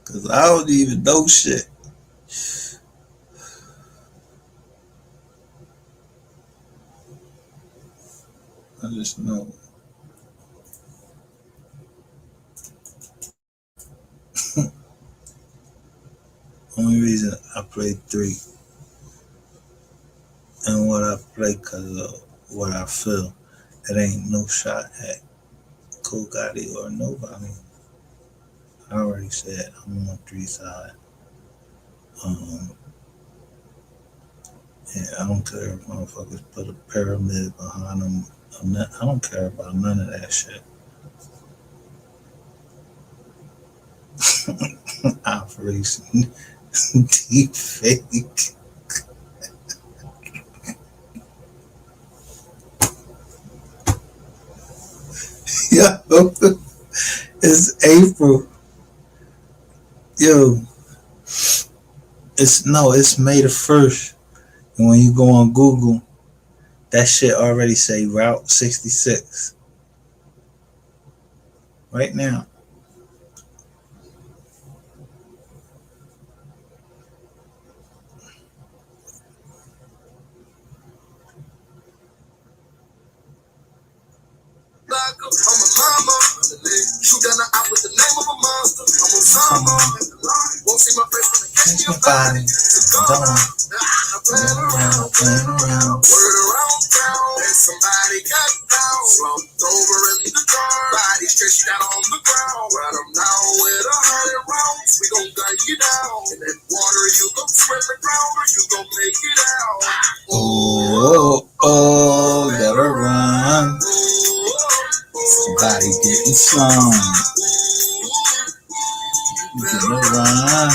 Cause I don't even know shit. I just know. Only reason I play 3 and what I play because of what I feel. It ain't no shot at Cool Gotti or nobody. I already said I'm on 3 side. Yeah, I don't care if motherfuckers put a pyramid behind them. I don't care about none of that shit. Operation Deep Fake. Yo, it's April. Yo, it's May the 1st. And when you go on Google, that shit already say Route 66. Right now. I'm a mama. Shoot down the op with the name of a monster. I'm on summer. Won't see my face when they catch me about it. I'm playing around. Word around town. And somebody got down. Slumped over in the car. Body stretched out on the ground. Right them now with 100 rounds. We gon' gun you down. In that water you gon' swim the ground or you gon' make it out. Oh, gotta run. Somebody getting slung. Gotta run.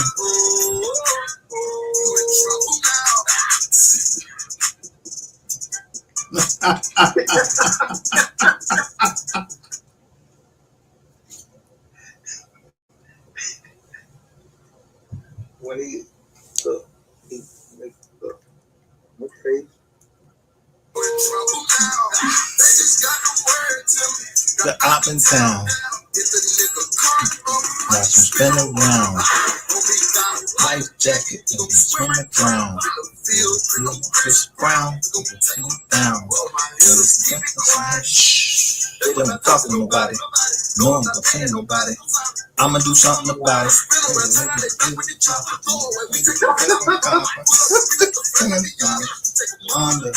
When he make the face. The up and down. Watch him spin around. Life jacket and he swim around. Chris Brown, down. Shh, they don't talk to nobody. No one can say nobody. I'ma do something about it. Wonder.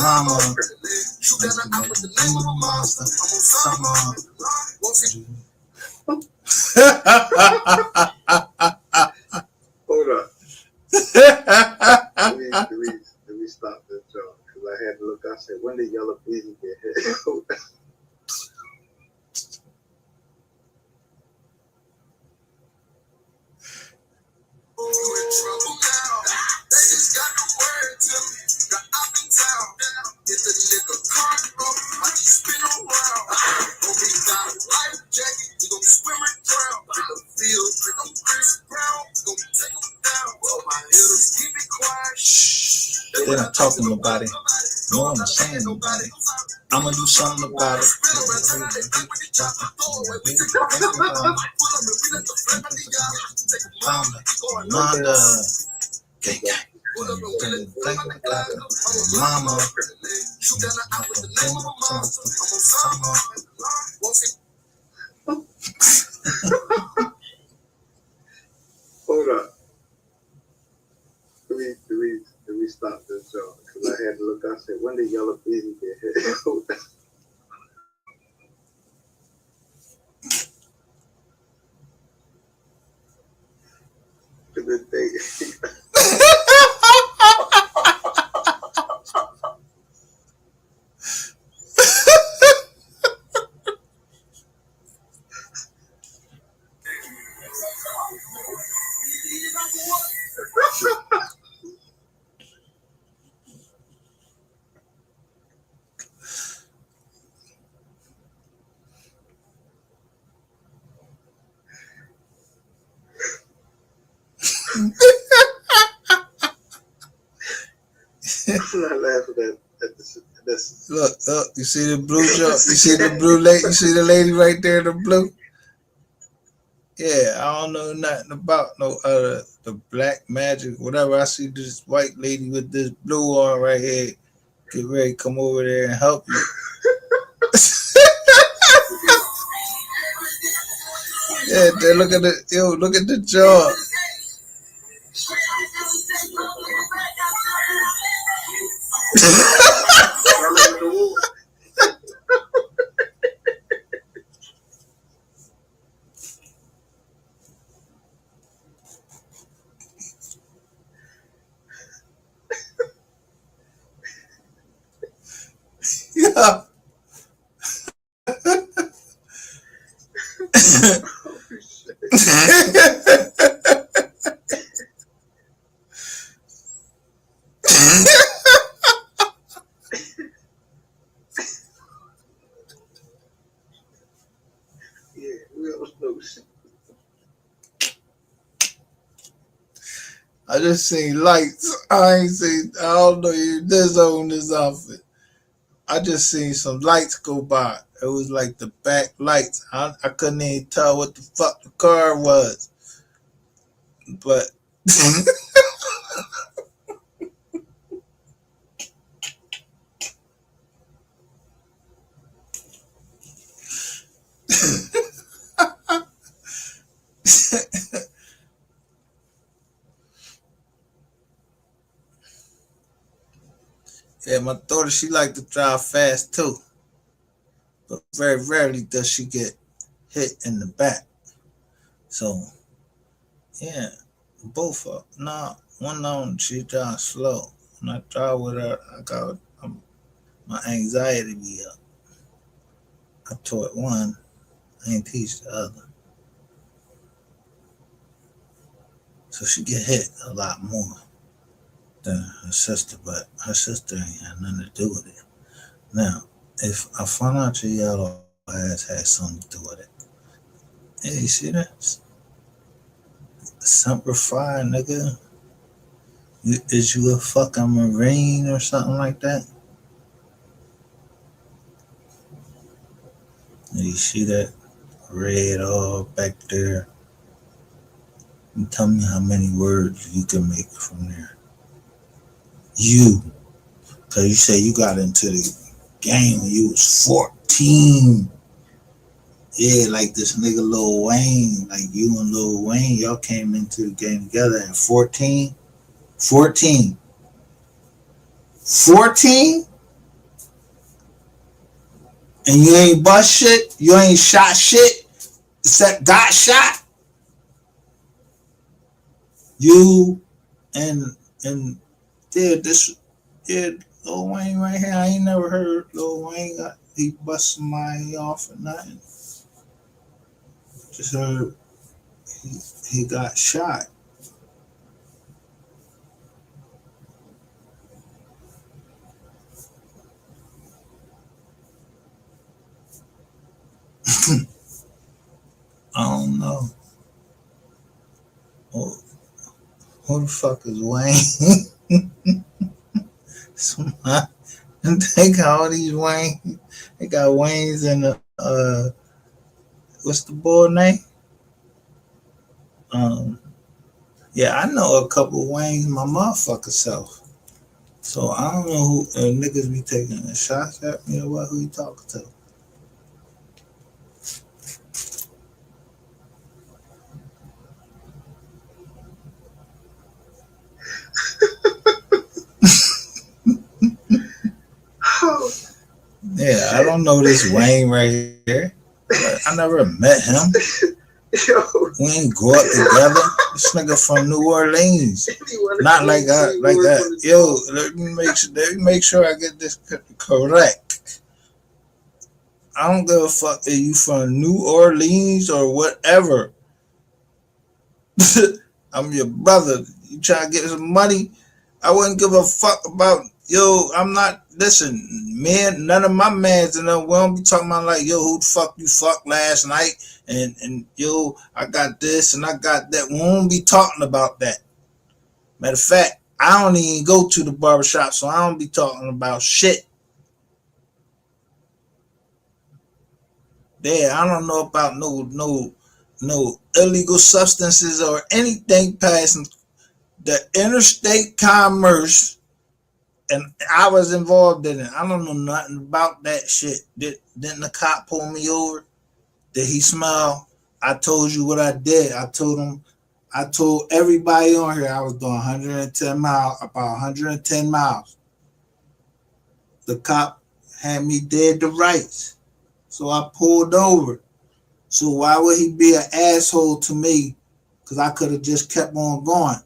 Mama, monster, summer. Hold up. Let me stop this joke because I had to look. I said, when did Yellow Beezy get hit? They not talking about it. No one is saying nobody. I'ma do something about it. Wanda. Mama. Hold up. Let me stop this joke because I had to look. I said, when did Yellow Beezy get hit? Good day. I'm not laughing at this. Look, you see the blue jump? You see the blue lady? You see the lady right there in the blue? Yeah, I don't know nothing about no the black magic, whatever. I see this white lady with this blue on right here. Get ready to come over there and help you. Yeah, they look at look at the jaw. Yeah. Yeah, we all know shit. I just seen lights. I ain't seen. I don't know if this on this outfit. I just seen some lights go by. It was like the back lights. I couldn't even tell what the fuck the car was. But yeah, my daughter, she like to drive fast too. But very rarely does she get hit in the back. So yeah, both of them. Nah, one of them she drives slow. When I drive with her, I got my anxiety be up. I taught one, I ain't teach the other. So she get hit a lot more than her sister, but her sister ain't had nothing to do with it. Now, if I find out your yellow ass had something to do with it, hey, you see that? Semper Fi, nigga. Is you a fucking Marine or something like that? You see that red all back there? And tell me how many words you can make from there. You. Because you say you got into the game when you was 14. Yeah, like this nigga Lil Wayne, like you and Lil Wayne, y'all came into the game together at 14. 14. 14? And you ain't bust shit? You ain't shot shit? Except got shot? You and yeah, this yeah, Lil Wayne right here. I ain't never heard Lil Wayne got he bust somebody off or nothing. Just heard he got shot. I don't know. Oh, who the fuck is Wayne? Somebody, they got all these Wayne. They got Waynes in the what's the boy name? Um, yeah, I know a couple Waynes my motherfucker self. So I don't know who niggas be taking shots at me or what. Who you talking to? Yeah, I don't know this Wayne right here. I never met him. We ain't grow up together. This nigga from New Orleans. Not like that. Yo, let me make sure I get this correct. I don't give a fuck if you from New Orleans or whatever. I'm your brother. You trying to get some money? I wouldn't give a fuck about yo. I'm not listen, man. None of my mans and we don't be talking about like yo, who the fuck you fucked last night and yo, I got this and I got that. We won't be talking about that. Matter of fact, I don't even go to the barbershop, so I don't be talking about shit. Yeah, I don't know about no no illegal substances or anything passing the interstate commerce, and I was involved in it. I don't know nothing about that shit. Didn't the cop pull me over? Did he smile? I told you what I did. I told everybody on here I was doing 110 miles, about 110 miles. The cop had me dead to rights. So I pulled over. So why would he be an asshole to me? Because I could have just kept on going.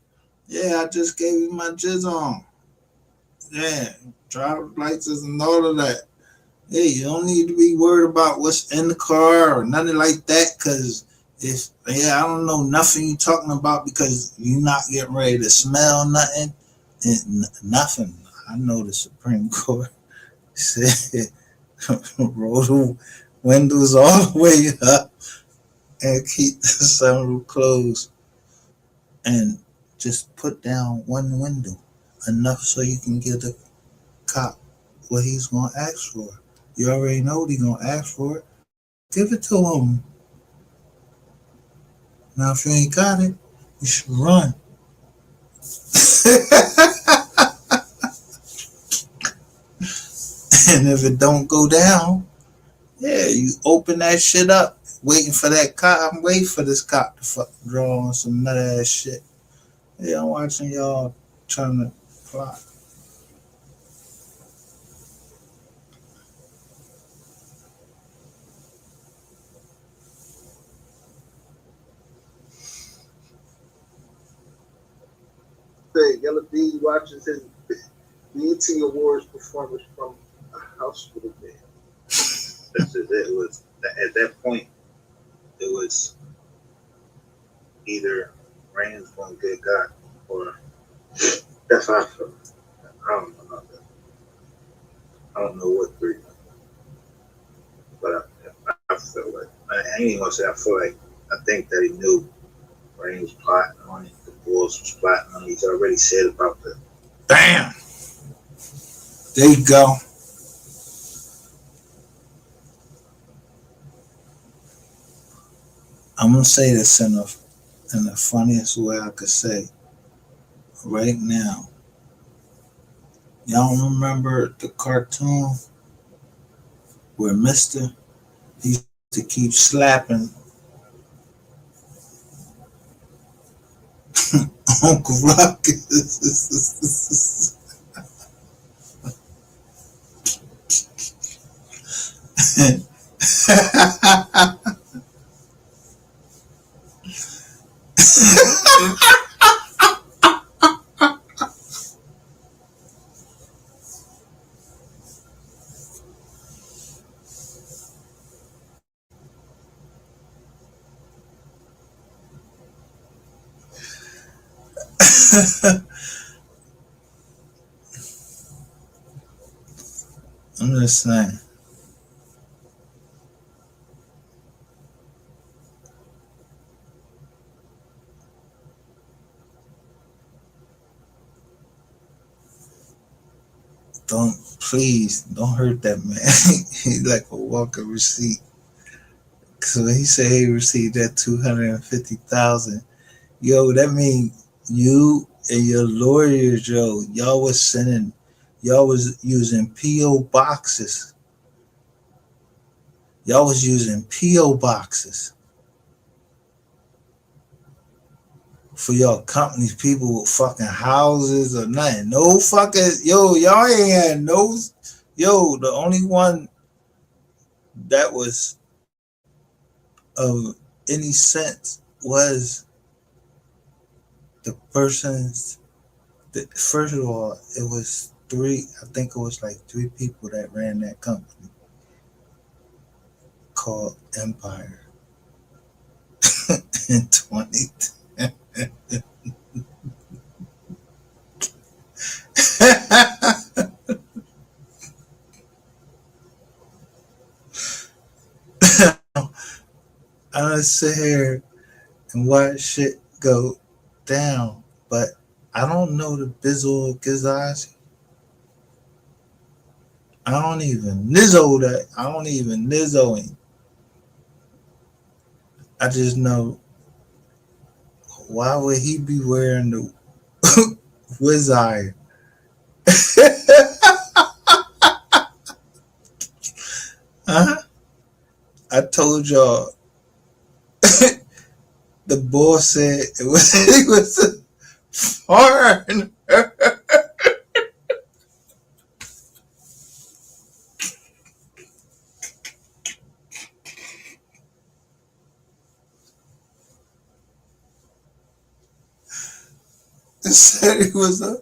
Yeah, I just gave you my jizz on. Yeah, driver's license and all of that. Hey, you don't need to be worried about what's in the car or nothing like that, because I don't know nothing you talking about because you're not getting ready to smell nothing. Nothing. I know the Supreme Court said roll the windows all the way up and keep the sunroof closed and just put down one window enough so you can give the cop what he's going to ask for. You already know what he's going to ask for. Give it to him. Now, if you ain't got it, you should run. And if it don't go down, yeah, you open that shit up, waiting for that cop. I'm waiting for this cop to fucking draw on some nut ass shit. Yeah, I'm watching y'all trying to plot. Yellow D watches his BET Awards performance from a hospital bed. That's just it. It was at that point. It was either Rain's gonna get got, or that's how I felt. I don't know nothing. I don't know what three, but I felt like I ain't even gonna say I feel like I think that he knew Rain was plotting on it. The boys was plotting on it. He's already said about that. Bam! There you go. I'm gonna say this in the funniest way I could say. Right now, y'all remember the cartoon where Mister used to keep slapping Uncle Ruckus? I'm just saying. Please don't hurt that man. He's like a walking receipt. So he said he received that 250,000. Yo, that means you and your lawyers, y'all was using PO boxes. Y'all was using PO boxes for y'all companies, people with fucking houses or nothing. No fucking, y'all ain't had no, the only one that was of any sense was the person's, first of all, it was I think it was like three people that ran that company called Empire in 2010. I sit here and watch shit go down, but I don't know the Bizzle Gizazi. I don't even Nizzo him. I just know, why would he be wearing the whiz iron? Huh? I told y'all the boss said it was it was a foreigner. It said he was a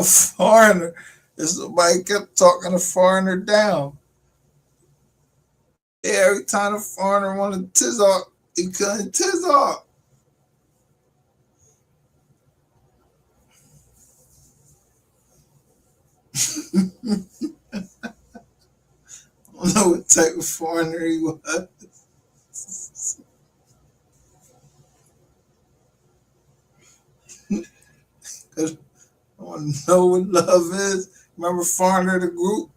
foreigner. And somebody kept talking the foreigner down. Yeah, every time the foreigner wanted to tiz off, he couldn't tiz off. I don't know what type of foreigner he was. I want to know what love is. Remember Foreigner, the group?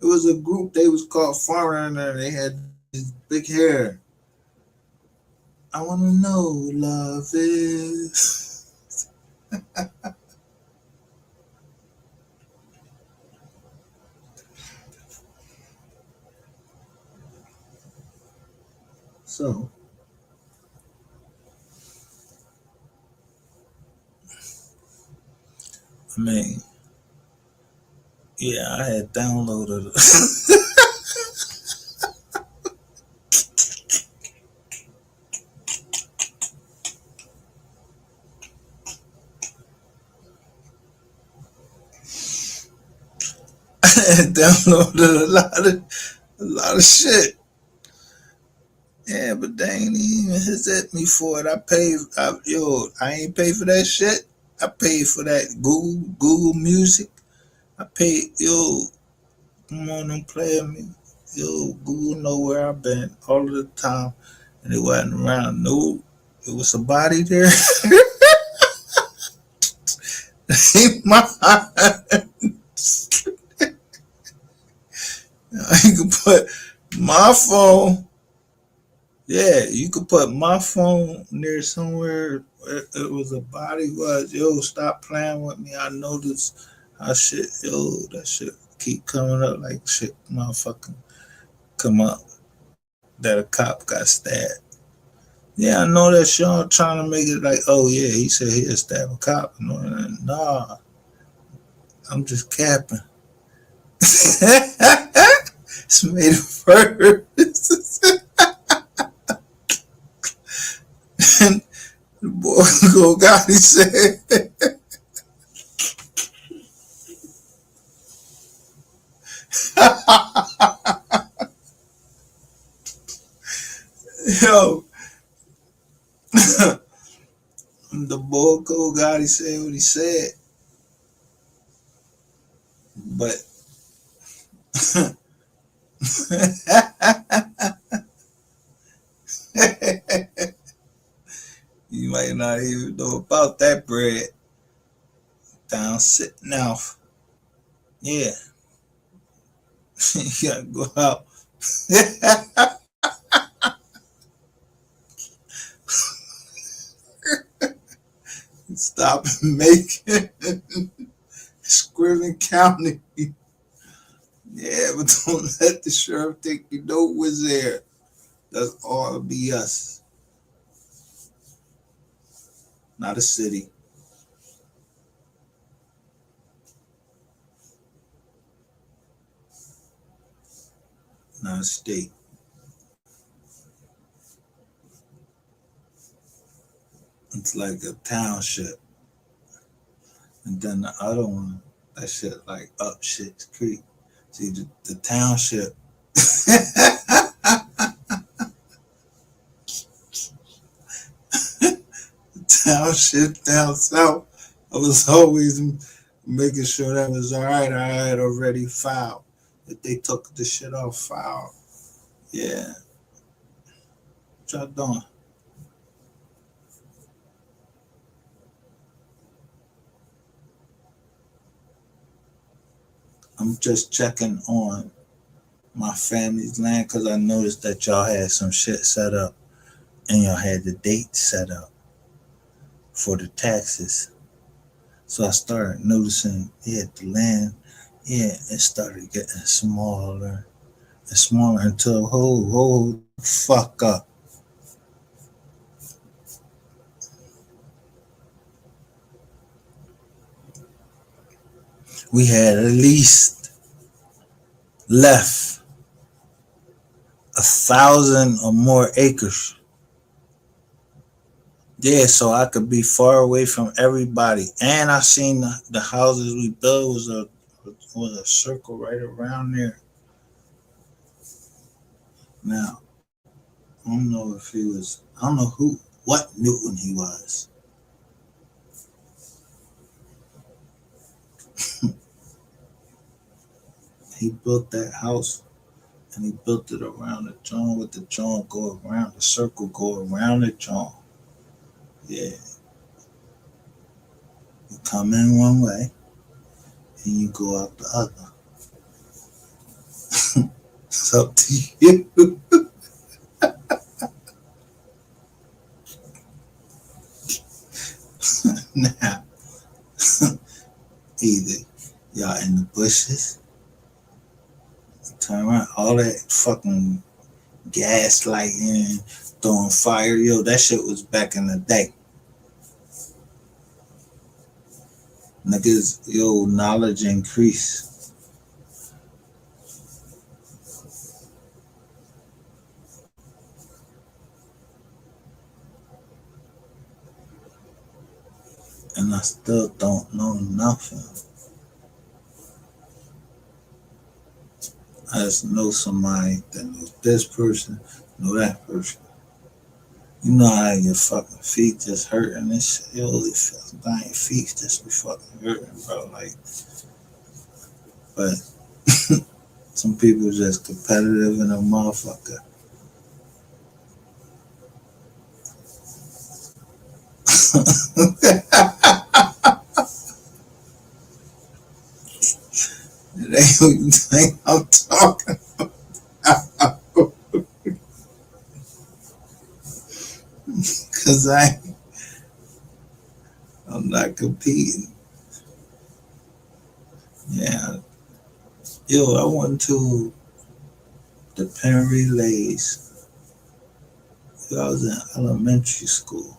It was a group, they was called Foreigner, and they had this big hair. I want to know what love is. So, I mean, yeah, I had downloaded it. I had downloaded a lot of shit. Yeah, but they ain't even hit me for it. I ain't paid for that shit. I paid for that Google Music. I paid, come on, don't play with me. Google know where I've been all of the time, and it wasn't around. No, it was a body there. My, you can put my phone. Yeah, you could put my phone near somewhere where it was a body was. Stop playing with me. I noticed how that shit keep coming up like shit motherfucking come up that a cop got stabbed. Yeah, I know that Sean trying to make it like, oh yeah, he said he'll stab a cop. Nah, I'm just capping. It's made it first. And the boy go God, he said. Yo, the boy go God, he said what he said. But you might not even know about that bread. Down sitting off. Yeah. You gotta go out. Stop making Scriven County. Yeah, but don't let the sheriff think you know what's there. That's all be us. Not a city. Not a state. It's like a township. And then the other one, that shit like up shit's creek. See, the township. Township down south. I was always making sure that was all right. I had already filed. If they took the shit off file. Yeah. What y'all doing? I'm just checking on my family's land because I noticed that y'all had some shit set up and y'all had the date set up for the taxes. So I started noticing, the land, it started getting smaller and smaller until hold the fuck up. We had at least left 1,000 or more acres. Yeah, so I could be far away from everybody. And I seen the houses we built was a circle right around there. Now, I don't know if he was, I don't know what Newton he was. He built that house and he built it around the joint with the joint go around, the circle go around the joint. Yeah. You come in one way and you go out the other. It's up to you. Now, either y'all in the bushes, turn around, all that fucking gaslighting, throwing fire, yo, that shit was back in the day. Niggas, yo, knowledge increase. And I still don't know nothing. I just know somebody that knows this person, know that person. You know how your fucking feet just hurting and shit. Yo, your feet just be fucking hurting, bro. Like, but some people just competitive in a motherfucker. It ain't what you think I'm talking about. Cause I'm not competing. Yeah. Yo, I went to the Penn Relays. I was in elementary school.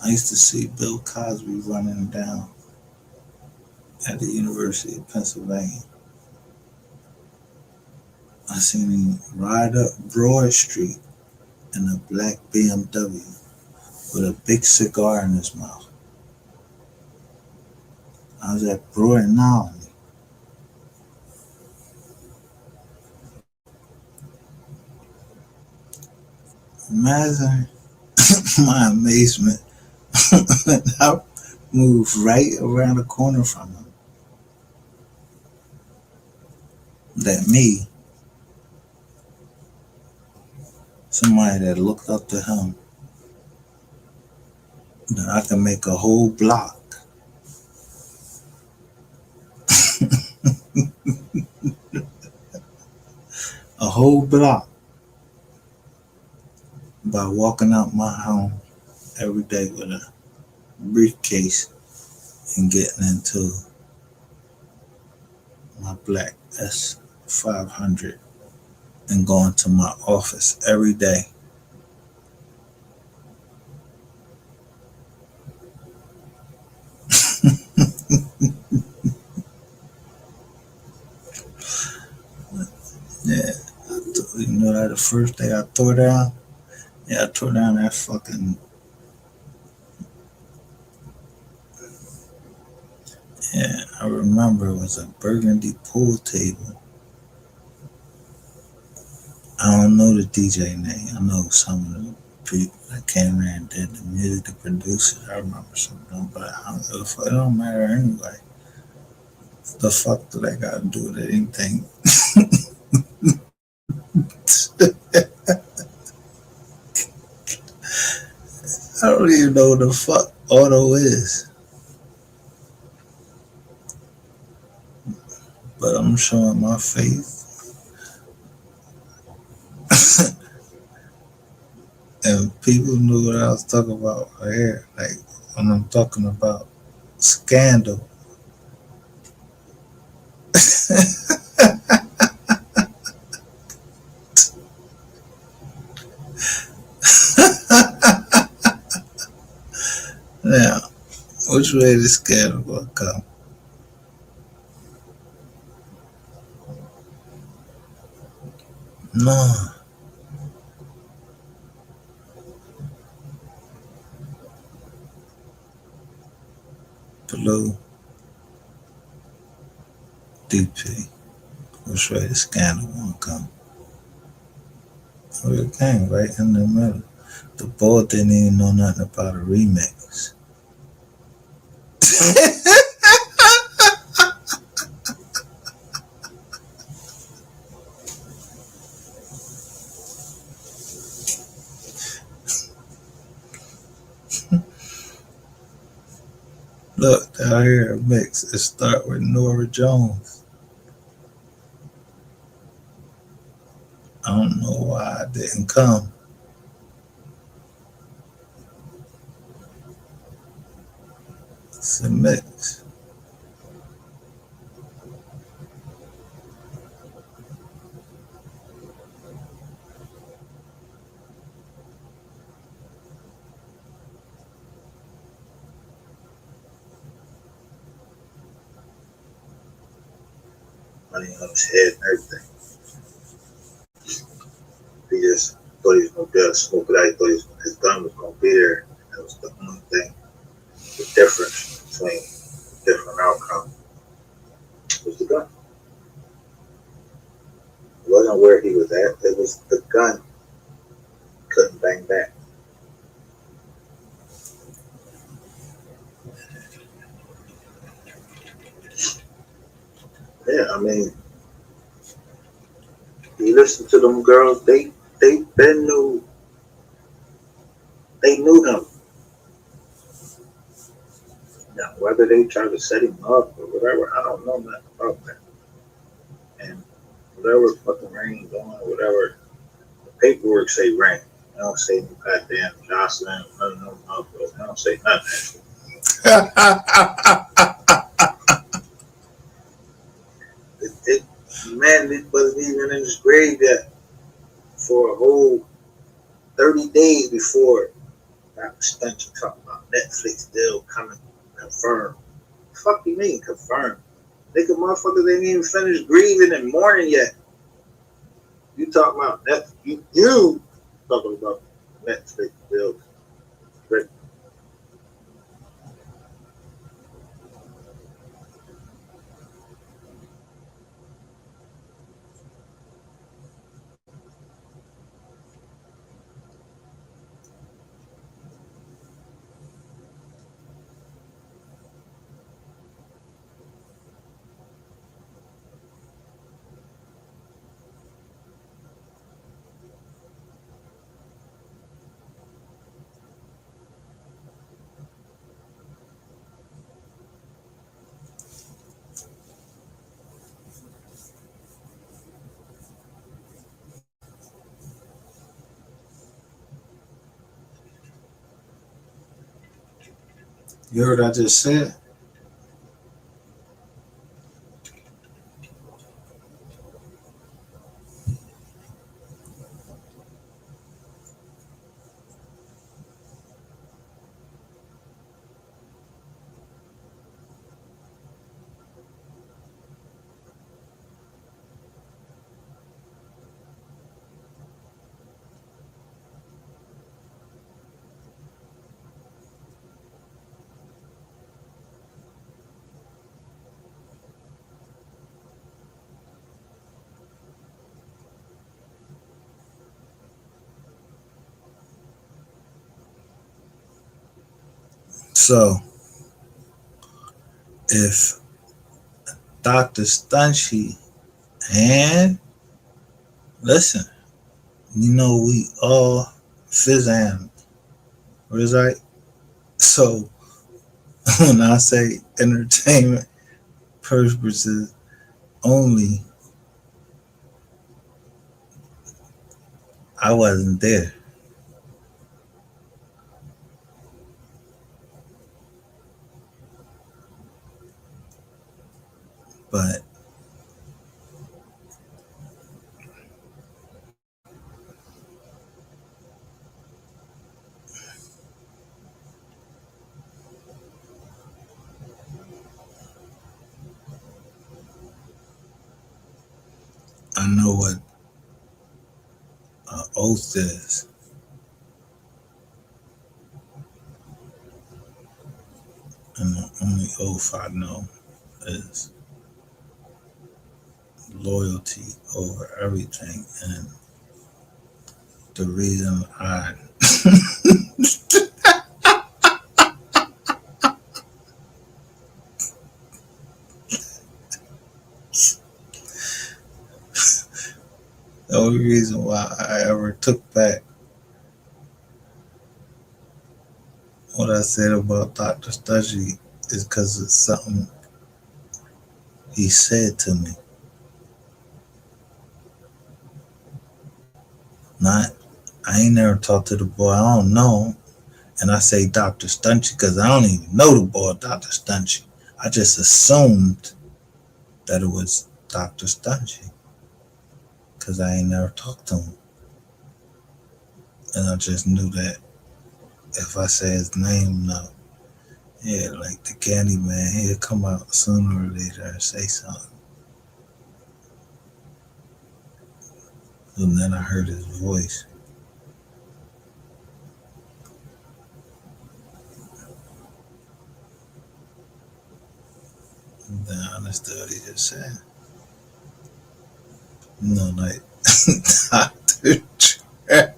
I used to see Bill Cosby running down at the University of Pennsylvania. I seen him ride up Broad Street in a black BMW with a big cigar in his mouth. I was at Broad now. Imagine my amazement. I moved right around the corner from him. That me, somebody that looked up to him, that I can make a whole block. A whole block by walking out my home every day with a briefcase and getting into my black S500 and going to my office every day. Yeah, you know that the first day I tore down? Yeah, I tore down that fucking, yeah, I remember it was a burgundy pool table. I don't know the DJ name. I know some of the people that came in and did the music, the producers. I remember some of them, but it don't matter anyway. The fuck do they got to do with anything? I don't even know what the fuck auto is. But I'm showing my face. People knew what I was talking about right here. Like when I'm talking about scandal. Now, which way the scandal will come? No, Blue, DP. Which way the scandal won't come? Well, it came right in the middle. The board didn't even know nothing about a remix. Look, down here a mix. It start with Nora Jones. I don't know why it didn't come. It's a mix. Money on his head and everything. He just thought he was gonna be able to smoke it out. He thought his gun was gonna be there. That was the only thing. The difference between different outcome was the gun. It wasn't where he was at. It was the gun couldn't bang back. Yeah, I mean, you listen to them girls. They been knew. They knew him. Now, whether they tried to set him up or whatever, I don't know nothing about that. And whatever fucking Rain doing, whatever the paperwork say Rain. They don't say no goddamn Jocelyn, none of them motherfuckers. They don't say nothing. Man, it wasn't even in his grave yet for a whole 30 days before Dr. Spencer talking about Netflix deal coming confirmed. Fuck you mean confirmed? Nigga, motherfuckers ain't even finished grieving and mourning yet. You talking about Netflix? You talking about Netflix deal? You heard what I just said? So, if Dr. Stunchy and listen, you know we all phys animals. What is that? So when I say entertainment purposes only, I wasn't there. But I know what an oath is. And the only oath I know is loyalty over everything. And the reason the only reason why I ever took back what I said about Dr. Studgy is because it's something he said to me. Not, I ain't never talked to the boy, I don't know. And I say Dr. Stunchy because I don't even know the boy, Dr. Stunchy. I just assumed that it was Dr. Stunchy because I ain't never talked to him. And I just knew that if I say his name enough, yeah, like the candy man, he'll come out sooner or later and say something. And then I heard his voice. And then I understood what he just said. You know, like Dr. Dre.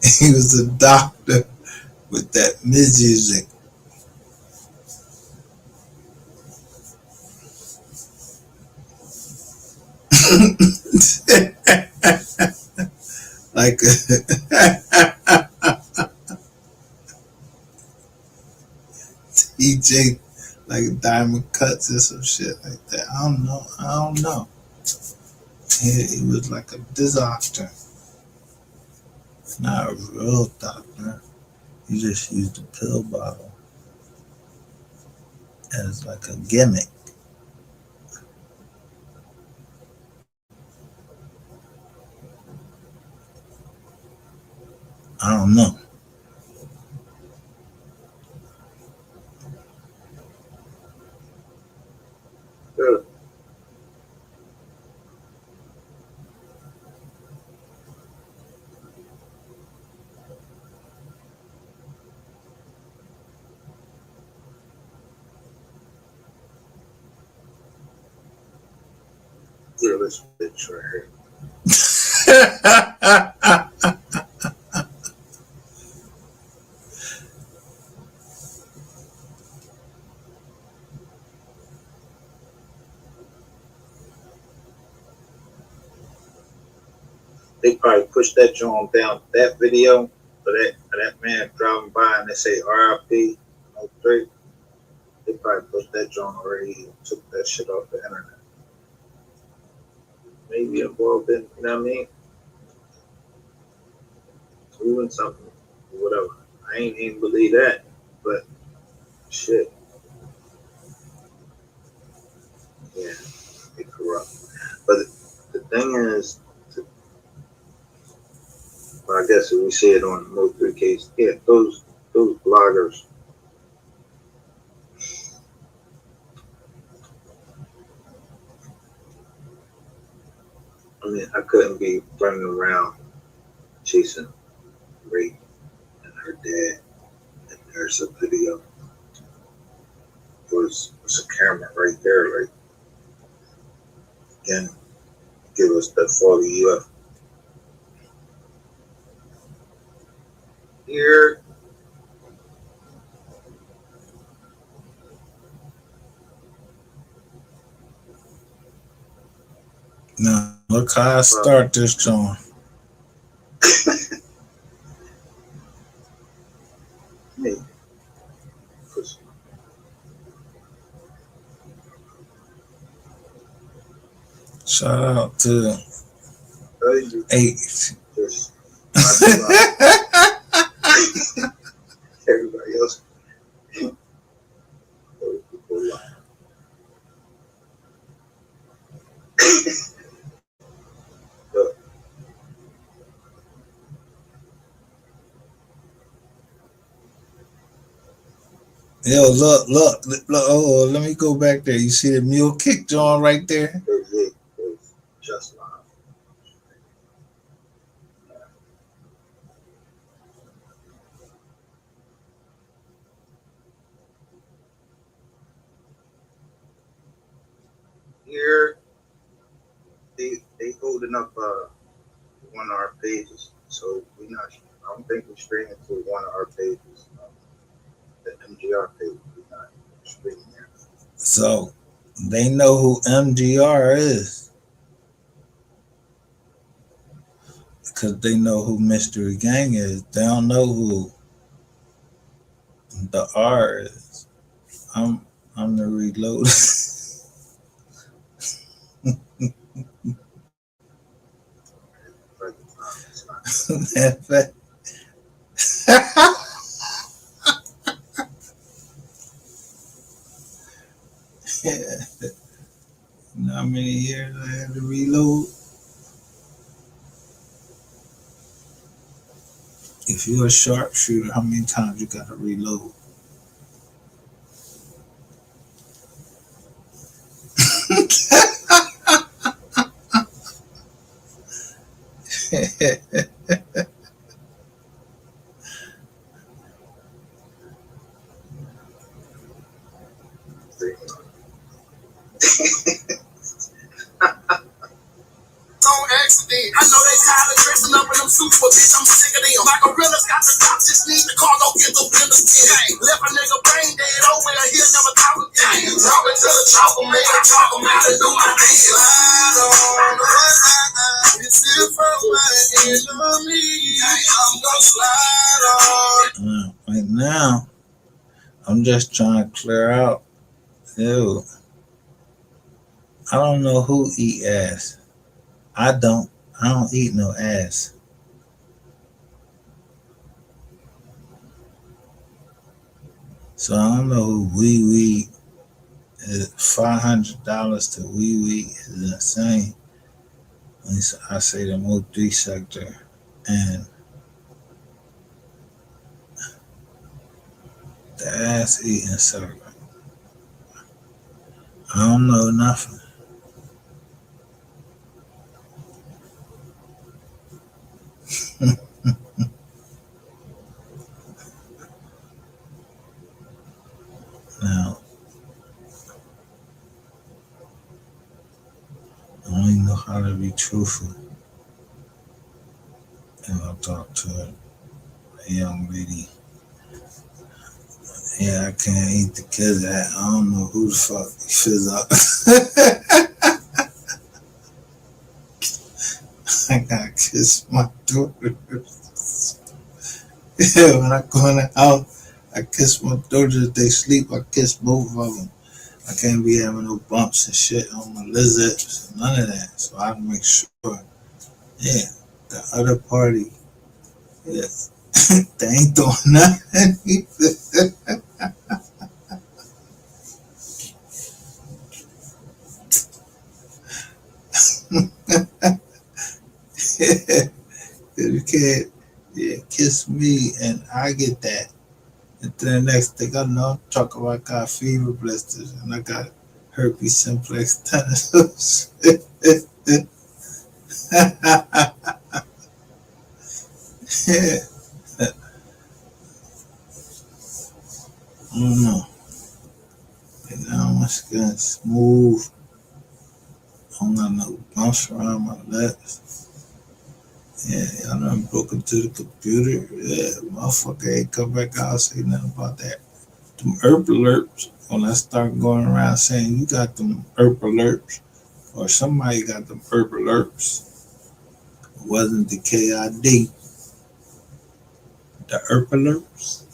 He was a doctor with that music. Like DJ, like Diamond Cuts or some shit like that. I don't know. He was like a doctor, not a real doctor. He just used a pill bottle as like a gimmick. I don't know. Yeah. Yeah, this bitch right here. They probably pushed that joint down that video of that man driving by and they say RIP 03. They probably pushed that joint already and took that shit off the internet. Maybe involved in, you know what I mean? Doing something, whatever. I ain't even believe that, but shit. Yeah, they corrupt. But the thing is, well, I guess if we see it on the Mo 3 case, yeah, those bloggers. I mean, I couldn't be running around chasing Ray and her dad, and there's a video. There's a camera right there, like, again, give us that 40 UF. Here. Now, look how I start this joint. Hey. Shout out to H. Everybody else. Yo, look. Oh, let me go back there. You see the mule kick John right there? It's just live. Here, they holding up one of our pages, so we not. I don't think we're streaming to one of our pages. The MGR page, we're not streaming there. So they know who MGR is because they know who Mystery Gang is. They don't know who the R is. I'm the reload. You know how many years I had to reload? If you're a sharpshooter, how many times you got to reload? On accident. I know they tired of dressing up in them suits, but bitch, I'm sick of them. My gorillas got the cops, just need the cargo, get the windows in. Left a nigga brain dead over and he'll never talk again. Talking to the chopper, man, I talk him out and do my thing. Slide on the one, it's it from my enemy. I'm gonna slide on. Right now, I'm just trying to clear out. Ew. I don't know who eat ass. I don't eat no ass. So I don't know who wee is. $500 to wee is insane. At least I say the O3 sector. And the ass eating circle. I don't know nothing. Now, I don't even know how to be truthful if I talk to a young lady. Yeah, I can't eat the kids. I don't know who the fuck fizz up. I gotta kiss my daughter. Yeah, when I go in the house, I kiss my daughters. If they sleep, I kiss both of them. I can't be having no bumps and shit on my lips, none of that. So I make sure, yeah, the other party, yeah, they ain't doing nothing. You can't, yeah, kiss me and I get that. And then the next thing I know, talk about I got fever blisters and I got herpes simplex tetanus. Yeah. I don't know. And now my skin's smooth. I don't got no bumps around my lips. Yeah, y'all done broke into the computer. Yeah, motherfucker ain't come back out and say nothing about that. Them herp alerts, when I start going around saying you got them herp alerts, or somebody got them herp alerts, it wasn't the KID, the herp alerts.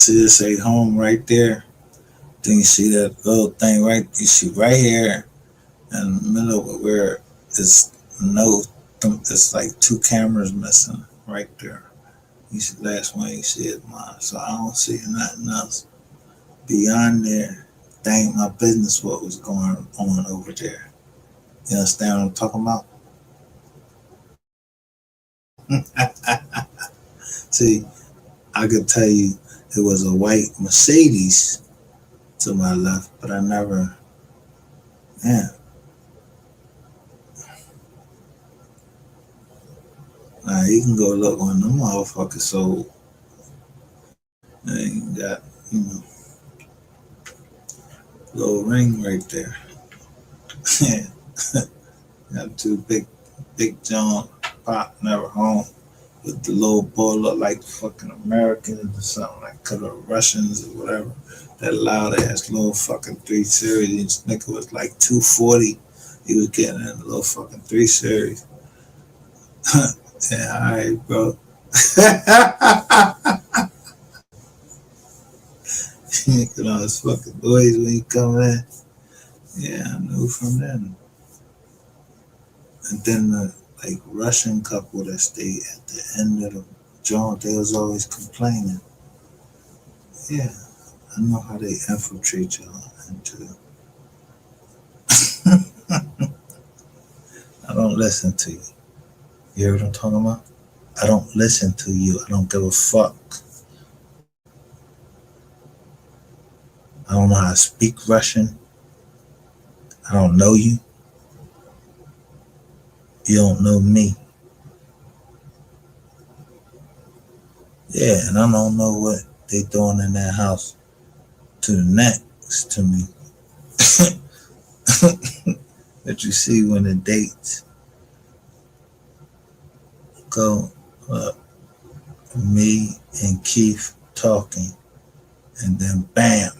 See this say home right there. Then you see that little thing right. You see right here in the middle of it where it's no. It's like two cameras missing right there. You see last one you see is mine. So I don't see nothing else beyond there. That ain't my business what was going on over there. You understand what I'm talking about? See, I could tell you it was a white Mercedes to my left, but I never, yeah. Now you can go look on them motherfuckers sold. And you got, little ring right there. Got two big John Pop never home. With the little boy look like fucking Americans or something, like color Russians or whatever. That loud ass little fucking 3 Series. Each nigga was like 240. He was getting in a little fucking 3 Series. Yeah, alright, bro. Look at all his fucking boys when he come in. Yeah, I knew from then. And then the like Russian couple that stayed at the end of the joint, they was always complaining. Yeah, I know how they infiltrate y'all into. I don't listen to you. You hear what I'm talking about? I don't listen to you. I don't give a fuck. I don't know how to speak Russian. I don't know you. You don't know me. Yeah, and I don't know what they doing in that house to the next to me. That you see when the dates go up, me and Keith talking, and then bam.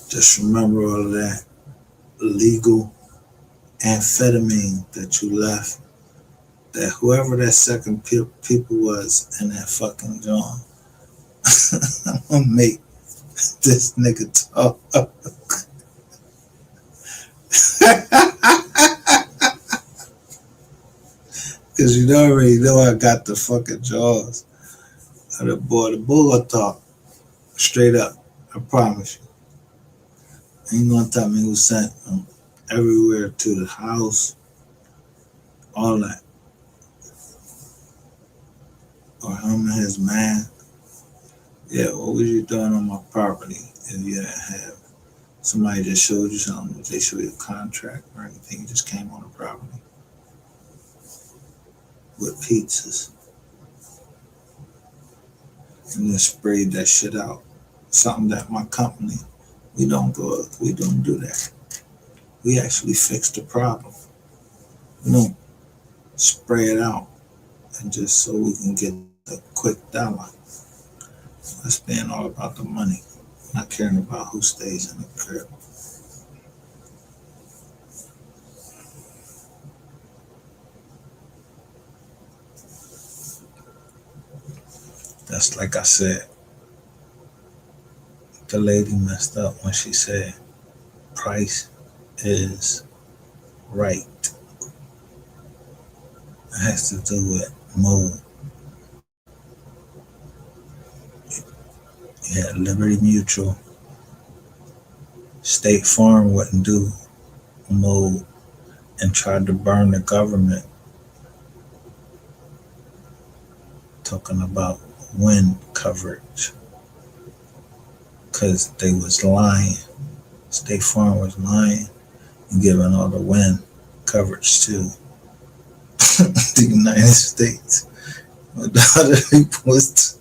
Just remember all of that illegal amphetamine that you left. That whoever that second people was in that fucking joint, I'm gonna make this nigga talk. Cause you already know I got the fucking jaws of the boy. The bull will talk straight up. I promise you. Ain't gonna tell me who sent him everywhere to the house, all that. Or him and his man. Yeah, what was you doing on my property if you didn't have somebody just showed you something? Did they show you a contract or anything? You just came on the property with pizzas and then sprayed that shit out. Something that my company, we don't do that. We actually fix the problem. We don't spray it out and just so we can get the quick dollar. That's being all about the money, not caring about who stays in the crib. That's like I said, the lady messed up when she said price is right. It has to do with mold. Yeah, Liberty Mutual, State Farm wouldn't do mold and tried to burn the government, talking about wind coverage, because they was lying. State Farm was lying and giving all the wind coverage to the United States. But the other people was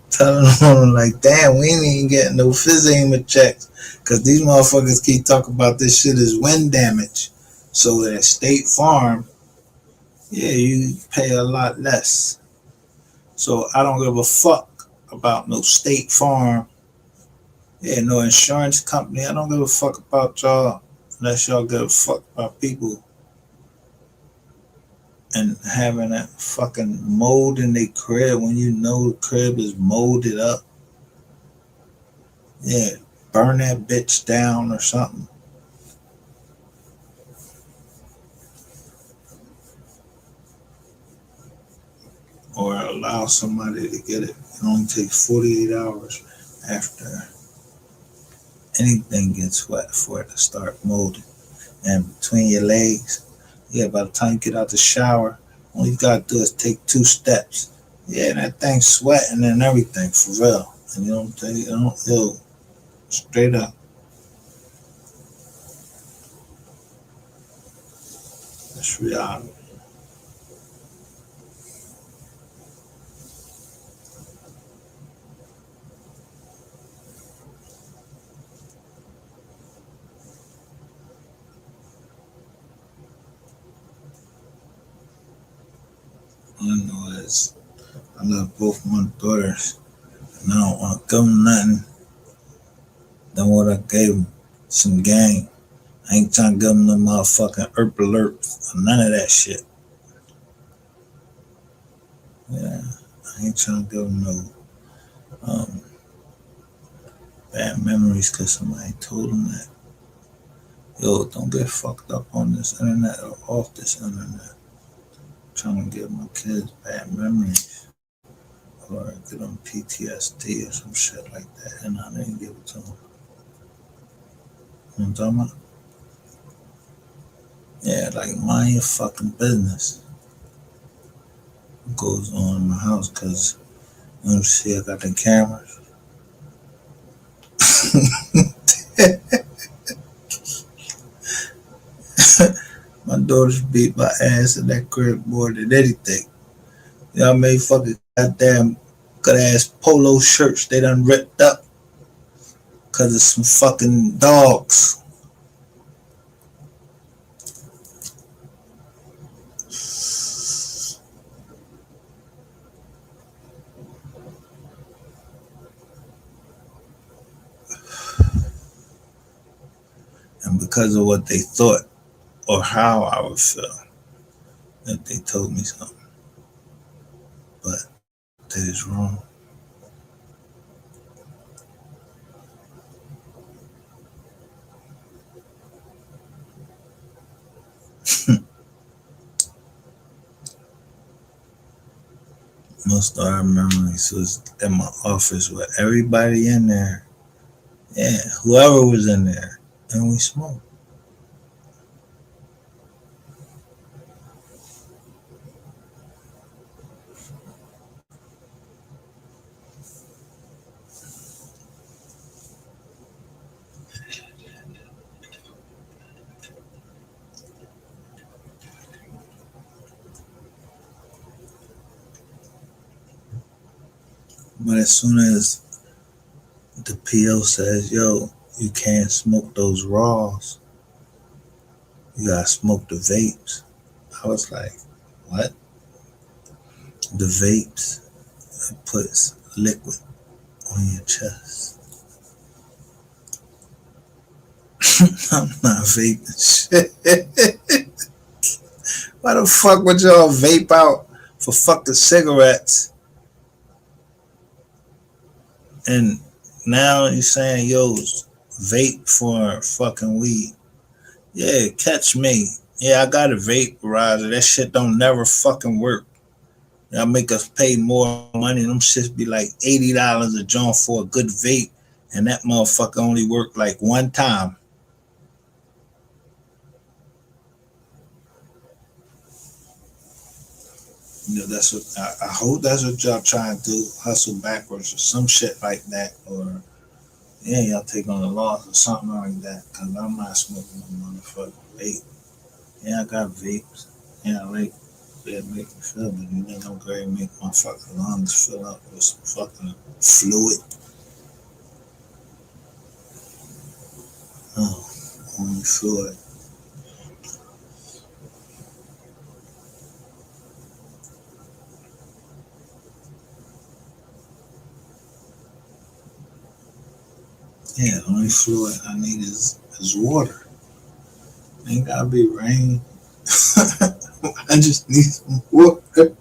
telling them like, damn, we ain't even getting no FISAIMA checks because these motherfuckers keep talking about this shit as wind damage. So at State Farm, yeah, you pay a lot less. So I don't give a fuck about no State Farm, yeah, no insurance company. I don't give a fuck about y'all unless y'all give a fuck about people and having that fucking mold in their crib when you know the crib is molded up. Yeah, burn that bitch down or something. Or allow somebody to get it. It only takes 48 hours after anything gets wet for it to start molding. And between your legs, yeah, by the time you get out the shower, all you gotta do is take 2 steps. Yeah, that thing's sweating and everything for real. And you know what I'm saying? You know, yo, straight up. That's reality. All I know is I love both my daughters, and I don't want to give them nothing than what I gave them. Some game. I ain't trying to give them no motherfucking herp alert or none of that shit. Yeah, I ain't trying to give them no bad memories because somebody told them that. Yo, don't get fucked up on this internet or off this internet. I'm trying to give my kids bad memories or get them PTSD or some shit like that, and I didn't give it to them. You know what I'm talking about? Yeah, like mind your fucking business. What goes on in my house because you know, see, I got the cameras. My daughters beat my ass in that crib more than anything. You know what I mean? Fucking goddamn good ass polo shirts they done ripped up because of some fucking dogs. And because of what they thought or how I would feel if they told me something. But that is wrong. Most of our memories was in my office with everybody in there. Yeah, whoever was in there. And we smoked. But as soon as the PO says, yo, you can't smoke those raws, you gotta smoke the vapes. I was like, what? The vapes, it puts liquid on your chest. I'm not vaping shit. Why the fuck would y'all vape out for fucking cigarettes? And now you're saying, yo, vape for fucking weed. Yeah, catch me. Yeah, I got a vaporizer. That shit don't never fucking work. Y'all make us pay more money. Them shits be like $80 a joint for a good vape. And that motherfucker only worked like one time. You know, that's what I hope that's what y'all trying to do, hustle backwards or some shit like that, or yeah, y'all take on the loss or something like that. Cause I'm not smoking no motherfucking vape. Yeah, I got vapes. Yeah, I like that make me feel, but you think I'm going to make my fucking lungs fill up with some fucking fluid? No, only fluid. Yeah, the only fluid I need is water. Ain't gotta be rain. I just need some water.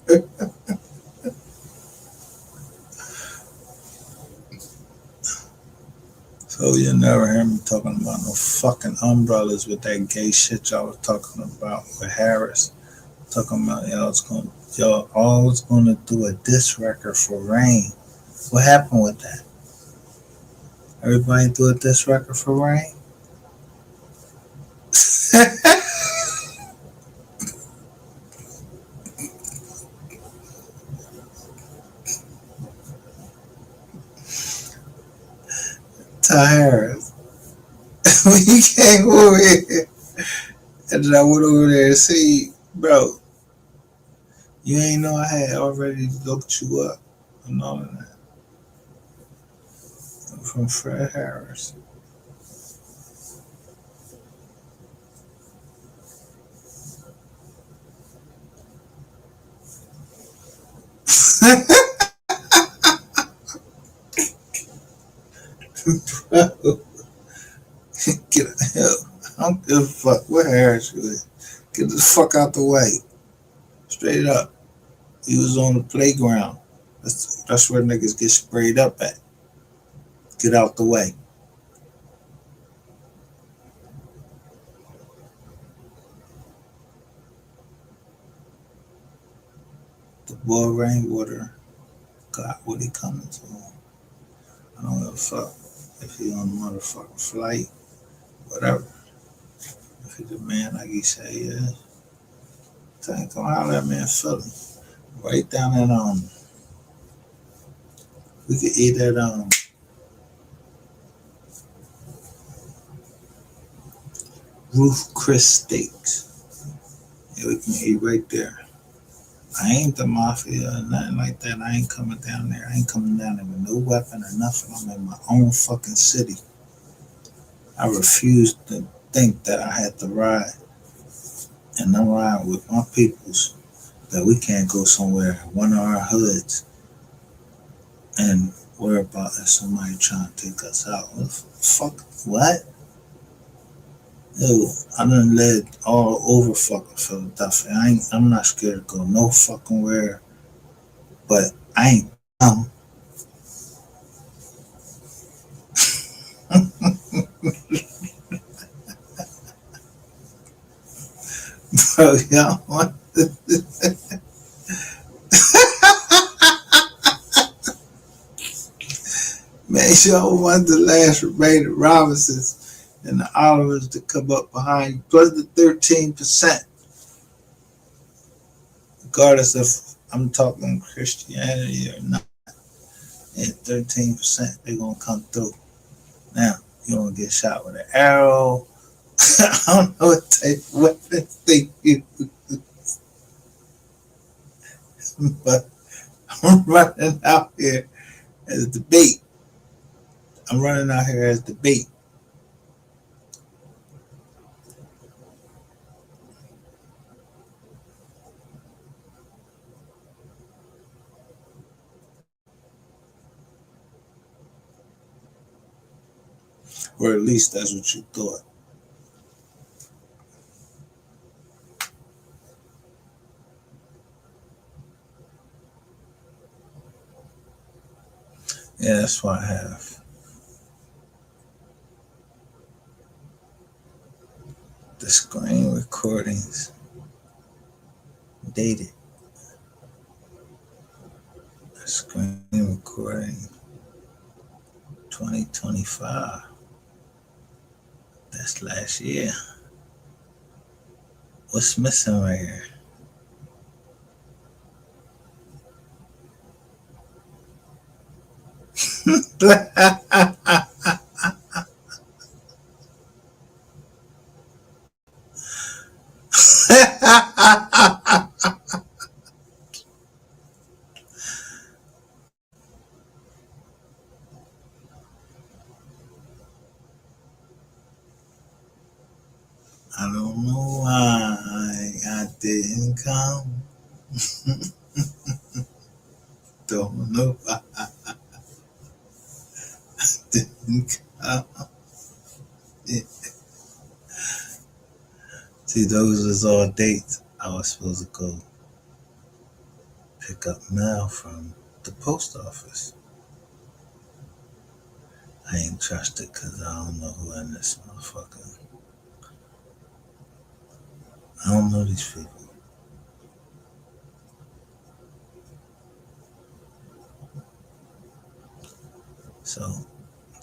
So you never hear me talking about no fucking umbrellas with that gay shit y'all was talking about with Harris. Talking about y'all always gonna do a diss record for Rain. What happened with that? Everybody do a diss record for Rain? Ty Harris. When you came over here and then I went over there and see, bro, you ain't know I had already looked you up and all of that. From Fred Harris. Bro, get hell. I don't give a fuck what Harris you is. Get the fuck out the way. Straight up. He was on the playground. That's where niggas get sprayed up at. Get out the way. The boy Rainwater got what he coming to. I don't give a fuck if he on the motherfucking flight, whatever. If he's a man like he say he is. Think on how that man feeling. Right down at we could eat at Ruth Chris Steaks. Yeah, we can eat right there. I ain't the mafia or nothing like that. I ain't coming down there. I ain't coming down there with no weapon or nothing. I'm in my own fucking city. I refuse to think that I had to ride and I'm riding with my peoples that we can't go somewhere, one of our hoods, and worry about if somebody trying to take us out. What the fuck? What? Yo, I done lived all over fucking Philadelphia. I'm not scared to go no fucking where, but I ain't dumb. Bro, y'all want man, y'all want the last remaining Robinsons and the Olivers to come up behind you, plus the 13%. Regardless if I'm talking Christianity or not, at 13%, they're gonna come through. Now, you gonna get shot with an arrow. I don't know what type of weapons they use, but I'm running out here as the bait. I'm running out here as the bait. Or at least that's what you thought. Yeah, that's why I have the screen recordings dated. The screen recording 2025. That's last year. What's missing right here? I don't know why I didn't come. Don't know why I didn't Yeah. See, those was all dates I was supposed to go pick up mail from the post office. I ain't trusted because I don't know who in this motherfucker. I don't know these people. So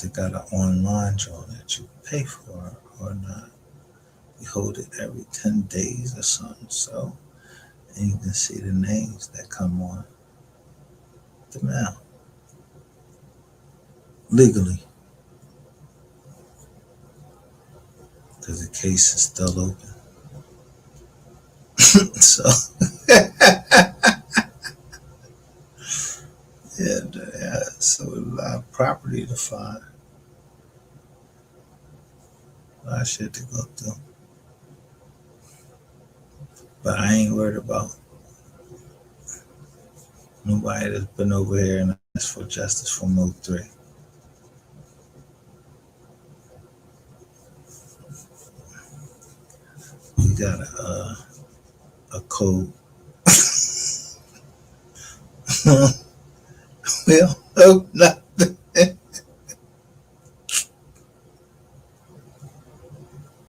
they got an online draw that you pay for or not. You hold it every 10 days or something. So, and you can see the names that come on the mail legally because the case is still open. So, yeah, so a lot of property to find, a lot of shit to go through. But I ain't worried about nobody that's been over here and asked for justice from 03. We got a code. Well, hope not.